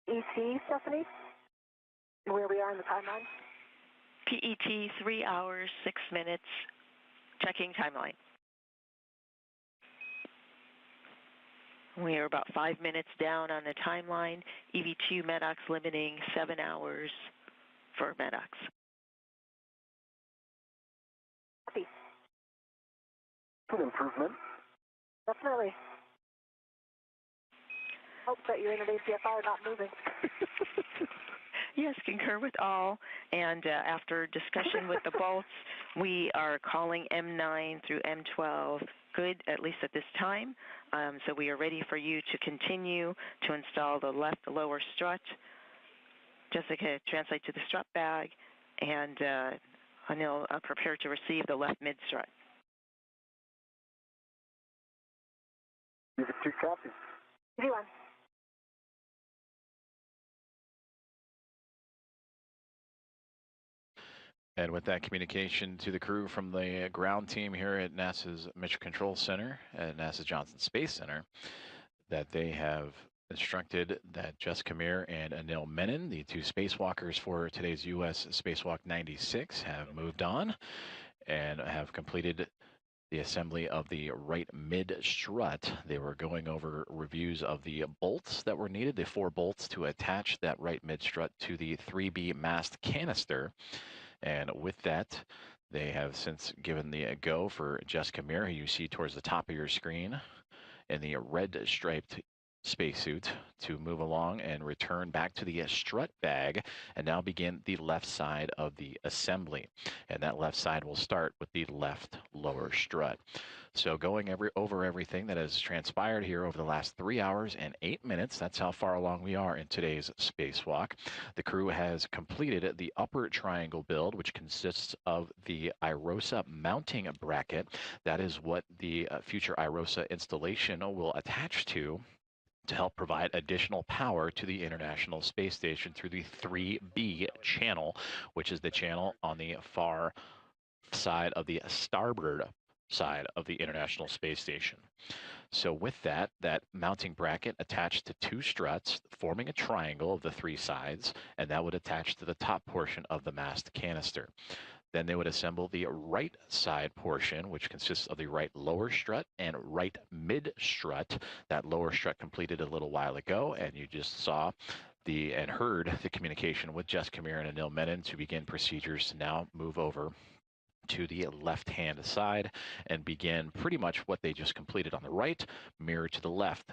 Speaker 6: ET, Stephanie, and where we are in the timeline?
Speaker 8: PET 3 hours, 6 minutes, checking timeline. We are about 5 minutes down on the timeline. EV2 MEDOX limiting 7 hours for MEDOX.
Speaker 6: Copy.
Speaker 7: Good improvement.
Speaker 6: Definitely. Hope that you're in an ACFR not moving.
Speaker 8: Yes, concur with all. And after discussion with the bolts, we are calling M9 through M12 good, at least at this time. So we are ready for you to continue to install the left lower strut. Jessica, translate to the strut bag, and Anil, prepare to receive the left mid strut.
Speaker 7: EV2 copy.
Speaker 6: EV1.
Speaker 1: And with that communication to the crew from the ground team here at NASA's Mission Control Center at NASA Johnson Space Center, that they have instructed that Jessica Meir and Anil Menon, the two spacewalkers for today's U.S. Spacewalk 96, have moved on and have completed the assembly of the right mid strut. They were going over reviews of the bolts that were needed, the 4 bolts to attach that right mid strut to the 3B mast canister. And with that, they have since given the go for Jessica Meir, who you see towards the top of your screen in the red striped spacesuit to move along and return back to the strut bag and now begin the left side of the assembly. And that left side will start with the left lower strut. So going over everything that has transpired here over the last 3 hours and 8 minutes, that's how far along we are in today's spacewalk. The crew has completed the upper triangle build, which consists of the IROSA mounting bracket. That is what the future IROSA installation will attach to help provide additional power to the International Space Station through the 3B channel, which is the channel on the far side of the starboard side of the International Space Station. So with that mounting bracket attached to 2 struts, forming a triangle of the 3 sides, and that would attach to the top portion of the mast canister. Then they would assemble the right side portion, which consists of the right lower strut and right mid strut. That lower strut completed a little while ago, and you just saw and heard the communication with Jess Kamir and Anil Menon to begin procedures to now move over to the left-hand side and begin pretty much what they just completed on the right, mirror to the left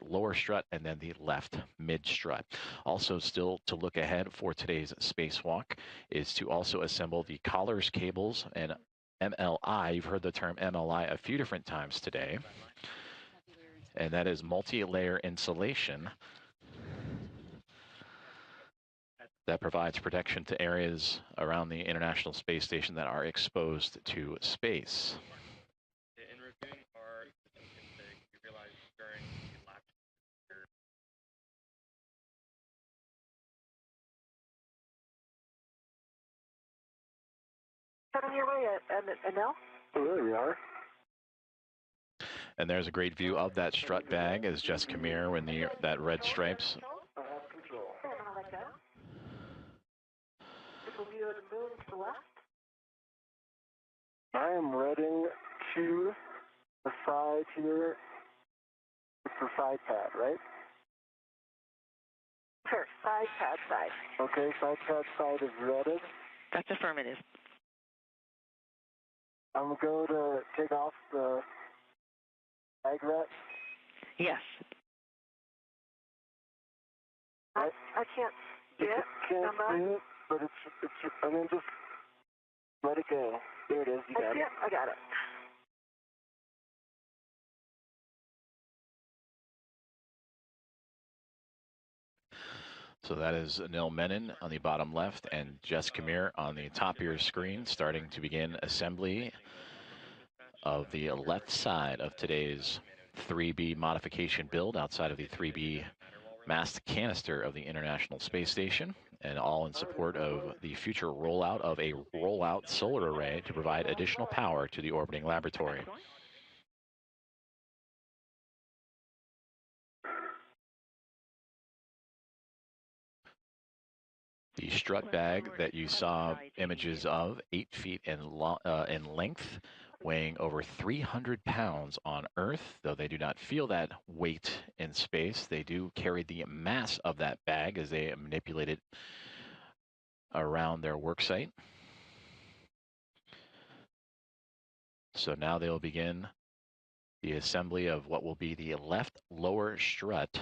Speaker 1: lower strut and then the left mid strut. Also still to look ahead for today's spacewalk is to also assemble the collars, cables, and MLI. You've heard the term MLI a few different times today, and that is multi-layer insulation that provides protection to areas around the International Space Station that are exposed to space.
Speaker 10: In reviewing our config, we realized during the last year.
Speaker 6: Coming your way, Anil?
Speaker 7: Oh, there we are.
Speaker 1: And there's a great view of that strut bag as Jess Kamir when that red stripes.
Speaker 7: I have control.
Speaker 6: And I'll let go. This will view the moon to the left.
Speaker 7: I am reading to the side here. It's the side pad, right?
Speaker 6: Sure, side pad side.
Speaker 7: Okay, side pad side is readed.
Speaker 8: That's affirmative.
Speaker 7: I'm going to take off the bag wrap.
Speaker 8: Yes.
Speaker 6: I can't see it.
Speaker 7: Can't
Speaker 6: Number.
Speaker 7: see it, but I mean, just let it go. There it is, you got it.
Speaker 6: I got it.
Speaker 1: So that is Anil Menon on the bottom left and Jess Kamir on the top of your screen, starting to begin assembly of the left side of today's 3B modification build outside of the 3B mast canister of the International Space Station, and all in support of the future rollout of a rollout solar array to provide additional power to the orbiting laboratory. The strut bag that you saw images of, 8 feet in length, weighing over 300 pounds on Earth. Though they do not feel that weight in space, they do carry the mass of that bag as they manipulate it around their work site. So now they'll begin the assembly of what will be the left lower strut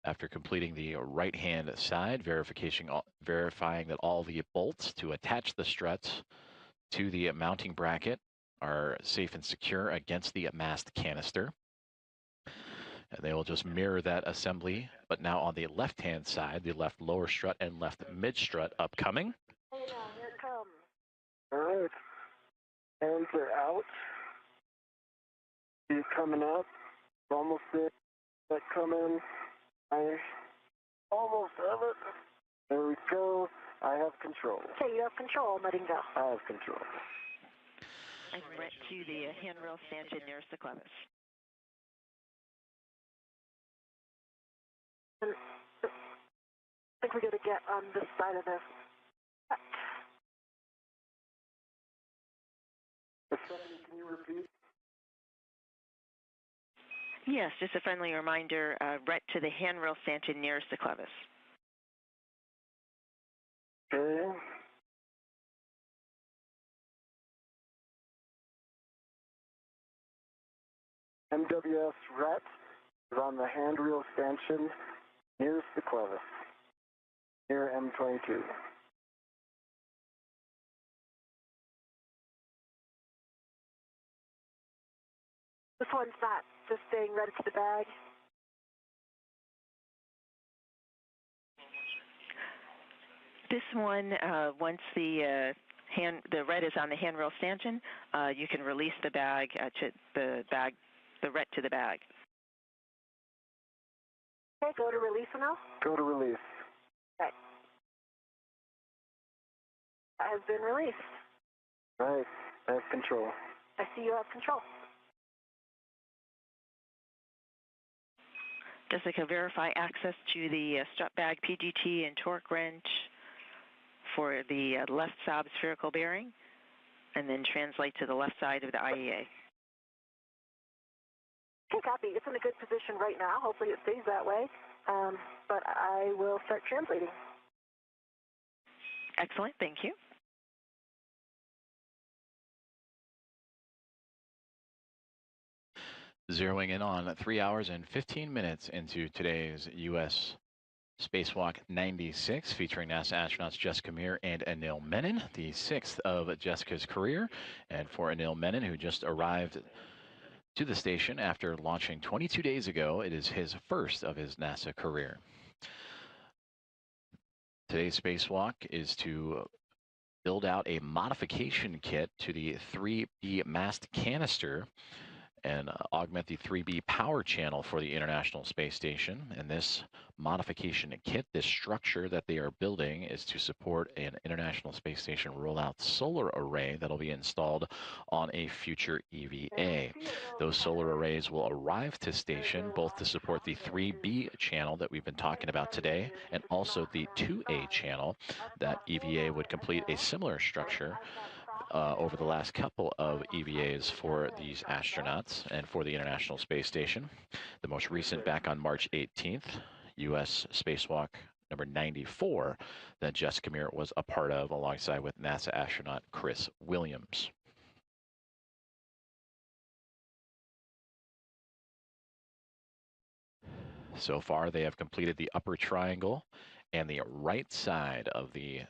Speaker 1: after completing the right-hand side, verifying that all the bolts to attach the struts to the mounting bracket are safe and secure against the mast canister. And they will just mirror that assembly, but now on the left-hand side, the left lower strut and left mid strut upcoming.
Speaker 6: Hey now, here it comes.
Speaker 7: All right. Hands are out. See it coming up. Almost there. That coming. I almost have it. There we go. I have control.
Speaker 6: Okay, you have control. I'm letting go.
Speaker 7: I have control.
Speaker 8: I'm right to the handrail stanchion nearest the clevis.
Speaker 6: And I think we're going to get on this side of this.
Speaker 7: Stephanie, can you repeat?
Speaker 8: Yes, just a friendly reminder, right to the handrail stanchion nearest the clevis.
Speaker 7: Okay. MWS RET is on the handrail stanchion nearest the clevis, near M22.
Speaker 6: This one's not just staying right to the bag.
Speaker 8: This one, once the red is on the handrail stanchion, you can release the bag to the red to the bag.
Speaker 6: Okay, go to release now.
Speaker 7: Go to release.
Speaker 6: Okay. That has been released.
Speaker 7: Right, I have control.
Speaker 6: I see you have control.
Speaker 8: Jessica, verify access to the strut bag PGT and torque wrench for the left sob spherical bearing, and then translate to the left side of the IEA.
Speaker 6: Okay, copy. It's in a good position right now. Hopefully it stays that way, but I will start translating.
Speaker 8: Excellent, thank you.
Speaker 1: Zeroing in on 3 hours and 15 minutes into today's U.S. Spacewalk 96, featuring NASA astronauts Jessica Meir and Anil Menon, the sixth of Jessica's career. And for Anil Menon, who just arrived to the station after launching 22 days ago, it is his first of his NASA career. Today's spacewalk is to build out a modification kit to the 3B mast canister and augment the 3B power channel for the International Space Station. And this modification kit, this structure that they are building, is to support an International Space Station rollout solar array that'll be installed on a future EVA. Those solar arrays will arrive to station both to support the 3B channel that we've been talking about today, and also the 2A channel that EVA would complete a similar structure over the last couple of EVAs for these astronauts and for the International Space Station. The most recent back on March 18th, U.S. Spacewalk number 94, that Jessica Meir was a part of alongside with NASA astronaut Chris Williams. So far, they have completed the upper triangle and the right side of the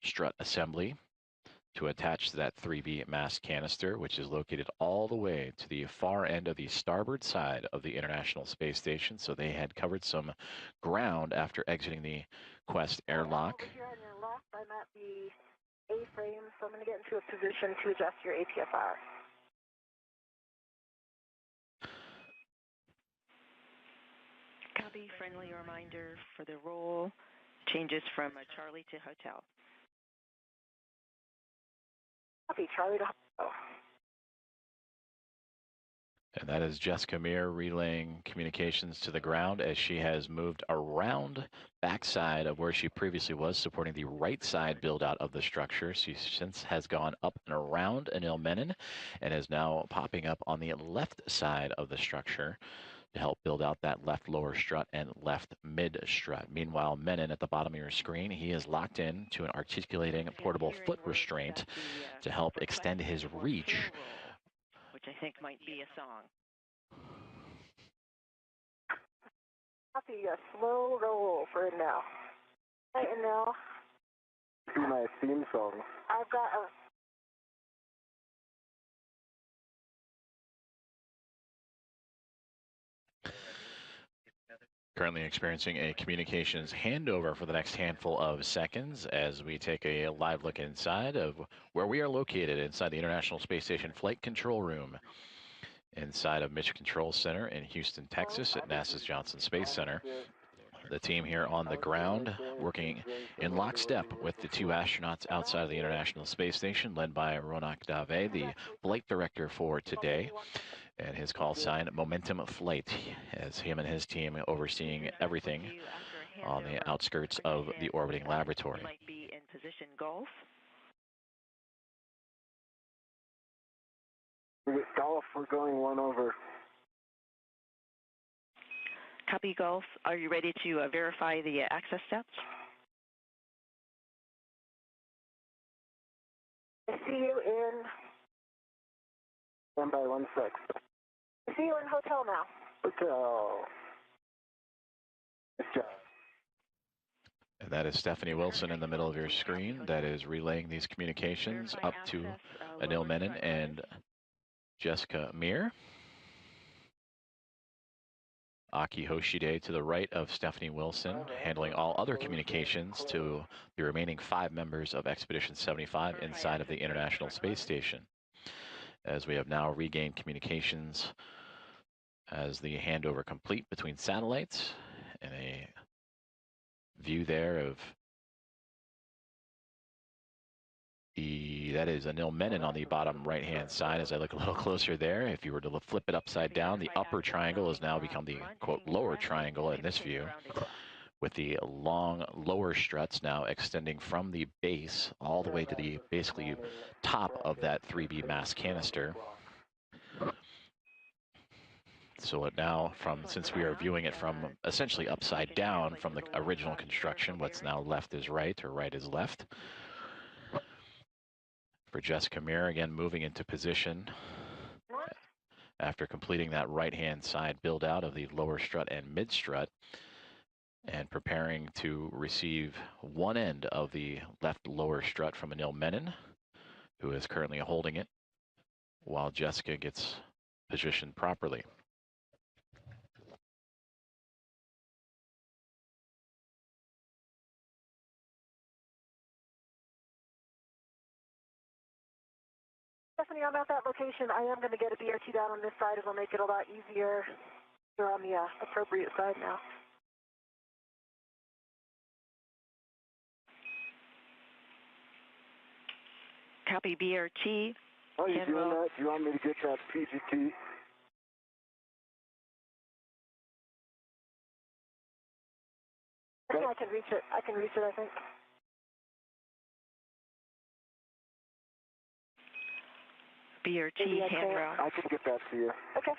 Speaker 1: strut assembly to attach to that 3B mast canister, which is located all the way to the far end of the starboard side of the International Space Station. So they had covered some ground after exiting the Quest airlock.
Speaker 6: Over here on your left, I'm at the A-frame, so I'm going to get into a position to adjust your APFR.
Speaker 8: Copy, friendly reminder for the roll changes from Charlie to Hotel.
Speaker 6: Copy, Charlie to Hotel.
Speaker 1: And that is Jessica Meir relaying communications to the ground as she has moved around backside of where she previously was, supporting the right side build out of the structure. She since has gone up and around Anil Menon and is now popping up on the left side of the structure to help build out that left lower strut and left mid strut. Meanwhile, Menon at the bottom of your screen, he is locked in to an articulating portable foot restraint to help extend his reach,
Speaker 8: which I think might be a song.
Speaker 6: Copy, a slow roll for now. Right, and now.
Speaker 7: Be my theme song.
Speaker 6: I've got a.
Speaker 1: Currently experiencing a communications handover for the next handful of seconds as we take a live look inside of where we are located inside the International Space Station Flight Control Room inside of Mission Control Center in Houston, Texas at NASA's Johnson Space Center. The team here on the ground working in lockstep with the two astronauts outside of the International Space Station, led by Ronak Dave, the flight director for today, and his call sign Momentum Flight, as him and his team overseeing everything on the outskirts of the orbiting laboratory.
Speaker 8: Might be in position golf.
Speaker 7: Golf, we're going one over.
Speaker 8: Copy, golf. Are you ready to verify the access steps?
Speaker 6: I see you in.
Speaker 7: 1 by 1 sec.
Speaker 6: I see you in hotel now.
Speaker 7: Orbital. Good job.
Speaker 1: And that is Stephanie Wilson in the middle of your screen that is relaying these communications up to Anil Menon and Jessica Amir. Aki Hoshide to the right of Stephanie Wilson, handling all other communications to the remaining 5 members of Expedition 75 inside of the International Space Station. As we have now regained communications as the handover complete between satellites, and a view there of that is Anil Menon on the bottom right-hand side. As I look a little closer there, if you were to flip it upside down, the upper triangle has now become the, quote, lower triangle in this view, with the long lower struts now extending from the base all the way to the basically top of that 3B mass canister. So it now, since we are viewing it from essentially upside down from the original construction, what's now left is right, or right is left. For Jessica Amir, again, moving into position after completing that right-hand side build out of the lower strut and mid strut, and preparing to receive one end of the left lower strut from Anil Menon, who is currently holding it, while Jessica gets positioned properly.
Speaker 6: Stephanie, I'm at that location. I am going to get a BRT down on this side. It'll make it a lot easier. You're on the appropriate side now.
Speaker 8: Copy BRT.
Speaker 7: Oh, you doing that? Do you want me to get that PGT?
Speaker 6: I think I can reach it. I can reach it, I think.
Speaker 8: BRT handrail.
Speaker 7: I can get that to you.
Speaker 6: Okay.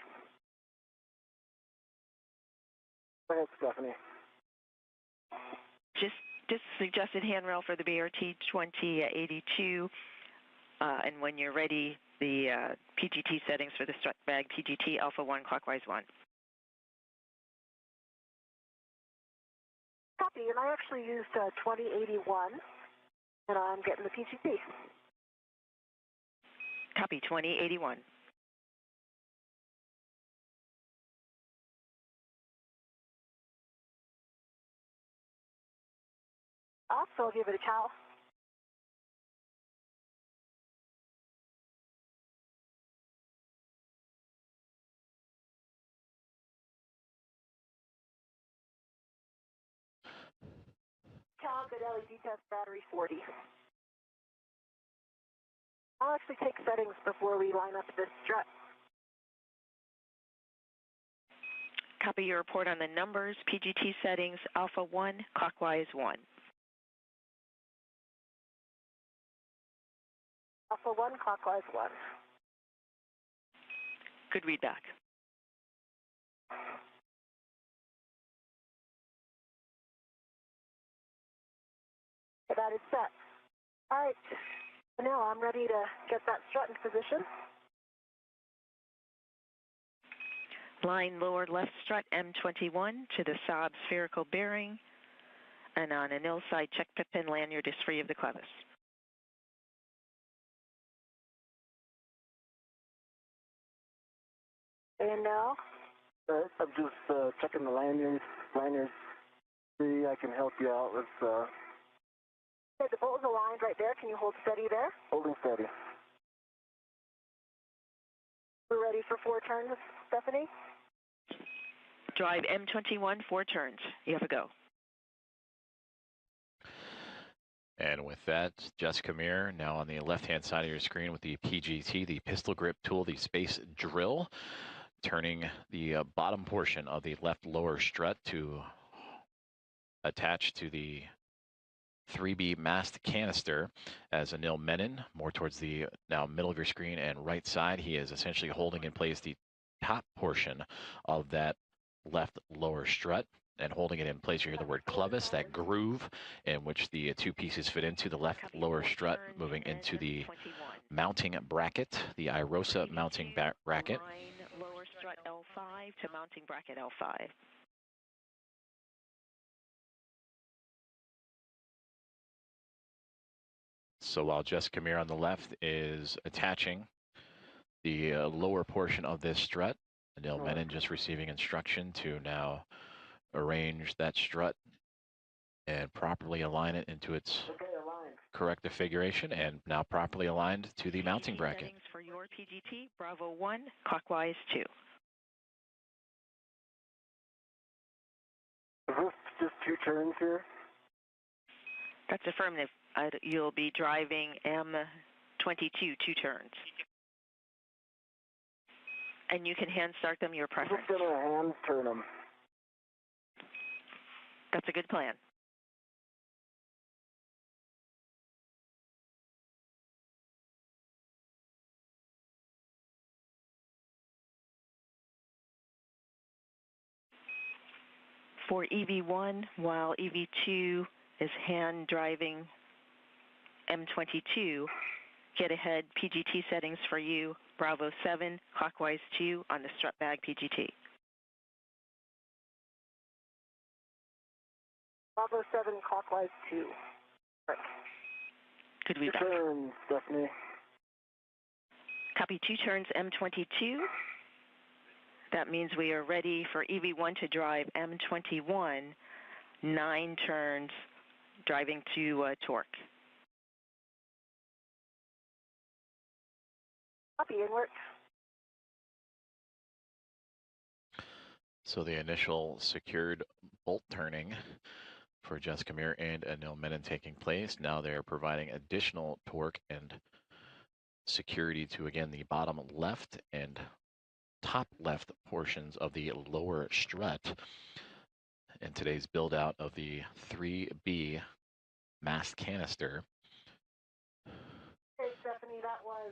Speaker 7: Go ahead, Stephanie.
Speaker 8: Just suggested handrail for the BRT 2082. And when you're ready, the PGT settings for the strut bag PGT Alpha 1 clockwise 1.
Speaker 6: Copy, and I actually used 2081, and I'm getting the PGT.
Speaker 8: Copy 2081.
Speaker 6: Also, give it a cow. Cal, good LED test battery 40. I'll actually take settings before we line up this strut.
Speaker 8: Copy your report on the numbers, PGT settings, Alpha 1, clockwise 1.
Speaker 6: Alpha 1, clockwise 1.
Speaker 8: Good readback.
Speaker 6: That is set. All right, so now I'm ready to get that strut in position.
Speaker 8: Line lower left strut M21 to the Saab spherical bearing, and on an ill side check pin lanyard is free of the clevis.
Speaker 6: And now?
Speaker 7: I'm just checking the lanyard. See, I can help you out with...
Speaker 6: Okay, the bolt is aligned right there. Can you hold steady there?
Speaker 7: Holding steady.
Speaker 6: We're ready for 4 turns, Stephanie?
Speaker 8: Drive M21, 4 turns. You have a go.
Speaker 1: And with that, Jessica Amir now on the left-hand side of your screen with the PGT, the pistol grip tool, the space drill, turning the bottom portion of the left lower strut to attach to the 3B mast canister as Anil Menon, more towards the now middle of your screen and right side. He is essentially holding in place the top portion of that left lower strut and holding it in place. You hear the word clevis, that groove in which the 2 pieces fit into the left lower strut, moving into the mounting bracket, the IROSA mounting bracket.
Speaker 8: strut L5 to mounting bracket L5.
Speaker 1: So while Jessica Meir on the left is attaching the lower portion of this strut, Anil Menon just receiving instruction to now arrange that strut and properly align it into its correct configuration, and now properly aligned to the mounting bracket.
Speaker 8: Settings for your PGT, Bravo 1, clockwise 2.
Speaker 7: Is this just 2 turns here?
Speaker 8: That's affirmative. You'll be driving M22, 2 turns. And you can hand start them, your preference.
Speaker 7: I'm just going to hand turn them.
Speaker 8: That's a good plan. For EV1, while EV2 is hand driving M22, get ahead PGT settings for you, Bravo 7, clockwise 2 on the strut bag PGT.
Speaker 6: Bravo 7, clockwise 2. Right.
Speaker 8: Good read.
Speaker 7: 2 turns, Stephanie.
Speaker 8: Copy 2 turns M22. That means we are ready for EV1 to drive M21, 9 turns, driving to torque.
Speaker 6: Copy, inward.
Speaker 1: So the initial secured bolt turning for Jessica Meir and Anil Menon taking place. Now they're providing additional torque and security to, again, the bottom left and top left portions of the lower strut in today's build out of the 3B mast canister.
Speaker 6: Okay, Stephanie, that was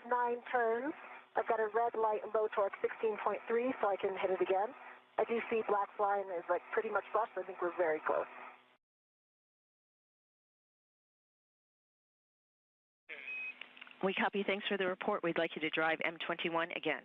Speaker 6: 9 turns. I've got a red light and low torque 16.3, so I can hit it again. I do see black line is like pretty much flush, so I think we're very close.
Speaker 8: We copy. Thanks for the report. We'd like you to drive M21 again.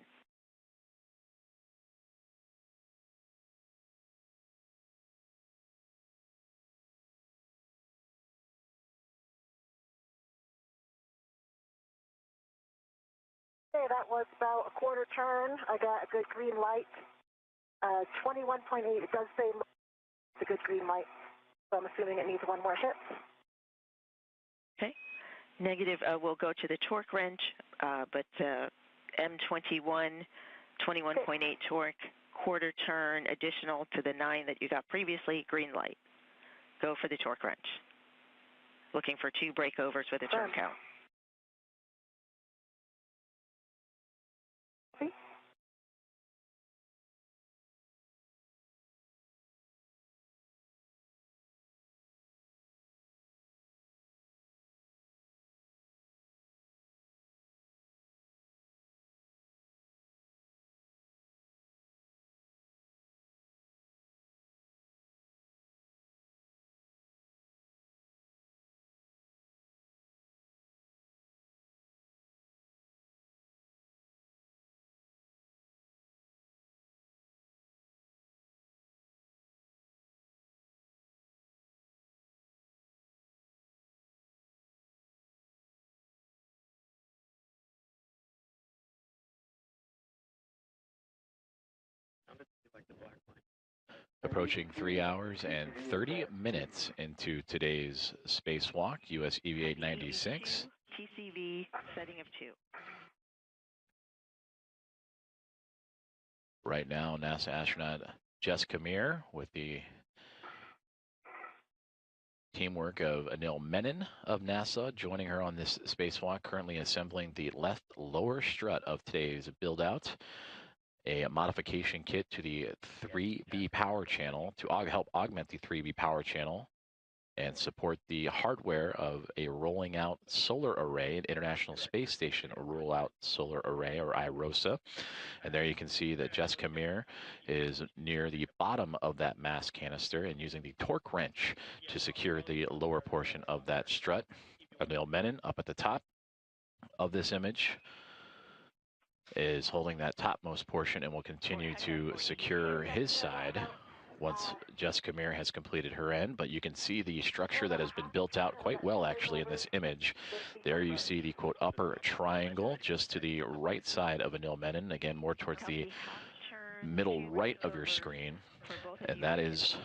Speaker 6: Okay, that was about a quarter turn. I got a good green light. 21.8, it does say it's a good green light, so I'm assuming it needs one more hit.
Speaker 8: Okay. Negative will go to the torque wrench, but M21, 21.8 torque, quarter turn additional to the 9 that you got previously, green light. Go for the torque wrench. Looking for 2 breakovers with a turn count.
Speaker 1: Approaching 3 hours and 30 minutes into today's spacewalk, US EV-896.
Speaker 8: TCV setting of 2.
Speaker 1: Right now, NASA astronaut Jessica Meir with the teamwork of Anil Menon of NASA joining her on this spacewalk, currently assembling the left lower strut of today's build-out. A modification kit to the 3B power channel to help augment the 3B power channel and support the hardware of a rolling out solar array, an International Space Station rollout solar array, or IROSA. And there you can see that Jessica Meir is near the bottom of that mast canister and using the torque wrench to secure the lower portion of that strut. Anil Menon up at the top of this image is holding that topmost portion and will continue to secure his side once Jessica Meir has completed her end. But you can see the structure that has been built out quite well actually in this image. There you see the quote upper triangle just to the right side of Anil Menon, again more towards the middle right of your screen, and that is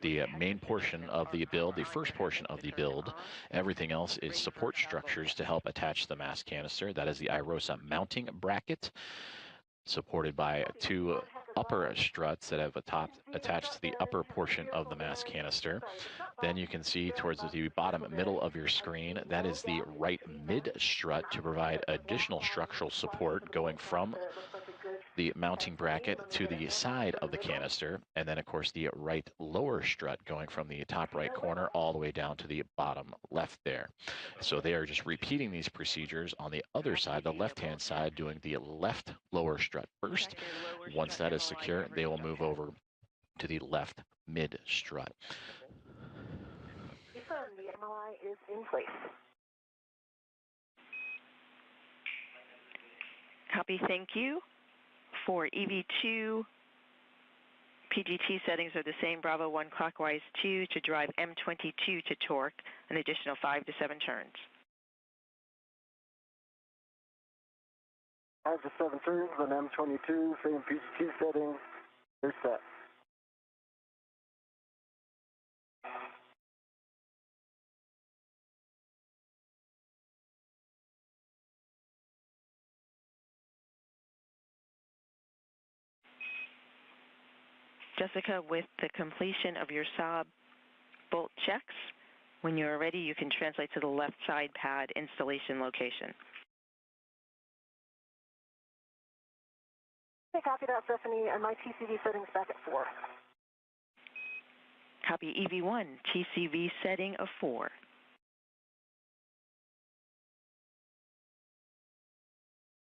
Speaker 1: the main portion of the build, the first portion of the build. Everything else is support structures to help attach the mass canister. That is the IROSA mounting bracket, supported by two upper struts that have attached to the upper portion of the mass canister. Then you can see towards the bottom middle of your screen, that is the right mid strut to provide additional structural support going from the mounting bracket to the side of the canister, and then of course the right lower strut going from the top right corner all the way down to the bottom left there. So they are just repeating these procedures on the other side, the left-hand side, doing the left lower strut first. Once that is secure, they will move over to the left mid strut.
Speaker 6: Confirm the MLI is in place.
Speaker 8: Copy, thank you. For EV2, PGT settings are the same, Bravo 1 clockwise 2 to drive M22 to torque, an additional 5 to 7 turns.
Speaker 7: 5 to 7 turns on M22, same PGT setting, they're set.
Speaker 8: Jessica, with the completion of your Saab bolt checks, when you are ready, you can translate to the left side pad installation location.
Speaker 6: Okay, copy that, Stephanie, and my TCV settings back at 4.
Speaker 8: Copy EV1, TCV setting of 4.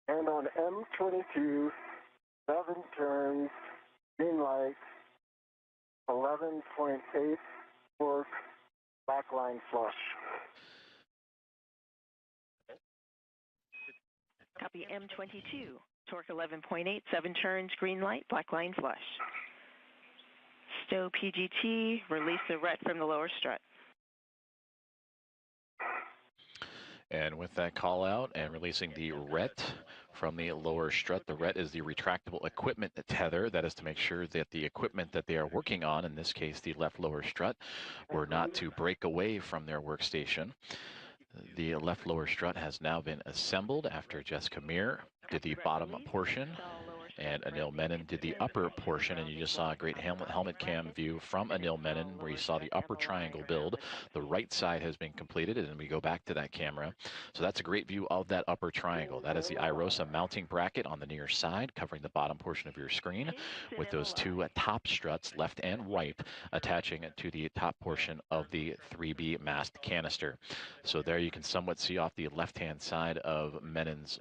Speaker 7: And on M22, 7 turns, green light, 11.8 torque, backline flush.
Speaker 8: Copy M22, torque 11.8, 7 turns, green light, black line flush. Stow PGT, release the ret from the lower strut.
Speaker 1: And with that call out and releasing the ret from the lower strut, the ret is the retractable equipment tether. That is to make sure that the equipment that they are working on, in this case the left lower strut, were not to break away from their workstation. The left lower strut has now been assembled after Jessica Meir did the bottom portion, and Anil Menon did the upper portion, and you just saw a great helmet cam view from Anil Menon where you saw the upper triangle build. The right side has been completed, and then we go back to that camera. So that's a great view of that upper triangle. That is the IROSA mounting bracket on the near side, covering the bottom portion of your screen, with those two top struts, left and right, attaching to the top portion of the 3B mast canister. So there you can somewhat see off the left-hand side of Menon's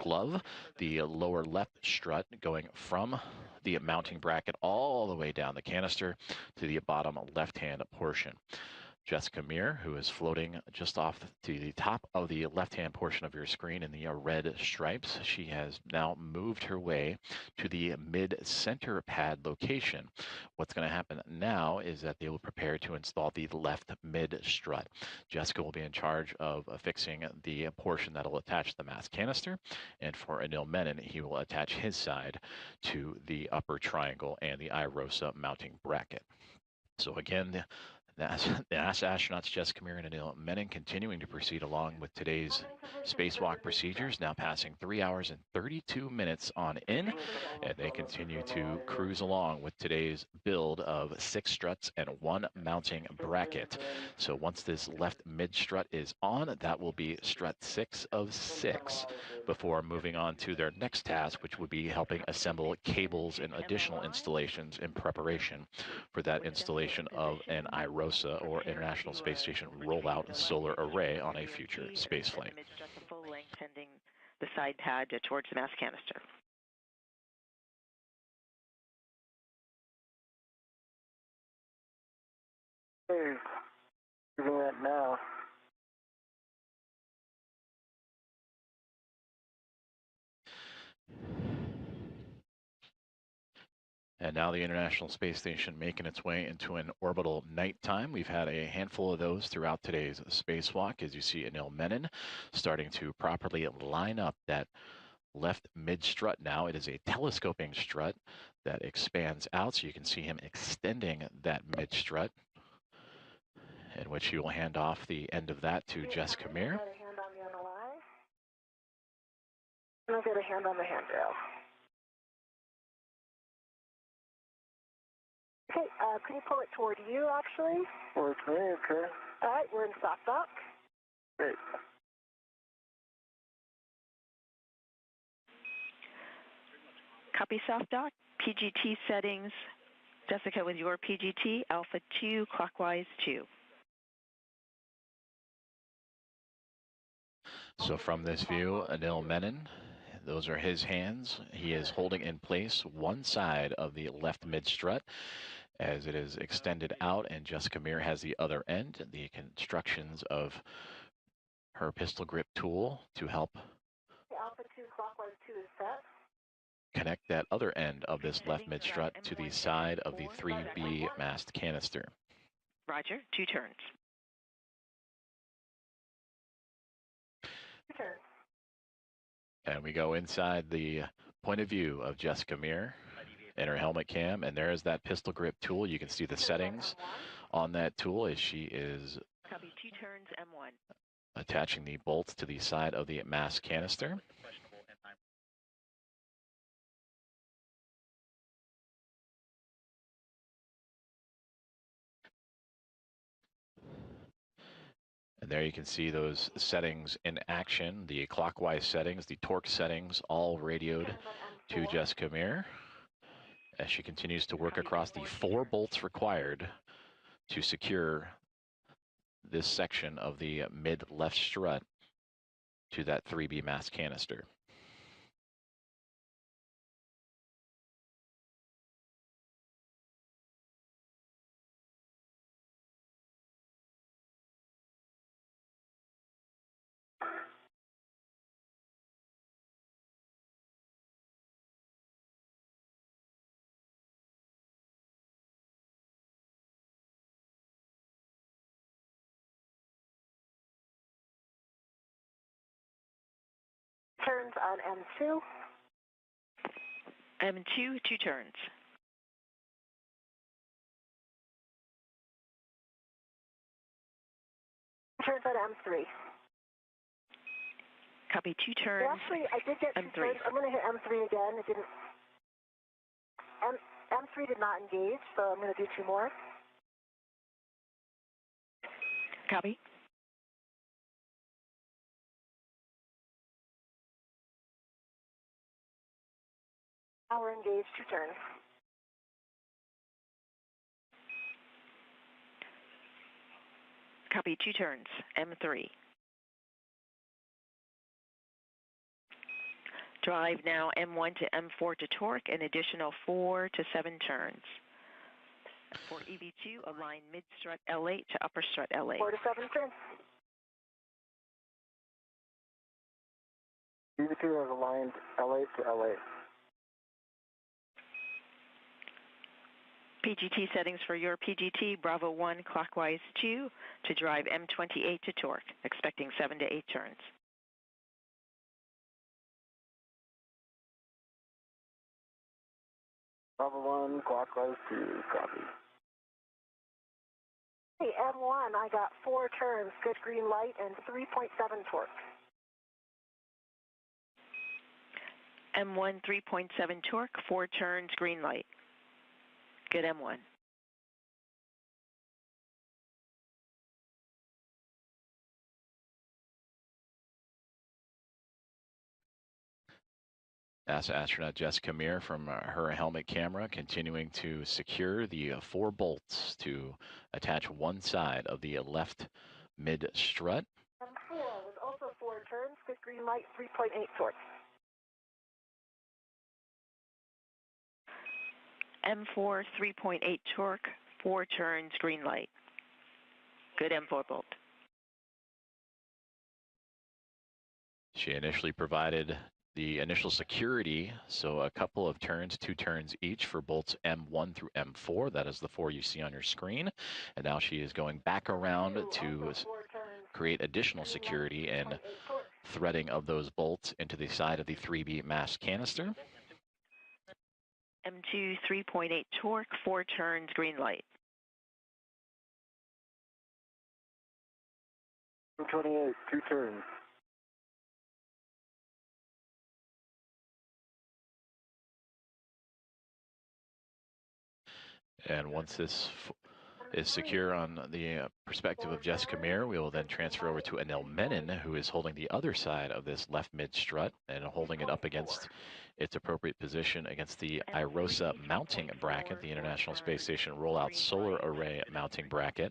Speaker 1: glove, the lower left strut going from the mounting bracket all the way down the canister to the bottom left-hand portion. Jessica Meir, who is floating just off to the top of the left-hand portion of your screen in the red stripes. She has now moved her way to the mid-center pad location. What's going to happen now is that they will prepare to install the left mid-strut. Jessica will be in charge of fixing the portion that will attach the mass canister, and for Anil Menon, he will attach his side to the upper triangle and the IROSA mounting bracket. So again, the NASA astronauts Jessica Meir and Anil Menon continuing to proceed along with today's spacewalk procedures, now passing 3 hours and 32 minutes on in, and they continue to cruise along with today's build of 6 struts and 1 mounting bracket. So once this left mid strut is on, that will be strut 6 of 6 before moving on to their next task, which would be helping assemble cables and additional installations in preparation for that installation of an IROSA or International Space Station rollout solar array on a future space flight.
Speaker 8: The full length pending the side pad towards the mass canister.
Speaker 7: Okay, doing that now.
Speaker 1: And now the International Space Station making its way into an orbital nighttime. We've had a handful of those throughout today's spacewalk, as you see Anil Menon starting to properly line up that left mid-strut now. It is a telescoping strut that expands out, so you can see him extending that mid-strut, in which he will hand off the end of that to Jessica Meir.
Speaker 6: I'll get a hand on the handrail. Okay, can you pull it toward you, actually?
Speaker 7: Towards me, okay.
Speaker 6: All right, we're in soft dock.
Speaker 7: Great.
Speaker 8: Copy soft dock. PGT settings. Jessica, with your PGT, Alpha 2, clockwise 2.
Speaker 1: So from this view, Anil Menon, those are his hands. He is holding in place one side of the left mid-strut as it is extended out, and Jessica Meir has the other end. The constructions of her pistol grip tool to help
Speaker 6: Alpha 2, clockwise 2 is set.
Speaker 1: connect that other end of this left mid-strut to the side of the 3B mast canister.
Speaker 8: Roger, 2 turns.
Speaker 6: 2 turns.
Speaker 1: And we go inside the point of view of Jessica Meir in her helmet cam, and there's that pistol grip tool. You can see the settings on that tool as she is
Speaker 8: Copy 2 turns, M1.
Speaker 1: attaching the bolts to the side of the mast canister. And there you can see those settings in action, the clockwise settings, the torque settings, all radioed to Jessica Meir as she continues to work across the 4 bolts required to secure this section of the mid-left strut to that 3B mast canister.
Speaker 6: Turns on M2.
Speaker 8: M2, 2 turns.
Speaker 6: Turns on M3.
Speaker 8: Copy 2 turns.
Speaker 6: Actually, I did get 2
Speaker 8: M3.
Speaker 6: turns. I'm going to hit M3 again. It didn't. M3 did not engage, so I'm going to do 2 more.
Speaker 8: Copy.
Speaker 6: Now we're engaged, 2 turns.
Speaker 8: Copy 2 turns, M3. Drive now M1 to M4 to torque, an additional 4 to 7 turns. For EV2, align mid-strut L8 to upper strut L8.
Speaker 6: 4 to 7 turns.
Speaker 7: EV2 has aligned L8 to L8.
Speaker 8: PGT settings for your PGT, Bravo 1, clockwise 2, to drive M28 to torque, expecting 7 to 8 turns.
Speaker 7: Bravo 1, clockwise 2, copy.
Speaker 6: Hey, M1, I got 4 turns, good green light, and 3.7 torque.
Speaker 8: M1, 3.7 torque, 4 turns, green light. Good M1.
Speaker 1: NASA astronaut Jessica Meir from her helmet camera continuing to secure the 4 bolts to attach one side of the left mid-strut.
Speaker 6: M4 was also 4 turns, good green light, 3.8 torque.
Speaker 8: M4, 3.8 torque, 4 turns, green light. Good M4 bolt.
Speaker 1: She initially provided the initial security, so a couple of turns, 2 turns each for bolts M1 through M4. That is the 4 you see on your screen. And now she is going back around to create additional security and threading of those bolts into the side of the 3B mass canister.
Speaker 8: M2 3.8 torque, 4 turns, green light.
Speaker 7: 28, 2 turns.
Speaker 1: And once this is secure on the perspective of Jessica Meir, we will then transfer over to Anil Menon, who is holding the other side of this left mid strut and holding it up against its appropriate position against the IROSA mounting bracket, the International Space Station Rollout Solar Array mounting bracket.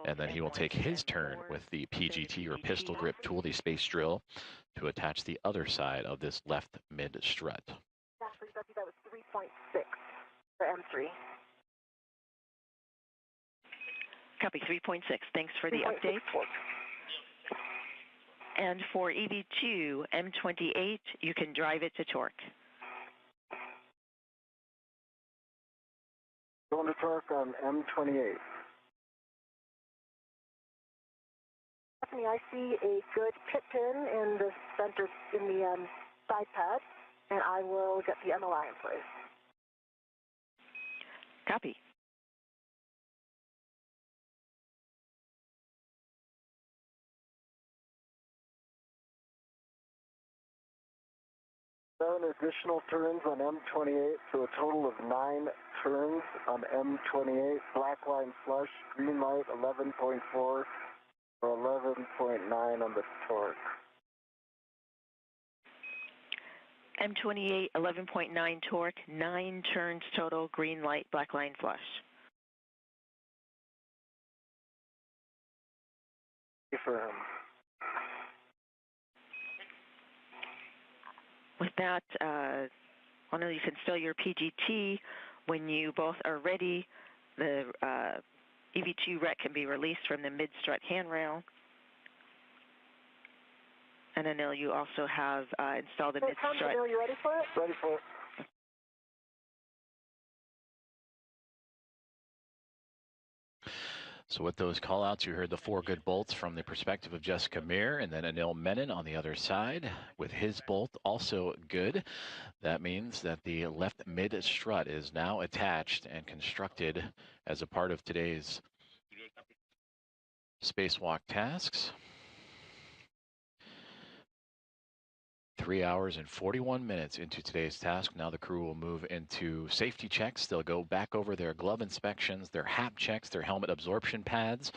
Speaker 1: And then he will take his turn with the PGT or pistol grip tool, the space drill, to attach the other side of this left mid strut.
Speaker 6: Actually, Ducky, that was 3.6 for M3.
Speaker 8: Copy 3.6. Thanks for the update. And for EV2, M28, you can drive it to torque.
Speaker 7: Going to torque on M28.
Speaker 6: Stephanie, I see a good pit pin in the center, in the side pad, and I will get the MLI in place.
Speaker 8: Copy.
Speaker 7: Seven additional turns on M28, so a total of 9 turns on M28. Black line flush, green light 11.4 or 11.9 on the torque.
Speaker 8: M28, 11.9 torque, 9 turns total, green light, black line flush.
Speaker 7: Affirm.
Speaker 8: With that, one of you can still your PGT. When you both are ready, the EV2 rec can be released from the mid-strut handrail. And Anil, you also have installed the mid-strut.
Speaker 6: Anil, you ready for it?
Speaker 7: Ready for it.
Speaker 1: So with those call-outs, you heard the 4 good bolts from the perspective of Jessica Meir, and then Anil Menon on the other side with his bolt also good. That means that the left mid strut is now attached and constructed as a part of today's spacewalk tasks. 3 hours and 41 minutes into today's task. Now the crew will move into safety checks. They'll go back over their glove inspections, their HAP checks, their helmet absorption pads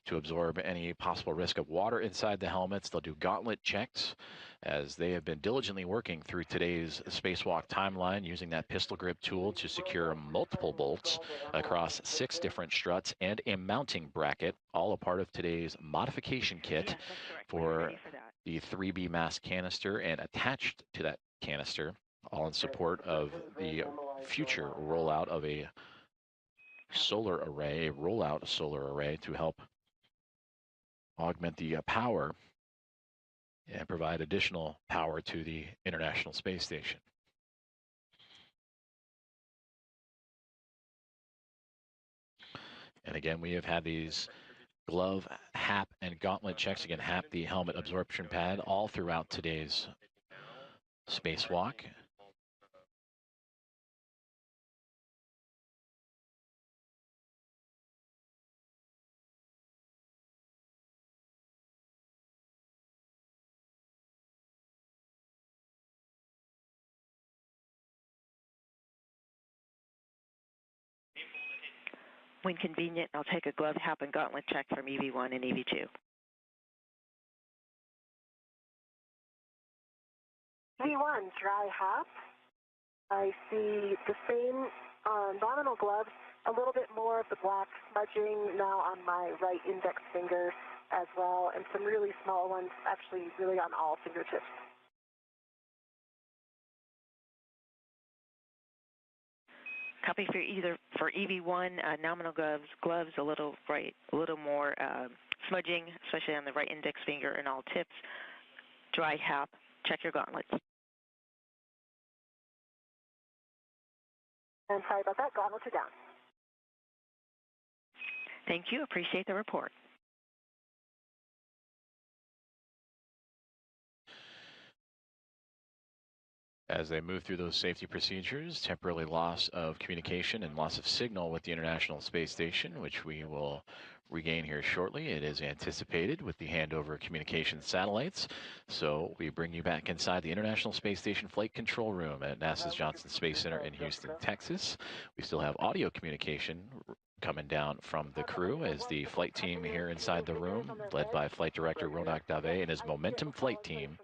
Speaker 1: to absorb any possible risk of water inside the helmets. They'll do gauntlet checks as they have been diligently working through today's spacewalk timeline using that pistol grip tool to secure multiple bolts across 6 different struts and a mounting bracket, all a part of today's modification kit for the 3B mass canister, and attached to that canister, all in support of the future rollout of a solar array, a rollout solar array to help augment the power and provide additional power to the International Space Station. And again, we have had these glove, HAP, and gauntlet checks. Again, HAP, the helmet absorption pad, all throughout today's spacewalk.
Speaker 8: When convenient, I'll take a glove, HAP, and gauntlet check from EV1 and EV2.
Speaker 6: V1, dry HAP. I see the same nominal gloves, a little bit more of the black smudging now on my right index finger as well, and some really small ones actually really on all fingertips.
Speaker 8: Copy for EV1, nominal gloves a little bright, a little more smudging, especially on the right index finger and all tips. Dry HAP, check your gauntlets.
Speaker 6: And sorry about that, gauntlet are down.
Speaker 8: Thank you. Appreciate the report.
Speaker 1: As they move through those safety procedures, temporary loss of communication and loss of signal with the International Space Station, which we will regain here shortly. It is anticipated with the handover of communication satellites. So we bring you back inside the International Space Station Flight Control Room at NASA's Johnson Space Center in Houston, Texas. We still have audio communication coming down from the crew as the flight team here inside the room, led by Flight Director Ronak Dave and his Momentum flight team,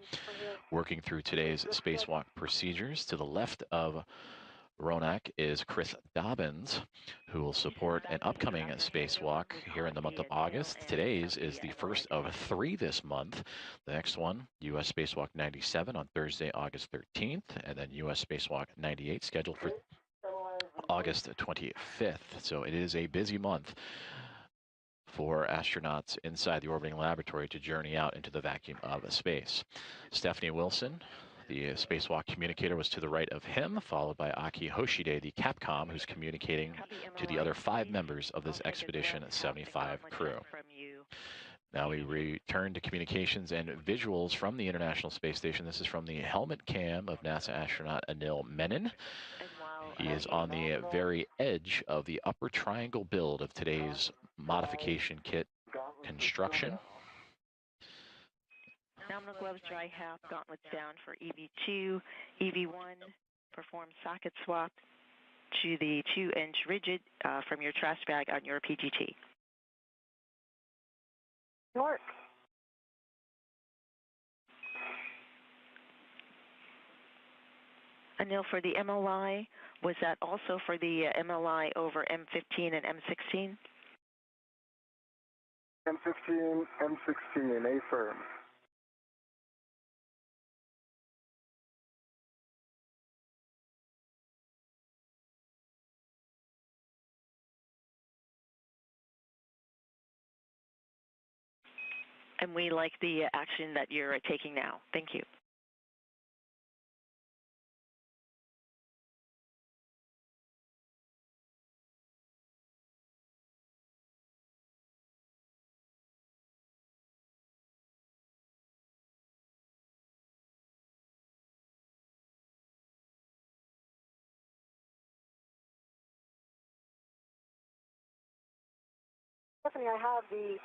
Speaker 1: working through today's spacewalk procedures. To the left of Ronak is Chris Dobbins, who will support an upcoming spacewalk here in the month of August. Today's is the first of 3 this month. The next one, U.S. Spacewalk 97 on Thursday, August 13th, and then U.S. Spacewalk 98 scheduled for August 25th. So it is a busy month for astronauts inside the orbiting laboratory to journey out into the vacuum of space. Stephanie Wilson, the spacewalk communicator, was to the right of him, followed by Aki Hoshide, the Capcom, who's communicating to the other 5 members of this Expedition 75 crew. Now we return to communications and visuals from the International Space Station. This is from the helmet cam of NASA astronaut Anil Menon. He is on the very edge of the upper triangle build of today's modification kit construction.
Speaker 8: Nominal gloves dry half, gauntlets down for EV2. EV1, perform socket swap to the 2-inch rigid from your trash bag on your PGT.
Speaker 6: Work.
Speaker 8: Anil, for the MLI, was that also for the MLI over M15 and M16?
Speaker 7: M15, M16, A firm.
Speaker 8: And we like the action that you're taking now. Thank you.
Speaker 6: Stephanie, I have the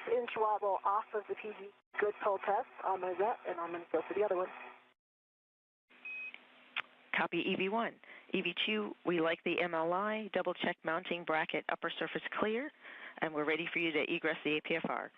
Speaker 6: 6-inch wobble off of the PG good pull test on my jet, and I'm going to go for the other one.
Speaker 8: Copy EV1. EV2, we like the MLI, double check mounting bracket upper surface clear, and we're ready for you to egress the APFR.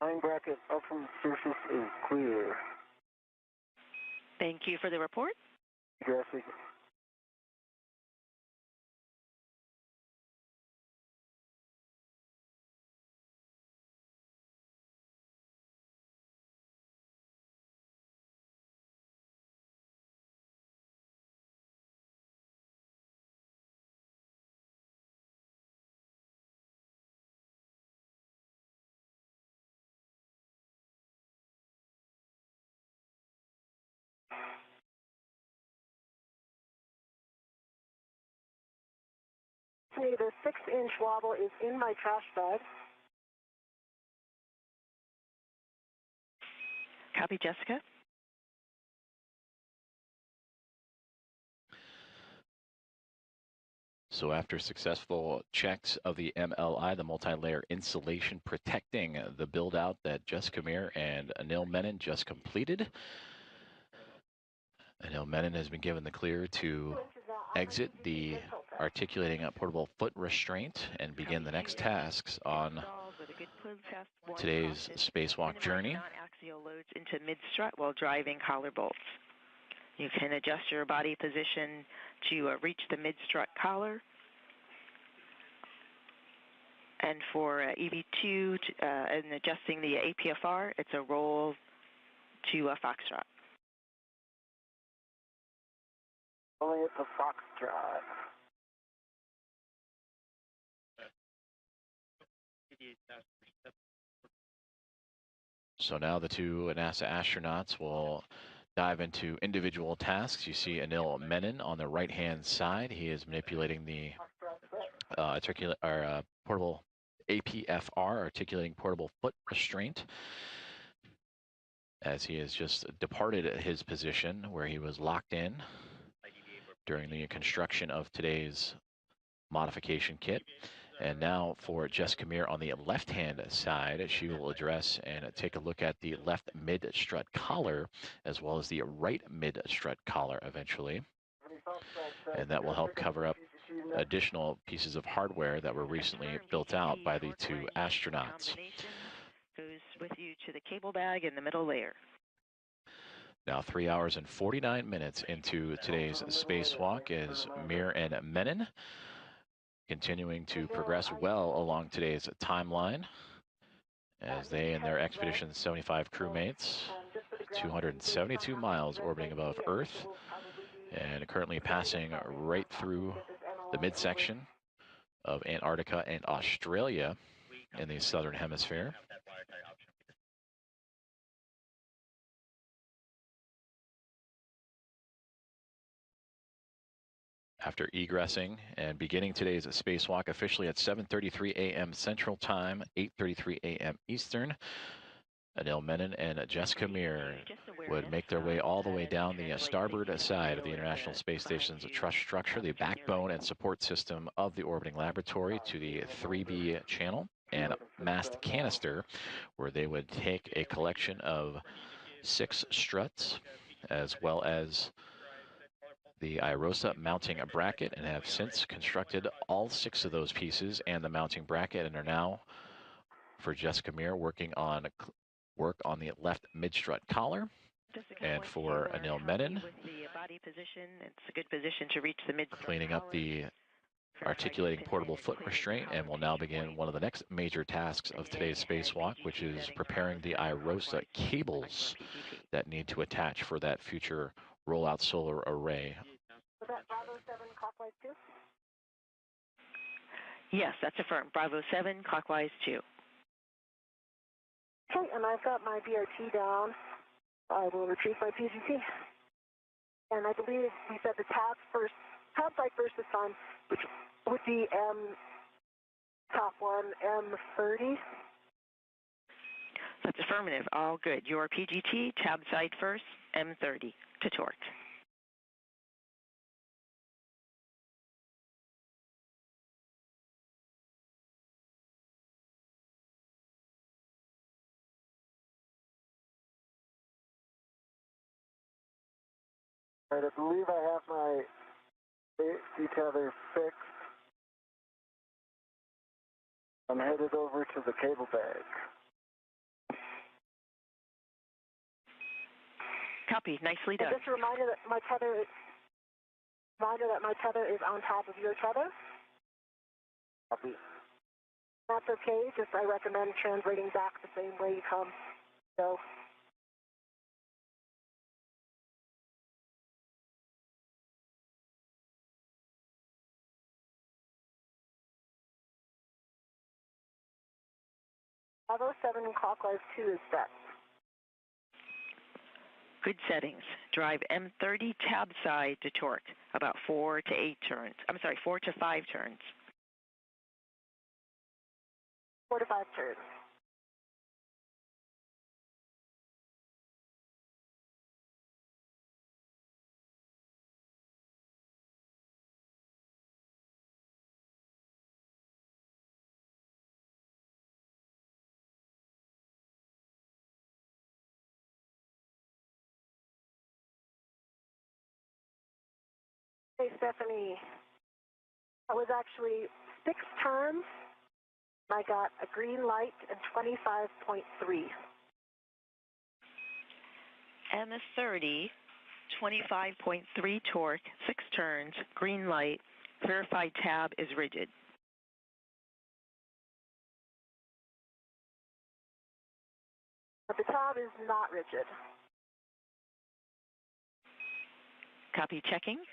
Speaker 7: Line bracket up from the surface is clear.
Speaker 8: Thank you for the report.
Speaker 7: Egressing.
Speaker 6: The 6-inch wobble is in my trash bag.
Speaker 8: Copy, Jessica.
Speaker 1: So after successful checks of the MLI, the multi-layer insulation protecting the build-out that Jessica Meir and Anil Menon just completed, Anil Menon has been given the clear to exit the articulating a portable foot restraint and begin the next tasks on today's spacewalk journey.
Speaker 8: Non-axial loads into mid-strut while driving collar bolts. You can adjust your body position to reach the mid-strut collar. And for EV2 and adjusting the APFR, it's a roll to a foxtrot.
Speaker 7: Only it's a foxtrot.
Speaker 1: So now the two NASA astronauts will dive into individual tasks. You see Anil Menon on the right-hand side. He is manipulating the portable APFR, articulating portable foot restraint, as he has just departed his position where he was locked in during the construction of today's modification kit. And now for Jessica Meir on the left-hand side, she will address and take a look at the left mid-strut collar, as well as the right mid-strut collar eventually. And that will help cover up additional pieces of hardware that were recently built out by the two astronauts.
Speaker 8: Goes with you to the cable bag in the middle layer.
Speaker 1: Now 3 hours and 49 minutes into today's spacewalk is Meir and Menon continuing to progress well along today's timeline as they and their Expedition 75 crewmates, 272 miles orbiting above Earth and currently passing right through the midsection of Antarctica and Australia in the southern hemisphere. After egressing and beginning today's spacewalk officially at 7:33 a.m. Central Time, 8:33 a.m. Eastern, Anil Menon and Jessica Meir would make their way all the way down the starboard side of the International Space Station's truss structure, the backbone and support system of the orbiting laboratory, to the 3B channel and mast canister, where they would take a collection of 6 struts as well as the IROSA mounting bracket, and have since constructed all 6 of those pieces and the mounting bracket, and are now, for Jessica Meir, working on work on the left mid-strut collar. And for Anil Menon,
Speaker 8: with the body position, it's a good position to reach the mid.
Speaker 1: Cleaning up the articulating portable foot restraint, and will now begin one of the next major tasks of today's spacewalk, which is preparing the IROSA cables that need to attach for that future rollout solar array.
Speaker 6: Was that Bravo 7 clockwise 2?
Speaker 8: Yes, that's affirmed. Bravo 7, clockwise 2.
Speaker 6: Okay, and I've got my BRT down. I will retrieve my PGT. And I believe we said the tab side first this time, which would be top one, M30.
Speaker 8: That's affirmative. All good. Your PGT, tab side first, M30 to torque.
Speaker 7: All right, I believe I have my detailer fixed. I'm headed over to the cable bag.
Speaker 8: Copy. Nicely done.
Speaker 6: And just a reminder that my tether is on top of your tether.
Speaker 7: Copy.
Speaker 6: That's okay. Just I recommend translating back the same way you come. So. Bravo 7 clockwise 2 is set.
Speaker 8: Good settings. Drive M30 tab side to torque, about 4 to 5 turns.
Speaker 6: 4 to 5 turns. Hey, Stephanie. I was actually 6 turns. I got a green light and 25.3.
Speaker 8: M30, 25.3 torque, 6 turns, green light, verified tab is rigid.
Speaker 6: But the tab is not rigid.
Speaker 8: Copy checking.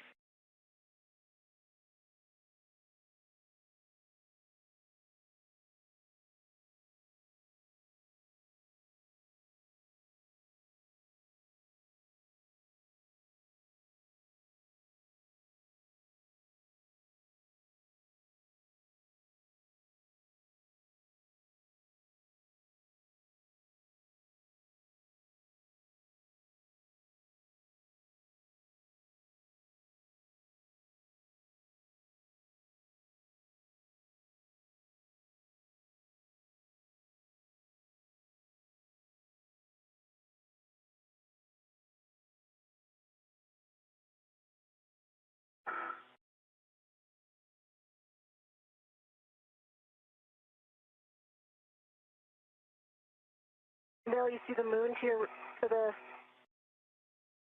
Speaker 6: No, you see the moon to the,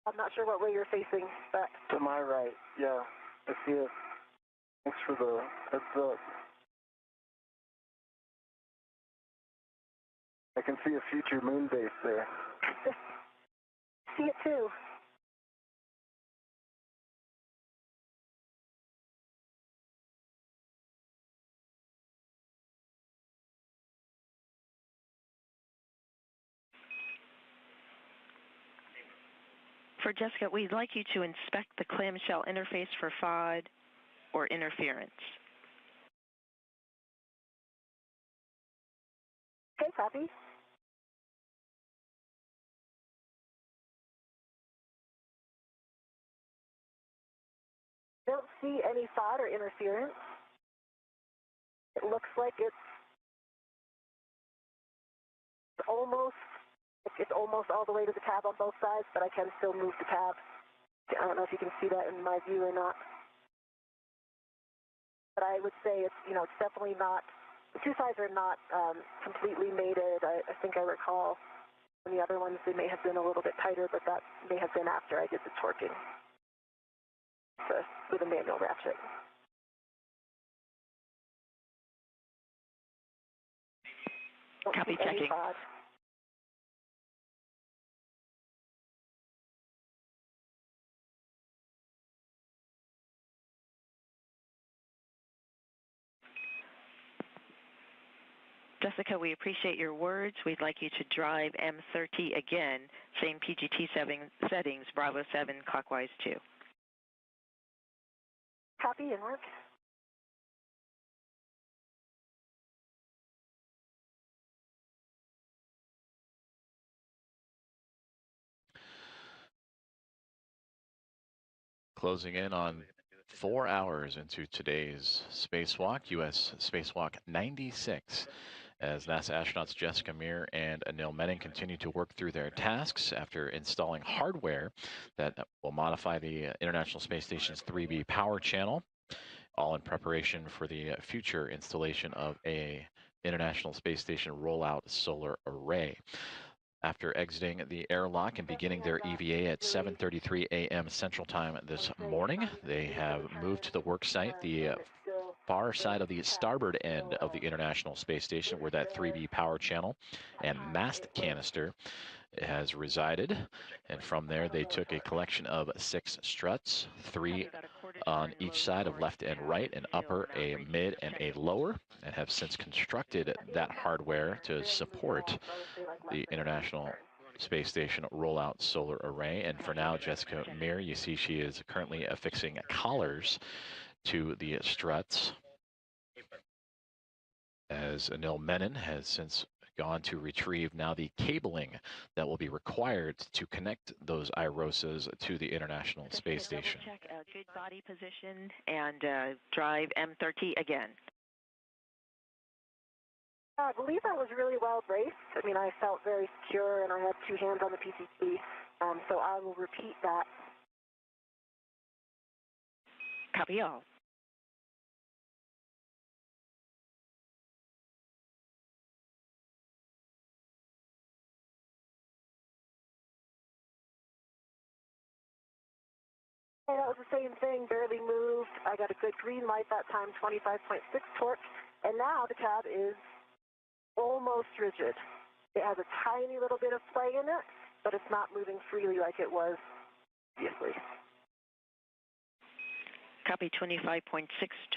Speaker 6: I'm not sure what way you're facing, but.
Speaker 7: To my right, yeah, I see it. Thanks for the heads up. I can see a future moon base there.
Speaker 6: See it too.
Speaker 8: For Jessica, we'd like you to inspect the clamshell interface for FOD or interference.
Speaker 6: Okay, copy. Don't see any FOD or interference. It looks like it's almost all the way to the cab on both sides, but I can still move the cab. I don't know if you can see that in my view or not. But I would say it's definitely not, the two sides are not completely mated. I think I recall in the other ones they may have been a little bit tighter, but that may have been after I did the torquing with a manual ratchet.
Speaker 8: Copy, checking. Jessica, we appreciate your words. We'd like you to drive M30 again, same PGT settings, Bravo 7, clockwise 2.
Speaker 6: Copy and work.
Speaker 1: Closing in on 4 hours into today's spacewalk, U.S. Spacewalk 96, as NASA astronauts Jessica Meir and Anil Menon continue to work through their tasks after installing hardware that will modify the International Space Station's 3B power channel, all in preparation for the future installation of a International Space Station rollout solar array. After exiting the airlock and beginning their EVA at 7:33 a.m. Central Time this morning, they have moved to the work site, the far side of the starboard end of the International Space Station, where that 3B power channel and mast canister has resided. And from there, they took a collection of 6 struts, 3 on each side of left and right, an upper, a mid, and a lower, and have since constructed that hardware to support the International Space Station rollout solar array. And for now, Jessica Meir, you see she is currently affixing collars to the struts, as Anil Menon has since gone to retrieve now the cabling that will be required to connect those IROSAs to the International Space Station.
Speaker 8: Check a good body position and drive M30 again.
Speaker 6: I believe I was really well braced. I mean, I felt very secure, and I had 2 hands on the PCT, so I will repeat that.
Speaker 8: Copy all.
Speaker 6: Hey, that was the same thing, barely moved. I got a good green light that time, 25.6 torque, and now the cab is almost rigid. It has a tiny little bit of play in it, but it's not moving freely like it was previously.
Speaker 8: Copy, 25.6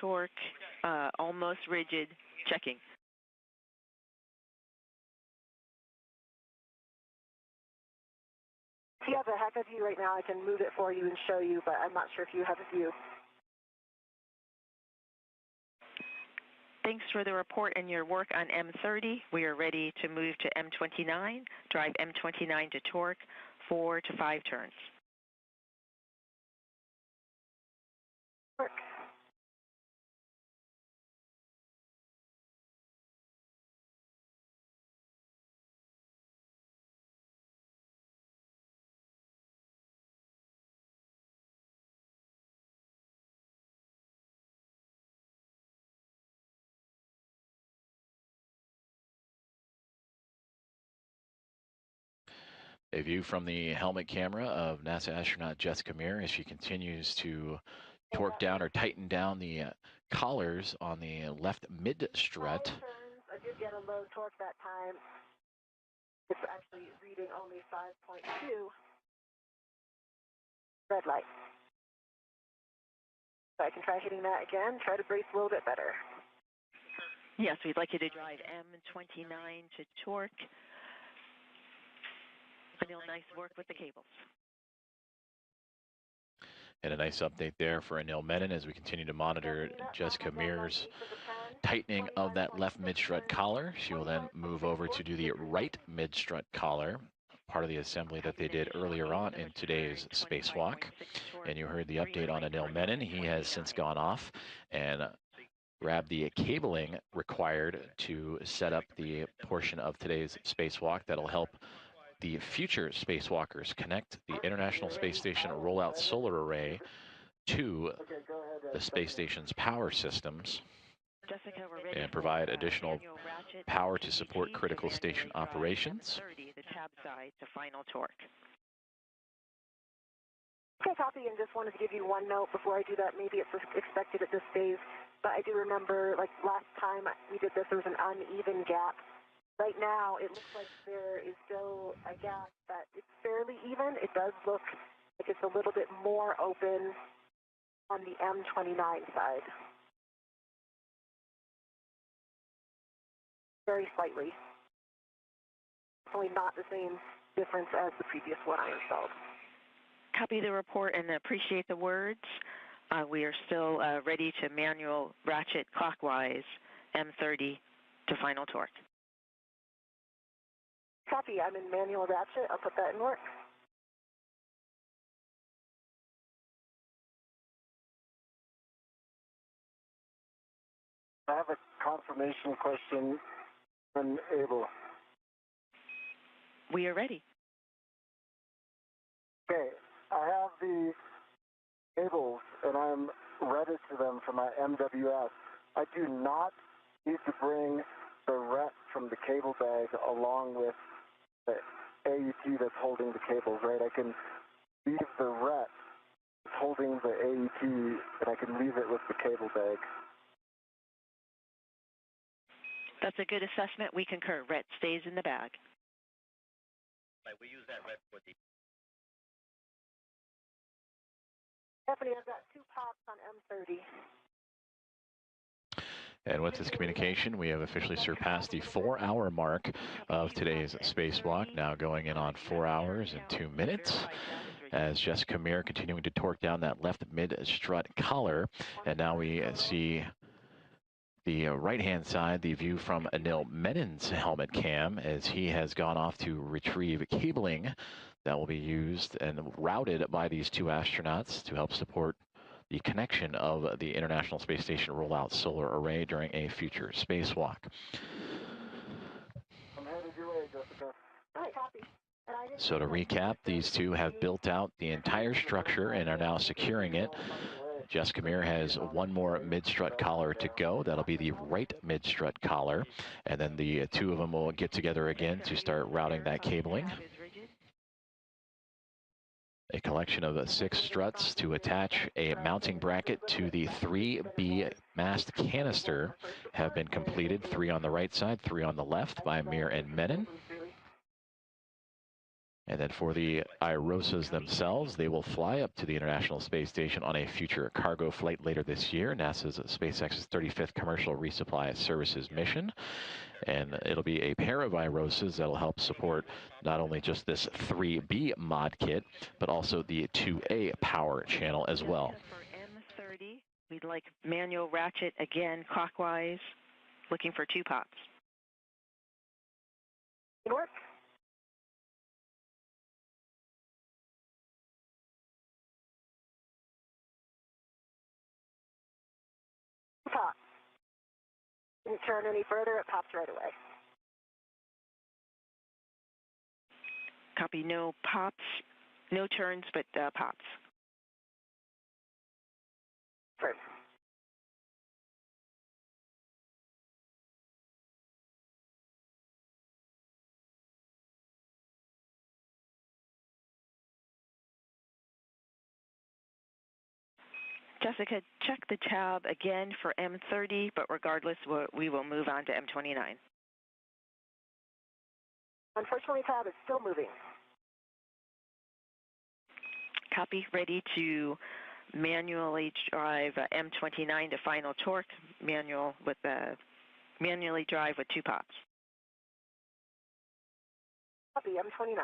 Speaker 8: torque, almost rigid, checking.
Speaker 6: If you have a heck of view right now, I can move it for you and show you, but I'm not sure if you have a view.
Speaker 8: Thanks for the report and your work on M30. We are ready to move to M29, drive M29 to torque, 4 to 5 turns.
Speaker 6: Work.
Speaker 1: A view from the helmet camera of NASA astronaut Jessica Meir as she continues to torque down or tighten down the collars on the left mid strut.
Speaker 6: I did get a low torque that time. It's actually reading only 5.2. Red light. So I can try hitting that again, try to brace a little bit better.
Speaker 8: Yes, we'd like you to drive M29 to torque. Anil, nice work with the cables.
Speaker 1: And a nice update there for Anil Menon as we continue to monitor Jessica Meir's tightening of that left mid-strut collar. She will then move over to do the right mid-strut collar, part of the assembly that they did earlier on in today's spacewalk. And you heard the update on Anil Menon. He has since gone off and grabbed the cabling required to set up the portion of today's spacewalk that'll help the future spacewalkers connect the International Space Station rollout solar array to the space station's power systems and provide additional power to support critical station operations.
Speaker 8: The tab side to final torque.
Speaker 6: Okay, copy, and just wanted to give you one note before I do that. Maybe it's expected at this phase, but I do remember, like last time we did this, there was an uneven gap. Right now, it looks like there is still a gap, but it's fairly even. It does look like it's a little bit more open on the M29 side. Very slightly. Only not the same difference as the previous one I installed.
Speaker 8: Copy the report and appreciate the words. We are still ready to manual ratchet clockwise M30 to final torque.
Speaker 6: Copy, I'm in manual ratchet. I'll put that in work.
Speaker 7: I have a confirmation question when able.
Speaker 8: We are ready.
Speaker 7: Okay, I have the cables and I'm ready to them for my MWS. I do not need to bring the RET from the cable bag along with the AET that's holding the cables, right? I can leave the RET holding the AET and I can leave it with the cable bag.
Speaker 8: That's a good assessment. We concur. RET stays in the bag.
Speaker 3: We use that RET for the...
Speaker 6: Stephanie, I've got 2 pops on M30.
Speaker 1: And with this communication, we have officially surpassed the 4-hour mark of today's spacewalk, now going in on 4 hours and 2 minutes. As Jessica Meir continuing to torque down that left mid-strut collar. And now we see the right-hand side, the view from Anil Menon's helmet cam, as he has gone off to retrieve cabling that will be used and routed by these 2 astronauts to help support the connection of the International Space Station rollout solar array during a future spacewalk.
Speaker 7: I'm headed your way, Jessica.
Speaker 6: All right, copy.
Speaker 1: So to recap, these 2 have built out the entire structure and are now securing it. Jessica Meir has 1 more mid-strut collar to go. That'll be the right mid-strut collar. And then the 2 of them will get together again to start routing that cabling. A collection of 6 struts to attach a mounting bracket to the 3B mast canister have been completed. 3 on the right side, 3 on the left by Meir and Menon. And then for the IROSAs themselves, they will fly up to the International Space Station on a future cargo flight later this year, NASA's SpaceX's 35th Commercial Resupply Services mission. And it'll be a pair of IROSAs that'll help support not only just this 3B mod kit, but also the 2A power channel as well.
Speaker 8: For M30, we'd like manual ratchet again clockwise, looking for 2 pops.
Speaker 6: Work. Pop. Didn't turn any further, it pops right away.
Speaker 8: Copy, no pops, no turns, but pops.
Speaker 6: First.
Speaker 8: Jessica, check the tab again for M30, but regardless, we will move on to M29.
Speaker 6: Unfortunately, tab is still moving.
Speaker 8: Copy. Ready to manually drive M29 to final torque. Manually drive with 2 pops.
Speaker 6: Copy, M29.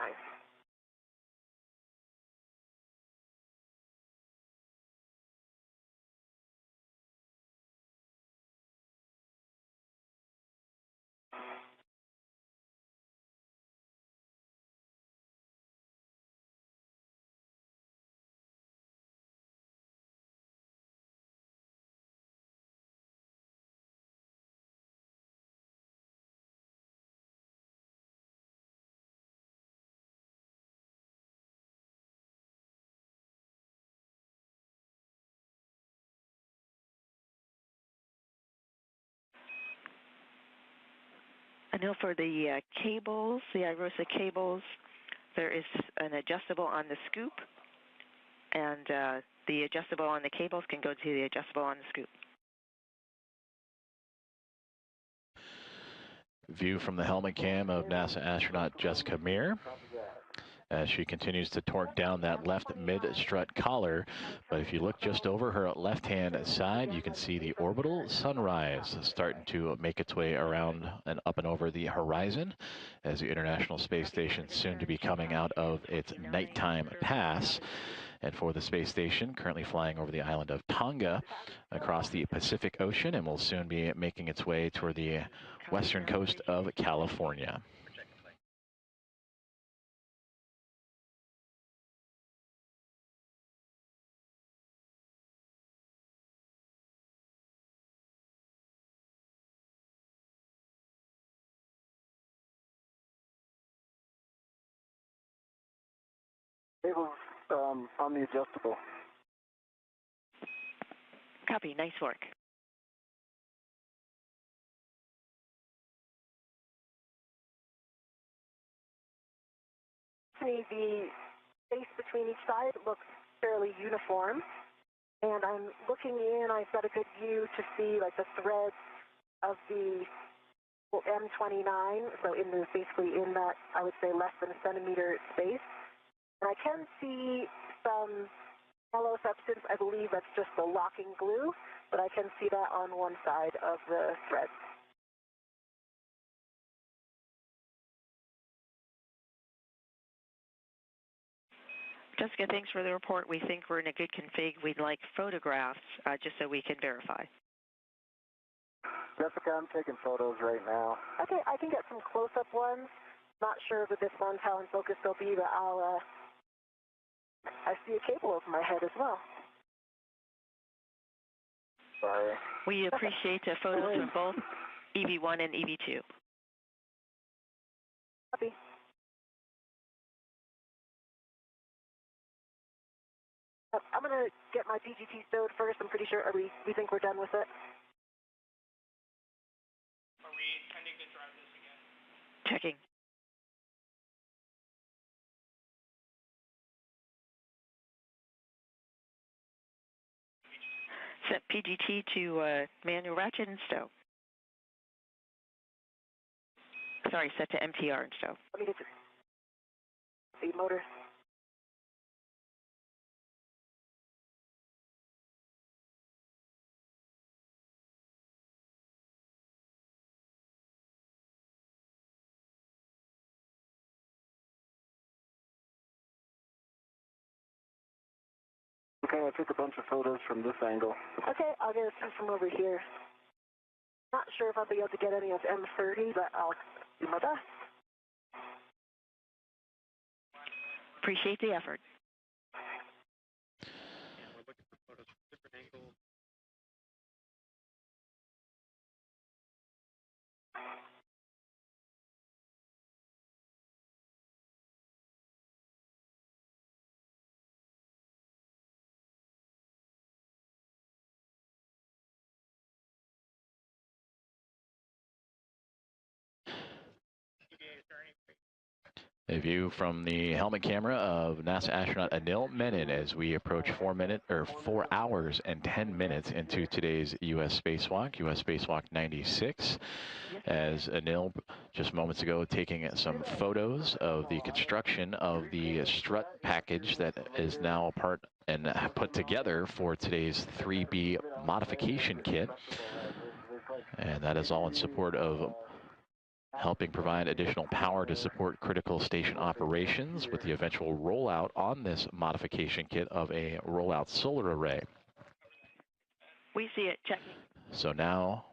Speaker 8: I know for the cables, the IROSA cables, there is an adjustable on the scoop, and the adjustable on the cables can go to the adjustable on the scoop.
Speaker 1: View from the helmet cam of NASA astronaut Jessica Meir as she continues to torque down that left mid-strut collar. But if you look just over her left-hand side, you can see the orbital sunrise starting to make its way around and up and over the horizon as the International Space Station soon to be coming out of its nighttime pass. And for the space station, currently flying over the island of Tonga across the Pacific Ocean, and will soon be making its way toward the western coast of California.
Speaker 7: Cables on the adjustable.
Speaker 8: Copy. Nice work.
Speaker 6: The space between each side looks fairly uniform. And I'm looking in, I've got a good view to see like the threads of the M29, so basically in that, I would say, less than a centimeter space. And I can see some yellow substance. I believe that's just the locking glue, but I can see that on one side of the thread.
Speaker 8: Jessica, thanks for the report. We think we're in a good config. We'd like photographs just so we can verify.
Speaker 7: Jessica, I'm taking photos right now.
Speaker 6: Okay, I can get some close-up ones. Not sure with this one how in focus they'll be, but I see a cable over my head as well.
Speaker 7: Sorry.
Speaker 8: We appreciate photos of both EV1 and EV2.
Speaker 6: Copy. I'm going to get my PGT stowed first. I'm pretty sure we think we're done with it.
Speaker 10: Are we intending to drive this again?
Speaker 8: Checking. Set PGT to manual ratchet and stow. Sorry, set to MTR and stow.
Speaker 6: Let me get the motor.
Speaker 7: Okay, I took a bunch of photos from this angle.
Speaker 6: Okay, I'll get a few from over here. Not sure if I'll be able to get any of M30, but I'll do my best.
Speaker 8: Appreciate the effort.
Speaker 10: Yeah, we're looking for photos from different angles.
Speaker 1: A view from the helmet camera of NASA astronaut Anil Menon as we approach 4 hours and 10 minutes into today's U.S. Spacewalk, U.S. Spacewalk 96. As Anil just moments ago taking some photos of the construction of the strut package that is now part and put together for today's 3B modification kit. And that is all in support of helping provide additional power to support critical station operations with the eventual rollout on this modification kit of a rollout solar array.
Speaker 8: We see it. Checking.
Speaker 1: So now,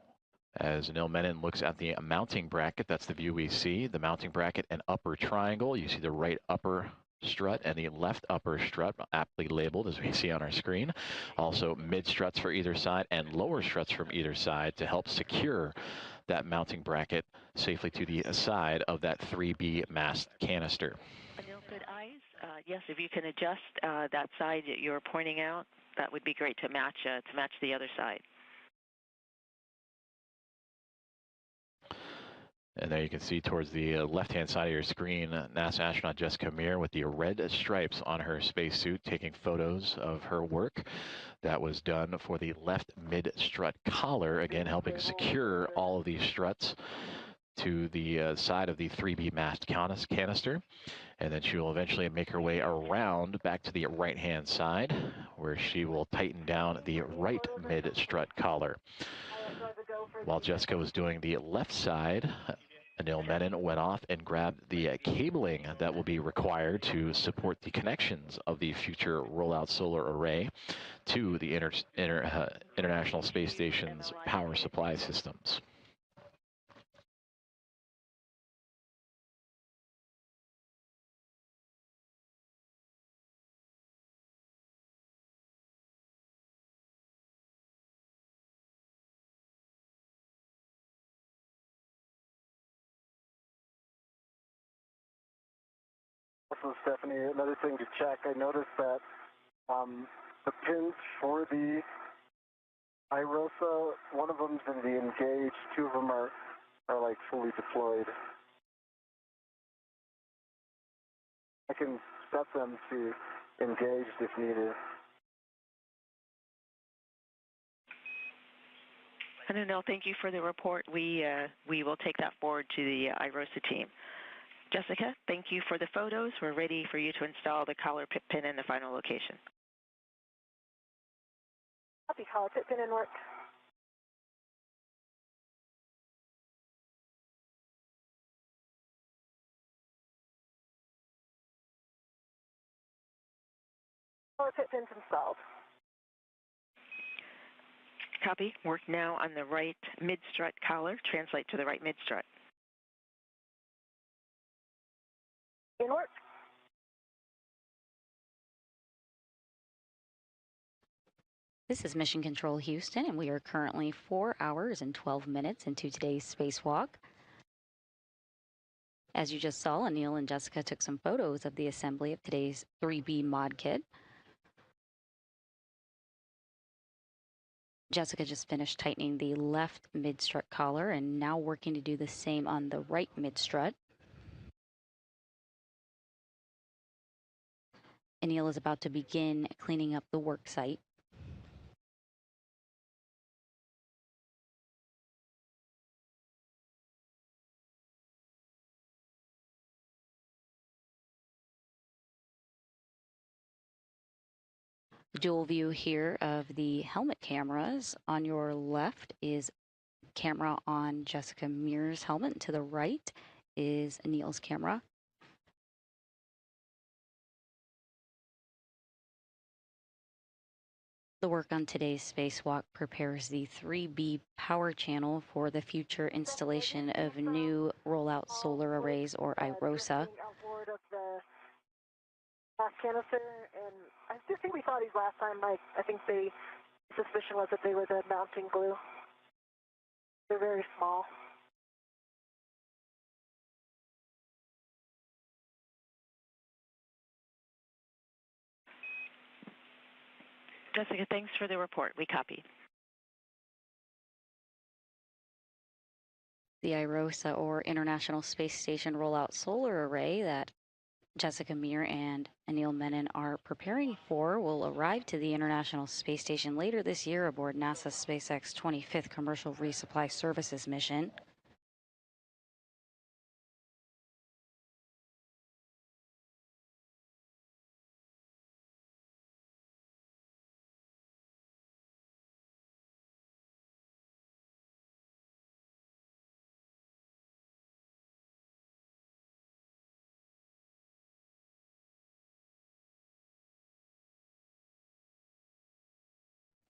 Speaker 1: as Anil Menon looks at the mounting bracket, that's the view we see, the mounting bracket and upper triangle. You see the right upper strut and the left upper strut, aptly labeled as we see on our screen. Also mid struts for either side and lower struts from either side to help secure that mounting bracket safely to the side of that 3B mast canister.
Speaker 8: Anil, good eyes. Yes, if you can adjust that side that you're pointing out, that would be great to match the other side.
Speaker 1: And there you can see towards the left-hand side of your screen, NASA astronaut Jessica Meir with the red stripes on her spacesuit taking photos of her work. That was done for the left mid-strut collar, again helping secure all of these struts to the side of the 3B mast canister. And then she will eventually make her way around back to the right-hand side, where she will tighten down the right mid-strut collar. While Jessica was doing the left side, Anil Menon went off and grabbed the cabling that will be required to support the connections of the future rollout solar array to the International Space Station's power supply systems.
Speaker 7: Also, Stephanie, another thing to check, I noticed that the pins for the IROSA, one of them's in the engaged, two of them are like fully deployed. I can set them to engaged if needed.
Speaker 8: No, thank you for the report. We will take that forward to the IROSA team. Jessica, thank you for the photos. We're ready for you to install the collar pit pin in the final location.
Speaker 6: Copy, collar pit pin in work. Collar pit pin's installed.
Speaker 8: Copy. Work now on the right mid-strut collar. Translate to the right mid-strut.
Speaker 6: In work.
Speaker 9: This is Mission Control Houston, and we are currently 4 hours and 12 minutes into today's spacewalk. As you just saw, Anil and Jessica took some photos of the assembly of today's 3B mod kit. Jessica just finished tightening the left mid-strut collar and now working to do the same on the right mid-strut. Anil is about to begin cleaning up the work site. Dual view here of the helmet cameras. On your left is camera on Jessica Meir's helmet. To the right is Anil's camera. The work on today's spacewalk prepares the 3B power channel for the future installation of new rollout solar arrays, or IROSA.
Speaker 6: Canister, and I just think we saw these last time. I think the suspicion was that they were the mounting glue. They're very small.
Speaker 8: Jessica, thanks for the report. We copy.
Speaker 9: The IROSA, or International Space Station Rollout Solar Array, that Jessica Meir and Anil Menon are preparing for will arrive to the International Space Station later this year aboard NASA's SpaceX 25th Commercial Resupply Services mission.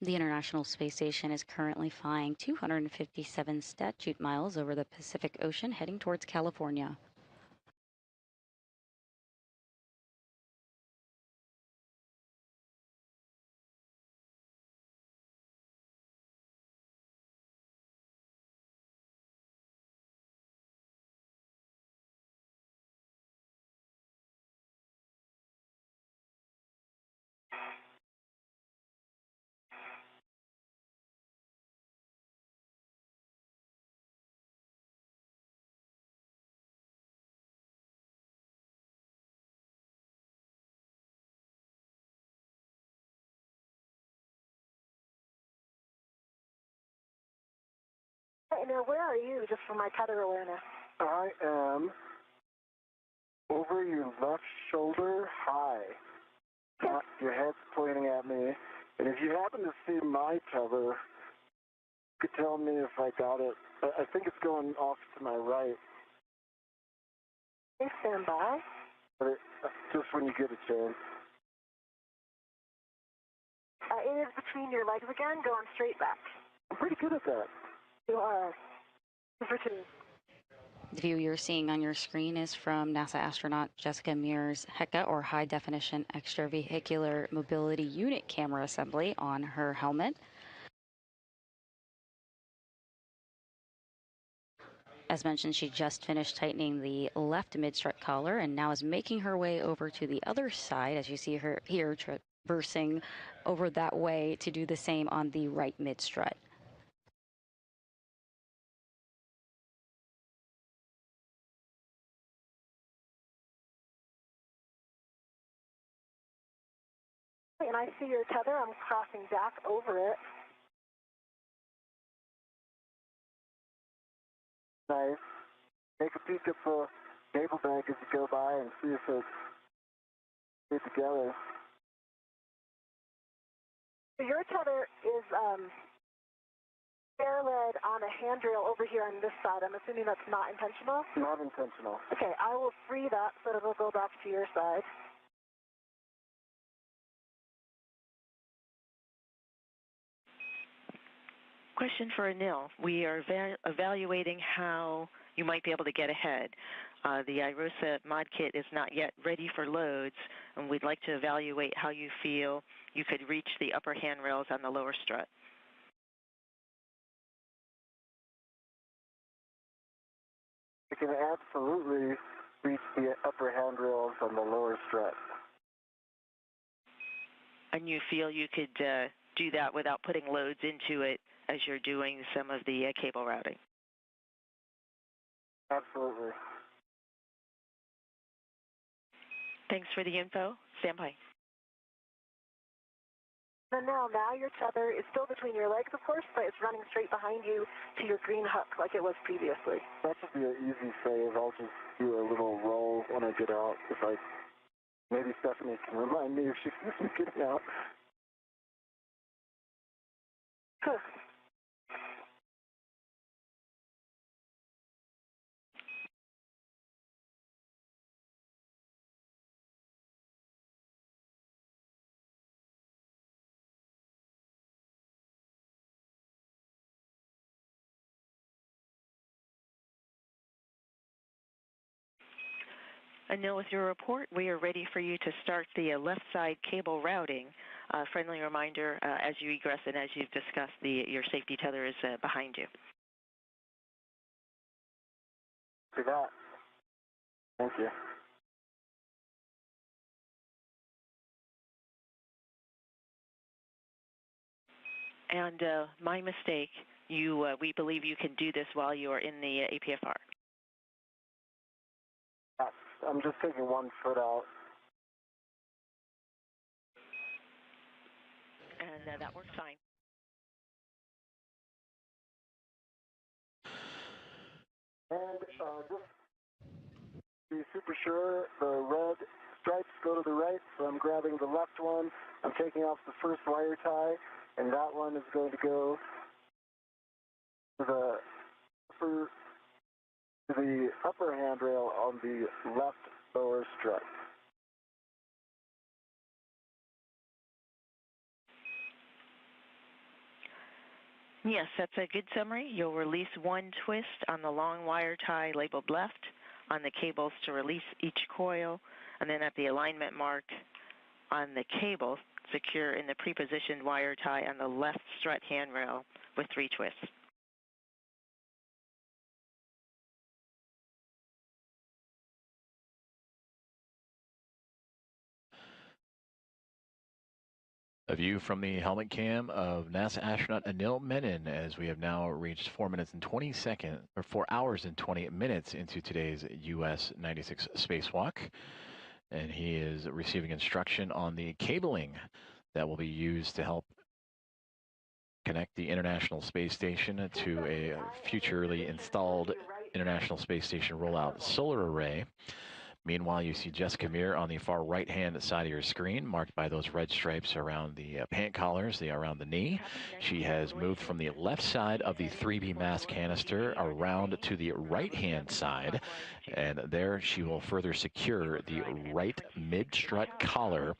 Speaker 9: The International Space Station is currently flying 257 statute miles over the Pacific Ocean heading towards California.
Speaker 6: Hey, now where are you, just for my tether awareness?
Speaker 7: I am over your left shoulder high. Your head's pointing at me. And if you happen to see my tether, you could tell me if I got it. I think it's going off to my right.
Speaker 6: Please stand by.
Speaker 7: But just when you get a chance.
Speaker 6: It is between your legs again, going straight back.
Speaker 7: I'm pretty good at that.
Speaker 6: You are. 2 for 2.
Speaker 9: The view you're seeing on your screen is from NASA astronaut Jessica Meir's HECA, or High Definition Extravehicular Mobility Unit camera assembly on her helmet. As mentioned, she just finished tightening the left mid-strut collar and now is making her way over to the other side, as you see her here traversing over that way to do the same on the right mid-strut.
Speaker 6: And I see your tether. I'm crossing back over it.
Speaker 7: Nice. Take a peek at the cable bank as you go by and see if it's together.
Speaker 6: Your tether is air-led on a handrail over here on this side. I'm assuming that's not intentional?
Speaker 7: Not intentional.
Speaker 6: Okay, I will free that so that it'll go back to your side.
Speaker 8: Question for Anil. We are evaluating how you might be able to get ahead. The IROSA mod kit is not yet ready for loads, and we'd like to evaluate how you feel you could reach the upper handrails on the lower strut.
Speaker 7: You can absolutely reach the upper handrails on the lower strut.
Speaker 8: And you feel you could do that without putting loads into it as you're doing some of the cable routing?
Speaker 7: Absolutely.
Speaker 8: Thanks for the info. Stand by.
Speaker 6: And now your tether is still between your legs, of course, but it's running straight behind you to your green hook like it was previously.
Speaker 7: That should be an easy save. I'll just do a little roll when I get out. Maybe Stephanie can remind me if she sees me getting out.
Speaker 6: Good.
Speaker 8: Anil, with your report, we are ready for you to start the left side cable routing. Friendly reminder, as you egress and as you've discussed, your safety tether is behind you.
Speaker 7: Do that. Thank you.
Speaker 8: And my mistake, we believe you can do this while you are in the APFR.
Speaker 7: I'm just taking 1 foot out.
Speaker 8: And that works fine.
Speaker 7: And just to be super sure, the red stripes go to the right, so I'm grabbing the left one. I'm taking off the first wire tie, and that one is going to go to the upper handrail on the left lower strut.
Speaker 8: Yes, that's a good summary. You'll release 1 twist on the long wire tie labeled left on the cables to release each coil, and then at the alignment mark on the cable, secure in the pre-positioned wire tie on the left strut handrail with 3 twists.
Speaker 1: A view from the helmet cam of NASA astronaut Anil Menon as we have now reached 4 minutes and 20 seconds, or 4 hours and 20 minutes into today's US 96 spacewalk. And he is receiving instruction on the cabling that will be used to help connect the International Space Station to a futurely installed International Space Station rollout solar array. Meanwhile, you see Jessica Meir on the far right-hand side of your screen, marked by those red stripes around the pant collars, around the knee. She has moved from the left side of the 3B mass canister around to the right-hand side, and there she will further secure the right mid-strut collar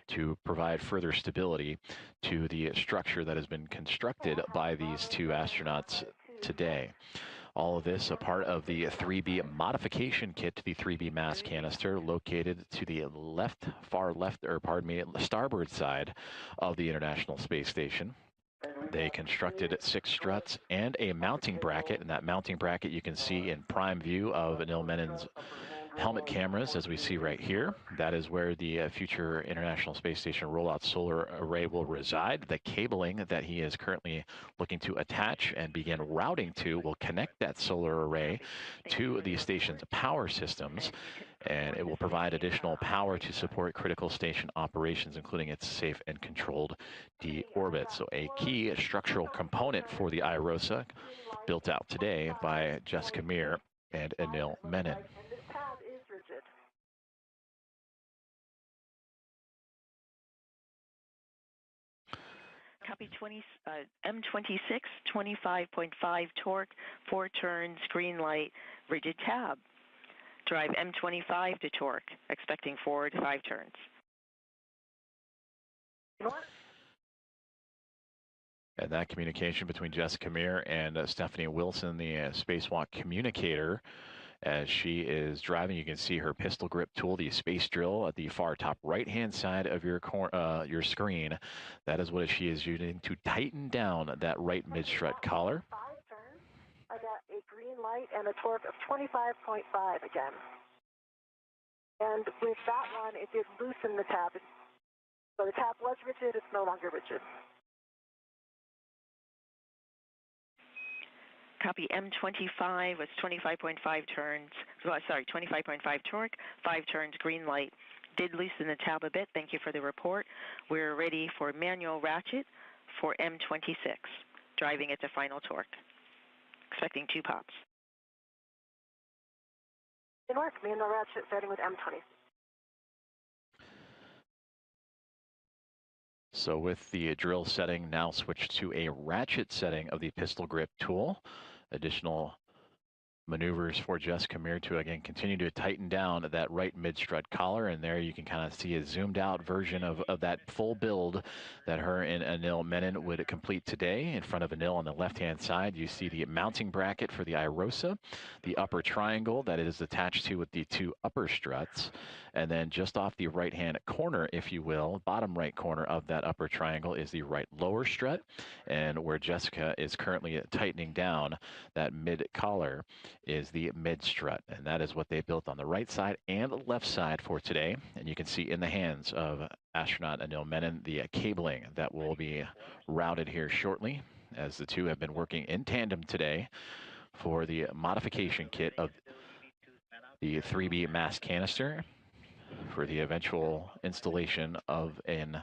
Speaker 1: to provide further stability to the structure that has been constructed by these 2 astronauts today. All of this a part of the 3B modification kit to the 3B mass canister located to the starboard side of the International Space Station. They constructed 6 struts and a mounting bracket, and that mounting bracket you can see in prime view of Anil Menon's helmet cameras, as we see right here. That is where the future International Space Station rollout solar array will reside. The cabling that he is currently looking to attach and begin routing to will connect that solar array to the station's power systems, and it will provide additional power to support critical station operations, including its safe and controlled deorbit. So a key structural component for the IROSA, built out today by Jessica Meir and Anil Menon.
Speaker 8: Copy M26, 25.5 torque, 4 turns, green light, rigid tab. Drive M25 to torque, expecting 4 to 5 turns.
Speaker 1: And that communication between Jessica Meir and Stephanie Wilson, the spacewalk communicator, as she is driving, you can see her pistol grip tool, the space drill, at the far top right-hand side of your screen. That is what she is using to tighten down that right mid-strut collar.
Speaker 6: 5 turns. I got a green light and a torque of 25.5 again. And with that one, it did loosen the tab. So the tab was rigid, it's no longer rigid.
Speaker 8: Copy M25 was 25.5 turns, 25.5 torque, 5 turns, green light. Did loosen the tab a bit. Thank you for the report. We're ready for manual ratchet for M26, driving it to final torque. Expecting 2 pops.
Speaker 6: Good work. Manual ratchet starting with M20.
Speaker 1: So with the drill setting now switched to a ratchet setting of the pistol grip tool, additional maneuvers for Jessica Meir to again continue to tighten down that right mid-strut collar, and there you can kind of see a zoomed out version of that full build that her and Anil Menon would complete today. In front of Anil on the left-hand side, you see the mounting bracket for the IROSA, the upper triangle that it is attached to with the 2 upper struts, and then just off the right-hand corner, if you will, bottom right corner of that upper triangle is the right lower strut, and where Jessica is currently tightening down that mid-collar is the mid-strut, and that is what they built on the right side and left side for today. And you can see in the hands of astronaut Anil Menon the cabling that will be routed here shortly, as the 2 have been working in tandem today for the modification kit of the 3B mass canister for the eventual installation of an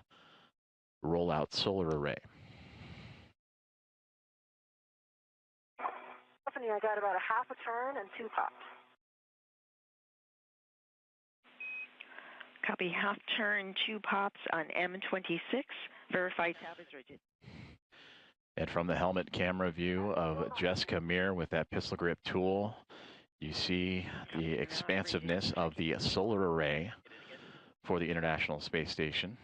Speaker 1: rollout solar array.
Speaker 6: Stephanie, I got about a half a turn and 2 pops.
Speaker 8: Copy, half turn, 2 pops on M26. Verify tab is rigid.
Speaker 1: And from the helmet camera view of Jessica Meir with that pistol grip tool, you see the expansiveness of the solar array for the International Space Station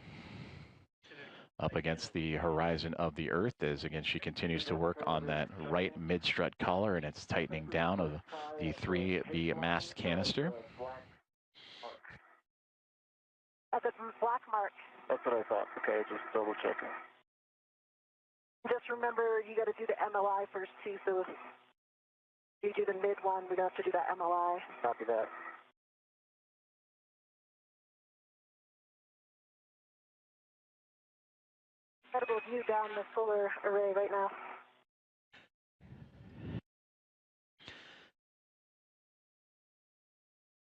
Speaker 1: up against the horizon of the Earth as, again, she continues to work on that right mid-strut collar, and it's tightening down of the 3B mast canister.
Speaker 6: That's a black mark.
Speaker 7: That's what I thought. Okay, just double checking.
Speaker 6: Just remember, you got to do the MLI first, too, so if you do the mid one, we don't have to do that MLI.
Speaker 7: Copy that.
Speaker 6: Incredible view down the solar array right now.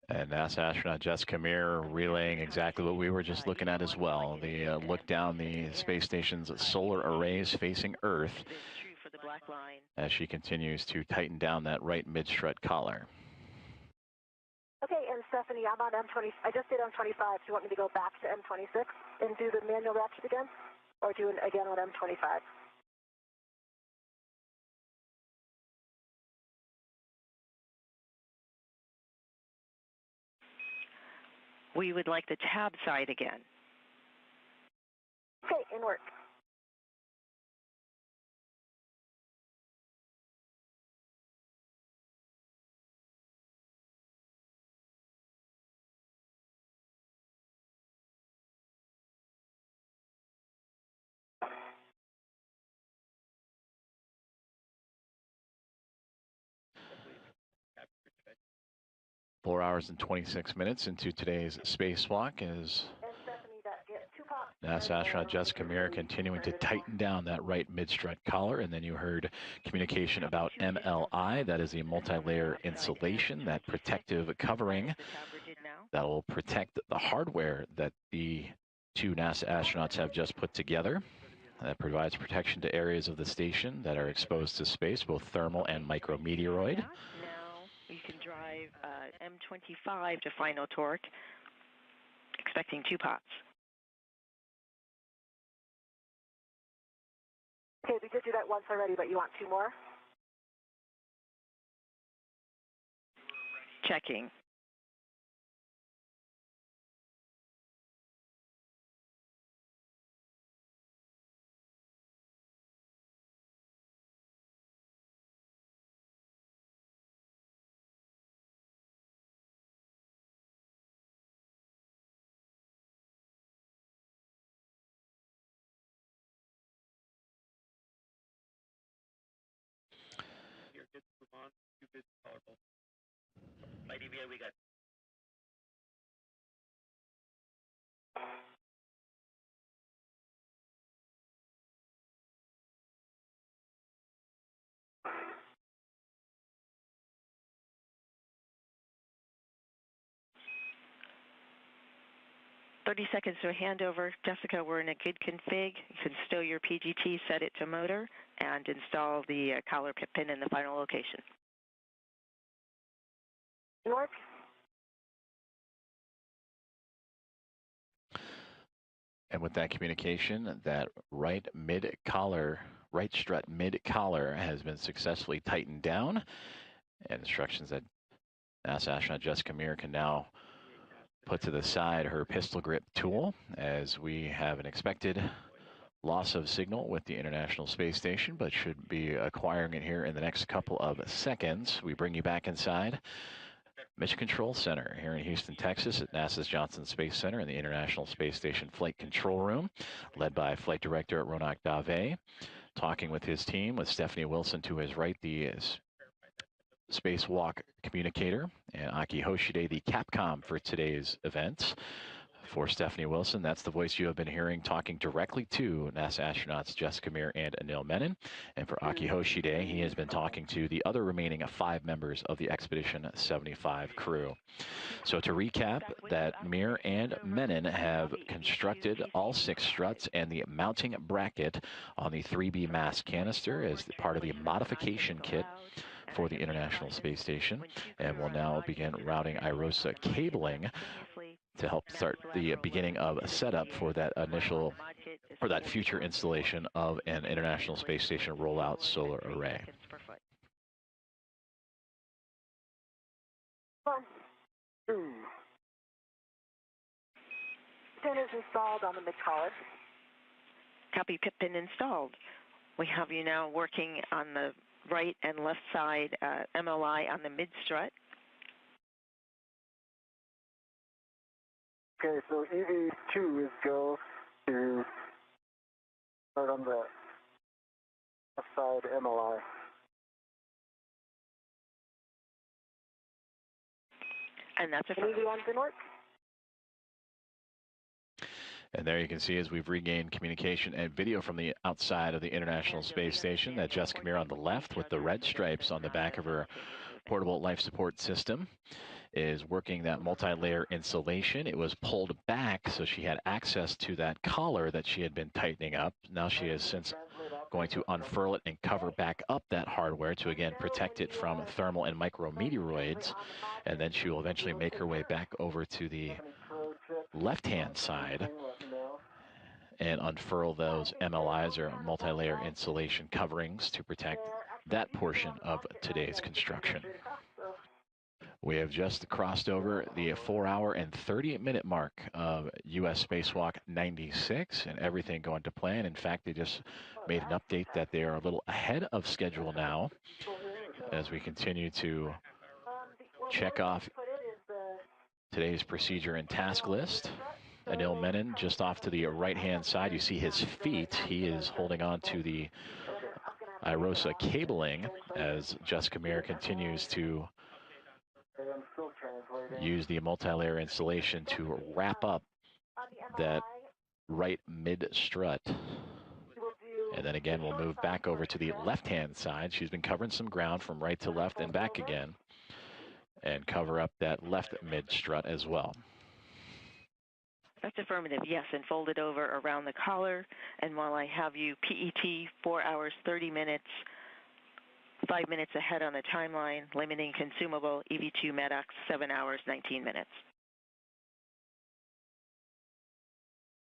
Speaker 1: And NASA astronaut Jessica Meir relaying exactly what we were just looking at as well. The look down the space station's solar arrays facing Earth as she continues to tighten down that right mid-strut collar.
Speaker 6: Okay, and Stephanie, I'm on M20. I just did M25. Do you want me to go back to M26 and do the manual ratchet again? Or do it again on M25?
Speaker 8: We would like the tab side again.
Speaker 6: Okay, in work.
Speaker 1: Four hours and 26 minutes into today's spacewalk as NASA astronaut Jessica Meir continuing to tighten down that right mid-strut collar. And then you heard communication about MLI. That is the multi-layer insulation, that protective covering that will protect the hardware that the two NASA astronauts have just put together. That provides protection to areas of the station that are exposed to space, both thermal and micrometeoroid.
Speaker 8: Now you can drive M25 to final torque, expecting 2 pots.
Speaker 6: Okay, we did do that once already, but you want 2 more?
Speaker 8: Checking.
Speaker 3: By DVA, we got
Speaker 8: 30 seconds to a handover. Jessica, we're in a good config. You can stow your PGT, set it to motor, and install the collar pin in the final location.
Speaker 6: Work.
Speaker 1: And with that communication, that right strut mid collar has been successfully tightened down. And instructions that NASA astronaut Jessica Meir can now put to the side her pistol grip tool as we have an expected loss of signal with the International Space Station, but should be acquiring it here in the next couple of seconds. We bring you back inside Mission Control Center here in Houston, Texas at NASA's Johnson Space Center in the International Space Station Flight Control Room, led by Flight Director Ronak Dave, talking with his team, with Stephanie Wilson to his right, the Spacewalk communicator, and Aki Hoshide, the Capcom for today's events. For Stephanie Wilson, that's the voice you have been hearing talking directly to NASA astronauts Jessica Meir and Anil Menon. And for Aki Hoshide, he has been talking to the other remaining 5 members of the Expedition 75 crew. So to recap, that Meir and Menon have constructed all 6 struts and the mounting bracket on the 3B mass canister as part of the modification kit for the International Space Station, and will now begin routing IROSA cabling to help start the beginning of a setup for that initial or that future installation of an International Space Station rollout solar array.
Speaker 6: 1, 2. Pin is installed on the mid-collar.
Speaker 8: Copy, pin installed. We have you now working on the right and left side MLI on the mid-strut.
Speaker 7: Okay, so EV2 is go to start on the left side MLI.
Speaker 8: And that's a
Speaker 6: EV1 didn't work.
Speaker 1: And there you can see as we've regained communication and video from the outside of the International Space Station, that Jessica Meir on the left with the red stripes on the back of her portable life support system is working that multi-layer insulation. It was pulled back so she had access to that collar that she had been tightening up. Now she is since going to unfurl it and cover back up that hardware to again protect it from thermal and micrometeoroids. And then she will eventually make her way back over to the left-hand side and unfurl those MLIs or multi-layer insulation coverings to protect that portion of today's construction. We have just crossed over the 4-hour and 30-minute mark of U.S. Spacewalk 96, and everything going to plan. In fact, they just made an update that they are a little ahead of schedule now as we continue to check off today's procedure and task list. Anil Menon just off to the right-hand side. You see his feet. He is holding on to the IROSA cabling as Jessica Meir continues to use the multi-layer insulation to wrap up that right mid-strut. And then again, we'll move back over to the left-hand side. She's been covering some ground from right to left and back again, and cover up that left mid-strut as well.
Speaker 8: That's affirmative, yes, and fold it over around the collar. And while I have you PET 4 hours, 30 minutes, 5 minutes ahead on the timeline, limiting consumable EV2 MEDOX 7 hours, 19 minutes.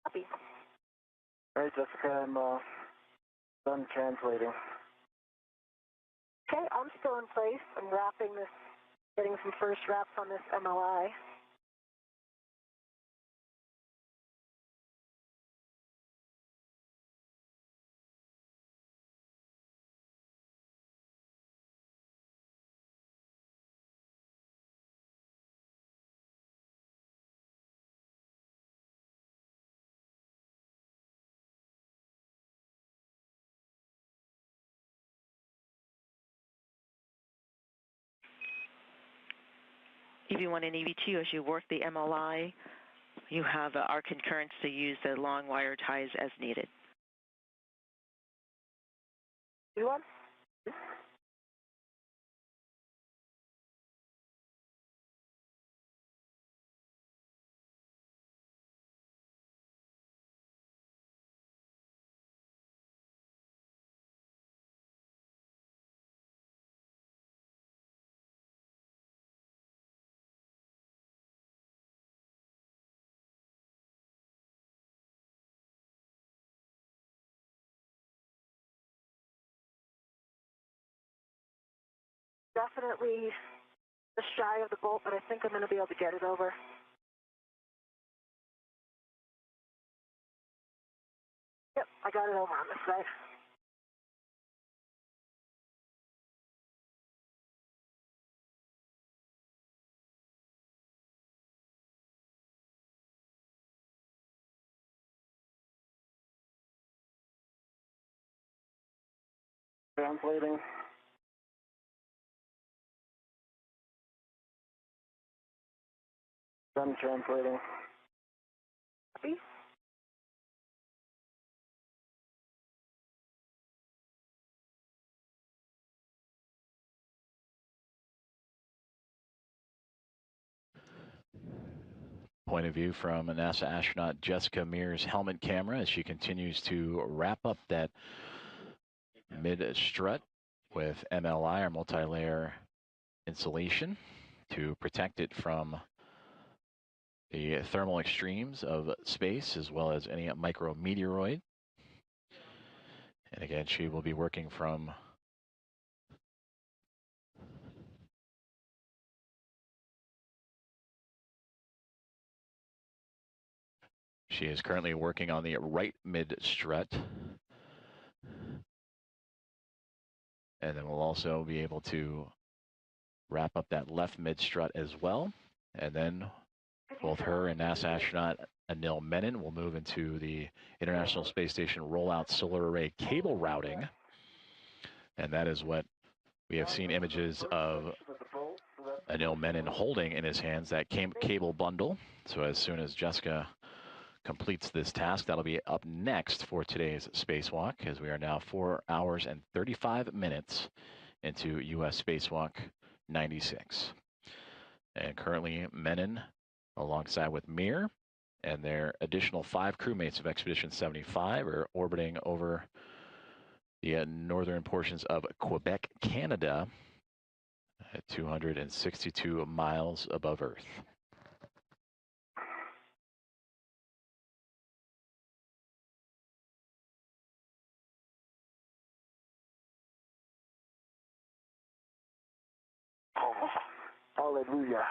Speaker 6: Copy.
Speaker 7: All right, Jessica, I'm done translating.
Speaker 6: Okay, I'm still in place. I'm wrapping this, getting some first wraps on this MLI.
Speaker 8: EV1 and EV2, as you work the MLI, you have our concurrence to use the long wire ties as needed.
Speaker 6: EV1? Definitely just shy of the bolt, but I think I'm going to be able to get it over. Yep, I got it over on this side.
Speaker 7: Translating. Done translating.
Speaker 6: Copy.
Speaker 1: Point of view from NASA astronaut Jessica Mears' helmet camera as she continues to wrap up that mid-strut with MLI, or multi-layer insulation, to protect it from the thermal extremes of space as well as any micrometeoroid. And again, she will be working from she is currently working on the right mid strut. And then we'll also be able to wrap up that left mid strut as well. And then both her and NASA astronaut Anil Menon will move into the International Space Station rollout solar array cable routing. And that is what we have seen images of Anil Menon holding in his hands, that cable bundle. So as soon as Jessica completes this task, that'll be up next for today's spacewalk, as we are now 4 hours and 35 minutes into U.S. Spacewalk 96. And currently Menon, alongside with Mir and their additional 5 crewmates of Expedition 75, are orbiting over the northern portions of Quebec, Canada, at 262 miles above Earth.
Speaker 7: Hallelujah.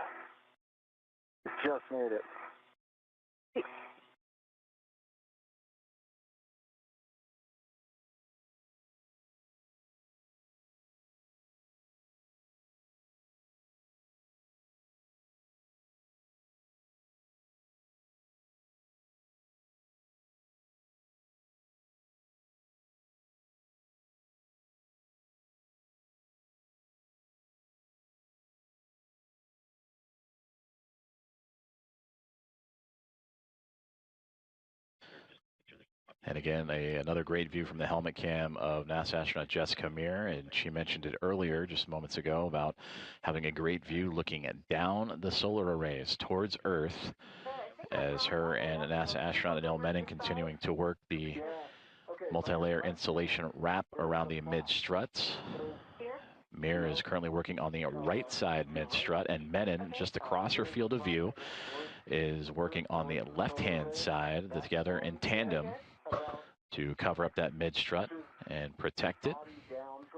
Speaker 7: Just made it.
Speaker 1: And again, another great view from the helmet cam of NASA astronaut Jessica Meir. And she mentioned it earlier, just moments ago, about having a great view looking down the solar arrays towards Earth, as her and NASA astronaut Anil Menon continuing to work the multi-layer insulation wrap around the mid-struts. Mir is currently working on the right side mid-strut, and Menon, just across her field of view, is working on the left-hand side, together in tandem, to cover up that mid-strut and protect it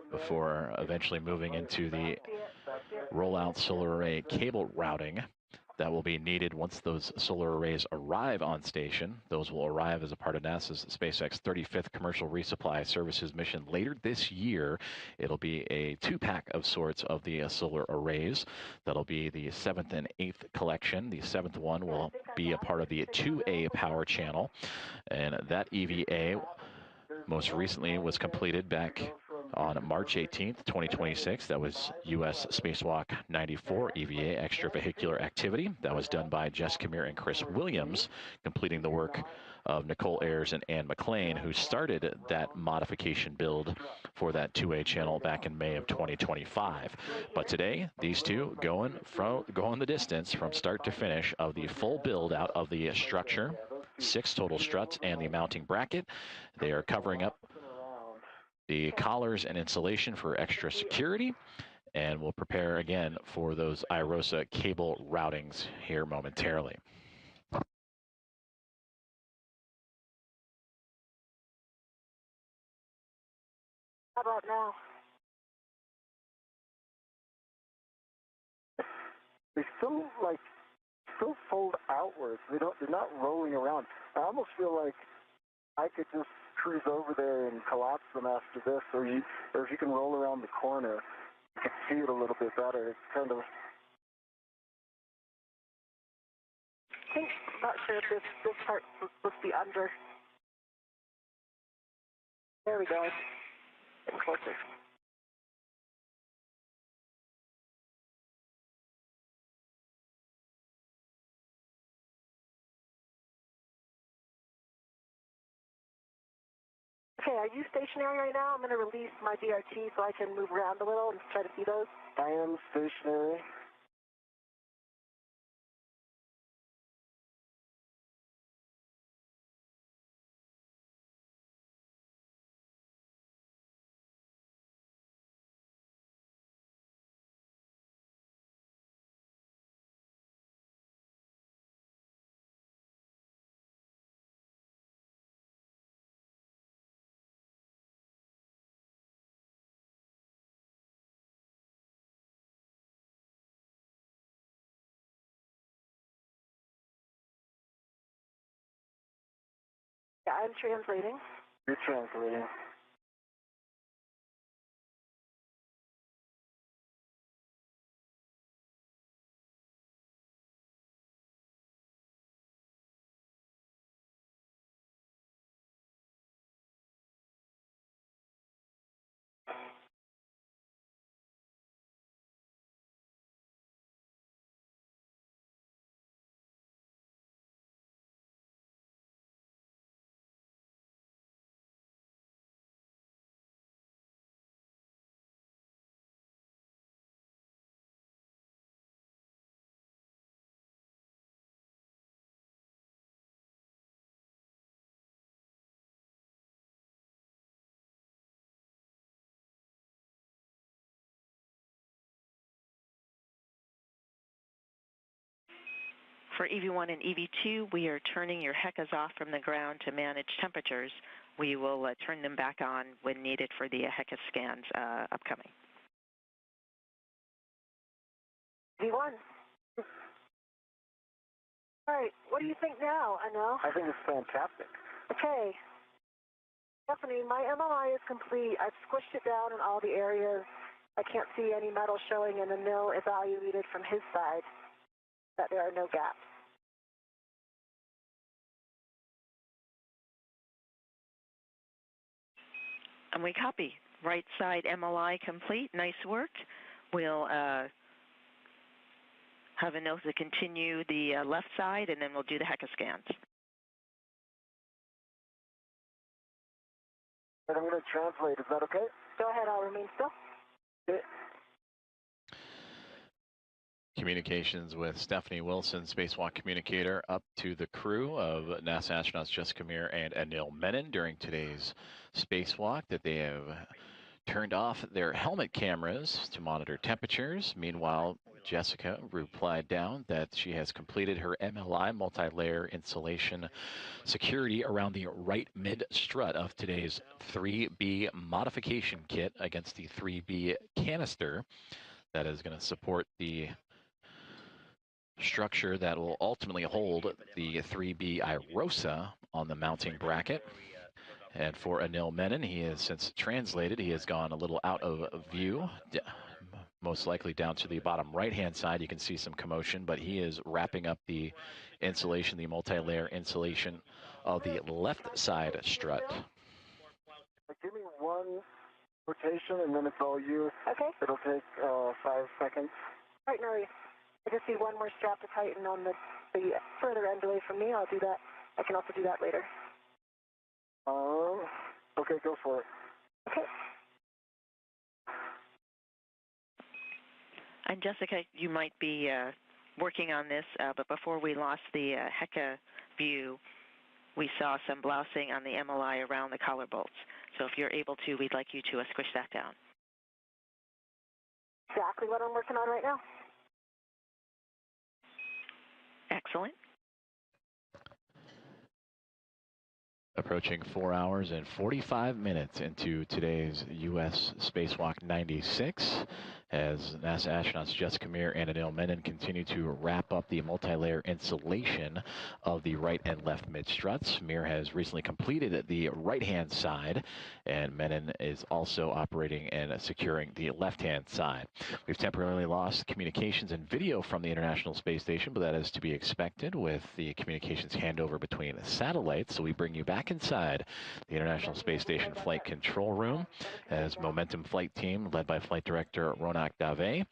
Speaker 1: before eventually moving into the rollout solar array cable routing that will be needed once those solar arrays arrive on station. Those will arrive as a part of NASA's SpaceX 35th Commercial Resupply Services mission later this year. It'll be a 2-pack of sorts of the solar arrays. That'll be the 7th and 8th collection. The 7th one will be a part of the 2A power channel. And that EVA most recently was completed back on March 18th, 2026. That was U.S. Spacewalk 94 EVA, extravehicular activity. That was done by Jessica Meir and Chris Williams, completing the work of Nicole Ayers and Ann McLean, who started that modification build for that 2A channel back in May of 2025. But today, these two going the distance from start to finish of the full build out of the structure, 6 total struts and the mounting bracket. They are covering up the collars and insulation for extra security, and we'll prepare again for those IROSA cable routings here momentarily.
Speaker 6: How about now?
Speaker 7: They still fold outwards. They're not rolling around. I almost feel like I could just cruise over there and collapse them after this, or if you can roll around the corner, you can see it a little bit better. It's kind of.
Speaker 6: I think, not sure if this part's supposed to be under. There we go. Getting closer. Okay, are you stationary right now? I'm going to release my DRT so I can move around a little and try to see those.
Speaker 7: I am stationary.
Speaker 6: Yeah, I'm translating.
Speaker 7: You're translating.
Speaker 8: For EV1 and EV2, we are turning your HECAs off from the ground to manage temperatures. We will turn them back on when needed for the HECA scans upcoming.
Speaker 6: V1. All right, what do you think now, Anil?
Speaker 7: I think it's fantastic.
Speaker 6: Okay. Stephanie, my MRI is complete. I've squished it down in all the areas. I can't see any metal showing, and Anil evaluated from his side that there are no gaps.
Speaker 8: And we copy. Right side MLI complete. Nice work. We'll have a note to continue the left side, and then we'll do the HECA scans.
Speaker 7: And I'm going to translate. Is that okay?
Speaker 6: Go ahead. I'll remain still.
Speaker 7: Okay.
Speaker 1: Communications with Stephanie Wilson, Spacewalk communicator, up to the crew of NASA astronauts Jessica Meir and Anil Menon during today's spacewalk that they have turned off their helmet cameras to monitor temperatures. Meanwhile, Jessica replied down that she has completed her MLI multi-layer insulation security around the right mid strut of today's 3B modification kit against the 3B canister that is going to support the structure that will ultimately hold the 3B IROSA on the mounting bracket. And for Anil Menon, he has since translated. He has gone a little out of view, most likely down to the bottom right-hand side. You can see some commotion, but he is wrapping up the insulation, the multi-layer insulation of the left side strut.
Speaker 7: Give me one rotation, and then it's all you.
Speaker 6: Okay.
Speaker 7: It'll take 5 seconds.
Speaker 6: All right, Maria. I just see one more strap to tighten on the further end away from me. I'll do that. I can also do that later.
Speaker 7: Okay, go for it.
Speaker 6: Okay.
Speaker 8: And Jessica, you might be working on this, but before we lost the HECA view, we saw some blousing on the MLI around the collar bolts. So if you're able to, we'd like you to squish that down.
Speaker 6: Exactly what I'm working on right now.
Speaker 8: Excellent.
Speaker 1: Approaching 4 hours and 45 minutes into today's U.S. Spacewalk 96, as NASA astronauts Jessica Meir and Anil Menon continue to wrap up the multi-layer insulation of the right and left mid-struts. Meir has recently completed the right-hand side, and Menon is also operating and securing the left-hand side. We've temporarily lost communications and video from the International Space Station, but that is to be expected with the communications handover between satellites. So we bring you back inside the International Space Station Flight Control Room as Momentum Flight Team, led by Flight Director Ronak Dave,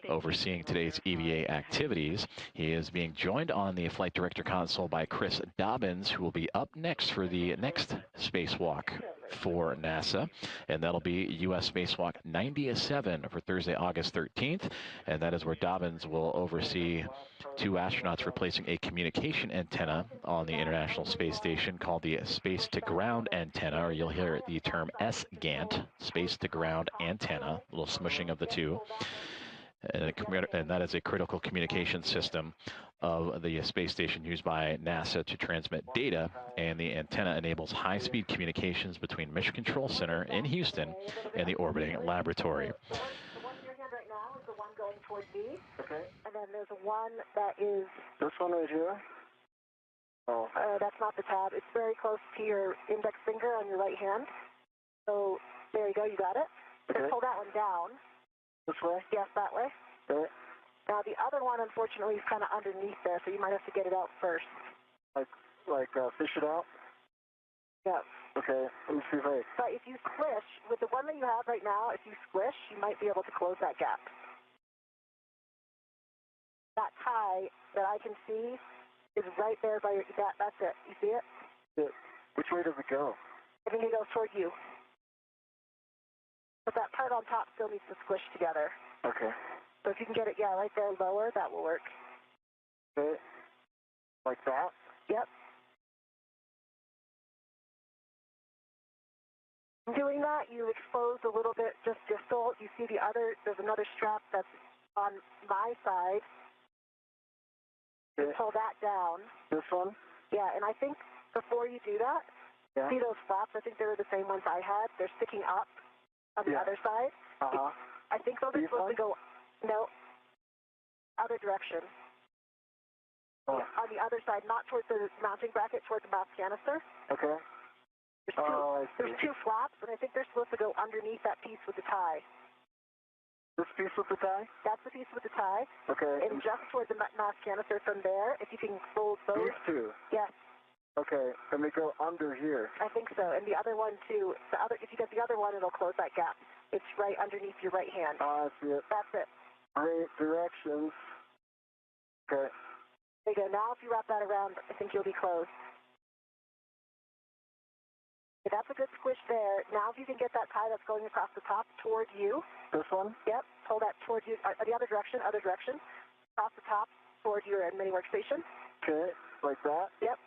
Speaker 1: overseeing today's EVA activities. He is being joined on the Flight Director console by Chris Dobbins, who will be up next for the next spacewalk for NASA, and that'll be U.S. Spacewalk 97 for Thursday, August 13th, and that is where Dobbins will oversee 2 astronauts replacing a communication antenna on the International Space Station called the Space-to-Ground Antenna, or you'll hear the term SGANT, Space-to-Ground Antenna, a little smushing of the two. And that is a critical communication system of the space station used by NASA to transmit data, and the antenna enables high-speed communications between Mission Control Center in Houston and the orbiting laboratory.
Speaker 6: The one in your hand right now is the one going toward me. Okay. And then there's one that is...
Speaker 7: This one right here? Oh.
Speaker 6: That's not the tab. It's very close to your index finger on your right hand. So there you go. You got it.
Speaker 7: Okay.
Speaker 6: Just pull that one down.
Speaker 7: This way?
Speaker 6: Yes, that way.
Speaker 7: Okay.
Speaker 6: Now the other one, unfortunately, is kind of underneath there, so you might have to get it out first.
Speaker 7: Fish it out?
Speaker 6: Yeah.
Speaker 7: Okay, let me see if I...
Speaker 6: But if you squish, with the one that you have right now, if you squish, you might be able to close that gap. That tie that I can see is right there by your... That's it. You see it?
Speaker 7: Yeah. Which way does it go?
Speaker 6: I think it goes toward you. But that part on top still needs to squish together.
Speaker 7: Okay.
Speaker 6: So if you can get it, right there lower, that will work.
Speaker 7: Okay. Like that?
Speaker 6: Yep. In doing that, you expose a little bit just distal. You see there's another strap that's on my side.
Speaker 7: Okay.
Speaker 6: You pull that down.
Speaker 7: This one?
Speaker 6: Yeah, and I think before you do that, see those flaps? I think they were the same ones I had. They're sticking up on the other side.
Speaker 7: Uh-huh.
Speaker 6: I think those are supposed to go, other direction.
Speaker 7: Oh.
Speaker 6: On the other side, not towards the mounting bracket, towards the mass canister.
Speaker 7: Okay.
Speaker 6: There's 2 flaps, and I think they're supposed to go underneath that piece with the tie.
Speaker 7: This piece with the tie?
Speaker 6: That's the piece with the tie.
Speaker 7: Okay.
Speaker 6: And just towards the mass canister from there, if you can fold those.
Speaker 7: These 2?
Speaker 6: Yes.
Speaker 7: Okay, and they go under here.
Speaker 6: I think so, and the other one too. If you get the other one, it'll close that gap. It's right underneath your right hand.
Speaker 7: I see it.
Speaker 6: That's it.
Speaker 7: Great directions. Okay.
Speaker 6: There you go. Now if you wrap that around, I think you'll be closed. Okay, that's a good squish there. Now if you can get that tie that's going across the top toward you.
Speaker 7: This one?
Speaker 6: Yep. Pull that toward you. The other direction. Across the top toward your mini workstation.
Speaker 7: Okay, like that?
Speaker 6: Yep.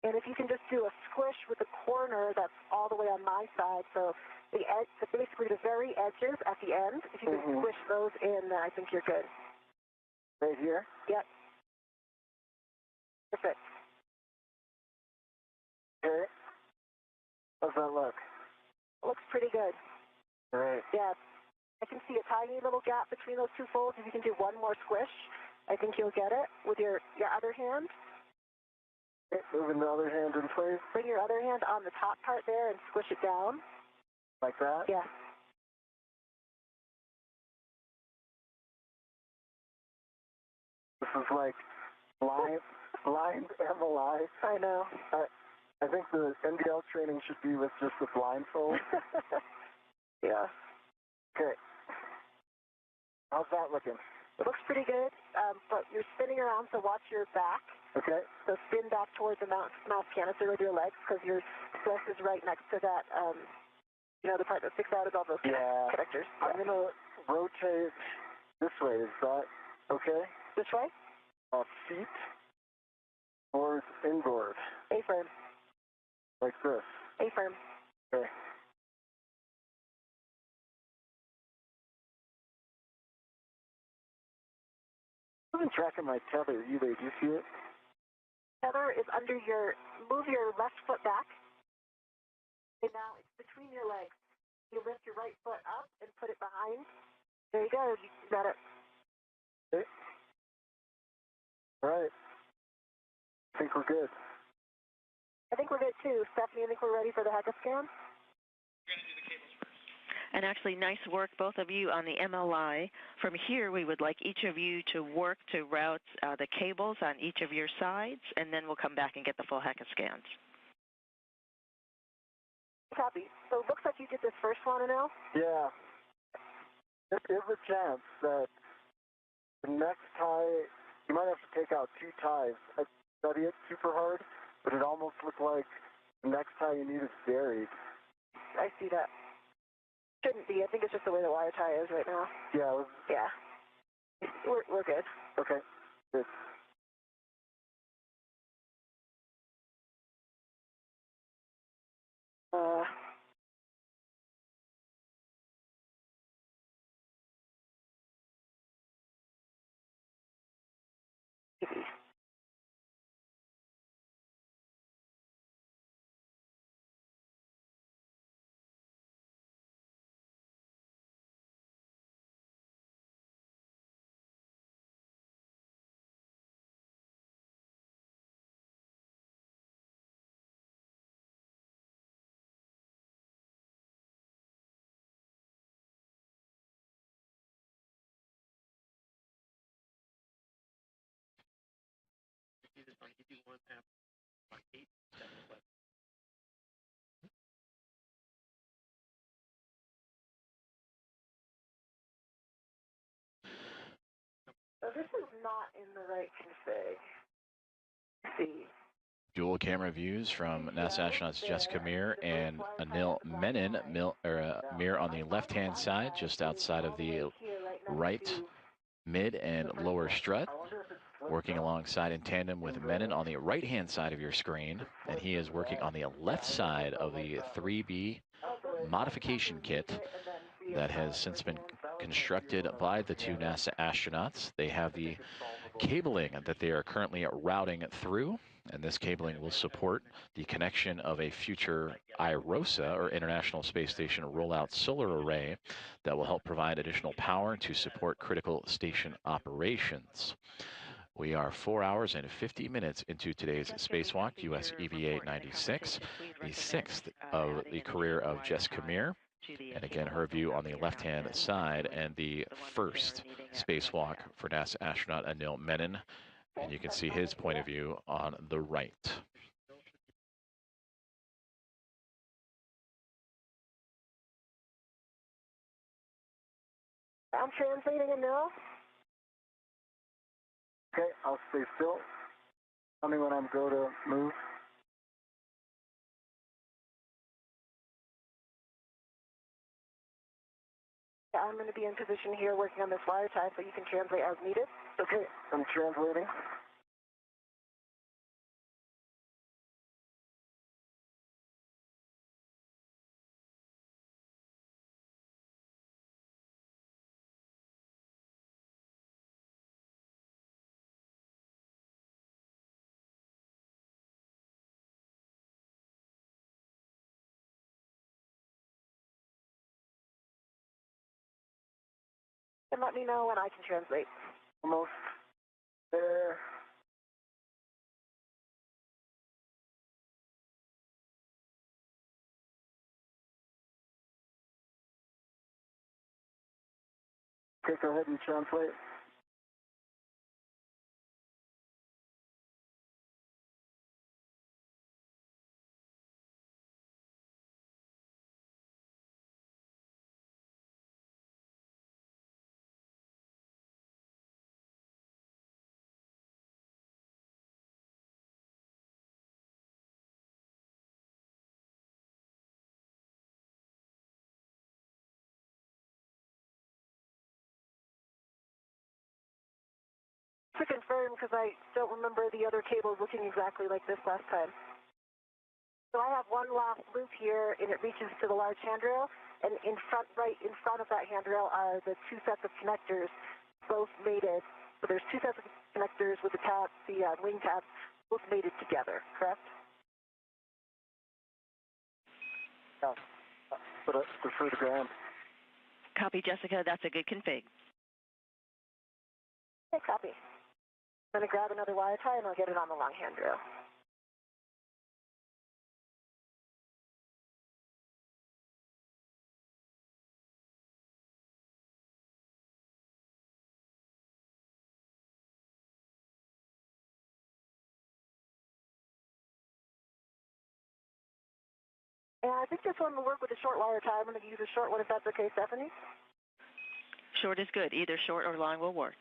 Speaker 6: And if you can just do a squish with the corner that's all the way on my side, so the edge, basically the very edges at the end, if you can squish those in, then I think you're good.
Speaker 7: Right here?
Speaker 6: Yep. Perfect.
Speaker 7: Okay. How's that look?
Speaker 6: It looks pretty good.
Speaker 7: Great.
Speaker 6: Yeah. I can see a tiny little gap between those 2 folds. If you can do one more squish, I think you'll get it with your other hand.
Speaker 7: Okay, moving the other hand in place.
Speaker 6: Bring your other hand on the top part there and squish it down.
Speaker 7: Like that?
Speaker 6: Yeah.
Speaker 7: This is like blind MLI.
Speaker 6: I know.
Speaker 7: I think the NDL training should be with just the blindfold.
Speaker 6: Yeah.
Speaker 7: Okay. How's that looking?
Speaker 6: It looks pretty good, but you're spinning around, so watch your back.
Speaker 7: Okay.
Speaker 6: So spin back towards the mass canister with your legs, because your breast is right next to that, the part that sticks out above those connectors.
Speaker 7: I'm going to rotate this way. Is that okay?
Speaker 6: This way?
Speaker 7: Feet towards inboard.
Speaker 6: A-firm.
Speaker 7: Like this.
Speaker 6: A-firm.
Speaker 7: Okay. I'm tracking my tether either. Do you see it?
Speaker 6: Tether is under move your left foot back. And now it's between your legs. You lift your right foot up and put it behind. There you go. You got it.
Speaker 7: Okay. All right. I think we're good.
Speaker 6: I think we're good too. Stephanie, I think we're ready for the HECA scan.
Speaker 8: And actually, nice work, both of you, on the MLI. From here, we would like each of you to work to route the cables on each of your sides, and then we'll come back and get the full HECA scans.
Speaker 6: Copy. So it looks like you did this first one, Anil?
Speaker 7: Yeah. There's a chance that the next tie, you might have to take out 2 ties. I study it super hard, but it almost looked like the next tie you need is buried.
Speaker 6: I see that. Shouldn't be. I think it's just the way the wire tie is right now.
Speaker 7: Yeah,
Speaker 6: Yeah. We're good.
Speaker 7: Okay, good.
Speaker 6: So this is not in the right config. Let's see.
Speaker 1: Dual camera views from NASA astronauts Jessica Meir and Anil Menon. Meir on the left-hand side, just outside of the right, mid, and lower strut, working alongside in tandem with Menon on the right-hand side of your screen, and he is working on the left side of the 3B modification kit that has since been constructed by the two NASA astronauts. They have the cabling that they are currently routing through, and this cabling will support the connection of a future IROSA, or International Space Station Rollout Solar Array, that will help provide additional power to support critical station operations. We are 4 hours and 50 minutes into today's spacewalk, US EVA 96, the sixth of the career of Jessica Meir. And again, her view on the left-hand side, and the first spacewalk for NASA astronaut Anil Menon. And you can see his point of view on the right.
Speaker 6: I'm translating it now.
Speaker 7: Okay, I'll stay still. Tell me when I'm go to move.
Speaker 6: Yeah, I'm going to be in position here working on this wire tie, so you can translate as needed.
Speaker 7: Okay, I'm translating.
Speaker 6: And let me know when I can translate.
Speaker 7: Almost there. Okay, go ahead and translate.
Speaker 6: To confirm, because I don't remember the other cables looking exactly like this last time. So I have one last loop here, and it reaches to the large handrail, and right in front of that handrail are the two sets of connectors, both mated. So there's two sets of connectors with the wing tabs, both mated together, correct?
Speaker 7: Yeah, but I prefer the ground.
Speaker 8: Copy, Jessica. That's a good config.
Speaker 6: Okay, copy. I'm going to grab another wire tie, and I'll get it on the long handrail. And I think this one will work with a short wire tie. I'm going to use a short one if that's okay, Stephanie.
Speaker 8: Short is good. Either short or long will work.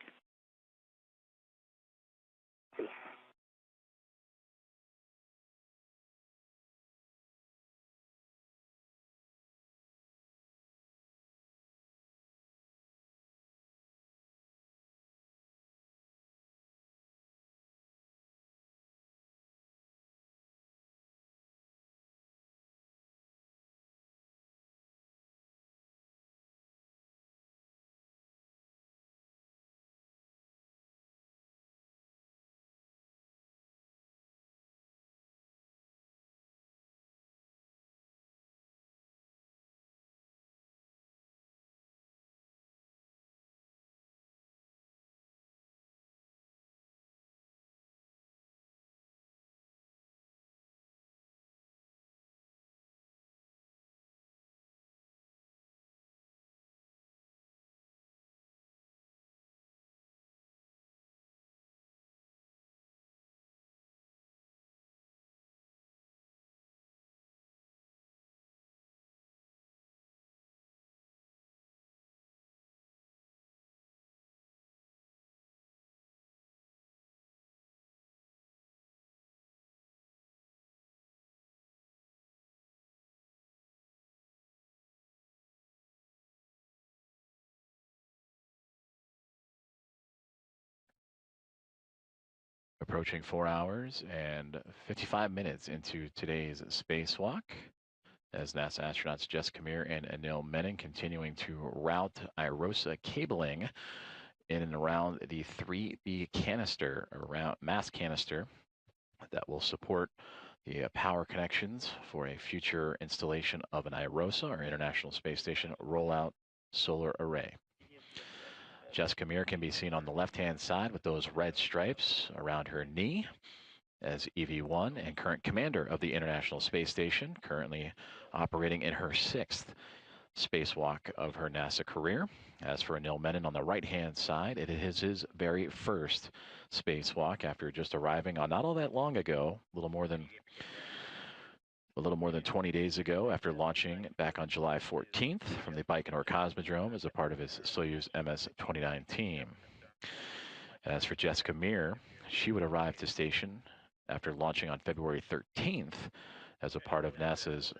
Speaker 1: Approaching 4 hours and 55 minutes into today's spacewalk, as NASA astronauts Jess Kamir and Anil Menon continuing to route IROSA cabling in and around the 3B canister, around mass canister that will support the power connections for a future installation of an IROSA, or International Space Station Rollout Solar Array. Jess Kamir can be seen on the left-hand side with those red stripes around her knee as EV1 and current commander of the International Space Station, currently operating in her 6th spacewalk of her NASA career. As for Anil Menon on the right-hand side, it is his very first spacewalk after just arriving on not all that long ago, a little more than 20 days ago, after launching back on July 14th from the Baikonur Cosmodrome as a part of his Soyuz MS-29 team. As for Jess Kamir, she would arrive to station after launching on February 13th as a part of NASA's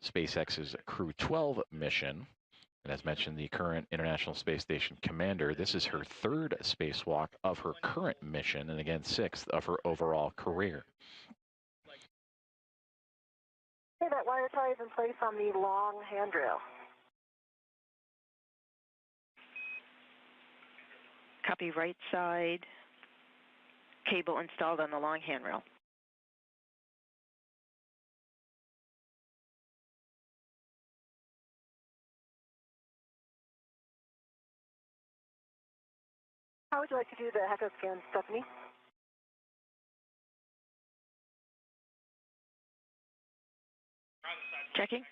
Speaker 1: SpaceX's Crew 12 mission. And as mentioned, the current International Space Station commander, this is her 3rd spacewalk of her current mission, and again, 6th of her overall career.
Speaker 6: Okay, that wire tie is in place on the long handrail.
Speaker 8: Copy right side. Cable installed on the long handrail.
Speaker 6: How would you like to do the HECO scan, Stephanie?
Speaker 8: Checking.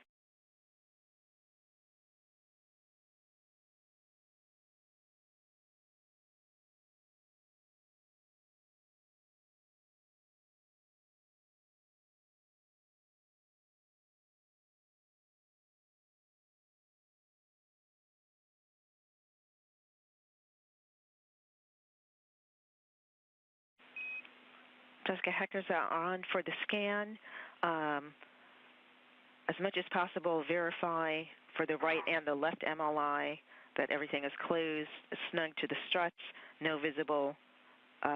Speaker 8: Jessica Heckers are on for the scan. As much as possible, verify for the right and the left MLI that everything is closed, snug to the struts, no visible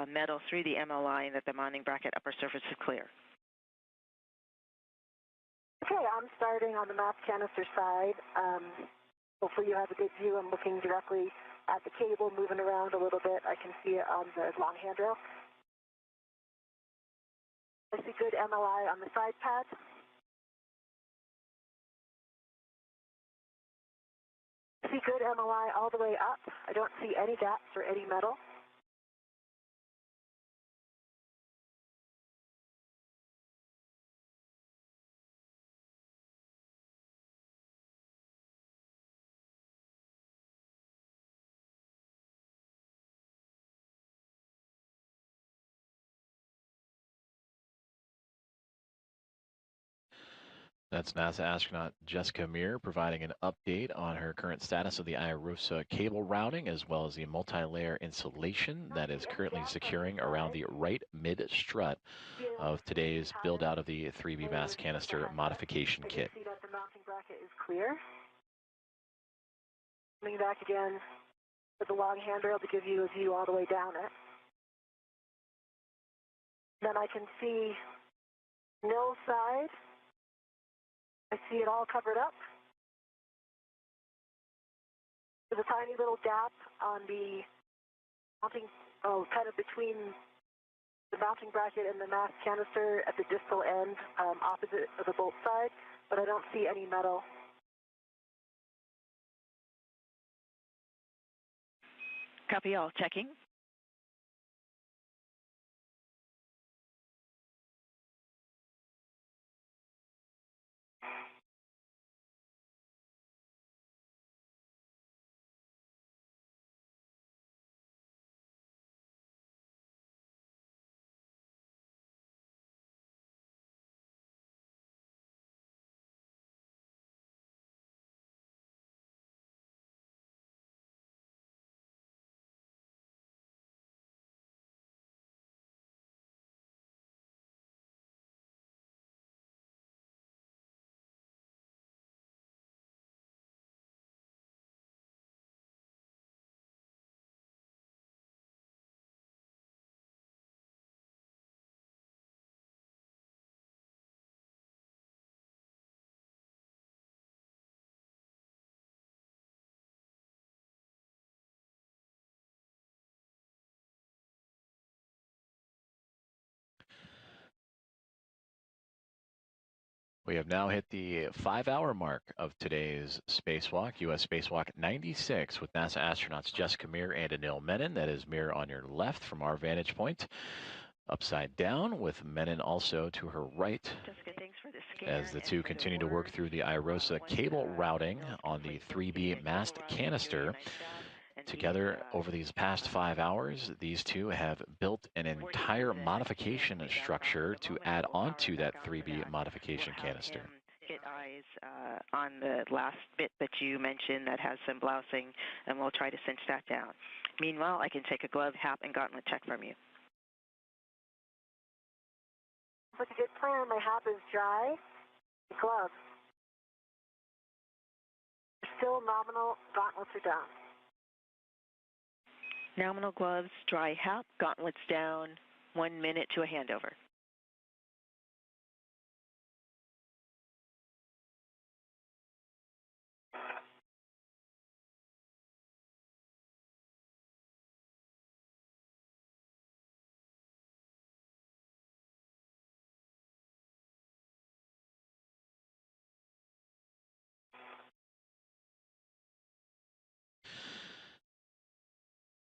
Speaker 8: metal through the MLI, and that the mounting bracket upper surface is clear.
Speaker 6: Okay, I'm starting on the mass canister side. Hopefully you have a good view. I'm looking directly at the cable, moving around a little bit. I can see it on the long handrail. I see good MLI on the side pad. I see good MLI all the way up. I don't see any gaps or any metal.
Speaker 1: That's NASA astronaut Jessica Meir providing an update on her current status of the IROSA cable routing, as well as the multi-layer insulation that is currently securing around the right mid-strut of today's build-out of the 3B mass canister modification kit.
Speaker 6: See that the mounting bracket is clear. Coming back again with the long handrail to give you a view all the way down it. Then I can see no side. I see it all covered up. There's a tiny little gap on the mounting, kind of between the mounting bracket and the mass canister at the distal end, opposite of the bolt side, but I don't see any metal.
Speaker 8: Copy all. Checking.
Speaker 1: We have now hit the 5-hour mark of today's spacewalk, U.S. Spacewalk 96, with NASA astronauts Jessica Meir and Anil Menon. That is Meir on your left from our vantage point, upside down, with Menon also to her right,
Speaker 8: Jessica, thanks for the scan
Speaker 1: as the two continue to work through the IROSA cable routing on the 3B mast canister. Together, over these past 5 hours, these two have built an entire modification structure to add onto that 3B modification canister.
Speaker 8: Get eyes on the last bit that you mentioned that has some blousing, and we'll try to cinch that down. Meanwhile, I can take a glove, hat, and gauntlet check from you.
Speaker 6: Like a good plan. My hat is dry. Glove. Still nominal. Gauntlets are down.
Speaker 8: Nominal gloves, dry hat, gauntlets down. 1 minute to a handover.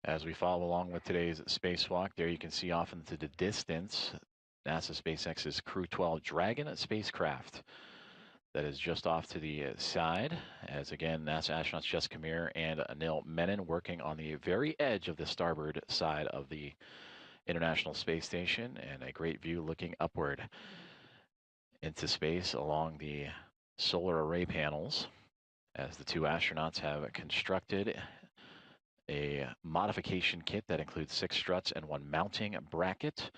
Speaker 1: As we follow along with today's spacewalk, there you can see off into the distance NASA SpaceX's Crew 12 Dragon spacecraft that is just off to the side, as again NASA astronauts Jessica Meir and Anil Menon working on the very edge of the starboard side of the International Space Station, and a great view looking upward into space along the solar array panels, as the two astronauts have constructed a modification kit that includes 6 struts and 1 mounting bracket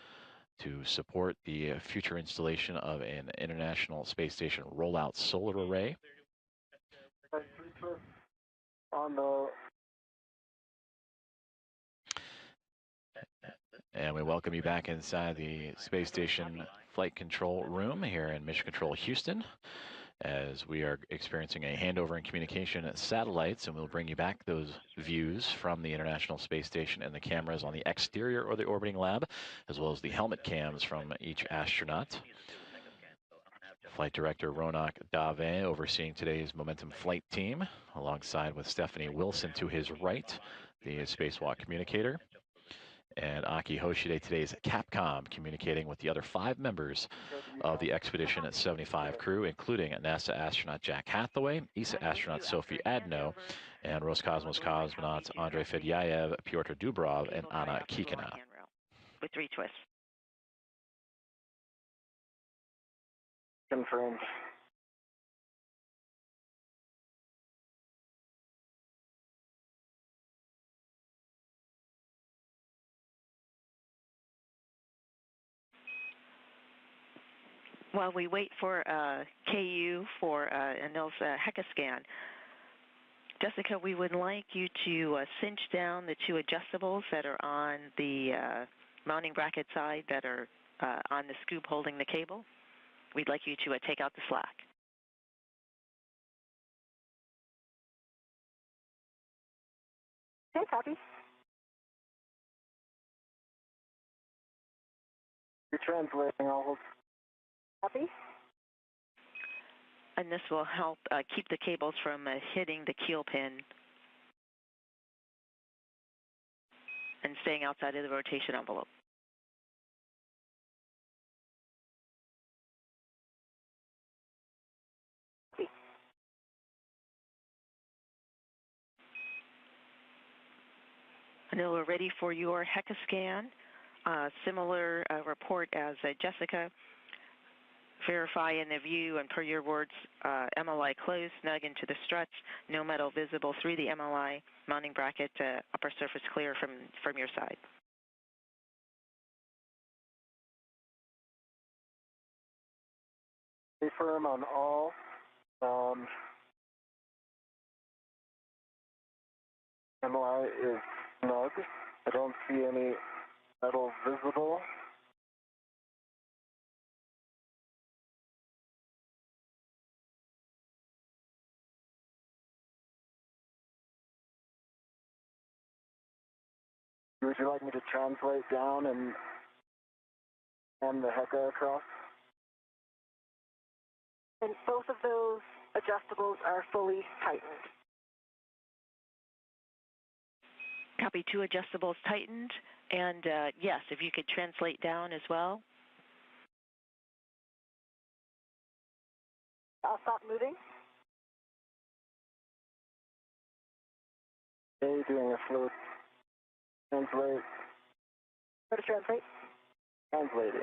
Speaker 1: to support the future installation of an International Space Station rollout solar array. And we welcome you back inside the Space Station flight control room here in Mission Control Houston, as we are experiencing a handover in communication satellites, and we'll bring you back those views from the International Space Station and the cameras on the exterior or the orbiting lab, as well as the helmet cams from each astronaut. Flight Director Ronak Dave overseeing today's Momentum flight team, alongside with Stephanie Wilson to his right, the spacewalk communicator. And Aki Hoshide, today's Capcom, communicating with the other 5 members of the Expedition at 75 crew, including NASA astronaut Jack Hathaway, ESA astronaut Sophie Adno, and Roscosmos cosmonauts Andrei Fedyaev, Pyotr Dubrov, and Anna Kikina.
Speaker 8: With 3 twists.
Speaker 7: Confirmed.
Speaker 8: While we wait for KU for Anil's HECA scan, Jessica, we would like you to cinch down the 2 adjustables that are on the mounting bracket side that are on the scoop holding the cable. We'd like you to take out the slack.
Speaker 6: Okay, copy.
Speaker 7: You're translating. I'll hold.
Speaker 6: Copy.
Speaker 8: And this will help keep the cables from hitting the keel pin and staying outside of the rotation envelope. Anil, we're ready for your HECA scan. Similar report as Jessica. Verify in the view, and per your words, MLI closed, snug into the struts, no metal visible through the MLI, mounting bracket, upper surface clear from your side.
Speaker 7: Stay firm on all. MLI is snug. I don't see any metal visible. Would you like me to translate down and the HECA across?
Speaker 6: And both of those adjustables are fully tightened.
Speaker 8: Copy, 2 adjustables tightened. And yes, if you could translate down as well.
Speaker 6: I'll stop moving.
Speaker 7: Okay, doing a flow translate.
Speaker 6: Go to translate.
Speaker 7: Translating.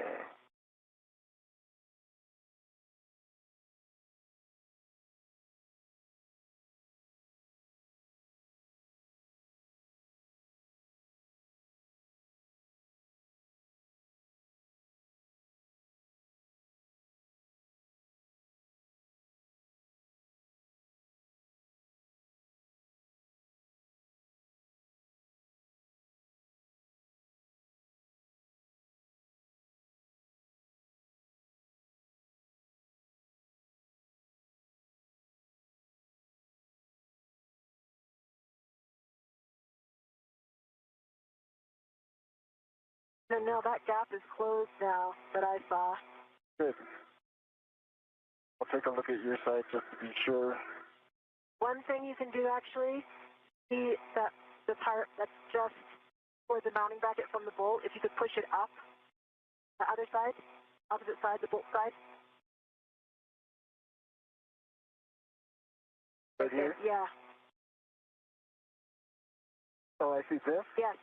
Speaker 6: No, that gap is closed now that I saw.
Speaker 7: Good. I'll take a look at your side just to be sure.
Speaker 6: One thing you can do actually, see that the part that's just for the mounting bracket from the bolt, if you could push it up, the other side, opposite side, the bolt side.
Speaker 7: Right here?
Speaker 6: Yeah.
Speaker 7: Oh, I see this?
Speaker 6: Yes.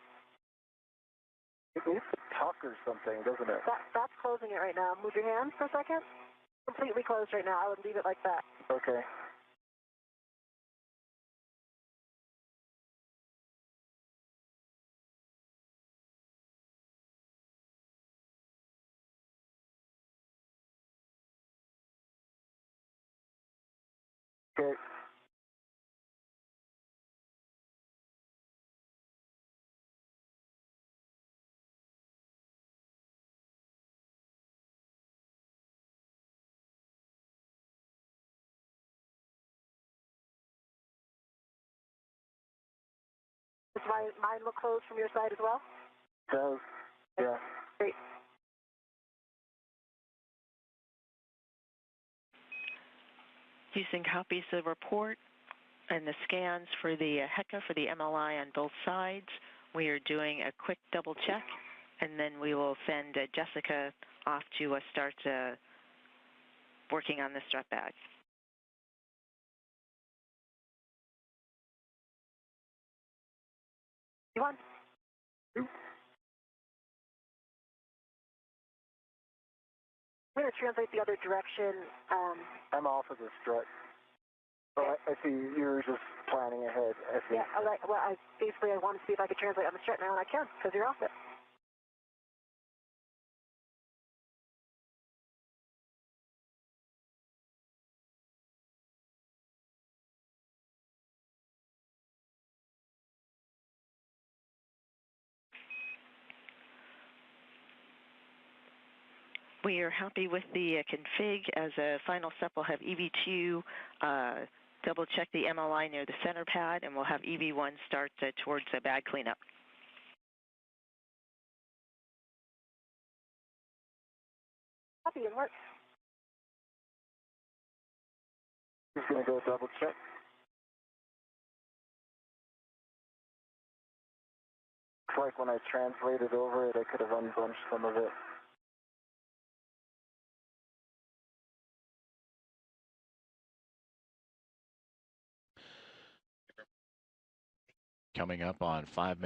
Speaker 7: It needs to tuck or something, doesn't it?
Speaker 6: That's closing it right now. Move your hand for a second. Completely closed right now. I would leave it like that.
Speaker 7: Okay. Okay.
Speaker 6: Does mine look closed from your side as well?
Speaker 7: Does. Yeah.
Speaker 6: Great.
Speaker 8: Houston copies the report and the scans for the HECA for the MLI on both sides. We are doing a quick double check, and then we will send Jessica off to start working on the strut bag.
Speaker 6: You want? I'm going to translate the other direction.
Speaker 7: I'm off of the strut. Oh, I see. You're just planning ahead. I see.
Speaker 6: Yeah, well, I want to see if I could translate on the strut now, and I can, because you're off it.
Speaker 8: We are happy with the config. As a final step, we'll have EV2 double check the MLI near the center pad, and we'll have EV1 start towards the bag cleanup.
Speaker 6: Copy and work.
Speaker 7: Just going to go double check. Looks like when I translated over it, I could have unbunched some of it.
Speaker 1: Coming up on 5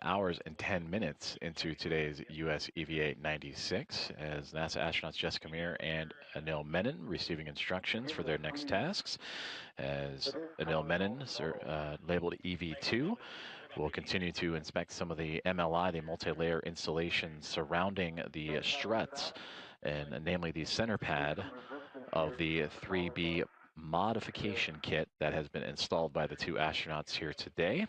Speaker 1: hours and 10 minutes into today's US EVA 96 as NASA astronauts Jessica Meir and Anil Menon receiving instructions for their next tasks. As Anil Menon, labeled EV2, will continue to inspect some of the MLI, the multi-layer insulation surrounding the struts, and namely the center pad of the 3B modification kit that has been installed by the 2 astronauts here today.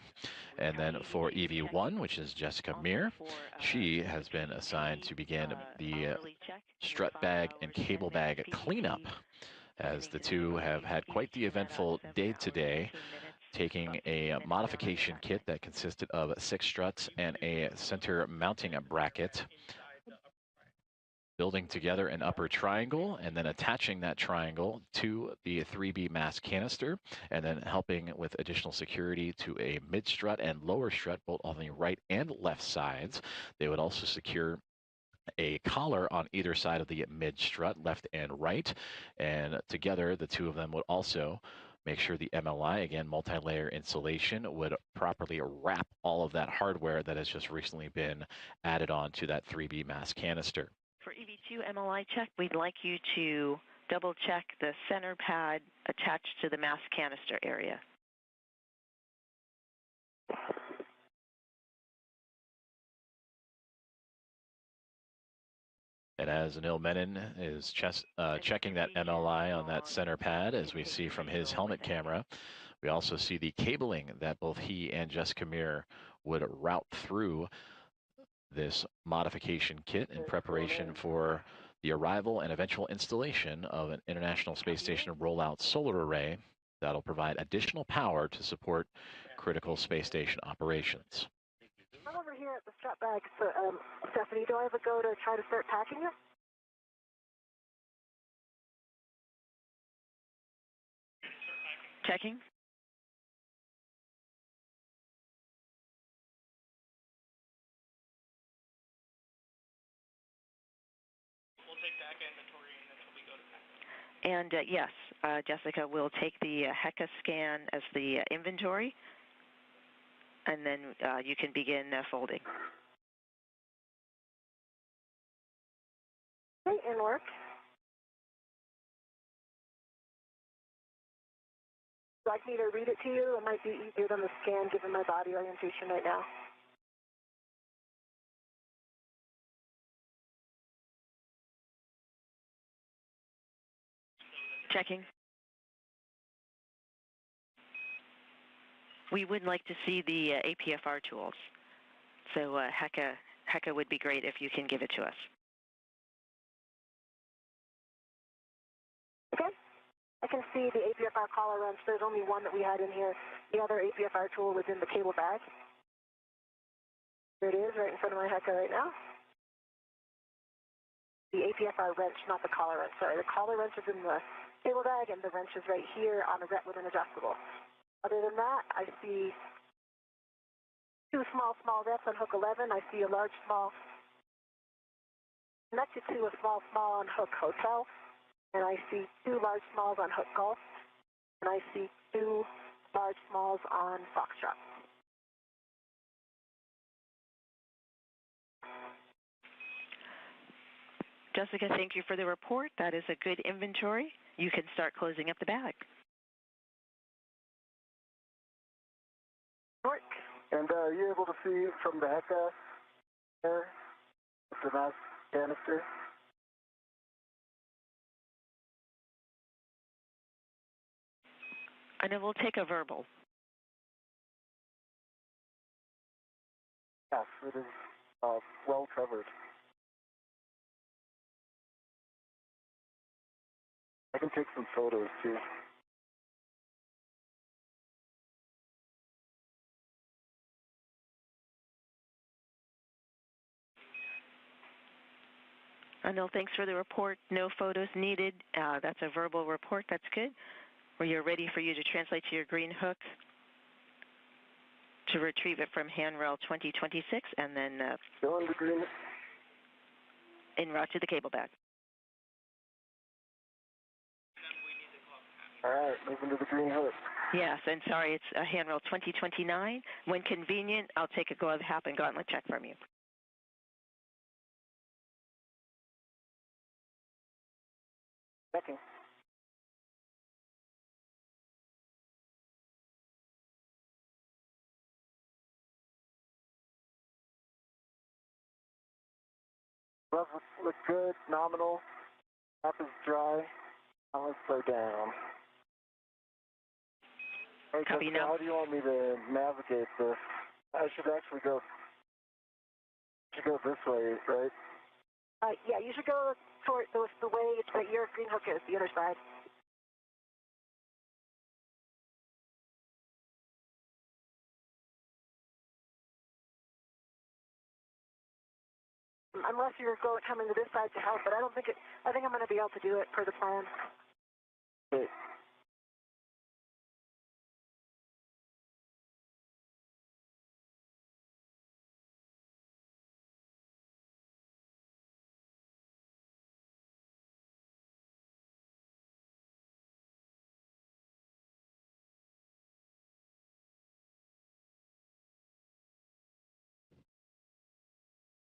Speaker 1: And then for EV1, which is Jessica Meir, she has been assigned to begin the strut bag and cable bag cleanup, as the 2 have had quite the eventful day today, taking a modification kit that consisted of 6 struts and a center mounting bracket building together an upper triangle and then attaching that triangle to the 3B mass canister, and then helping with additional security to a mid strut and lower strut, both on the right and left sides. They would also secure a collar on either side of the mid strut, left and right, and together the two of them would also make sure the MLI, again, multi-layer insulation, would properly wrap all of that hardware that has just recently been added on to that 3B mass canister.
Speaker 8: For EV2 MLI check, we'd like you to double check the center pad attached to the mass canister area.
Speaker 1: And as Anil Menon is checking that MLI on that center pad, as we see from his helmet camera, we also see the cabling that both he and Jessica Meir would route through this modification kit in preparation for the arrival and eventual installation of an International Space Station rollout solar array that'll provide additional power to support critical space station operations.
Speaker 6: I'm over here at the strap bag, Stephanie. Do I have a go to try to start packing it?
Speaker 8: Checking.
Speaker 4: We'll take the HECA inventory until we go to pack.
Speaker 8: And yes, Jessica will take the HECA scan as the inventory, and then you can begin folding.
Speaker 6: Okay, in work. Would you like me to read it to you? It might be easier than the scan given my body orientation right now.
Speaker 8: Checking. We would like to see the APFR tools. So HECA would be great if you can give it to us.
Speaker 6: Okay. I can see the APFR collar wrench. There's only one that we had in here. The other APFR tool was in the cable bag. There it is, right in front of my HECA right now. The APFR wrench, not the collar wrench. Sorry, the collar wrench is in the cable bag, and the wrench is right here on with an adjustable. Other than that, I see two small reps on hook 11. I see a large, small, connected to a small on hook hotel. And I see two large smalls on hook golf. And I see two large smalls on foxtrot.
Speaker 8: Jessica, thank you for the report. That is a good inventory. You can start closing up the bag.
Speaker 6: Work.
Speaker 7: And are you able to see from the HECA there, the mass canister?
Speaker 8: And it will take a verbal.
Speaker 7: Yes, it is well covered. I can take some photos too.
Speaker 8: Anil, thanks for the report. No photos needed. That's a verbal report. That's good. We are ready for you to translate to your green hook to retrieve it from handrail 2026 and then
Speaker 7: Go on the green.
Speaker 8: en route to the cable bag.
Speaker 7: All right, moving to the green hook.
Speaker 8: Yes, and sorry, it's a handrail 2029. When convenient, I'll take a glove, hap, and gauntlet check from you.
Speaker 7: Checking. Gloves look good, nominal. Map is dry. Now let's slow down. Hey,
Speaker 8: Copy
Speaker 7: Jessica,
Speaker 8: now.
Speaker 7: how do you want me to navigate this? I should actually go this way, right?
Speaker 6: Yeah, you should go toward the way that your green hook is, the other side. unless you're coming to this side to help, but I don't think it, I think I'm going to be able to do it per the plan.
Speaker 7: Great.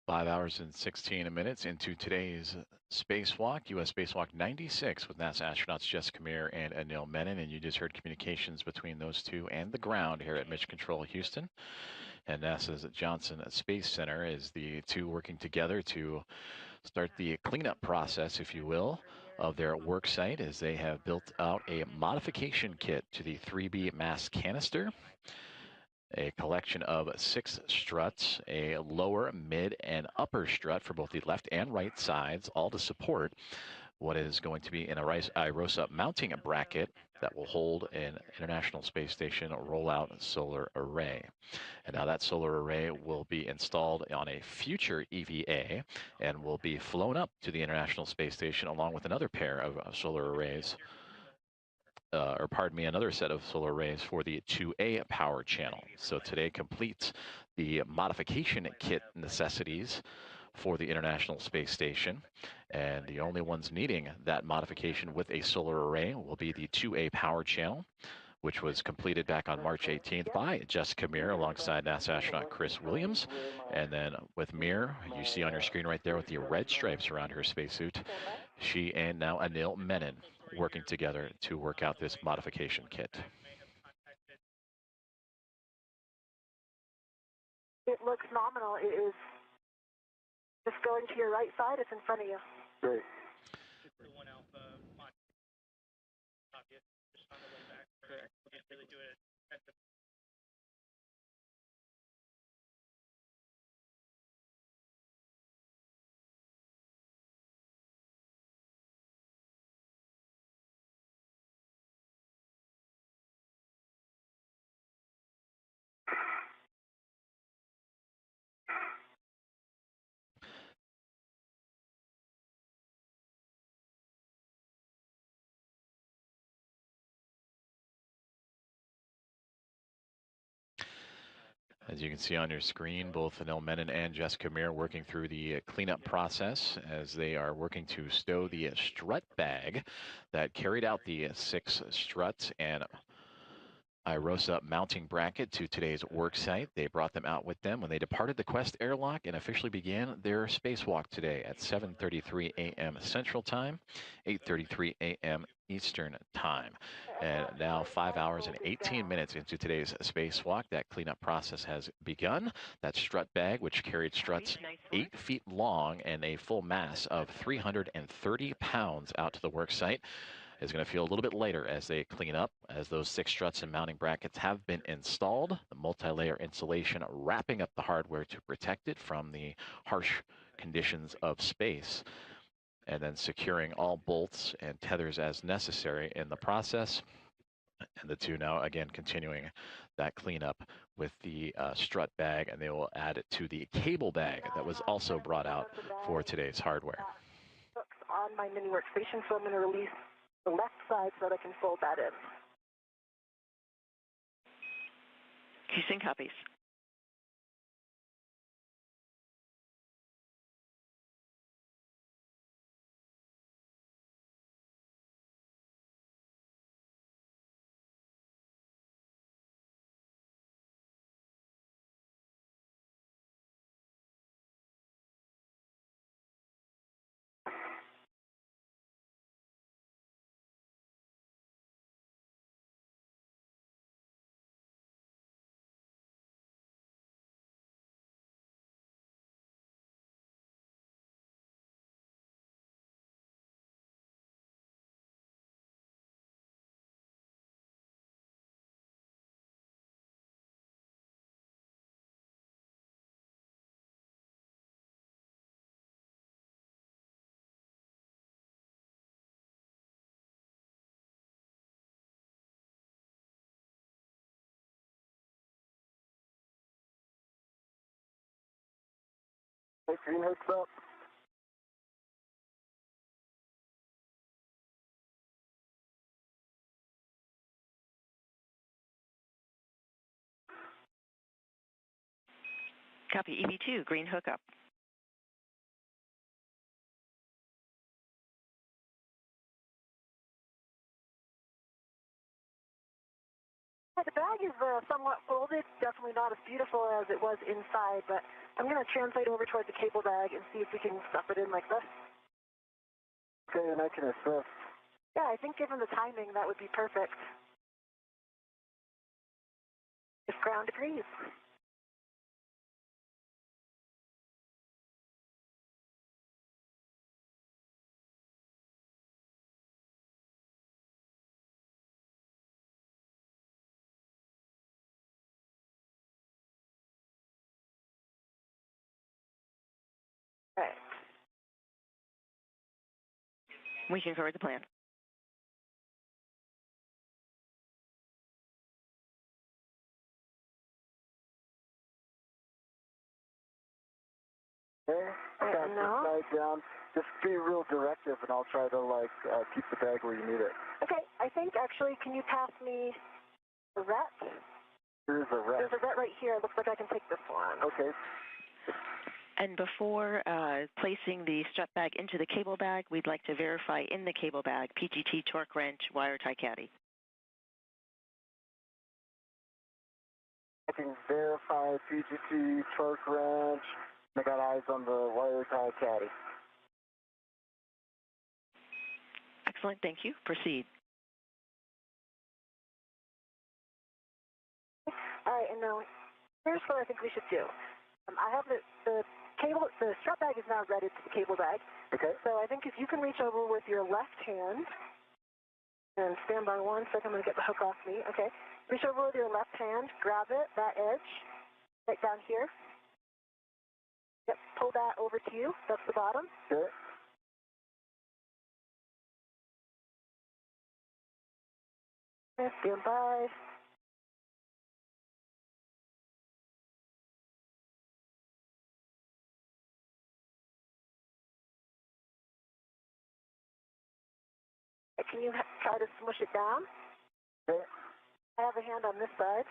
Speaker 1: 5 hours and 16 minutes into today's spacewalk, U.S. Spacewalk 96 with NASA astronauts Jessica Meir and Anil Menon. And you just heard communications between those two and the ground here at Mission Control Houston. And NASA's Johnson Space Center is the two working together to start the cleanup process, if you will, of their work site as they have built out a modification kit to the 3B mass canister. A collection of 6 struts, a lower, mid, and upper strut for both the left and right sides, all to support what is going to be an IROSA mounting bracket that will hold an International Space Station rollout solar array. And now that solar array will be installed on a future EVA and will be flown up to the International Space Station along with another pair of solar arrays. Another set of solar arrays for the 2A power channel. So today completes the modification kit necessities for the International Space Station. And the only ones needing that modification with a solar array will be the 2A power channel, which was completed back on March 18th by Jessica Meir alongside NASA astronaut Chris Williams. And then with Meir, you see on your screen right there with the red stripes around her spacesuit, she and now Anil Menon working together to work out this modification kit.
Speaker 6: It looks nominal. It is just going to your right side. It's in front of you.
Speaker 7: Great.
Speaker 10: Super 1 Alpha, copy it, just on the way back. Correct. Can't really do it at the
Speaker 1: As you can see on your screen, both Anil Menon and Jessica Meir working through the cleanup process as they are working to stow the strut bag that carried out the 6 struts and IROSA mounting bracket to today's work site. They brought them out with them when they departed the Quest airlock and officially began their spacewalk today at 7:33 a.m. Central Time, 8:33 a.m. Eastern Time. And now 5 hours and 18 minutes into today's spacewalk, that cleanup process has begun. That strut bag, which carried struts 8 feet long and a full mass of 330 pounds out to the work site, is going to feel a little bit lighter as they clean up, as those 6 struts and mounting brackets have been installed. The multi-layer insulation wrapping up the hardware to protect it from the harsh conditions of space, and then securing all bolts and tethers as necessary in the process. And the two now again continuing that cleanup with the strut bag, and they will add it to the cable bag that was also brought out for today's hardware.
Speaker 6: Hooks on my mini workstation, so I'm going to release the left side so that I can fold that in.
Speaker 8: Houston copies.
Speaker 7: Hey, green hook's up.
Speaker 8: Copy EV2, green hookup.
Speaker 6: The bag is somewhat folded, definitely not as beautiful as it was inside, but I'm going to translate over toward the cable bag and see if we can stuff it in like this.
Speaker 7: Okay, and I can assist.
Speaker 6: Yeah, I think given the timing, that would be perfect. If ground agrees. Right.
Speaker 8: We concur with the plan.
Speaker 7: Okay, I got this side down. Just be real directive, and I'll try to, keep the bag where you need it.
Speaker 6: Okay, I think actually, can you pass me the ret?
Speaker 7: Here's a ret.
Speaker 6: There's a ret right here. It looks like I can take this one.
Speaker 7: Okay.
Speaker 8: And before placing the strap bag into the cable bag, we'd like to verify in the cable bag PGT torque wrench, wire tie caddy.
Speaker 7: I can verify PGT, torque wrench. I got eyes on the wire tie caddy.
Speaker 8: Excellent, thank you. Proceed.
Speaker 6: All right, and now here's what I think we should do. I have the strap bag is now ready to the cable bag.
Speaker 7: Okay.
Speaker 6: So I think if you can reach over with your left hand and stand by 1 second, I'm going to get the hook off me. Okay. Reach over with your left hand, grab it, that edge, right down here. Yep, pull that over to you. That's the bottom.
Speaker 7: Okay.
Speaker 6: Stand by. Can you try to smush it down?
Speaker 7: Okay.
Speaker 6: I have a hand on this side.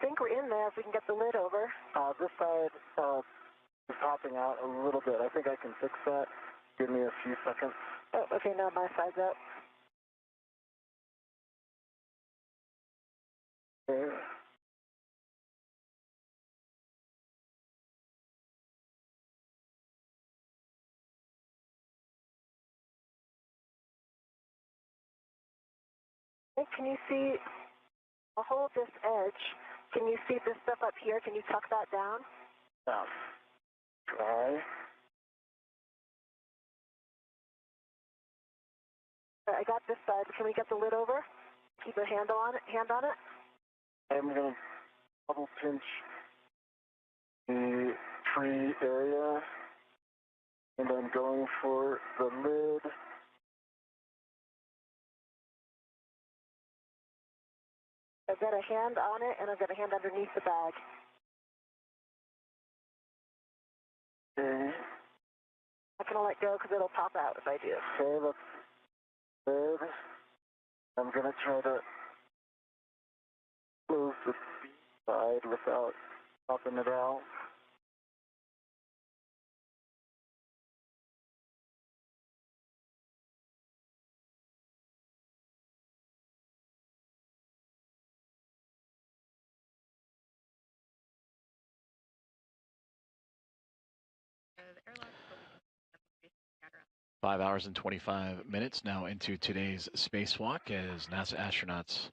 Speaker 6: I think we're in there if we can get the lid over.
Speaker 7: This side is popping out a little bit. I think I can fix that. Give me a few seconds.
Speaker 6: Oh, okay, now my side's out.
Speaker 7: Okay.
Speaker 6: Hey, can you see, I'll hold this edge. Can you see this stuff up here? Can you tuck that down?
Speaker 7: Down. Try.
Speaker 6: I got this side. Can we get the lid over? Keep a hand on it.
Speaker 7: I'm going to double pinch the tree area, and I'm going for the lid.
Speaker 6: I've got a hand on it, and I've got a hand underneath the bag.
Speaker 7: Okay.
Speaker 6: I'm not going to let go because it'll pop out if I do.
Speaker 7: Okay, that's good. I'm going to try to close the B side without popping it out.
Speaker 1: Five hours and 25 minutes now into today's spacewalk as NASA astronauts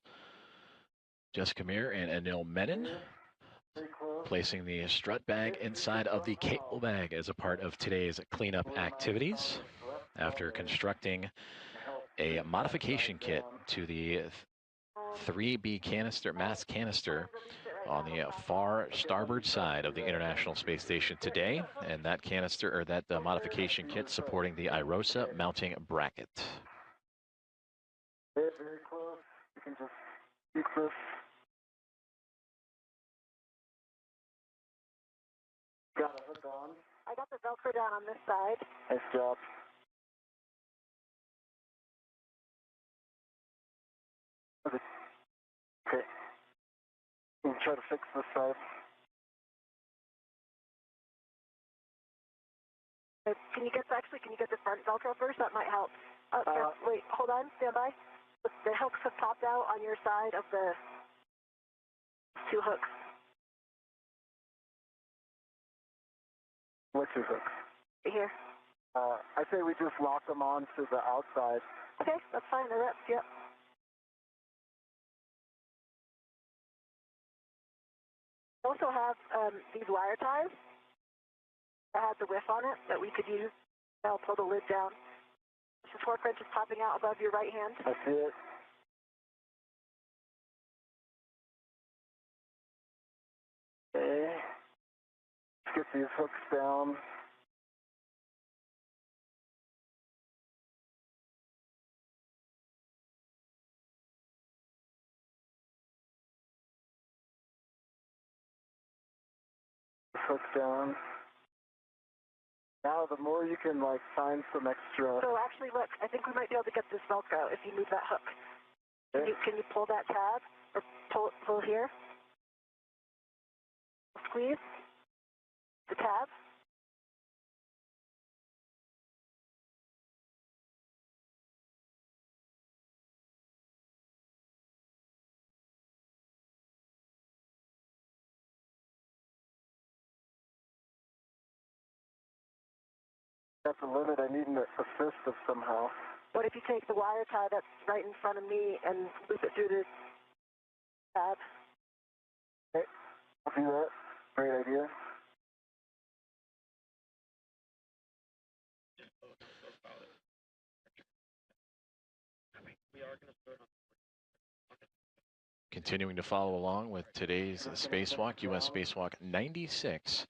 Speaker 1: Jessica Meir and Anil Menon placing the strut bag inside of the cable bag as a part of today's cleanup activities after constructing a modification kit to the 3B canister, mass canister on the far starboard side of the International Space Station today, and that canister, or that modification kit, supporting the IROSA mounting bracket.
Speaker 7: Very close. You can just keep this
Speaker 6: I got the Velcro down on this side.
Speaker 7: Nice job. Okay. You can try to fix this side.
Speaker 6: Can you get the front Velcro first? That might help. Wait, hold on, stand by. The hooks have popped out on your side of the two hooks.
Speaker 7: Which two hooks?
Speaker 6: Right here.
Speaker 7: I say we just lock them on to the outside.
Speaker 6: Okay, that's fine. They're up. Yep. I also have these wire ties that had the whiff on it that we could use. I'll pull the lid down. The torque wrench is popping out above your right hand.
Speaker 7: I see it. Okay. Let's get these hooks down. Hooks down. Now the more you can like find some extra.
Speaker 6: So actually, look, I think we might be able to get this Velcro if you move that hook.
Speaker 7: Okay.
Speaker 6: Can you pull that tab or pull here? Squeeze the tab.
Speaker 7: That's a limit. I need an assist of somehow.
Speaker 6: What if you take the wire tie that's right in front of me and loop it through the tab?
Speaker 7: Okay, I'll do that. Great idea.
Speaker 1: Continuing to follow along with today's spacewalk, U.S. Spacewalk 96,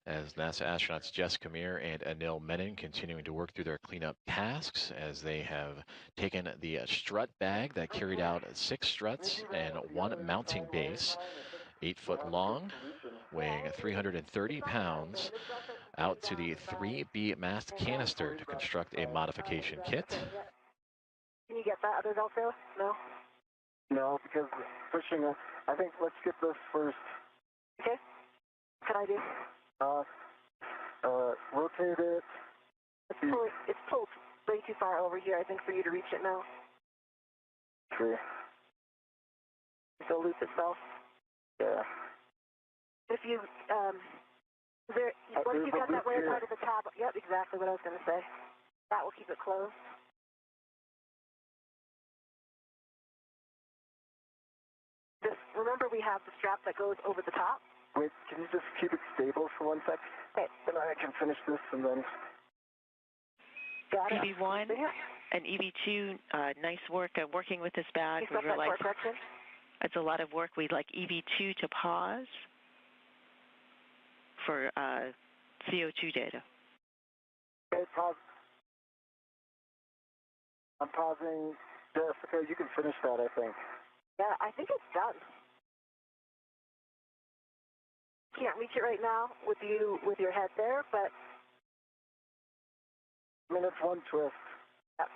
Speaker 1: as NASA astronauts Jessica Meir and Anil Menon continuing to work through their cleanup tasks as they have taken the strut bag that carried out 6 struts and 1 mounting base, 8 foot long, weighing 330 pounds, out to the 3B mast canister to construct a modification kit.
Speaker 6: Can you get that other Velcro? No?
Speaker 7: No, because pushing it. I think let's get this first.
Speaker 6: Okay. What can I do?
Speaker 7: Rotate it.
Speaker 6: It's pulled way too far over here, I think, for you to reach it now.
Speaker 7: Okay.
Speaker 6: It'll loop itself.
Speaker 7: Yeah.
Speaker 6: If you, what if you got that way part of the tab? Yep, exactly what I was going to say. That will keep it closed. Just remember we have the strap that goes over the top.
Speaker 7: Wait, can you just keep it stable for 1 sec?
Speaker 6: Okay.
Speaker 7: Then I can finish this and then.
Speaker 6: Got it.
Speaker 8: EV1 and EV2, nice work working with this bag.
Speaker 6: We realized
Speaker 8: it's a lot of work. We'd like EV2 to pause for CO2 data.
Speaker 7: Okay, pause. I'm pausing. Jessica, you can finish that, I think.
Speaker 6: Yeah, I think it's done. Can't reach it right now with your head there, but
Speaker 7: I mean, it's 1 twist.
Speaker 6: Yep.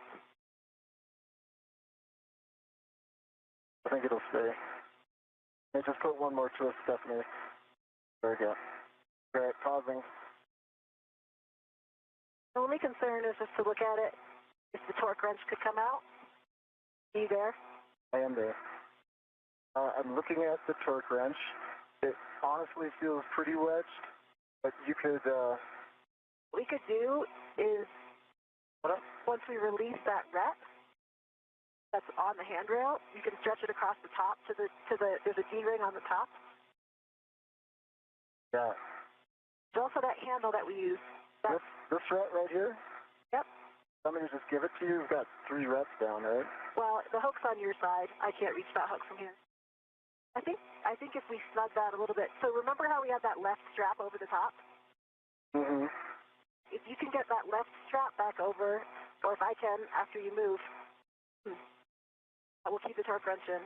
Speaker 7: I think it'll stay. Okay, just put 1 more twist, Stephanie. There we go. All right, pausing.
Speaker 6: The only concern is just to look at it. If the torque wrench could come out. Are you there?
Speaker 7: I am there. I'm looking at the torque wrench. It honestly feels pretty wedged, but you could.
Speaker 6: What we could do is, once we release that rep that's on the handrail, you can stretch it across the top to the. There's a D-ring on the top.
Speaker 7: Yeah.
Speaker 6: There's also that handle that we use.
Speaker 7: This rep right here?
Speaker 6: Yep.
Speaker 7: Somebody just give it to you. You've got 3 reps down, right?
Speaker 6: Well, the hook's on your side. I can't reach that hook from here. I think if we snug that a little bit. So remember how we had that left strap over the top?
Speaker 7: Mm-hmm.
Speaker 6: If you can get that left strap back over, or if I can after you move, I will keep the torque wrench in.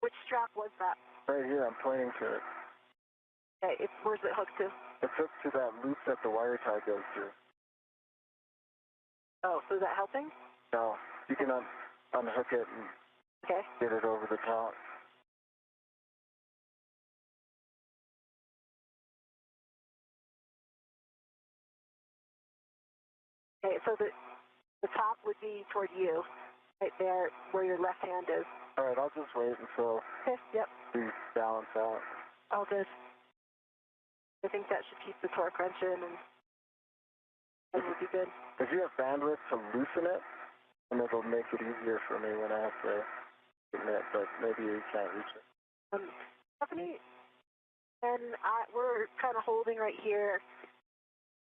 Speaker 6: Which strap was that?
Speaker 7: Right here. I'm pointing to it.
Speaker 6: Okay. Where's it hooked to?
Speaker 7: It's hooked to that loop that the wire tie goes through.
Speaker 6: Oh, so is that helping?
Speaker 7: No, you can unhook it and get it over the top.
Speaker 6: Okay, so the top would be toward you, right there where your left hand is.
Speaker 7: All right, I'll just wait until we balance out.
Speaker 6: All good. I think that should keep the torque wrench in, and that would be good.
Speaker 7: If you have bandwidth to loosen it, and it'll make it easier for me when I have to submit, but maybe you can't reach it.
Speaker 6: Stephanie, and we're kind of holding right here.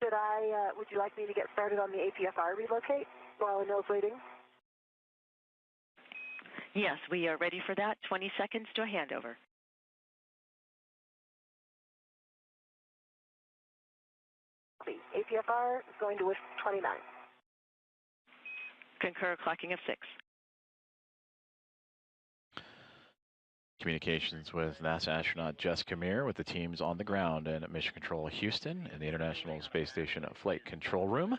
Speaker 6: Would you like me to get started on the APFR relocate while Anil's waiting?
Speaker 8: Yes, we are ready for that. 20 seconds to a handover.
Speaker 6: APFR is going to wish 29.
Speaker 8: Concur clocking of 6.
Speaker 1: Communications with NASA astronaut Jess Camere with the teams on the ground in Mission Control Houston in the International Space Station Flight Control Room,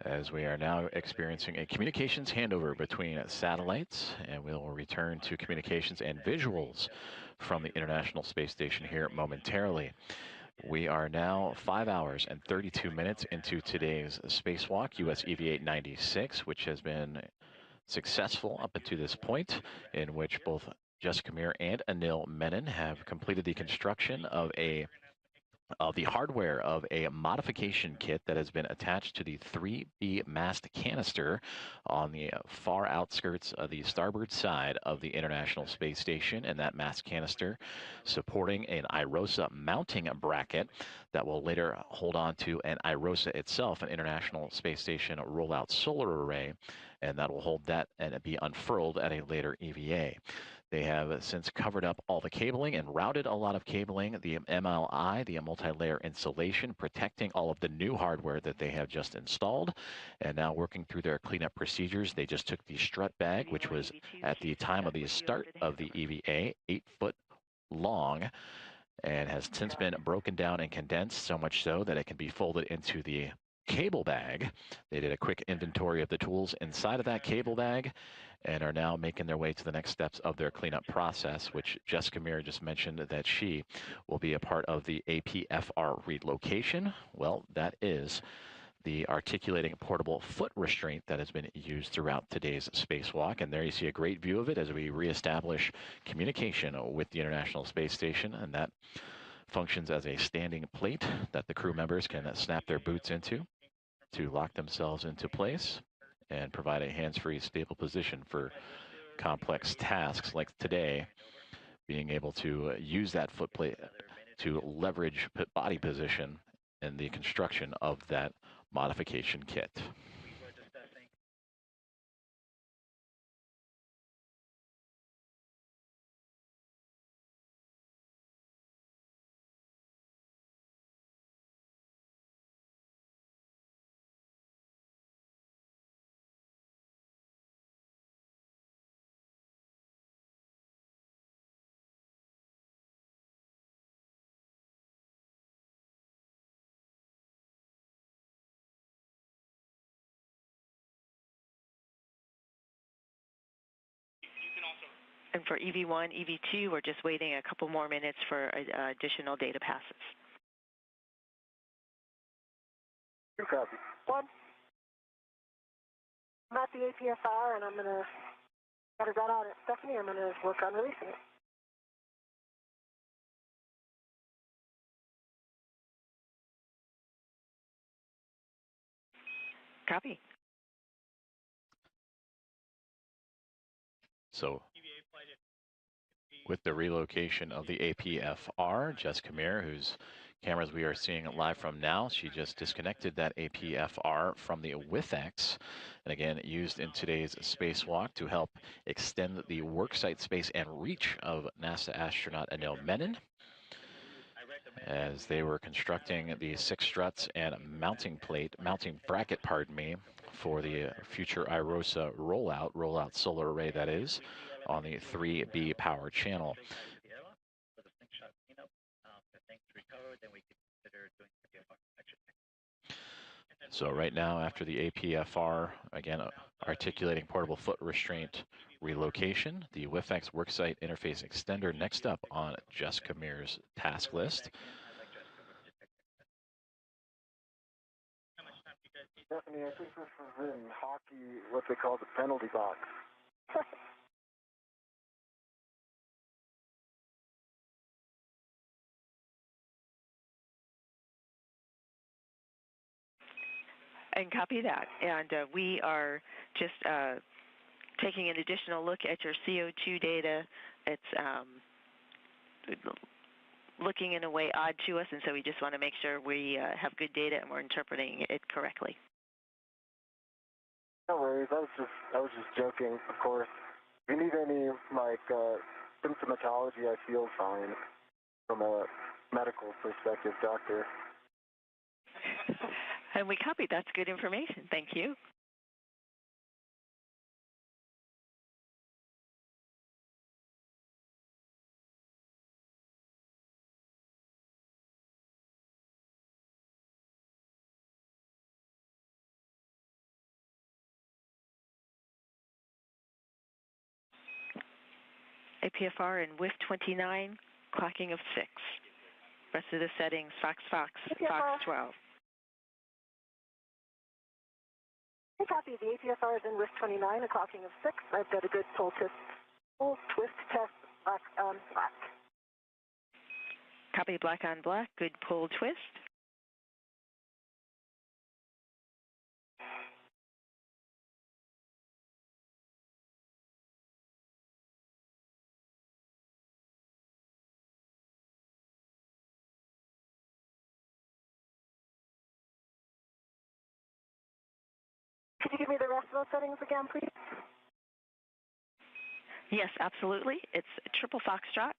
Speaker 1: as we are now experiencing a communications handover between satellites, and we'll return to communications and visuals from the International Space Station here momentarily. We are now 5 hours and 32 minutes into today's spacewalk, US EV-896, which has been successful up until this point, in which both Jessica Meir and Anil Menon have completed the construction of the hardware of a modification kit that has been attached to the 3B mast canister on the far outskirts of the starboard side of the International Space Station, and that mast canister supporting an IROSA mounting bracket that will later hold on to an IROSA itself, an International Space Station rollout solar array, and that will hold that and be unfurled at a later EVA. They have since covered up all the cabling and routed a lot of cabling, the MLI, the multi-layer insulation, protecting all of the new hardware that they have just installed, and now working through their cleanup procedures. They just took the strut bag, which was at the time of the start of the EVA, 8 foot long, and has since been broken down and condensed, so much so that it can be folded into the cable bag. They did a quick inventory of the tools inside of that cable bag and are now making their way to the next steps of their cleanup process, which Jessica Meir just mentioned that she will be a part of the APFR relocation. Well, that is the articulating portable foot restraint that has been used throughout today's spacewalk. And there you see a great view of it as we reestablish communication with the International Space Station, and that functions as a standing plate that the crew members can snap their boots into to lock themselves into place and provide a hands-free, stable position for complex tasks like today, being able to use that foot plate to leverage body position in the construction of that modification kit.
Speaker 8: And for EV1, EV2, we're just waiting a couple more minutes for additional data passes.
Speaker 7: 2 copy.
Speaker 6: 1. I'm at the APFR, and I'm going to got on it. Stephanie, I'm going to work on releasing it.
Speaker 8: Copy.
Speaker 1: So with the relocation of the APFR, Jessica Meir, whose cameras we are seeing live from now, she just disconnected that APFR from the WIFX, and again, used in today's spacewalk to help extend the worksite space and reach of NASA astronaut Anil Menon, as they were constructing the 6 struts and mounting bracket, for the future IROSA rollout solar array, that is, on the 3B power channel.
Speaker 10: consider doing APFR protection.
Speaker 1: So right now, after the APFR, again, articulating portable foot restraint relocation, the WIFX worksite interface extender next up on Jessica Mears' task list.
Speaker 7: Stephanie, I think this is in hockey, what they call the penalty box.
Speaker 8: And copy that. And we are just taking an additional look at your CO2 data. It's looking in a way odd to us, and so we just want to make sure we have good data and we're interpreting it correctly.
Speaker 7: No worries. I was just joking, of course. If you need any, symptomatology, I feel fine from a medical perspective, doctor.
Speaker 8: And we copied. That's good information. Thank you. APFR and WIF 29, clocking of 6. Rest of the settings, Fox, Fox 12.
Speaker 6: Hey, copy. The APFR is in WIF 29, a clocking of 6. I've got a good pull twist test, black on black.
Speaker 8: Copy, black on black, good pull twist.
Speaker 6: Could you give me the rest of those settings again, please?
Speaker 8: Yes, absolutely. It's triple foxtrot,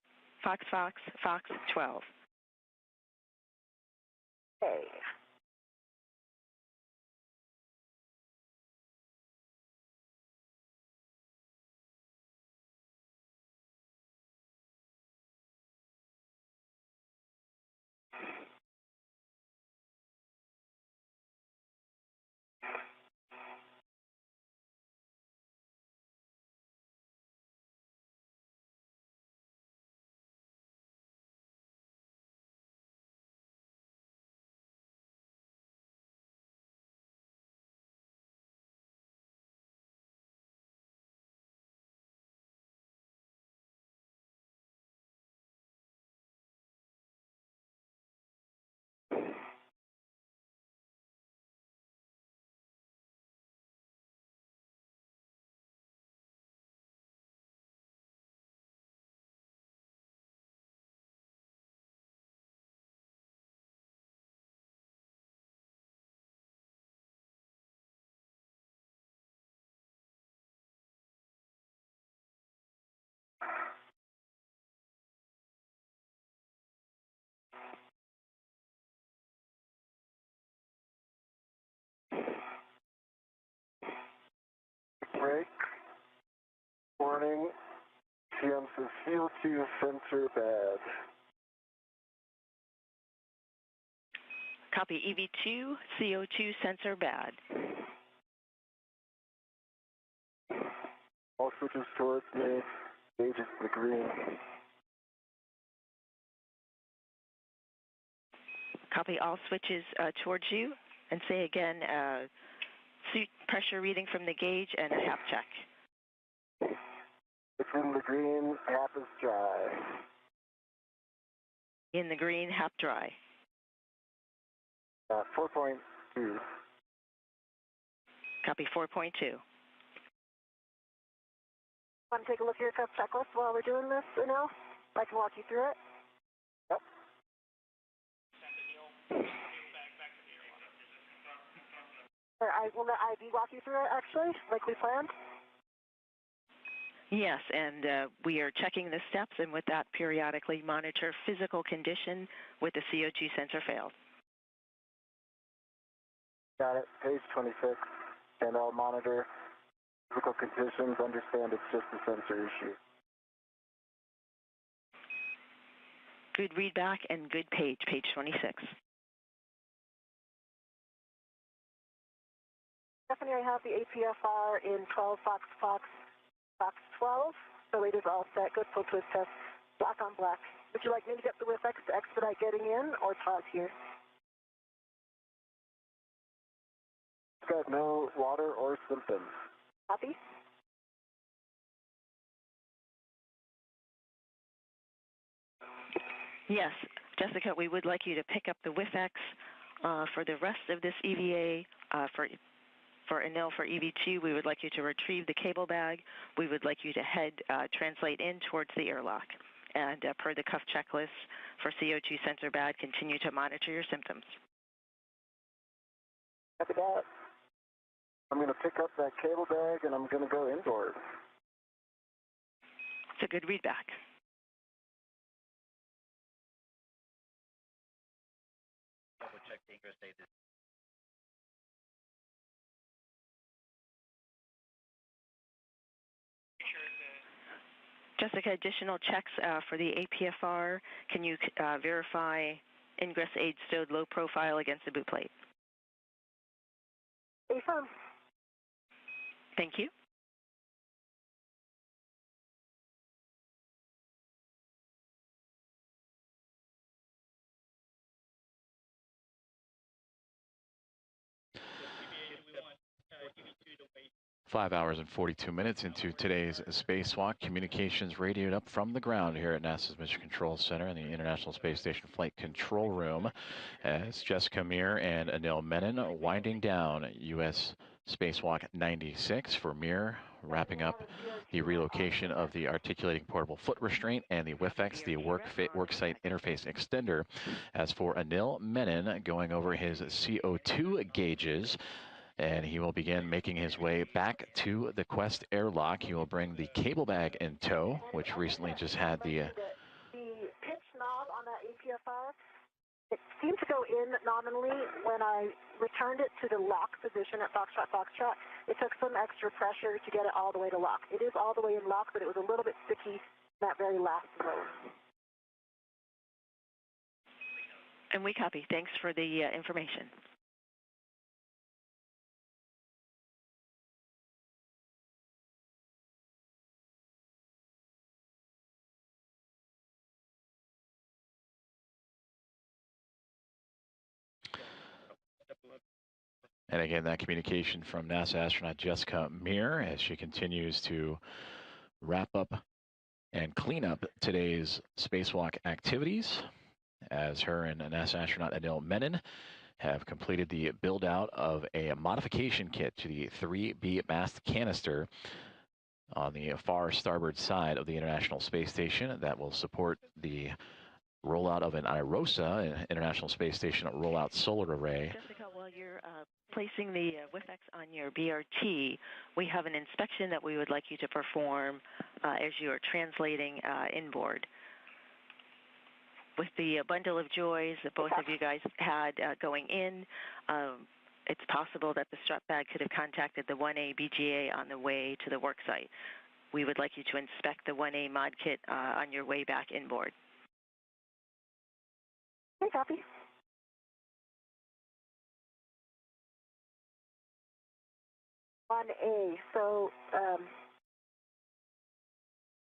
Speaker 8: Fox, Fox, Fox 12.
Speaker 6: Okay.
Speaker 7: Break. Warning. CM says CO2 sensor bad.
Speaker 8: Copy, EV2, CO2 sensor bad.
Speaker 7: All switches towards me. Gauge is the green.
Speaker 8: Copy, all switches towards you. And say again, suit pressure reading from the gauge and a HAP check.
Speaker 7: It's in the green, half is dry.
Speaker 8: In the green, HAP dry.
Speaker 7: 4.2.
Speaker 8: Copy, 4.2.
Speaker 6: Want to take a look at your checklist while we're doing this, Anil? I can walk you through it. Yep. Will I be walking through it, actually, like we planned?
Speaker 8: Yes, and we are checking the steps, and with that, periodically monitor physical condition with the CO2 sensor failed.
Speaker 7: Got it. Page 26. And I'll monitor physical conditions, understand it's just a sensor issue.
Speaker 8: Good readback and good page 26.
Speaker 6: Stephanie, I have the APFR in 12 Fox 12, so it is all set. Good full twist test, black on black. Would you like me to get the WIFX to expedite getting in, or pause here?
Speaker 7: Got no water or symptoms.
Speaker 6: Copy.
Speaker 8: Yes, Jessica, we would like you to pick up the WIFX for the rest of this EVA. For Anil, for EV2, we would like you to retrieve the cable bag. We would like you to translate in towards the airlock. And per the cuff checklist for CO2 sensor bag, continue to monitor your symptoms.
Speaker 6: Copy that.
Speaker 7: I'm going to pick up that cable bag and I'm going to go indoors.
Speaker 8: It's a good readback.
Speaker 3: Double check the ingress date.
Speaker 8: Jessica, additional checks for the APFR. Can you verify ingress aid stowed low profile against the boot plate?
Speaker 6: Affirm.
Speaker 8: Thank you.
Speaker 10: EV2 to wait.
Speaker 1: 5 hours and 42 minutes into today's Spacewalk. Communications radioed up from the ground here at NASA's Mission Control Center in the International Space Station Flight Control Room as Jessica Meir and Anil Menon winding down U.S. Spacewalk 96 for Meir, wrapping up the relocation of the articulating portable foot restraint and the WIFX, the worksite interface extender. As for Anil Menon, going over his CO2 gauges, and he will begin making his way back to the Quest airlock. He will bring the cable bag in tow, which recently just had the
Speaker 6: pitch knob on that APFR, it seemed to go in nominally when I returned it to the lock position at Foxtrot. It took some extra pressure to get it all the way to lock. It is all the way in lock, but it was a little bit sticky in that very last zone.
Speaker 8: And we copy. Thanks for the information.
Speaker 1: And again, that communication from NASA astronaut Jessica Meir as she continues to wrap up and clean up today's spacewalk activities, as her and NASA astronaut Anil Menon have completed the build out of a modification kit to the 3B mast canister on the far starboard side of the International Space Station that will support the rollout of an IROSA, an International Space Station rollout solar array.
Speaker 8: Jessica, while you're placing the WIFX on your BRT, we have an inspection that we would like you to perform as you are translating inboard. With the bundle of joys that both of you guys had going in, it's possible that the strap bag could have contacted the 1A BGA on the way to the work site. We would like you to inspect the 1A mod kit on your way back inboard.
Speaker 6: Okay, copy. On A, so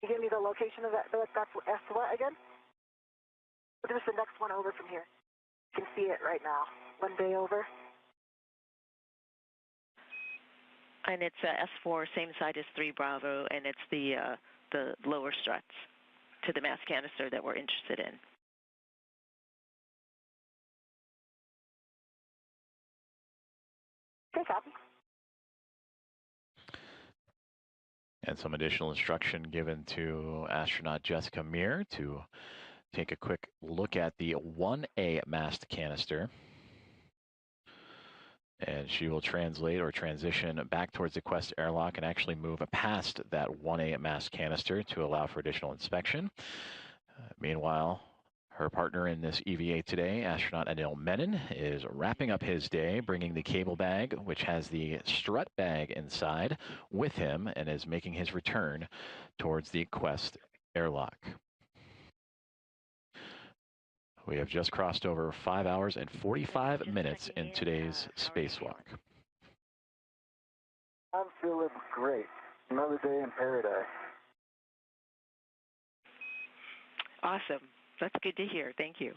Speaker 6: you give me the location of that. That's S what again? There's the next one over from here. You can see it right now. One day over.
Speaker 8: And it's S4, same side as 3 Bravo, and it's the lower struts to the mass canister that we're interested in.
Speaker 6: Okay, copy.
Speaker 1: And some additional instruction given to astronaut Jessica Meir to take a quick look at the 1A mast canister. And she will translate or transition back towards the Quest airlock and actually move past that 1A mast canister to allow for additional inspection. Meanwhile, her partner in this EVA today, astronaut Anil Menon, is wrapping up his day, bringing the cable bag, which has the strut bag inside, with him, and is making his return towards the Quest airlock. We have just crossed over 5 hours and 45 minutes in today's spacewalk.
Speaker 7: I'm feeling great. Another day in paradise.
Speaker 8: Awesome. That's good to hear. Thank you.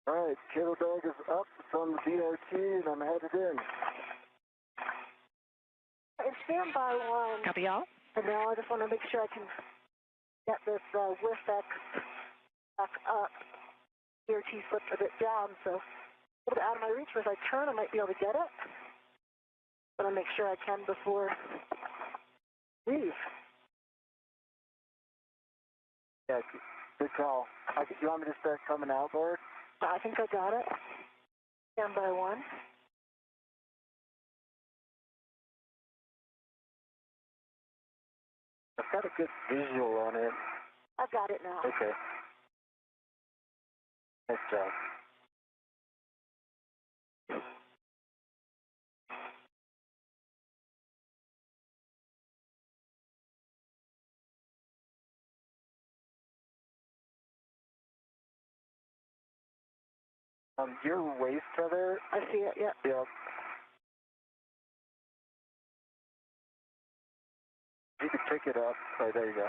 Speaker 7: All right, cable bag is up. It's on the DRT, and I'm headed in.
Speaker 6: And standby one.
Speaker 8: Copy all?
Speaker 6: And now I just want to make sure I can get this whiff back up. DRT slipped a bit down, so a little bit out of my reach. But if I turn, I might be able to get it. But I'll make sure I can before leave.
Speaker 7: Yeah, good call. You want me to start coming outboard?
Speaker 6: I think I got it. Standby one.
Speaker 7: I've got a good visual on it.
Speaker 6: I've got it now.
Speaker 7: Okay. Nice job. Your waist tether.
Speaker 6: I see it, yeah.
Speaker 7: Yeah. You can pick it up. Oh, there you go.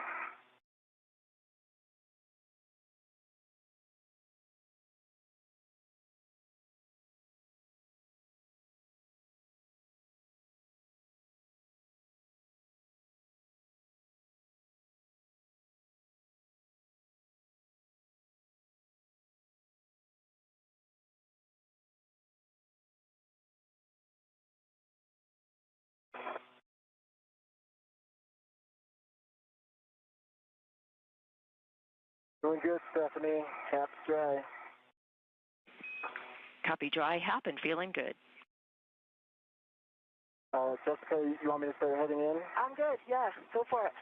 Speaker 7: Doing good, Stephanie. Cap's dry.
Speaker 8: Copy dry hap and feeling good.
Speaker 7: Jessica, you want me to start heading in?
Speaker 6: I'm good, yeah. Go for it.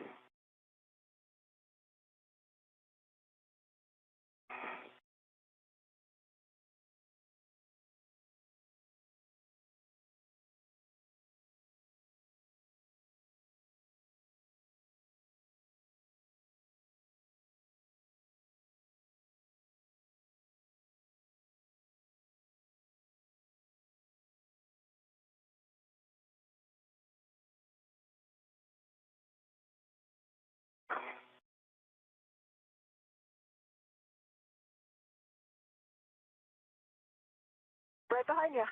Speaker 6: Right behind you.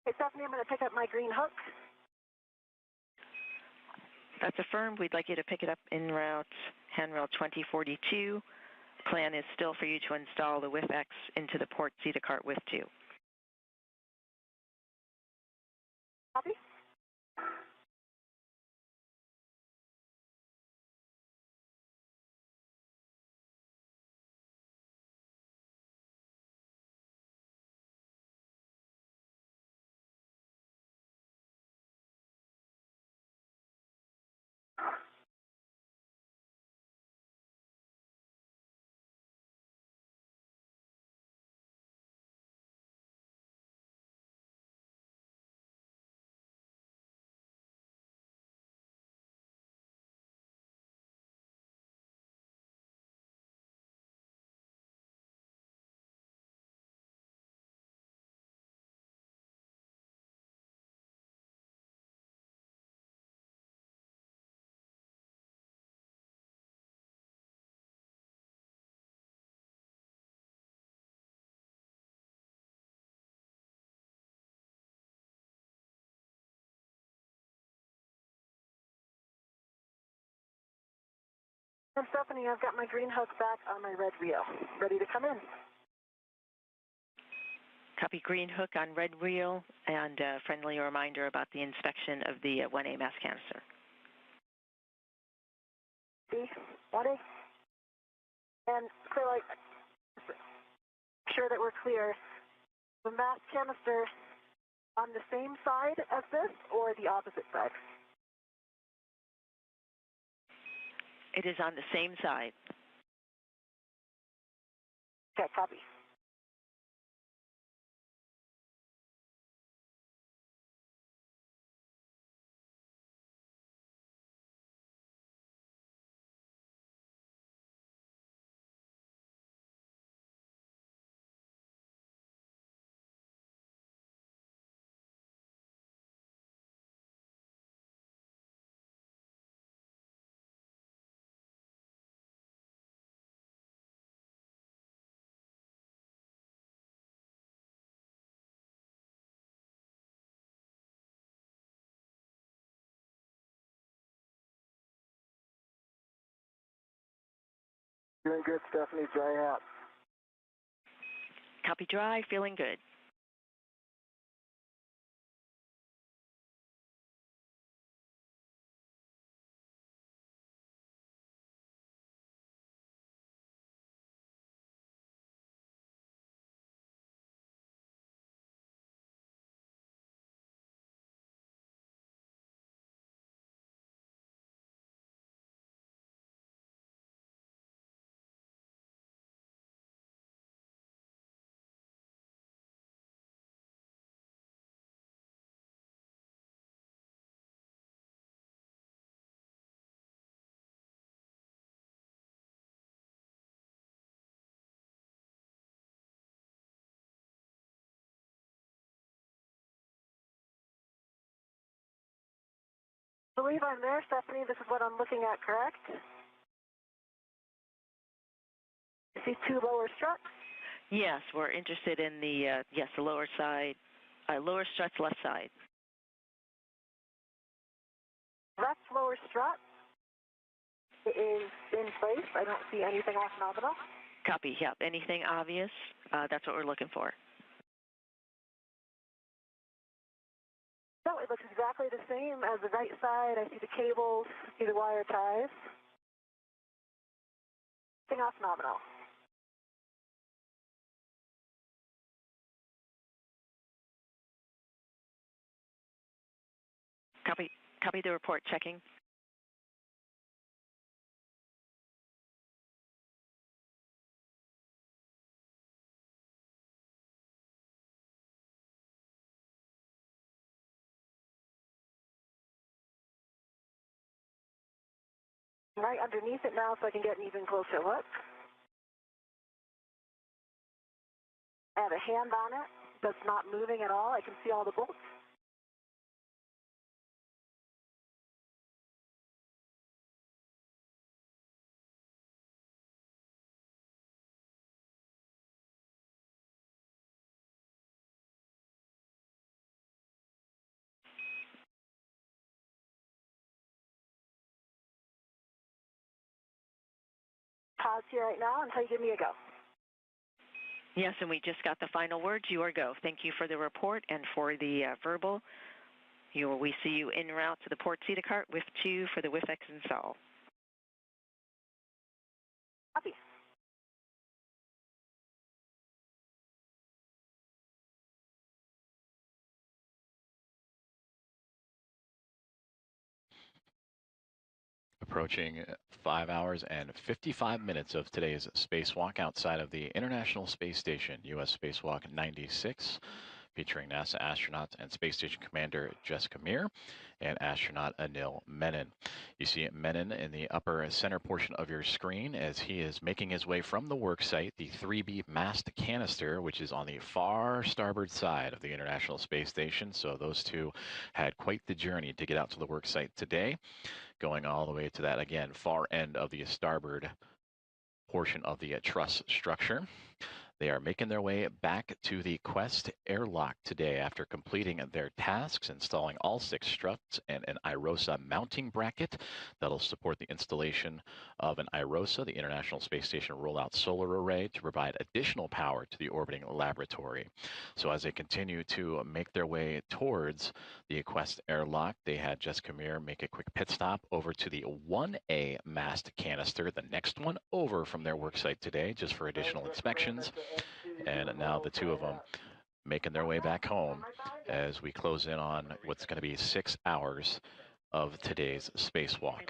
Speaker 6: Hey, Stephanie, I'm going to pick up my green hook.
Speaker 8: That's affirmed. We'd like you to pick it up en route, handrail 2042. Plan is still for you to install the WIF-X into the port Zeta cart with 2.
Speaker 6: Copy? And Stephanie, I've got my green hook back on my red reel. Ready to come in.
Speaker 8: Copy green hook on red reel, and a friendly reminder about the inspection of the 1A mass canister.
Speaker 6: See, 1A. And so, like, sure that we're clear, the mass canister on the same side as this or the opposite side?
Speaker 8: It is on the same side.
Speaker 6: Okay, copy.
Speaker 7: Doing good, Stephanie. Dry out.
Speaker 8: Copy dry, feeling good.
Speaker 6: I believe I'm there, Stephanie. This is what I'm looking at, correct? You see two lower struts?
Speaker 8: Yes, we're interested in the, the lower side, lower struts left side.
Speaker 6: Left lower strut is in place. I don't see anything off nominal.
Speaker 8: Copy, yep. Anything obvious? That's what we're looking for.
Speaker 6: No, it looks exactly the same as the right side. I see the cables, see the wire ties. Nothing off nominal.
Speaker 8: Copy the report, checking.
Speaker 6: I'm right underneath it now so I can get an even closer look. I have a hand on it that's not moving at all. I can see all the bolts. Pause here right now until you give me a go.
Speaker 8: Yes, and we just got the final words. You are go. Thank you for the report and for the verbal. We see you en route to the port CETA cart with 2 for the WIFX install.
Speaker 6: Copy.
Speaker 1: Approaching 5 hours and 55 minutes of today's spacewalk outside of the International Space Station, U.S. Spacewalk 96, featuring NASA astronaut and Space Station Commander Jessica Meir and astronaut Anil Menon. You see Menon in the upper center portion of your screen as he is making his way from the work site, the 3B mast canister, which is on the far starboard side of the International Space Station. So those two had quite the journey to get out to the work site today, going all the way to that, again, far end of the starboard portion of the truss structure. They are making their way back to the Quest airlock today after completing their tasks, installing all 6 struts and an IROSA mounting bracket that'll support the installation of an IROSA, the International Space Station Rollout Solar Array, to provide additional power to the orbiting laboratory. So as they continue to make their way towards the Quest airlock, they had Jessica Meir make a quick pit stop over to the 1A mast canister, the next one over from their work site today, just for additional inspections. And now the two of them making their way back home as we close in on what's going to be 6 hours of today's spacewalk.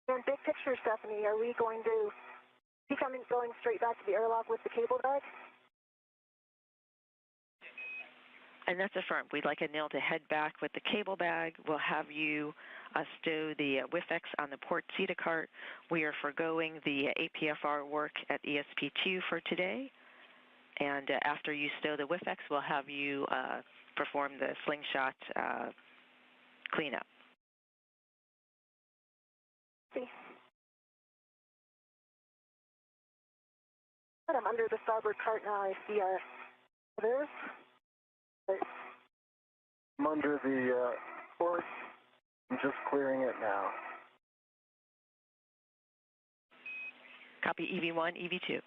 Speaker 6: And big picture, Stephanie, are we going to be going straight back to the airlock with the cable bag?
Speaker 8: And that's affirmed. We'd like Anil to head back with the cable bag. We'll have you stow the WIFX on the port CETA cart. We are forgoing the APFR work at ESP2 for today. And after you stow the WIFX, we'll have you perform the slingshot cleanup.
Speaker 6: I'm under the starboard cart now. I see our others.
Speaker 7: I'm under the port. I'm just clearing it now.
Speaker 8: Copy EV1, EV2.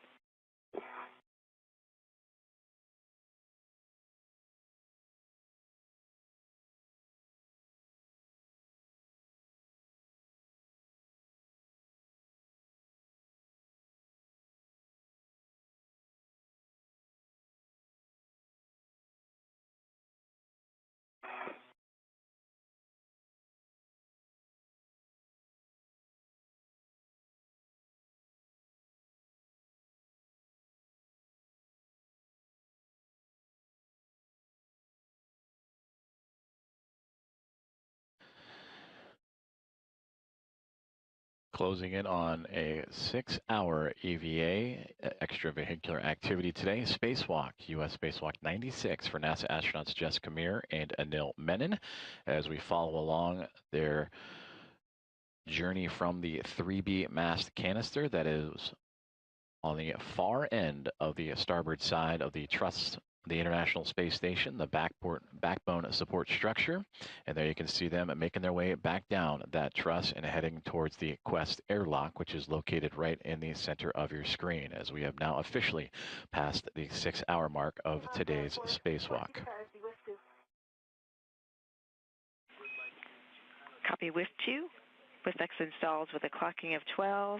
Speaker 1: Closing in on a 6-hour EVA, extravehicular activity today. Spacewalk, U.S. Spacewalk 96 for NASA astronauts Jessica Meir and Anil Menon as we follow along their journey from the 3B mast canister that is on the far end of the starboard side of the truss, the International Space Station, the backbone support structure. And there you can see them making their way back down that truss and heading towards the Quest airlock, which is located right in the center of your screen, as we have now officially passed the 6-hour mark of today's spacewalk.
Speaker 8: Copy WIF 2. WIFX installs with a clocking of 12.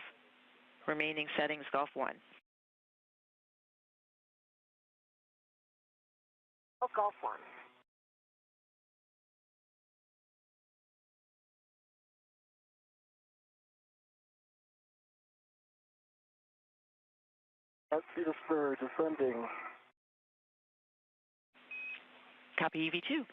Speaker 8: Remaining settings, Gulf 1.
Speaker 6: Gulf 1.
Speaker 7: At speed of spur, descending.
Speaker 8: Copy EV2.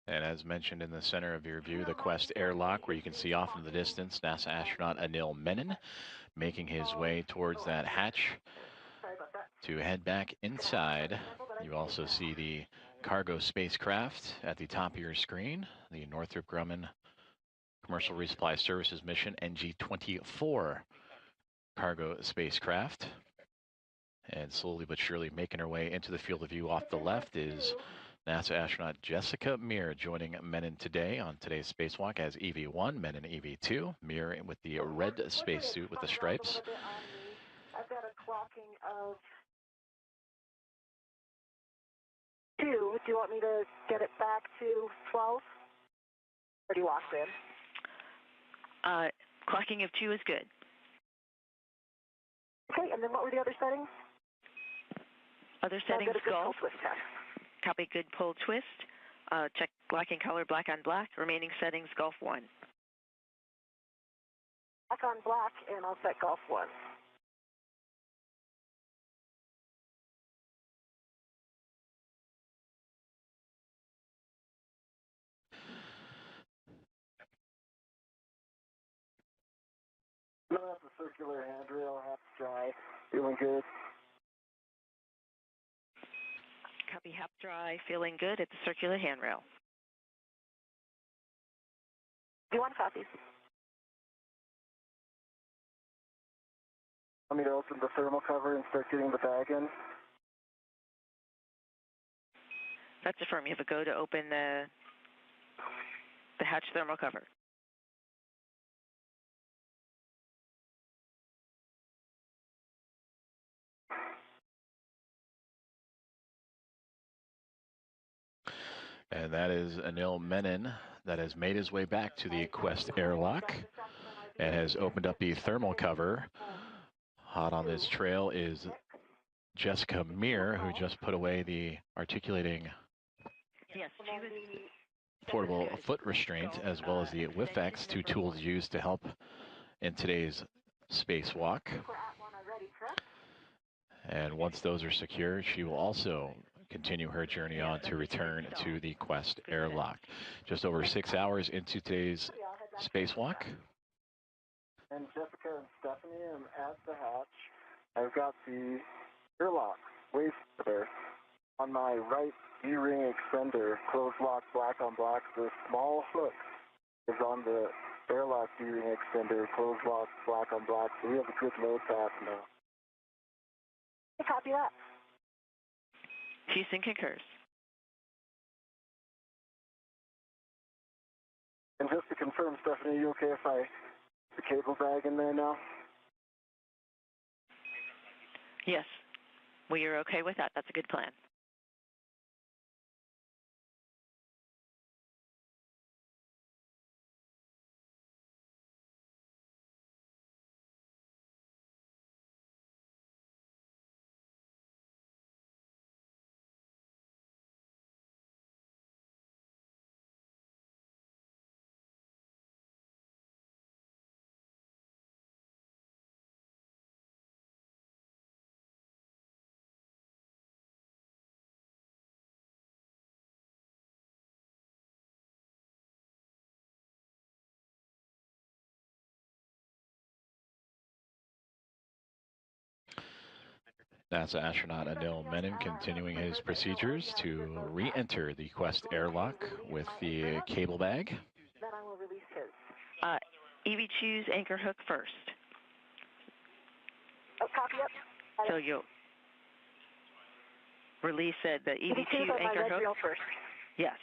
Speaker 1: And as mentioned in the center of your view, the Quest airlock, where you can see off in the distance NASA astronaut Anil Menon making his way towards that hatch to head back inside. You also see the cargo spacecraft at the top of your screen, the Northrop Grumman Commercial Resupply Services Mission NG-24 cargo spacecraft. And slowly but surely making her way into the field of view off the left is NASA astronaut Jessica Meir joining Menon today on today's spacewalk as EV1, Menon EV2. Meir with the red spacesuit with the stripes.
Speaker 6: I've got a clocking of 2. Do you want me to get it back to 12? Or do you lock in?
Speaker 8: Clocking of 2 is good.
Speaker 6: Okay, and then what were the other settings?
Speaker 8: Other settings, Golf.
Speaker 6: Twist test.
Speaker 8: Copy good pull twist. Check locking color black on black. Remaining settings, Golf 1.
Speaker 6: Black on black, and I'll set Golf 1.
Speaker 7: Still have the circular handrail, half dry, feeling good.
Speaker 8: Copy half dry, feeling good at the circular handrail.
Speaker 6: Do you want copies?
Speaker 7: Want me to open the thermal cover and start getting the bag in?
Speaker 8: That's affirmative. You have a go to open the hatch thermal cover.
Speaker 1: And that is Anil Menon that has made his way back to the Quest airlock and has opened up the thermal cover. Hot on this trail is Jessica Meir, who just put away the articulating portable foot restraint, as well as the WIFX, 2 tools used to help in today's spacewalk. And once those are secure, she will also continue her journey on to return to the Quest airlock. Just over 6 hours into today's spacewalk.
Speaker 7: And Jessica and Stephanie, I'm at the hatch. I've got the airlock waist there on my right E-ring extender, closed lock, black on black. The small hook is on the airlock E-ring extender, closed lock, black on black. So we have a good load path now.
Speaker 6: Copy that.
Speaker 8: Houston concurs.
Speaker 7: And just to confirm, Stephanie, are you okay if I put the cable bag in there now?
Speaker 8: Yes. Well, you're okay with that. That's a good plan.
Speaker 1: NASA astronaut Anil Menon continuing his procedures to re-enter the Quest airlock with the cable bag.
Speaker 6: Then I will release his.
Speaker 8: EV2's anchor hook first.
Speaker 6: Oh, copy it.
Speaker 8: So you'll release the EV2
Speaker 6: on
Speaker 8: anchor
Speaker 6: my red
Speaker 8: hook?
Speaker 6: reel first.
Speaker 8: Yes.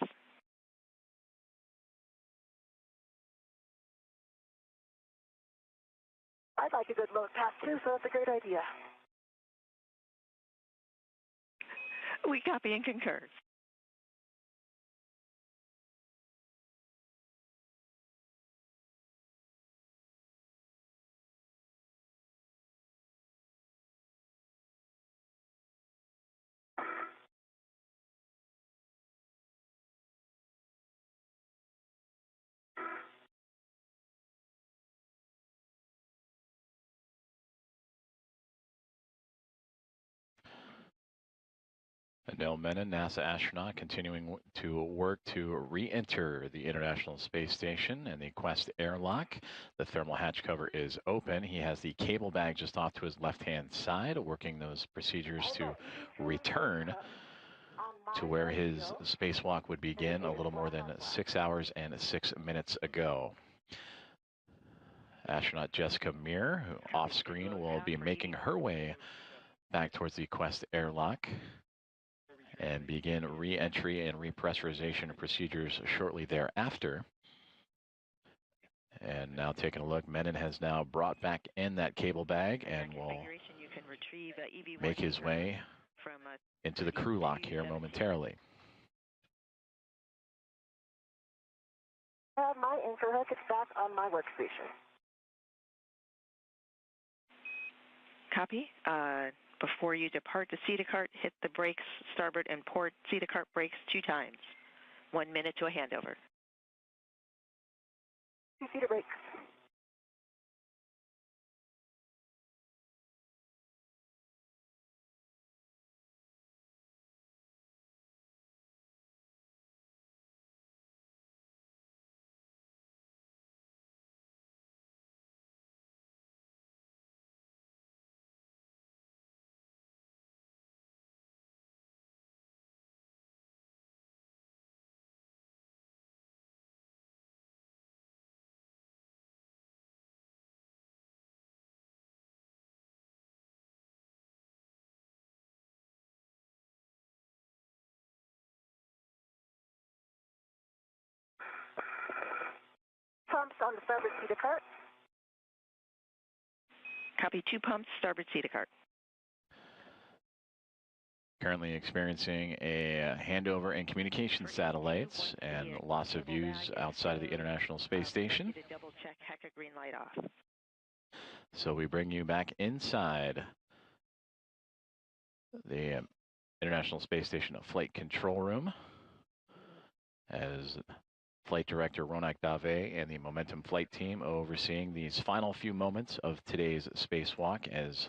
Speaker 6: I'd like a good load path too, so that's a great idea.
Speaker 8: We copy and concur.
Speaker 1: Anil Menon, NASA astronaut, continuing to work to re-enter the International Space Station and the Quest airlock. The thermal hatch cover is open. He has the cable bag just off to his left-hand side, working those procedures to return to where his spacewalk would begin a little more than 6 hours and 6 minutes ago. Astronaut Jessica Meir, who off screen will be making her way back towards the Quest airlock and begin re-entry and repressurization procedures shortly thereafter. And now taking a look, Menon has now brought back in that cable bag and will make his way into the crew lock here momentarily.
Speaker 6: My anchor hook is back on my workstation.
Speaker 8: Copy. Before you depart the CETA cart, hit the brakes, starboard and port CETA cart brakes 2 times. 1 minute to a handover.
Speaker 6: 2 CETA brakes. Pumps on the starboard CETA cart.
Speaker 8: Copy. 2 pumps, starboard CETA cart.
Speaker 1: Currently experiencing a handover in communication satellites and loss of views outside of the International Space Station.
Speaker 8: Double check HECA green light off.
Speaker 1: So we bring you back inside the International Space Station flight control room as Flight Director Ronak Dave and the Momentum Flight Team overseeing these final few moments of today's spacewalk as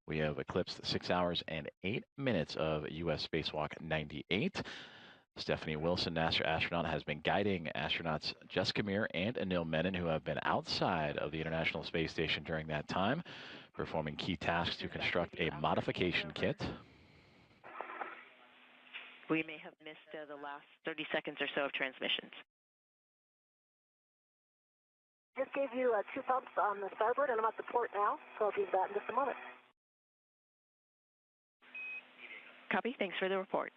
Speaker 1: we have eclipsed 6 hours and 8 minutes of U.S. Spacewalk 98. Stephanie Wilson, NASA astronaut, has been guiding astronauts Jessica Meir and Anil Menon, who have been outside of the International Space Station during that time, performing key tasks to construct a modification kit.
Speaker 8: We may have missed the last 30 seconds or so of transmissions.
Speaker 6: Just gave you 2 pumps on the starboard, and I'm at the port now, so I'll do that in just a moment.
Speaker 8: Copy. Thanks for the report.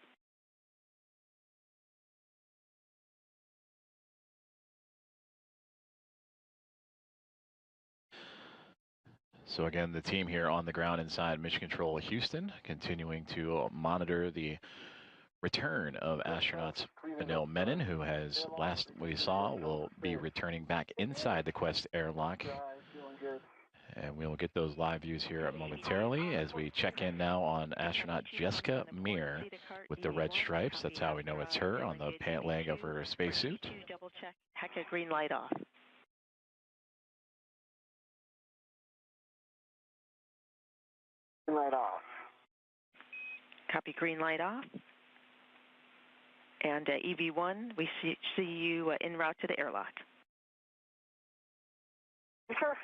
Speaker 1: So again, the team here on the ground inside Mission Control Houston, continuing to monitor the return of astronauts Anil Menon, who has, last we saw, will be returning back inside the Quest airlock. And we'll get those live views here momentarily as we check in now on astronaut Jessica Meir with the red stripes. That's how we know it's her on the pant leg of her spacesuit.
Speaker 8: Double check HECA green light off.
Speaker 6: Green light off.
Speaker 8: Copy. Green light off. And EV1, we see you en route to the airlock.
Speaker 6: Sure.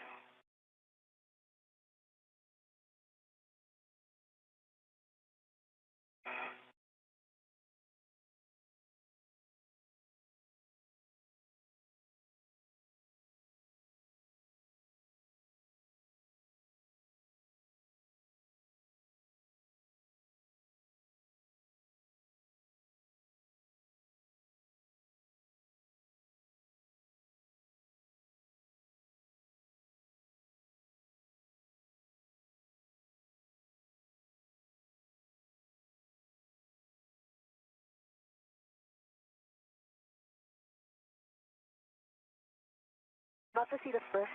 Speaker 6: Not the seat of first.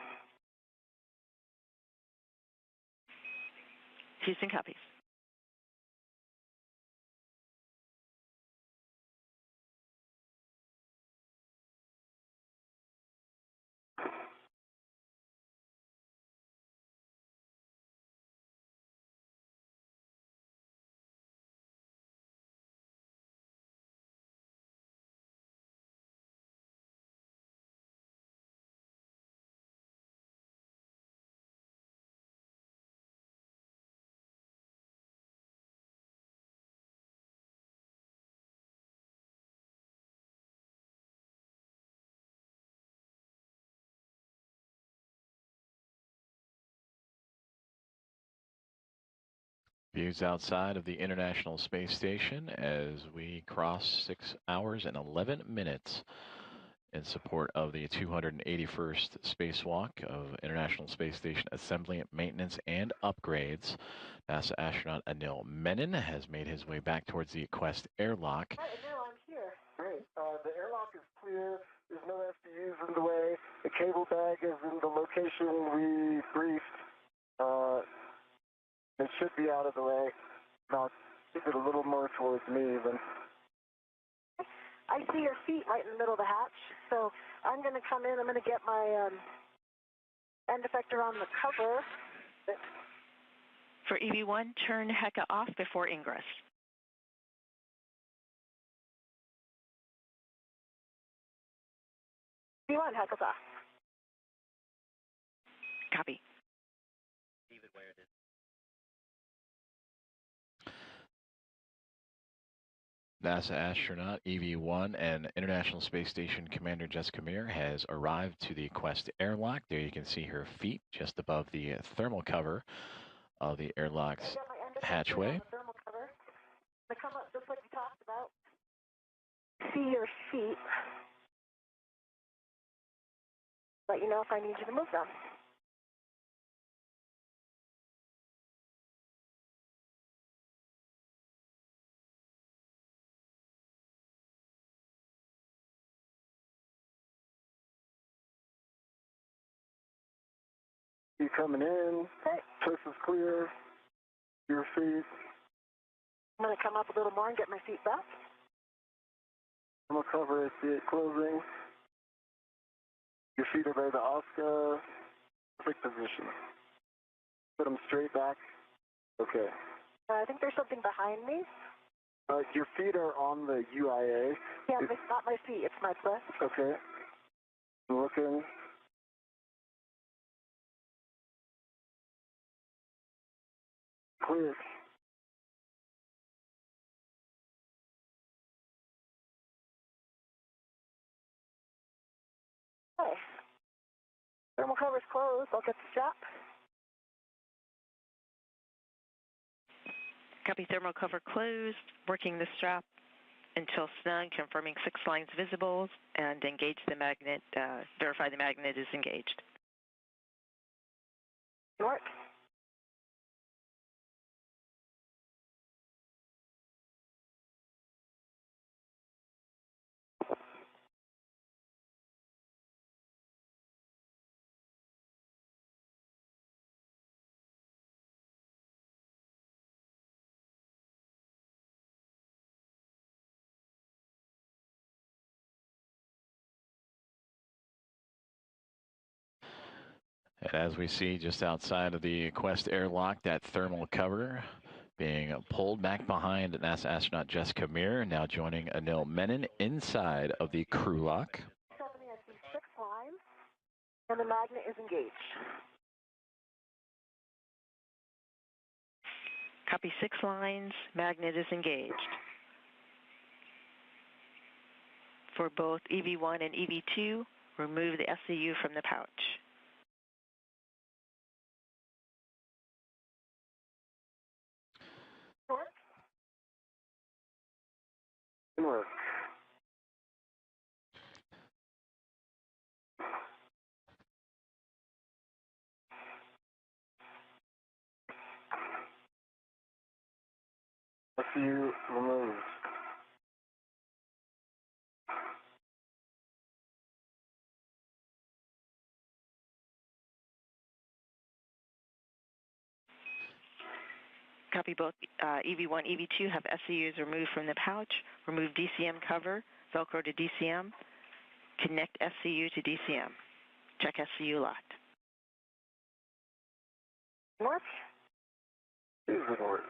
Speaker 8: Houston copies.
Speaker 1: Views outside of the International Space Station as we cross 6 hours and 11 minutes in support of the 281st spacewalk of International Space Station assembly, maintenance, and upgrades. NASA astronaut Anil Menon has made his way back towards the Quest airlock.
Speaker 6: Hi, Anil, I'm here.
Speaker 7: Great. The airlock is clear. There's no FDUs in the way. The cable bag is in the location we briefed. It should be out of the way. Now, keep it a little more towards me even.
Speaker 6: I see your feet right in the middle of the hatch, so I'm going to come in. I'm going to get my end effector on the cover.
Speaker 8: For EV1, turn HECA off before ingress.
Speaker 6: EV1, heckles off.
Speaker 8: Copy.
Speaker 10: David, where it is.
Speaker 1: NASA astronaut EV1 and International Space Station Commander Jessica Meir has arrived to the Quest airlock. There you can see her feet just above the thermal cover of the airlock's hatchway.
Speaker 6: Thermal cover. They come up just like we talked about. See your feet. Let you know if I need you to move them.
Speaker 7: You coming in.
Speaker 6: Okay.
Speaker 7: Chest is clear. Your feet.
Speaker 6: I'm going to come up a little more and get my feet back.
Speaker 7: Thermal cover, I see it closing. Your feet are by the Oscar. Perfect position. Put them straight back. Okay.
Speaker 6: I think there's something behind me.
Speaker 7: Your feet are on the UIA.
Speaker 6: Yeah, it's not my feet, it's my breast.
Speaker 7: Okay. I'm looking. Clear.
Speaker 6: Okay. Thermal cover's closed. I'll get the strap.
Speaker 8: Copy, thermal cover closed. Working the strap until snug, confirming 6 lines visible, and engage the magnet, verify the magnet is engaged.
Speaker 6: Work.
Speaker 1: And as we see just outside of the Quest airlock, that thermal cover being pulled back behind NASA astronaut Jessica Meir, now joining Anil Menon inside of the crew lock.
Speaker 6: Stephanie, I see 6 lines, and the magnet is engaged.
Speaker 8: Copy, 6 lines, magnet is engaged. For both EV1 and EV2, remove the SCU from the pouch.
Speaker 6: Work.
Speaker 7: Work. SCU removed.
Speaker 8: Copy. Both EV1, EV2 have SCUs removed from the pouch. Remove DCM cover, Velcro to DCM. Connect SCU to DCM. Check SCU locked.
Speaker 6: North. North.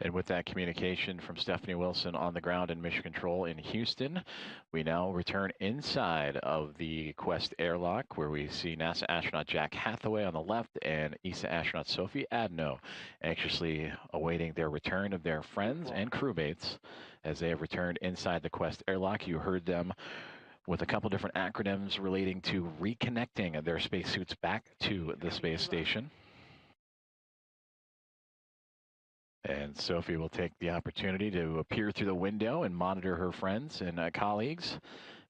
Speaker 1: And with that communication from Stephanie Wilson on the ground in Mission Control in Houston, we now return inside of the Quest airlock, where we see NASA astronaut Jack Hathaway on the left and ESA astronaut Sophie Adno anxiously awaiting their return of their friends and crewmates as they have returned inside the Quest airlock. You heard them with a couple different acronyms relating to reconnecting their spacesuits back to the space station. And Sophie will take the opportunity to peer through the window and monitor her friends and colleagues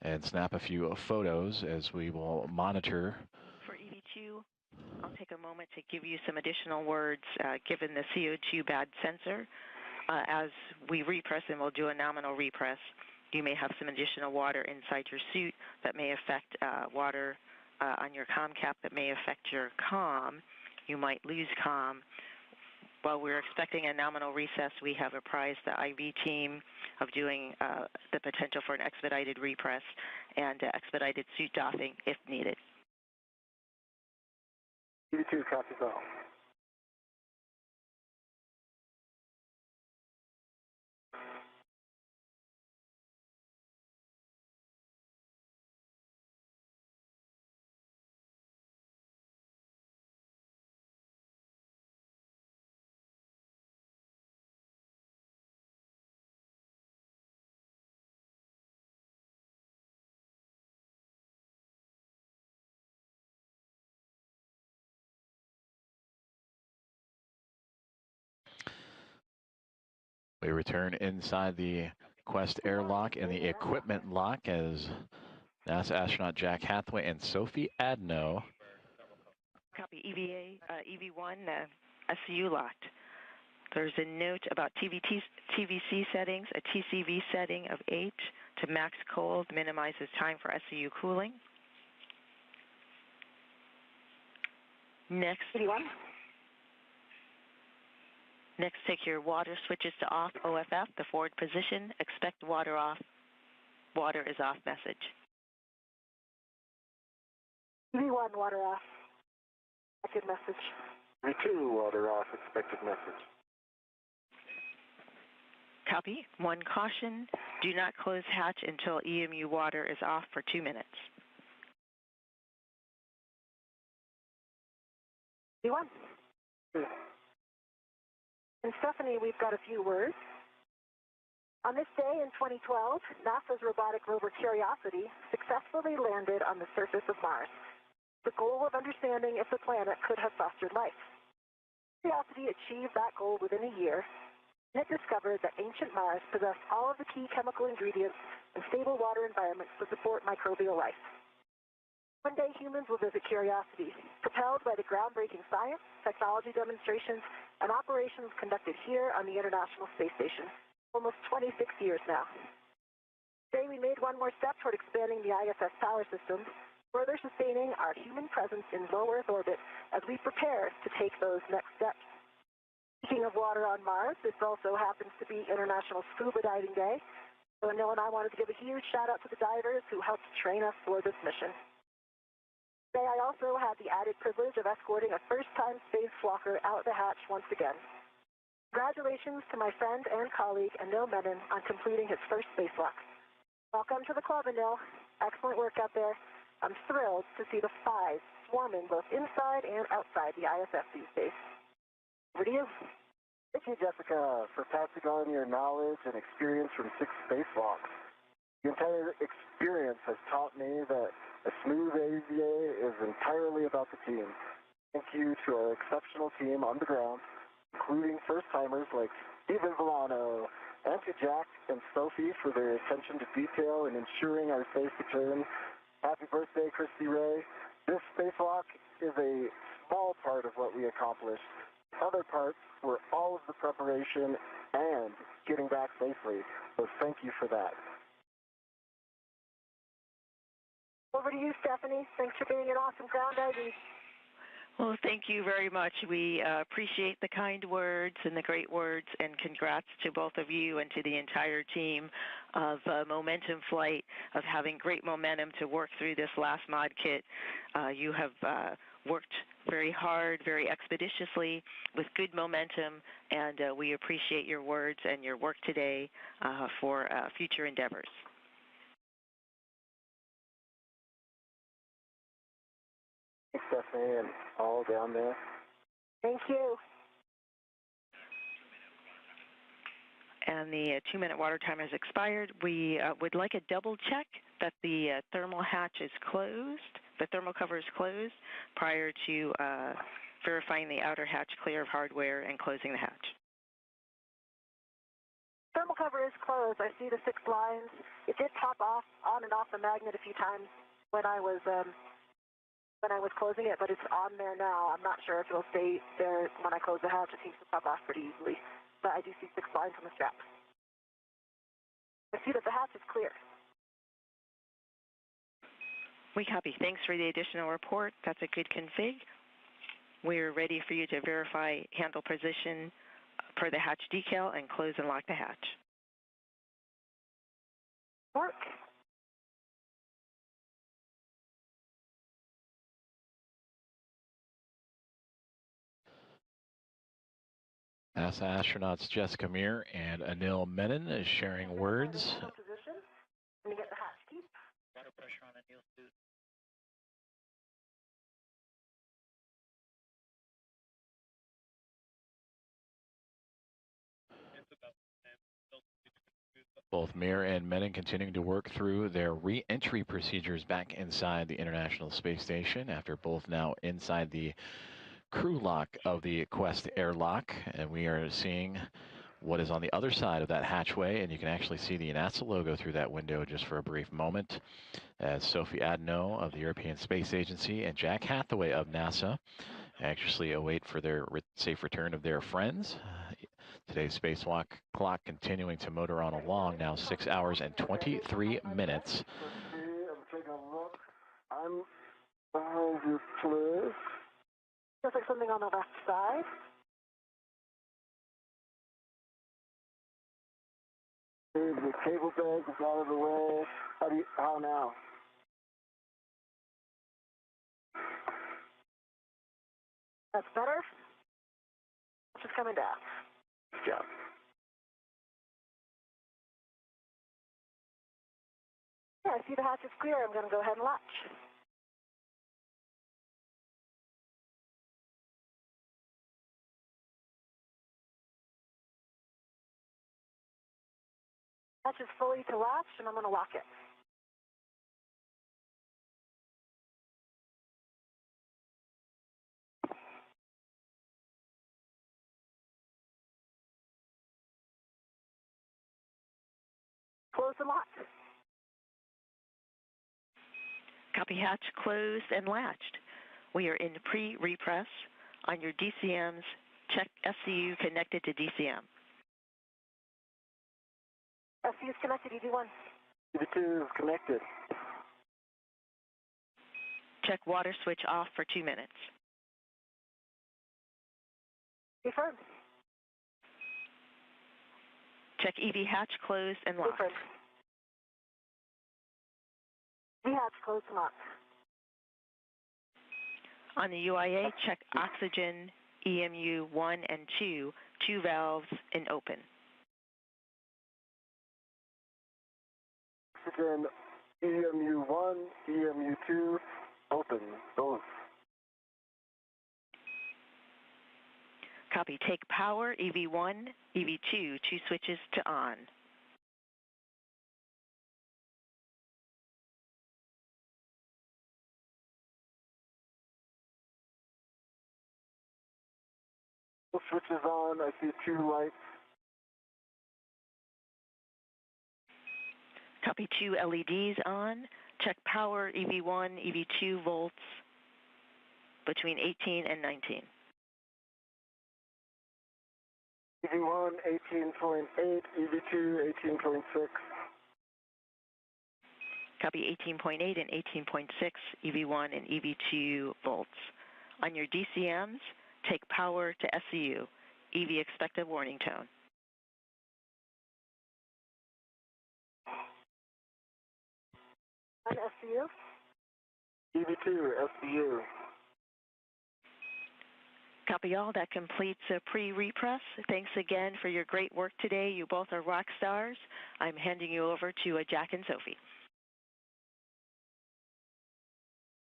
Speaker 1: and snap a few photos as we will monitor.
Speaker 8: For EV2, I'll take a moment to give you some additional words given the CO2 bad sensor. As we repress, and we'll do a nominal repress, you may have some additional water inside your suit that may affect water on your comm cap that may affect your comm. You might lose comm. While we're expecting a nominal recess, we have apprised the IB team of doing the potential for an expedited repress and expedited suit doffing if needed.
Speaker 7: EV2 copies all.
Speaker 1: We return inside the Quest airlock and the equipment lock as NASA astronaut Jack Hathaway and Sophie Adno.
Speaker 8: Copy. EV1, SCU locked. There's a note about TVC settings, a TCV setting of 8 to max cold, minimizes time for SCU cooling. Next.
Speaker 6: EV1.
Speaker 8: Next, take your water switches to off, OFF, the forward position. Expect water off. Water is off message.
Speaker 6: EV1, water off. Expected message.
Speaker 7: EV2, water off, expected message.
Speaker 8: Copy. One caution, do not close hatch until EMU water is off for 2 minutes.
Speaker 6: EV1. And Stephanie, we've got a few words. On this day in 2012, NASA's robotic rover Curiosity successfully landed on the surface of Mars, the goal of understanding if the planet could have fostered life. Curiosity achieved that goal within a year, and it discovered that ancient Mars possessed all of the key chemical ingredients and stable water environments to support microbial life. One day, humans will visit Curiosity, propelled by the groundbreaking science, technology demonstrations, and operations conducted here on the International Space Station, almost 26 years now. Today, we made one more step toward expanding the ISS power system, further sustaining our human presence in low Earth orbit as we prepare to take those next steps. Speaking of water on Mars, this also happens to be International Scuba Diving Day, so Neil and I wanted to give a huge shout out to the divers who helped train us for this mission. Today, I also had the added privilege of escorting a first-time spacewalker out the hatch once again. Congratulations to my friend and colleague, Anil Menon, on completing his first spacewalk. Welcome to the club, Anil. Excellent work out there. I'm thrilled to see the 5 swarming both inside and outside the ISS these days. Over to you.
Speaker 7: Thank you, Jessica, for passing on your knowledge and experience from 6 spacewalks. The entire experience has taught me that a smooth AVA is entirely about the team. Thank you to our exceptional team on the ground, including first-timers like Stephen Villano, and to Jack and Sophie for their attention to detail in ensuring our safe return. Happy birthday, Christy Ray. This spacewalk is a small part of what we accomplished. Other parts were all of the preparation and getting back safely, so thank you for that.
Speaker 6: Over to you, Stephanie. Thanks for being an awesome ground diving.
Speaker 8: Well, thank you very much. We appreciate the kind words and the great words, and congrats to both of you and to the entire team of Momentum Flight, of having great momentum to work through this last mod kit. You have worked very hard, very expeditiously, with good momentum, and we appreciate your words and your work today for future endeavors.
Speaker 7: Thanks, Stephanie, and all down there.
Speaker 6: Thank you.
Speaker 8: And the 2-minute water time has expired. We would like a double check that the thermal hatch is closed, the thermal cover is closed, prior to verifying the outer hatch clear of hardware and closing the hatch.
Speaker 6: Thermal cover is closed. I see the 6 lines. It did pop off on and off the magnet a few times when I was closing it, but it's on there now. I'm not sure if it'll stay there when I close the hatch. It seems to pop off pretty easily, but I do see 6 lines on the strap. I see that the hatch is clear.
Speaker 8: We copy. Thanks for the additional report. That's a good config. We're ready for you to verify handle position per the hatch decal and close and lock the hatch.
Speaker 6: Work.
Speaker 1: NASA astronauts Jessica Meir and Anil Menon is sharing words.
Speaker 6: Position. Let me get the hatch key.
Speaker 10: Water pressure on Anil's suit.
Speaker 1: Both Meir and Menon continuing to work through their re-entry procedures back inside the International Space Station after both now inside the crew lock of the Quest airlock, and we are seeing what is on the other side of that hatchway, and you can actually see the NASA logo through that window just for a brief moment as Sophie Adeno of the European Space Agency and Jack Hathaway of NASA anxiously await for their safe return of their friends. Today's spacewalk clock continuing to motor on along, now 6 hours and 23 minutes.
Speaker 7: I'm taking a look. I'm behind you, please.
Speaker 6: Looks like something on the left side.
Speaker 7: The cable bag is out of the way. How now?
Speaker 6: That's better. It's just coming down.
Speaker 7: Good job.
Speaker 6: Yeah, I see the hatch is clear. I'm going to go ahead and latch. Hatch is fully to latch, and I'm going to lock it. Close and lock.
Speaker 8: Copy hatch closed and latched. We are in pre-repress. On your DCMs, check SCU connected to DCM.
Speaker 6: SCU is connected, EV1.
Speaker 7: EV2 is connected.
Speaker 8: Check water switch off for 2 minutes.
Speaker 6: Confirmed.
Speaker 8: Check EV hatch closed and locked.
Speaker 6: Confirmed. EV hatch closed and locked.
Speaker 8: On the UIA, check oxygen EMU 1 and 2, 2 valves in open.
Speaker 7: Oxygen EMU1, EMU2, open, both.
Speaker 8: Copy. Take power, EV1, EV2, 2 switches to on.
Speaker 7: Switches on, I see 2 lights.
Speaker 8: Copy. 2 LEDs on. Check power, EV1, EV2 volts between 18 and 19.
Speaker 7: EV1 18.8, EV2 18.6.
Speaker 8: Copy. 18.8 and 18.6, EV1 and EV2 volts. On your DCMs, take power to SCU. EV expected warning tone.
Speaker 6: On SCU.
Speaker 7: EV2, SCU.
Speaker 8: Copy all. That completes a pre-repress. Thanks again for your great work today. You both are rock stars. I'm handing you over to Jack and Sophie.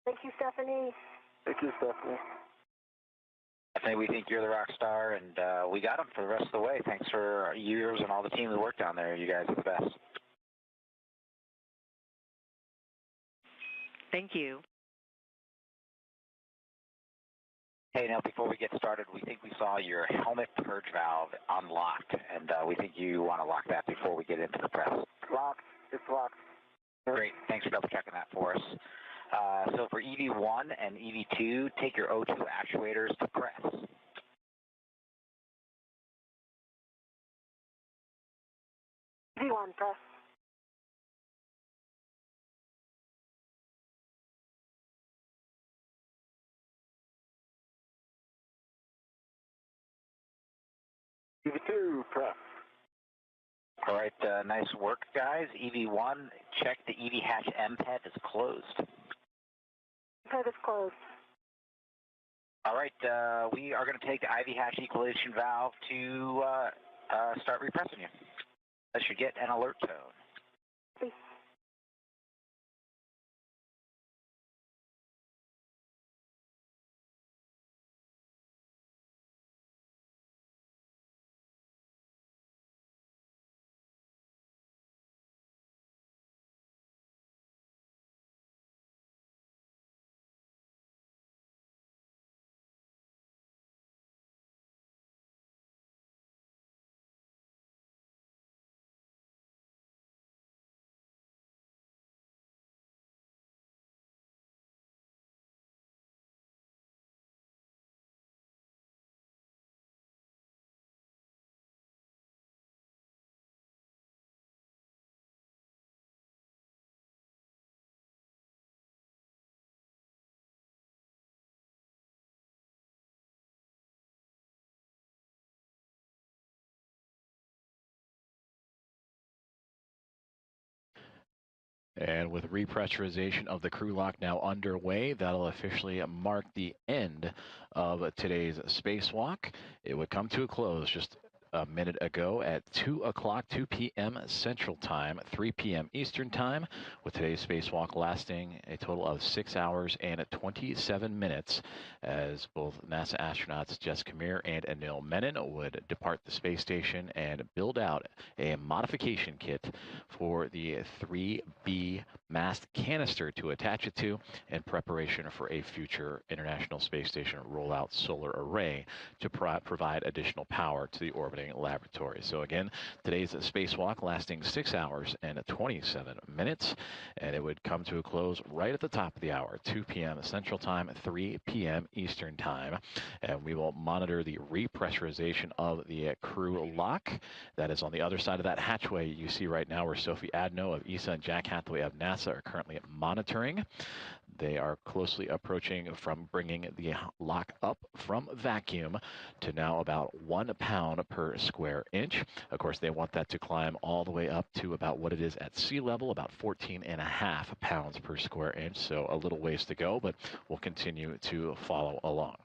Speaker 6: Thank you, Stephanie.
Speaker 7: Thank you, Stephanie.
Speaker 3: Stephanie, we think you're the rock star, and we got him for the rest of the way. Thanks for yours and all the team that worked down there. You guys are the best.
Speaker 8: Thank you.
Speaker 3: Hey, now before we get started, we think we saw your helmet purge valve unlocked, and we think you want to lock that before we get into the press.
Speaker 7: Locked. It's locked.
Speaker 3: Great. Thanks for double checking that for us. So for EV1 and EV2, take your O2 actuators to press.
Speaker 6: V1, press.
Speaker 7: EV2, press.
Speaker 3: All right, nice work, guys. EV1, check the EV hatch MPET is closed.
Speaker 6: MPET is closed.
Speaker 3: All right, we are going to take the IV hatch equalization valve to start repressing you. That should get an alert tone.
Speaker 6: Please.
Speaker 1: And with repressurization of the crew lock now underway, that'll officially mark the end of today's spacewalk. It would come to a close just a minute ago at 2 o'clock, 2 p.m. Central Time, 3 p.m. Eastern Time, with today's spacewalk lasting a total of 6 hours and 27 minutes, as both NASA astronauts Jessica Meir and Anil Menon would depart the space station and build out a modification kit for the 3B mast canister to attach it to in preparation for a future International Space Station rollout solar array to provide additional power to the orbiting laboratory. So again, today's spacewalk lasting 6 hours and 27 minutes, and it would come to a close right at the top of the hour, 2 p.m. Central Time, 3 p.m. Eastern Time, and we will monitor the repressurization of the crew lock. That is on the other side of that hatchway you see right now, where Sophie Adno of ESA and Jack Hathaway of NASA are currently monitoring. They are closely approaching from bringing the lock up from vacuum to now about 1 pound per square inch. Of course, they want that to climb all the way up to about what it is at sea level, about 14.5 pounds per square inch. So a little ways to go, but we'll continue to follow along.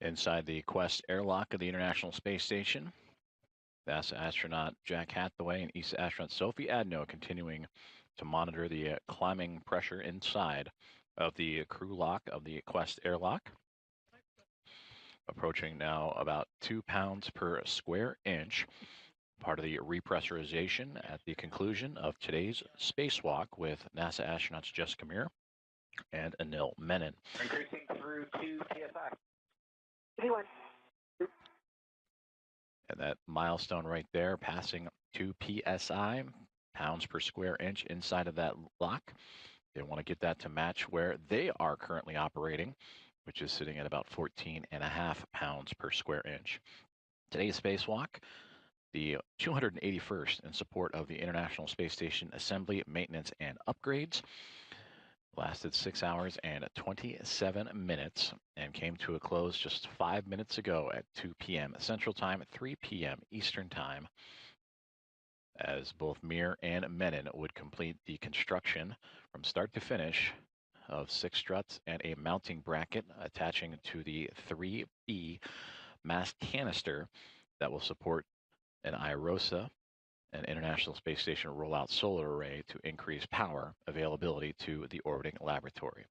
Speaker 1: Inside the Quest airlock of the International Space Station, NASA astronaut Jack Hathaway and ESA astronaut Sophie Adno continuing to monitor the climbing pressure inside of the crew lock of the Quest airlock. Approaching now about 2 pounds per square inch, part of the repressurization at the conclusion of today's spacewalk with NASA astronauts Jessica Meir and Anil Menon.
Speaker 3: Increasing through 2 PSI.
Speaker 6: V1.
Speaker 1: And that milestone right there, passing 2 PSI, pounds per square inch inside of that lock. They want to get that to match where they are currently operating, which is sitting at about 14.5 pounds per square inch. Today's spacewalk, the 281st in support of the International Space Station assembly, maintenance, and upgrades. Lasted 6 hours and 27 minutes and came to a close just 5 minutes ago at 2 p.m. Central Time, 3 p.m. Eastern Time, as both Meir and Menon would complete the construction from start to finish of 6 struts and a mounting bracket attaching to the 3B mast canister that will support an IROSA, an International Space Station rollout solar array, to increase power availability to the orbiting laboratory.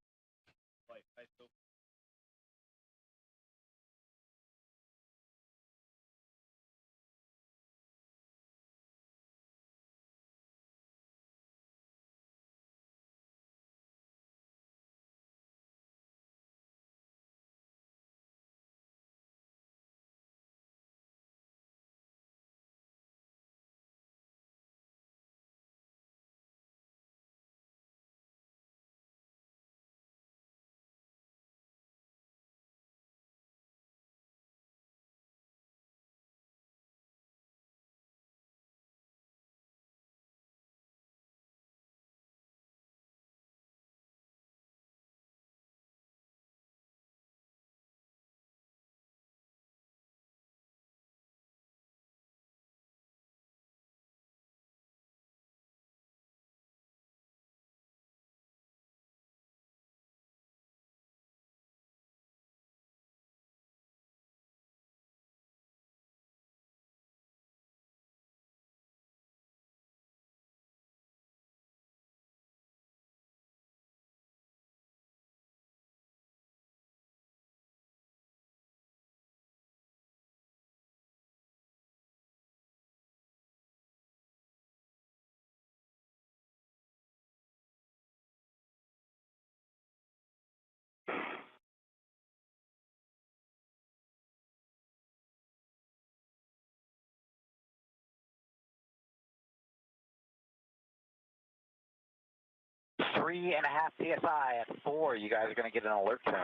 Speaker 3: Three and a half PSI at 4. You guys are going to get an alert tone.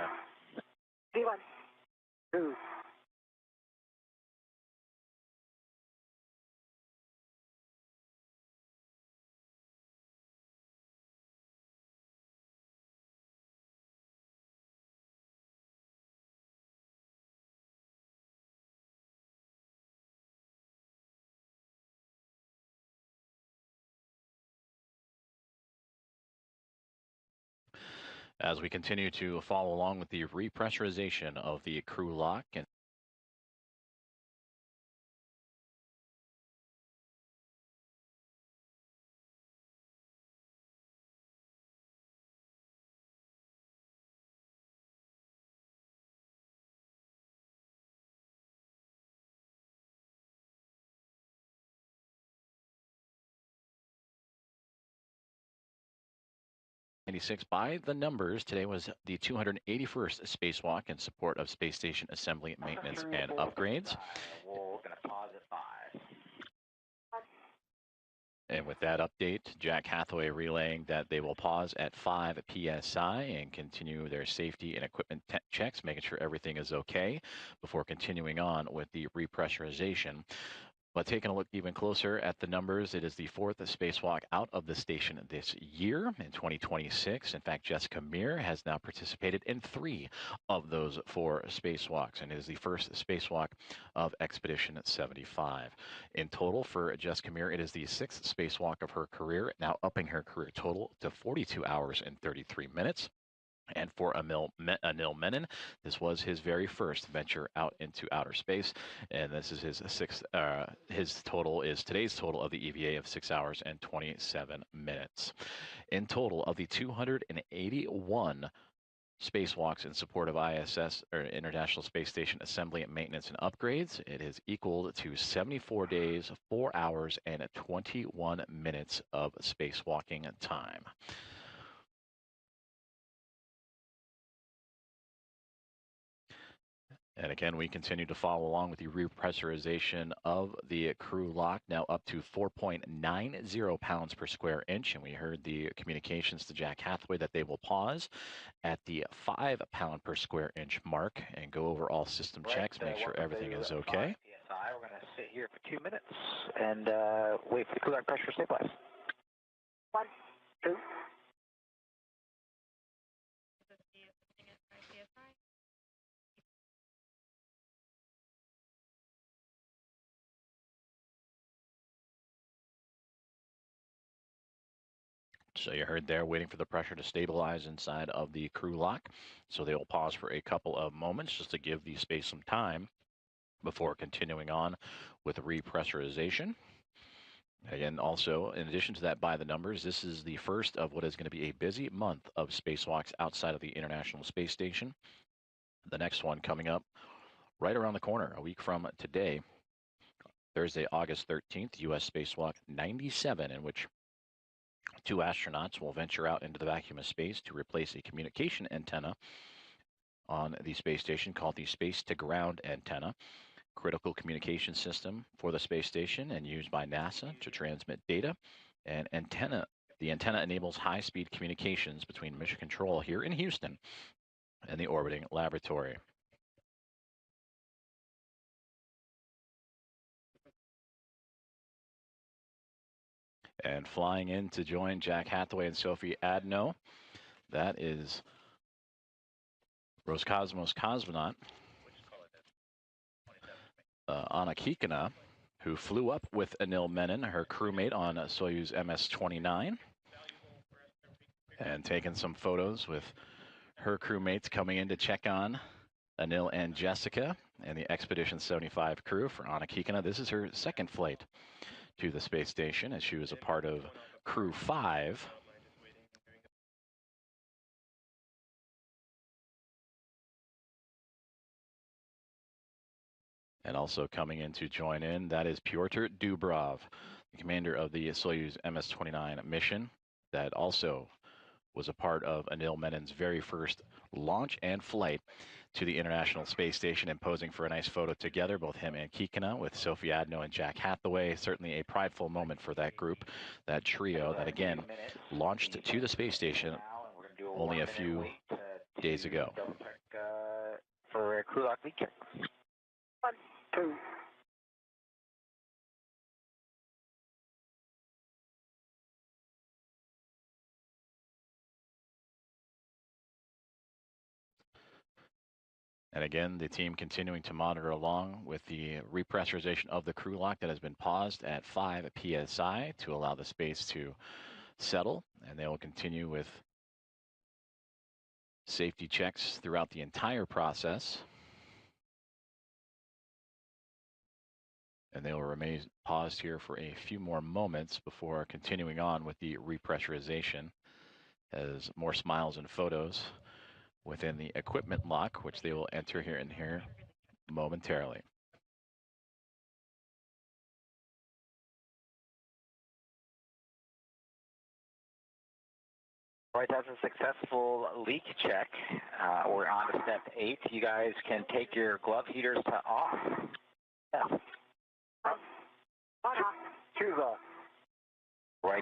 Speaker 6: V1.
Speaker 7: 2.
Speaker 1: As we continue to follow along with the repressurization of the crew lock and by the numbers, today was the 281st spacewalk in support of space station assembly, maintenance, and upgrades.
Speaker 3: We're going to pause at 5.
Speaker 1: And with that update, Jack Hathaway relaying that they will pause at 5 PSI and continue their safety and equipment checks, making sure everything is okay before continuing on with the repressurization. But taking a look even closer at the numbers, it is the 4th spacewalk out of the station this year in 2026. In fact, Jessica Meir has now participated in 3 of those 4 spacewalks, and it is the first spacewalk of Expedition 75. In total for Jessica Meir, it is the 6th spacewalk of her career, now upping her career total to 42 hours and 33 minutes. And for Anil Menon, this was his very first venture out into outer space, and this is his sixth. His total is today's total of the EVA of 6 hours and 27 minutes. In total, of the 281 spacewalks in support of ISS, or International Space Station assembly and maintenance and upgrades, it is equal to 74 days, 4 hours, and 21 minutes of spacewalking time. And again, we continue to follow along with the repressurization of the crew lock, now up to 4.90 pounds per square inch. And we heard the communications to Jack Hathaway that they will pause at the 5 pound per square inch mark and go over all system checks, make sure everything is okay.
Speaker 3: PSI. We're going to sit here for 2 minutes and wait for the crew lock pressure to stabilize.
Speaker 6: 1, 2.
Speaker 1: So you heard there, waiting for the pressure to stabilize inside of the crew lock. So they will pause for a couple of moments just to give the space some time before continuing on with repressurization. Again, also, in addition to that, by the numbers, this is the first of what is going to be a busy month of spacewalks outside of the International Space Station. The next one coming up right around the corner, a week from today, Thursday, August 13th, U.S. Spacewalk 97, in which 2 astronauts will venture out into the vacuum of space to replace a communication antenna on the space station called the Space-to-Ground Antenna, critical communication system for the space station and used by NASA to transmit data. And the antenna enables high-speed communications between Mission Control here in Houston and the orbiting laboratory. And flying in to join Jack Hathaway and Sophie Adno, that is Roscosmos cosmonaut Anna Kikina, who flew up with Anil Menon, her crewmate on Soyuz MS-29, and taking some photos with her crewmates coming in to check on Anil and Jessica and the Expedition 75 crew for Anna Kikina. This is her second flight to the space station, as she was a part of Crew 5. And also coming in to join in, that is Pyotr Dubrov, the commander of the Soyuz MS-29 mission that also was a part of Anil Menon's very first launch and flight to the International Space Station, and posing for a nice photo together, both him and Kikina, with Sophie Adno and Jack Hathaway. Certainly a prideful moment for that group, that trio that, again, launched to the space station only a few days ago.
Speaker 3: For crew lock leak check.
Speaker 6: 1, 2.
Speaker 1: And again, the team continuing to monitor along with the repressurization of the crew lock that has been paused at 5 psi to allow the space to settle. And they will continue with safety checks throughout the entire process. And they will remain paused here for a few more moments before continuing on with the repressurization, as more smiles and photos within the equipment lock, which they will enter here momentarily.
Speaker 3: All right, that's a successful leak check. We're on to step 8. You guys can take your glove heaters to off. Yeah.
Speaker 6: On off.
Speaker 7: Choose off.
Speaker 3: Right,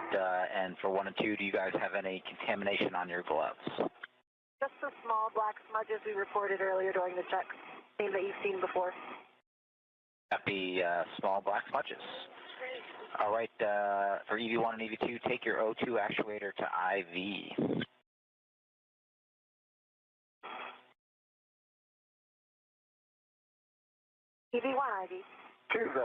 Speaker 3: and for 1 and 2, do you guys have any contamination on your gloves?
Speaker 6: Just the small black smudges we reported earlier during the check. Same that you've seen before.
Speaker 3: Got the small black smudges. All right, for EV1 and EV2, take your O2 actuator to IV.
Speaker 6: EV1 IV.
Speaker 7: Choose IV.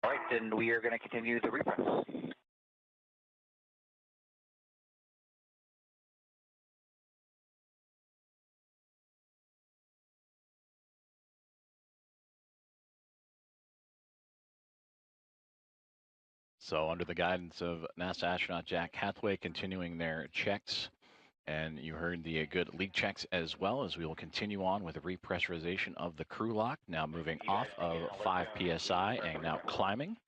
Speaker 3: All right, then we are going to continue the repress.
Speaker 1: So under the guidance of NASA astronaut Jack Hathaway, continuing their checks, and you heard the good leak checks as well, as we will continue on with the repressurization of the crew lock, now moving off of 5 psi and now climbing.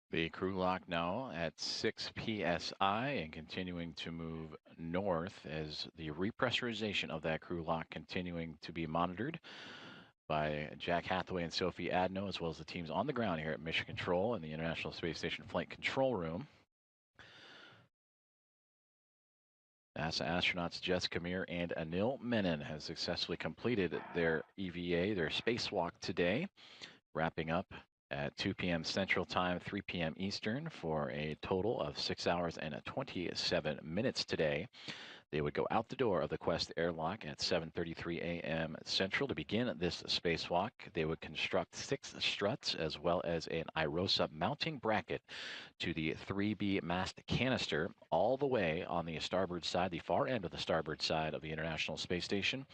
Speaker 1: The crew lock now at 6 psi and continuing to move north as the repressurization of that crew lock continuing to be monitored by Jack Hathaway and Sophie Adno, as well as the teams on the ground here at Mission Control in the International Space Station Flight Control Room. NASA astronauts Jessica Meir and Anil Menon have successfully completed their EVA, their spacewalk today, wrapping up at 2 p.m. Central Time, 3 p.m. Eastern, for a total of 6 hours and 27 minutes today. They would go out the door of the Quest airlock at 7:33 a.m. Central to begin this spacewalk. They would construct 6 struts as well as an IROSA mounting bracket to the 3B mast canister all the way on the starboard side, the far end of the starboard side of the International Space Station.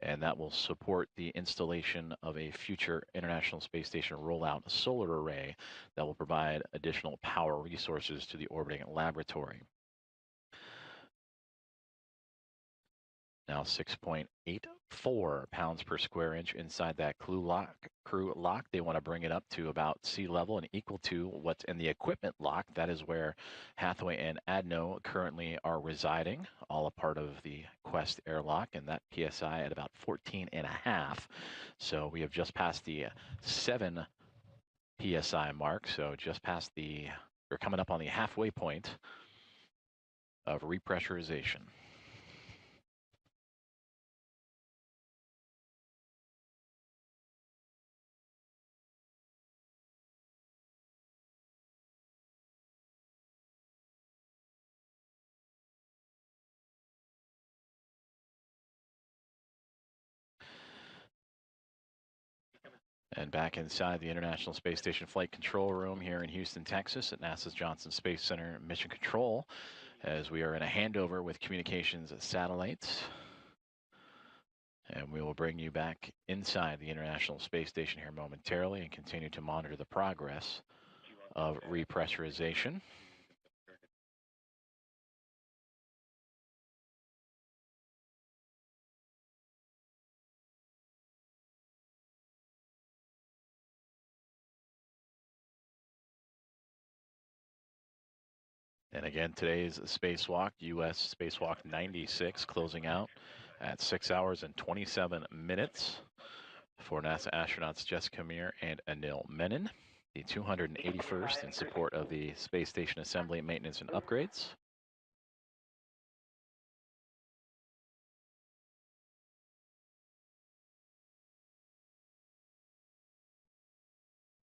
Speaker 1: And that will support the installation of a future International Space Station rollout solar array that will provide additional power resources to the orbiting laboratory. Now 6.84 pounds per square inch inside that crew lock. They want to bring it up to about sea level and equal to what's in the equipment lock. That is where Hathaway and Adno currently are residing, all a part of the Quest airlock, and that PSI at about 14.5. So we have just passed the 7 PSI mark. So just past we're coming up on the halfway point of repressurization. And back inside the International Space Station Flight Control Room here in Houston, Texas at NASA's Johnson Space Center Mission Control, as we are in a handover with communications satellites. And we will bring you back inside the International Space Station here momentarily and continue to monitor the progress of repressurization. And again, today's spacewalk, U.S. Spacewalk 96, closing out at 6 hours and 27 minutes for NASA astronauts Jessica Meir and Anil Menon, the 281st in support of the Space Station Assembly, Maintenance, and Upgrades.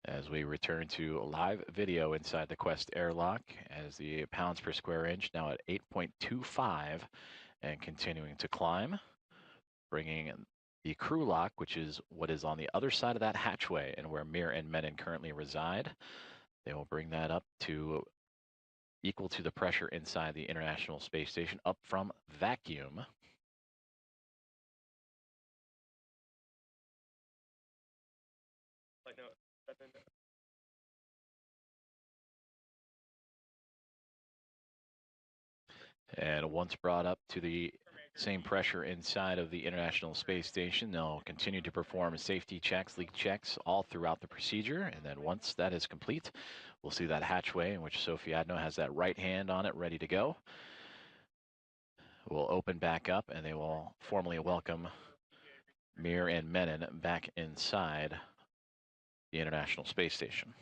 Speaker 1: As we return to live video inside the Quest airlock, as the pounds per square inch now at 8.25 and continuing to climb, bringing the crew lock, which is what is on the other side of that hatchway and where Meir and Menon currently reside. They will bring that up to equal to the pressure inside the International Space Station up from vacuum. And once brought up to the Same pressure inside of the International Space Station. They'll continue to perform safety checks, leak checks all throughout the procedure. And then once that is complete, we'll see that hatchway in which Sophie Adno has that right hand on it ready to go. Will open back up and they will formally welcome Mir and Menon back inside the International Space Station.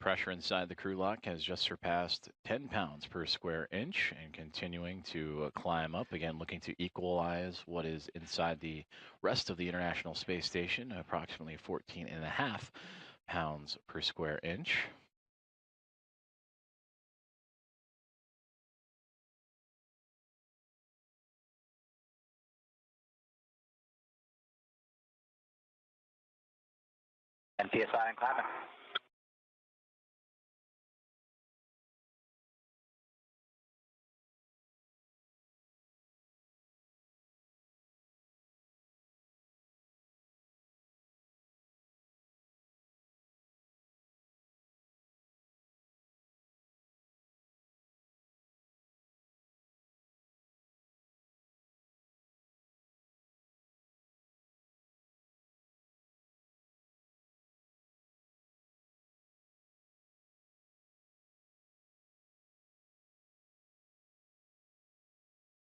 Speaker 1: Pressure inside the crew lock has just surpassed 10 pounds per square inch and continuing to climb up. Again, looking to equalize what is inside the rest of the International Space Station, approximately 14.5 pounds per square inch.
Speaker 3: And PSI and climbing.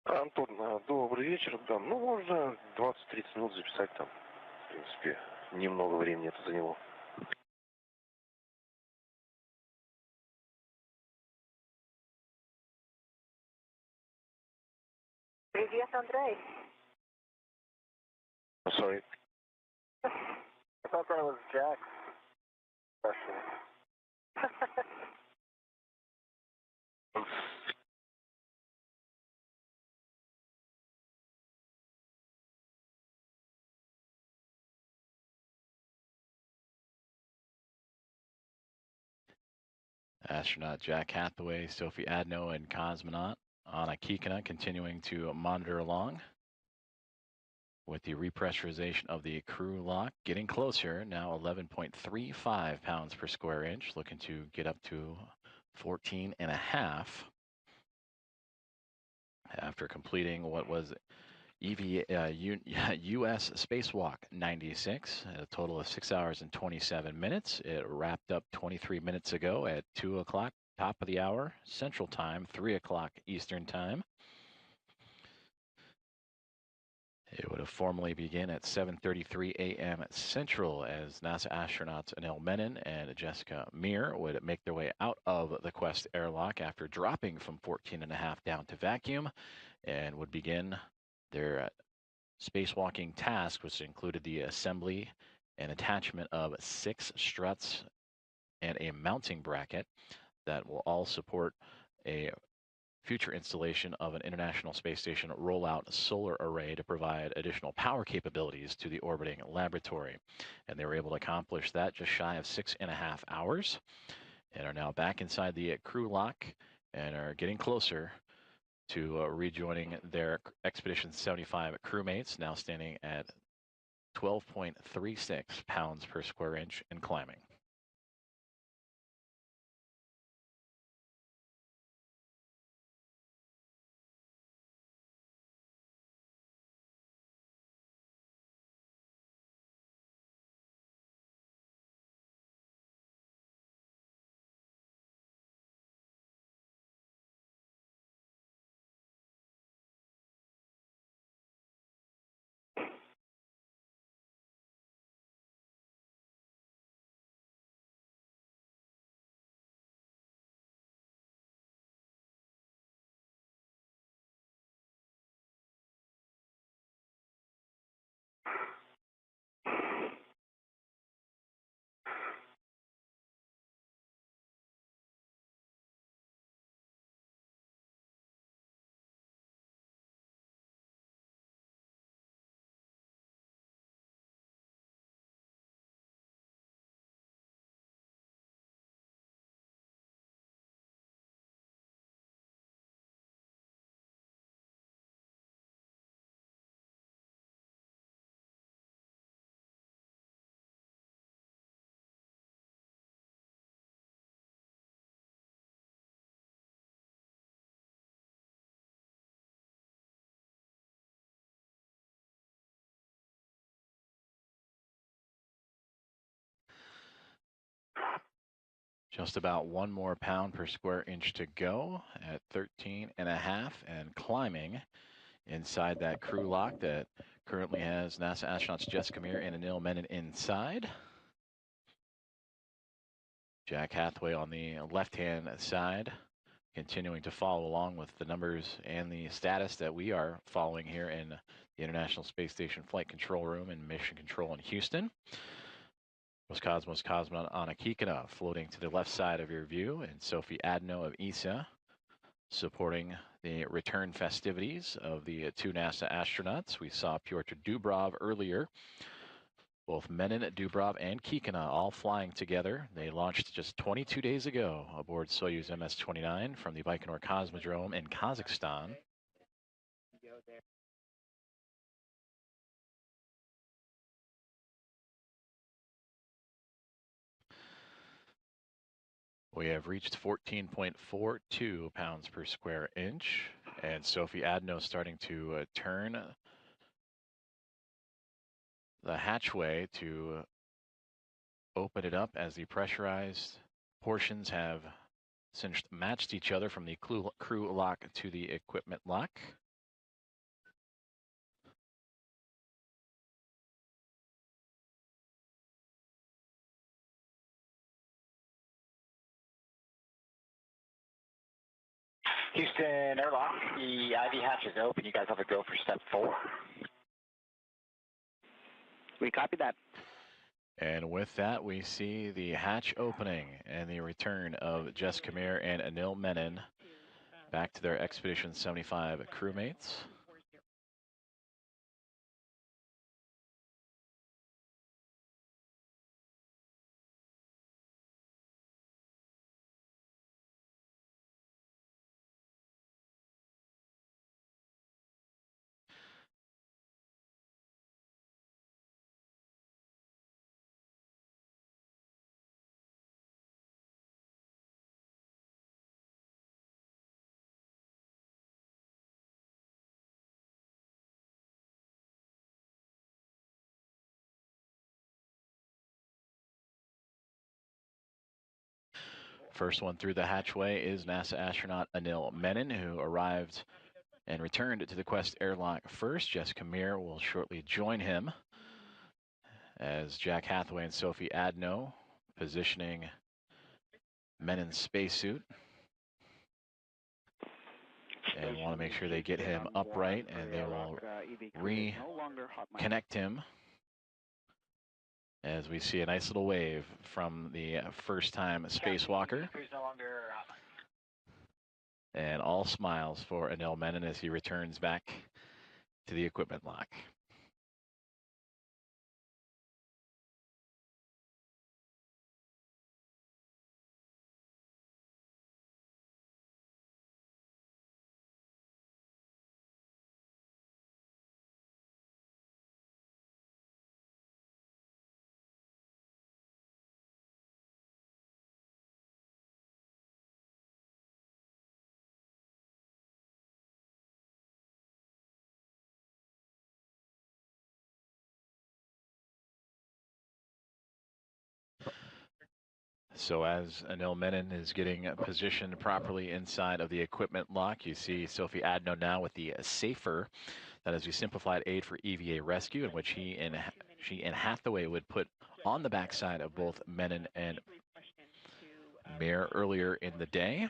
Speaker 11: Антон, добрый вечер. Да, ну, можно 20-30 минут записать там. В принципе, немного времени это заняло.
Speaker 6: Привет, Андрей.
Speaker 11: Sorry.
Speaker 7: I thought that was Jack's question.
Speaker 1: Astronaut Jack Hathaway, Sophie Adno, and cosmonaut Anna Kikina continuing to monitor along with the repressurization of the crew lock getting closer. Now 11.35 pounds per square inch, looking to get up to 14.5 after completing what was US Spacewalk 96, a total of 6 hours and 27 minutes. It wrapped up 23 minutes ago at 2 o'clock, top of the hour, Central Time, 3 o'clock Eastern Time. It would have formally begin at 7:33 a.m. Central as NASA astronauts Anil Menon and Jessica Mir would make their way out of the Quest airlock after dropping from 14.5 down to vacuum and would begin their spacewalking task, which included the assembly and attachment of 6 struts and a mounting bracket that will all support a future installation of an International Space Station rollout solar array to provide additional power capabilities to the orbiting laboratory. And they were able to accomplish that just shy of 6.5 hours and are now back inside the crew lock and are getting closer to rejoining their Expedition 75 crewmates, now standing at 12.36 pounds per square inch and climbing. Just about 1 more pound per square inch to go at 13.5 and climbing inside that crew lock that currently has NASA astronauts Jessica Meir and Anil Menon inside. Jack Hathaway on the left-hand side, continuing to follow along with the numbers and the status that we are following here in the International Space Station Flight Control Room and Mission Control in Houston. Roscosmos cosmonaut Anna Kikina floating to the left side of your view, and Sophie Adno of ESA supporting the return festivities of the 2 NASA astronauts. We saw Pyotr Dubrov earlier. Both Menon, Dubrov, and Kikina all flying together. They launched just 22 days ago aboard Soyuz MS-29 from the Baikonur Cosmodrome in Kazakhstan. We have reached 14.42 pounds per square inch, and Sophie Adno starting to turn the hatchway to open it up as the pressurized portions have since matched each other from the crew lock to the equipment lock.
Speaker 3: Houston airlock, the IV hatch is open. You guys have to go for step 4.
Speaker 5: We copy that.
Speaker 1: And with that, we see the hatch opening and the return of Jessica Meir and Anil Menon back to their Expedition 75 crewmates. First one through the hatchway is NASA astronaut Anil Menon, who arrived and returned to the Quest airlock first. Jessica Meir will shortly join him as Jack Hathaway and Sophie Adno positioning Menon's spacesuit. And want to make sure they get him upright, and they will reconnect him as we see a nice little wave from the first-time spacewalker. And all smiles for Anil Menon as he returns back to the equipment lock. So as Anil Menon is getting positioned properly inside of the equipment lock, you see Sophie Adno now with the safer, that is the simplified aid for EVA rescue, in which she and Hathaway would put on the backside of both Menon and Mir earlier in the day.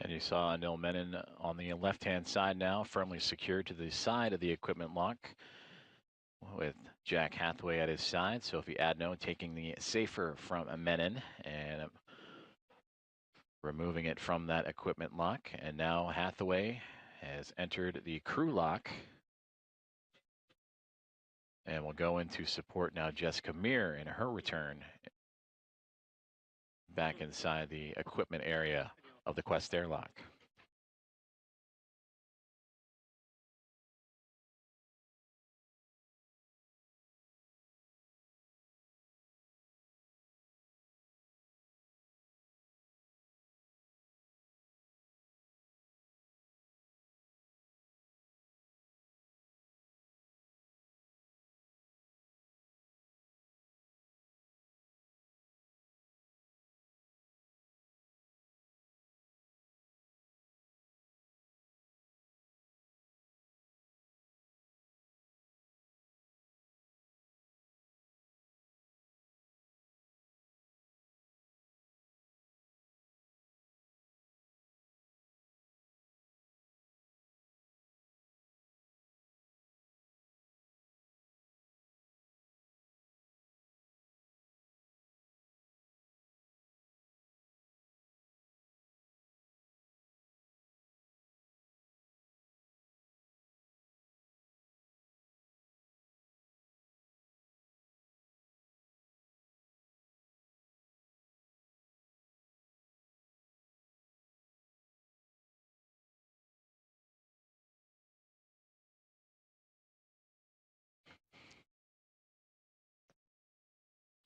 Speaker 1: And you saw Anil Menon on the left-hand side now, firmly secured to the side of the equipment lock, with Jack Hathaway at his side. Sophie Adno taking the safer from Menon and removing it from that equipment lock. And now Hathaway has entered the crew lock and will go into support now Jessica Meir in her return back inside the equipment area of the Quest airlock.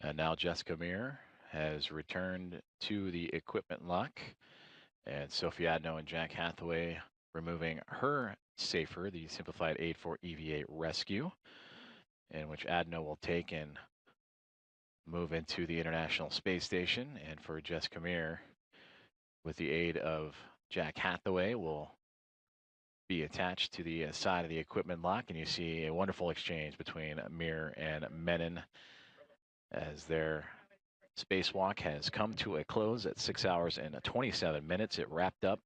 Speaker 1: And now Jessica Meir has returned to the equipment lock, and Sophie Adno and Jack Hathaway removing her safer, the simplified aid for EVA rescue, in which Adno will take and move into the International Space Station. And for Jessica Meir, with the aid of Jack Hathaway, will be attached to the side of the equipment lock. And you see a wonderful exchange between Meir and Menon as their spacewalk has come to a close at 6 hours and 27 minutes. It wrapped up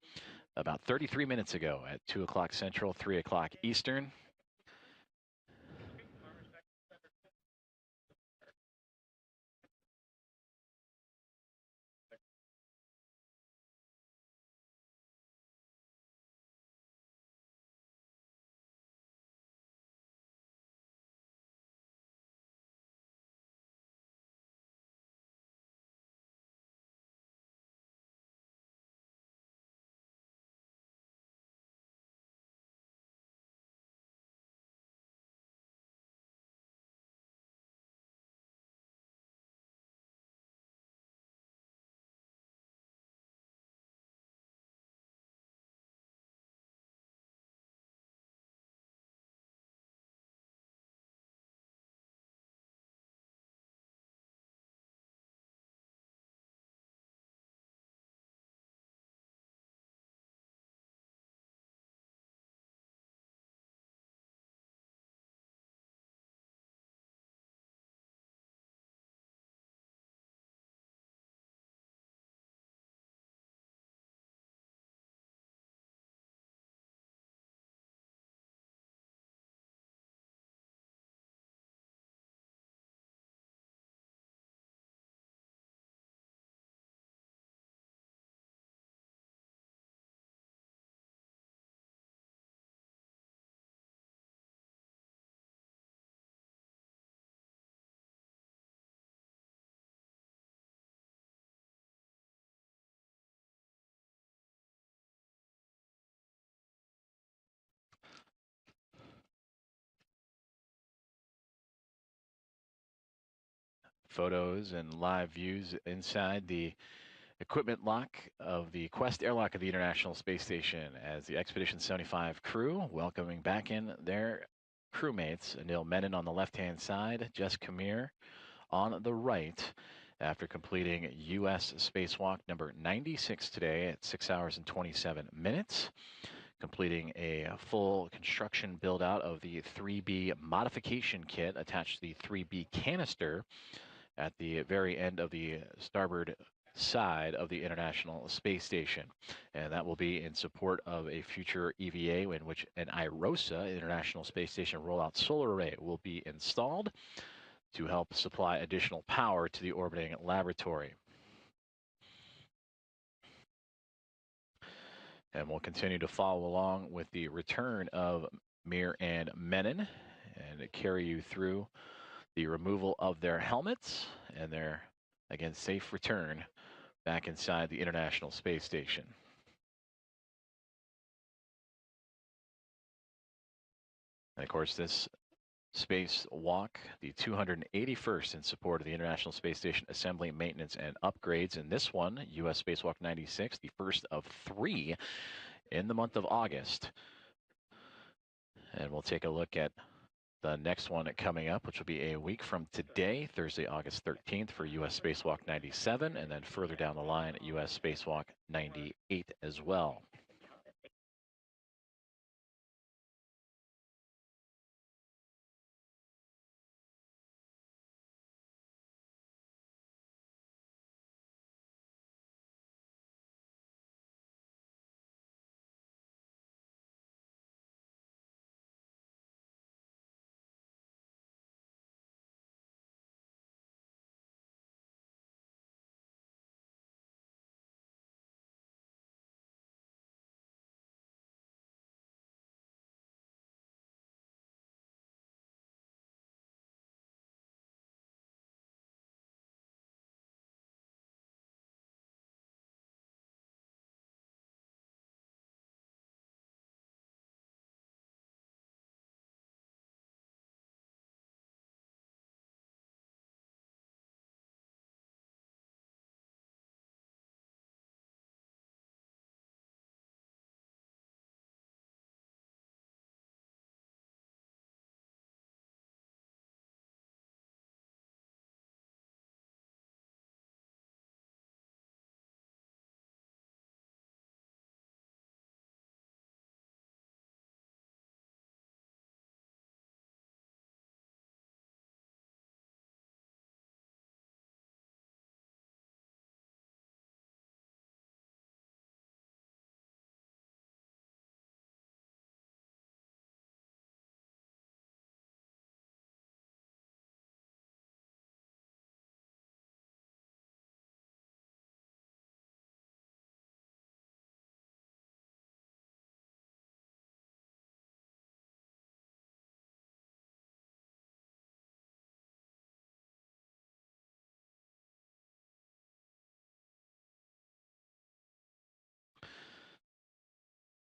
Speaker 1: about 33 minutes ago at 2 o'clock Central, 3 o'clock Eastern. photos and live views inside the equipment lock of the Quest airlock of the International Space Station as the Expedition 75 crew welcoming back in their crewmates, Anil Menon on the left-hand side, Jess Kamir on the right, after completing U.S. spacewalk number 96 today at 6 hours and 27 minutes, completing a full construction build-out of the 3B modification kit attached to the 3B canister at the very end of the starboard side of the International Space Station. And that will be in support of a future EVA in which an IROSA, International Space Station Rollout Solar Array, will be installed to help supply additional power to the orbiting laboratory. And we'll continue to follow along with the return of Mir and Menon and carry you through the removal of their helmets and their, again, safe return back inside the International Space Station. And of course, this spacewalk, the 281st in support of the International Space Station assembly, maintenance, and upgrades. And this one, U.S. Spacewalk 96, the first of 3 in the month of August. And we'll take a look at the next one coming up, which will be a week from today, Thursday, August 13th for U.S. Spacewalk 97, and then further down the line, U.S. Spacewalk 98 as well.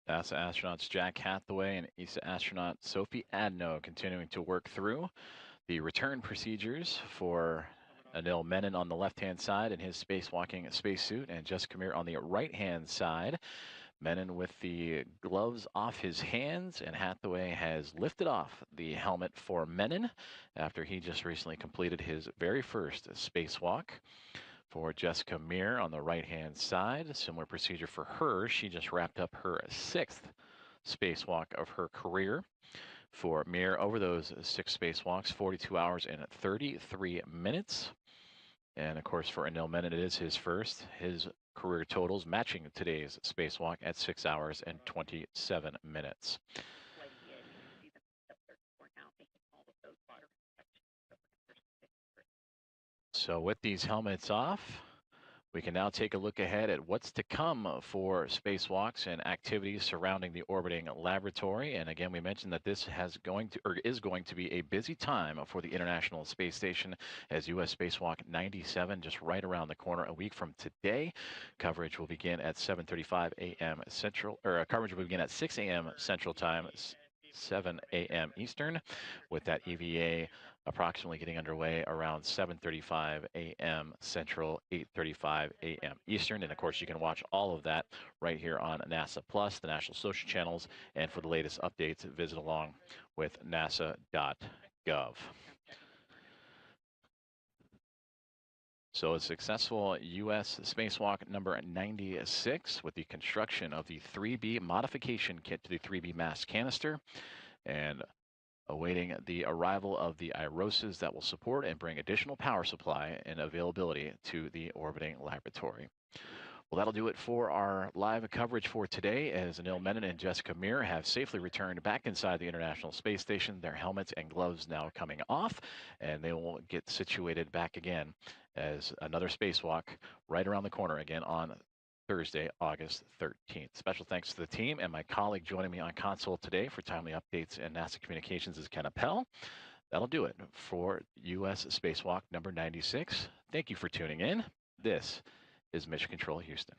Speaker 1: NASA astronauts Jack Hathaway and ESA astronaut Sophie Adno continuing to work through the return procedures for Anil Menon on the left-hand side in his spacewalking spacesuit, and Jess Kamir on the right-hand side. Menon with the gloves off his hands, and Hathaway has lifted off the helmet for Menon after he just recently completed his very first spacewalk. For Jessica Meir on the right-hand side, similar procedure for her. She just wrapped up her 6th spacewalk of her career. For Meir, over those 6 spacewalks, 42 hours and 33 minutes. And of course, for Anil Menon, it is his first. His career totals matching today's spacewalk at 6 hours and 27 minutes. So with these helmets off, we can now take a look ahead at what's to come for spacewalks and activities surrounding the orbiting laboratory. And again, we mentioned that this is going to be a busy time for the International Space Station as U.S. Spacewalk 97 just right around the corner a week from today. Coverage will begin at 7:35 a.m. Central, or coverage will begin at 6 a.m. Central Time, 7 a.m. Eastern, with that EVA approximately getting underway around 7:35 a.m. Central, 8:35 a.m. Eastern. And of course, you can watch all of that right here on NASA Plus, the national social channels. And for the latest updates, visit along with nasa.gov. So a successful U.S. spacewalk number 96 with the construction of the 3B modification kit to the 3B mass canister, and awaiting the arrival of the IROSs that will support and bring additional power supply and availability to the orbiting laboratory. Well, that'll do it for our live coverage for today, as Anil Menon and Jessica Meir have safely returned back inside the International Space Station. Their helmets and gloves now coming off, and they will get situated back again as another spacewalk right around the corner again on Thursday, August 13th. Special thanks to the team and my colleague joining me on console today for timely updates and NASA Communications is Ken Appel. That'll do it for U.S. Spacewalk number 96. Thank you for tuning in. This is Mission Control Houston.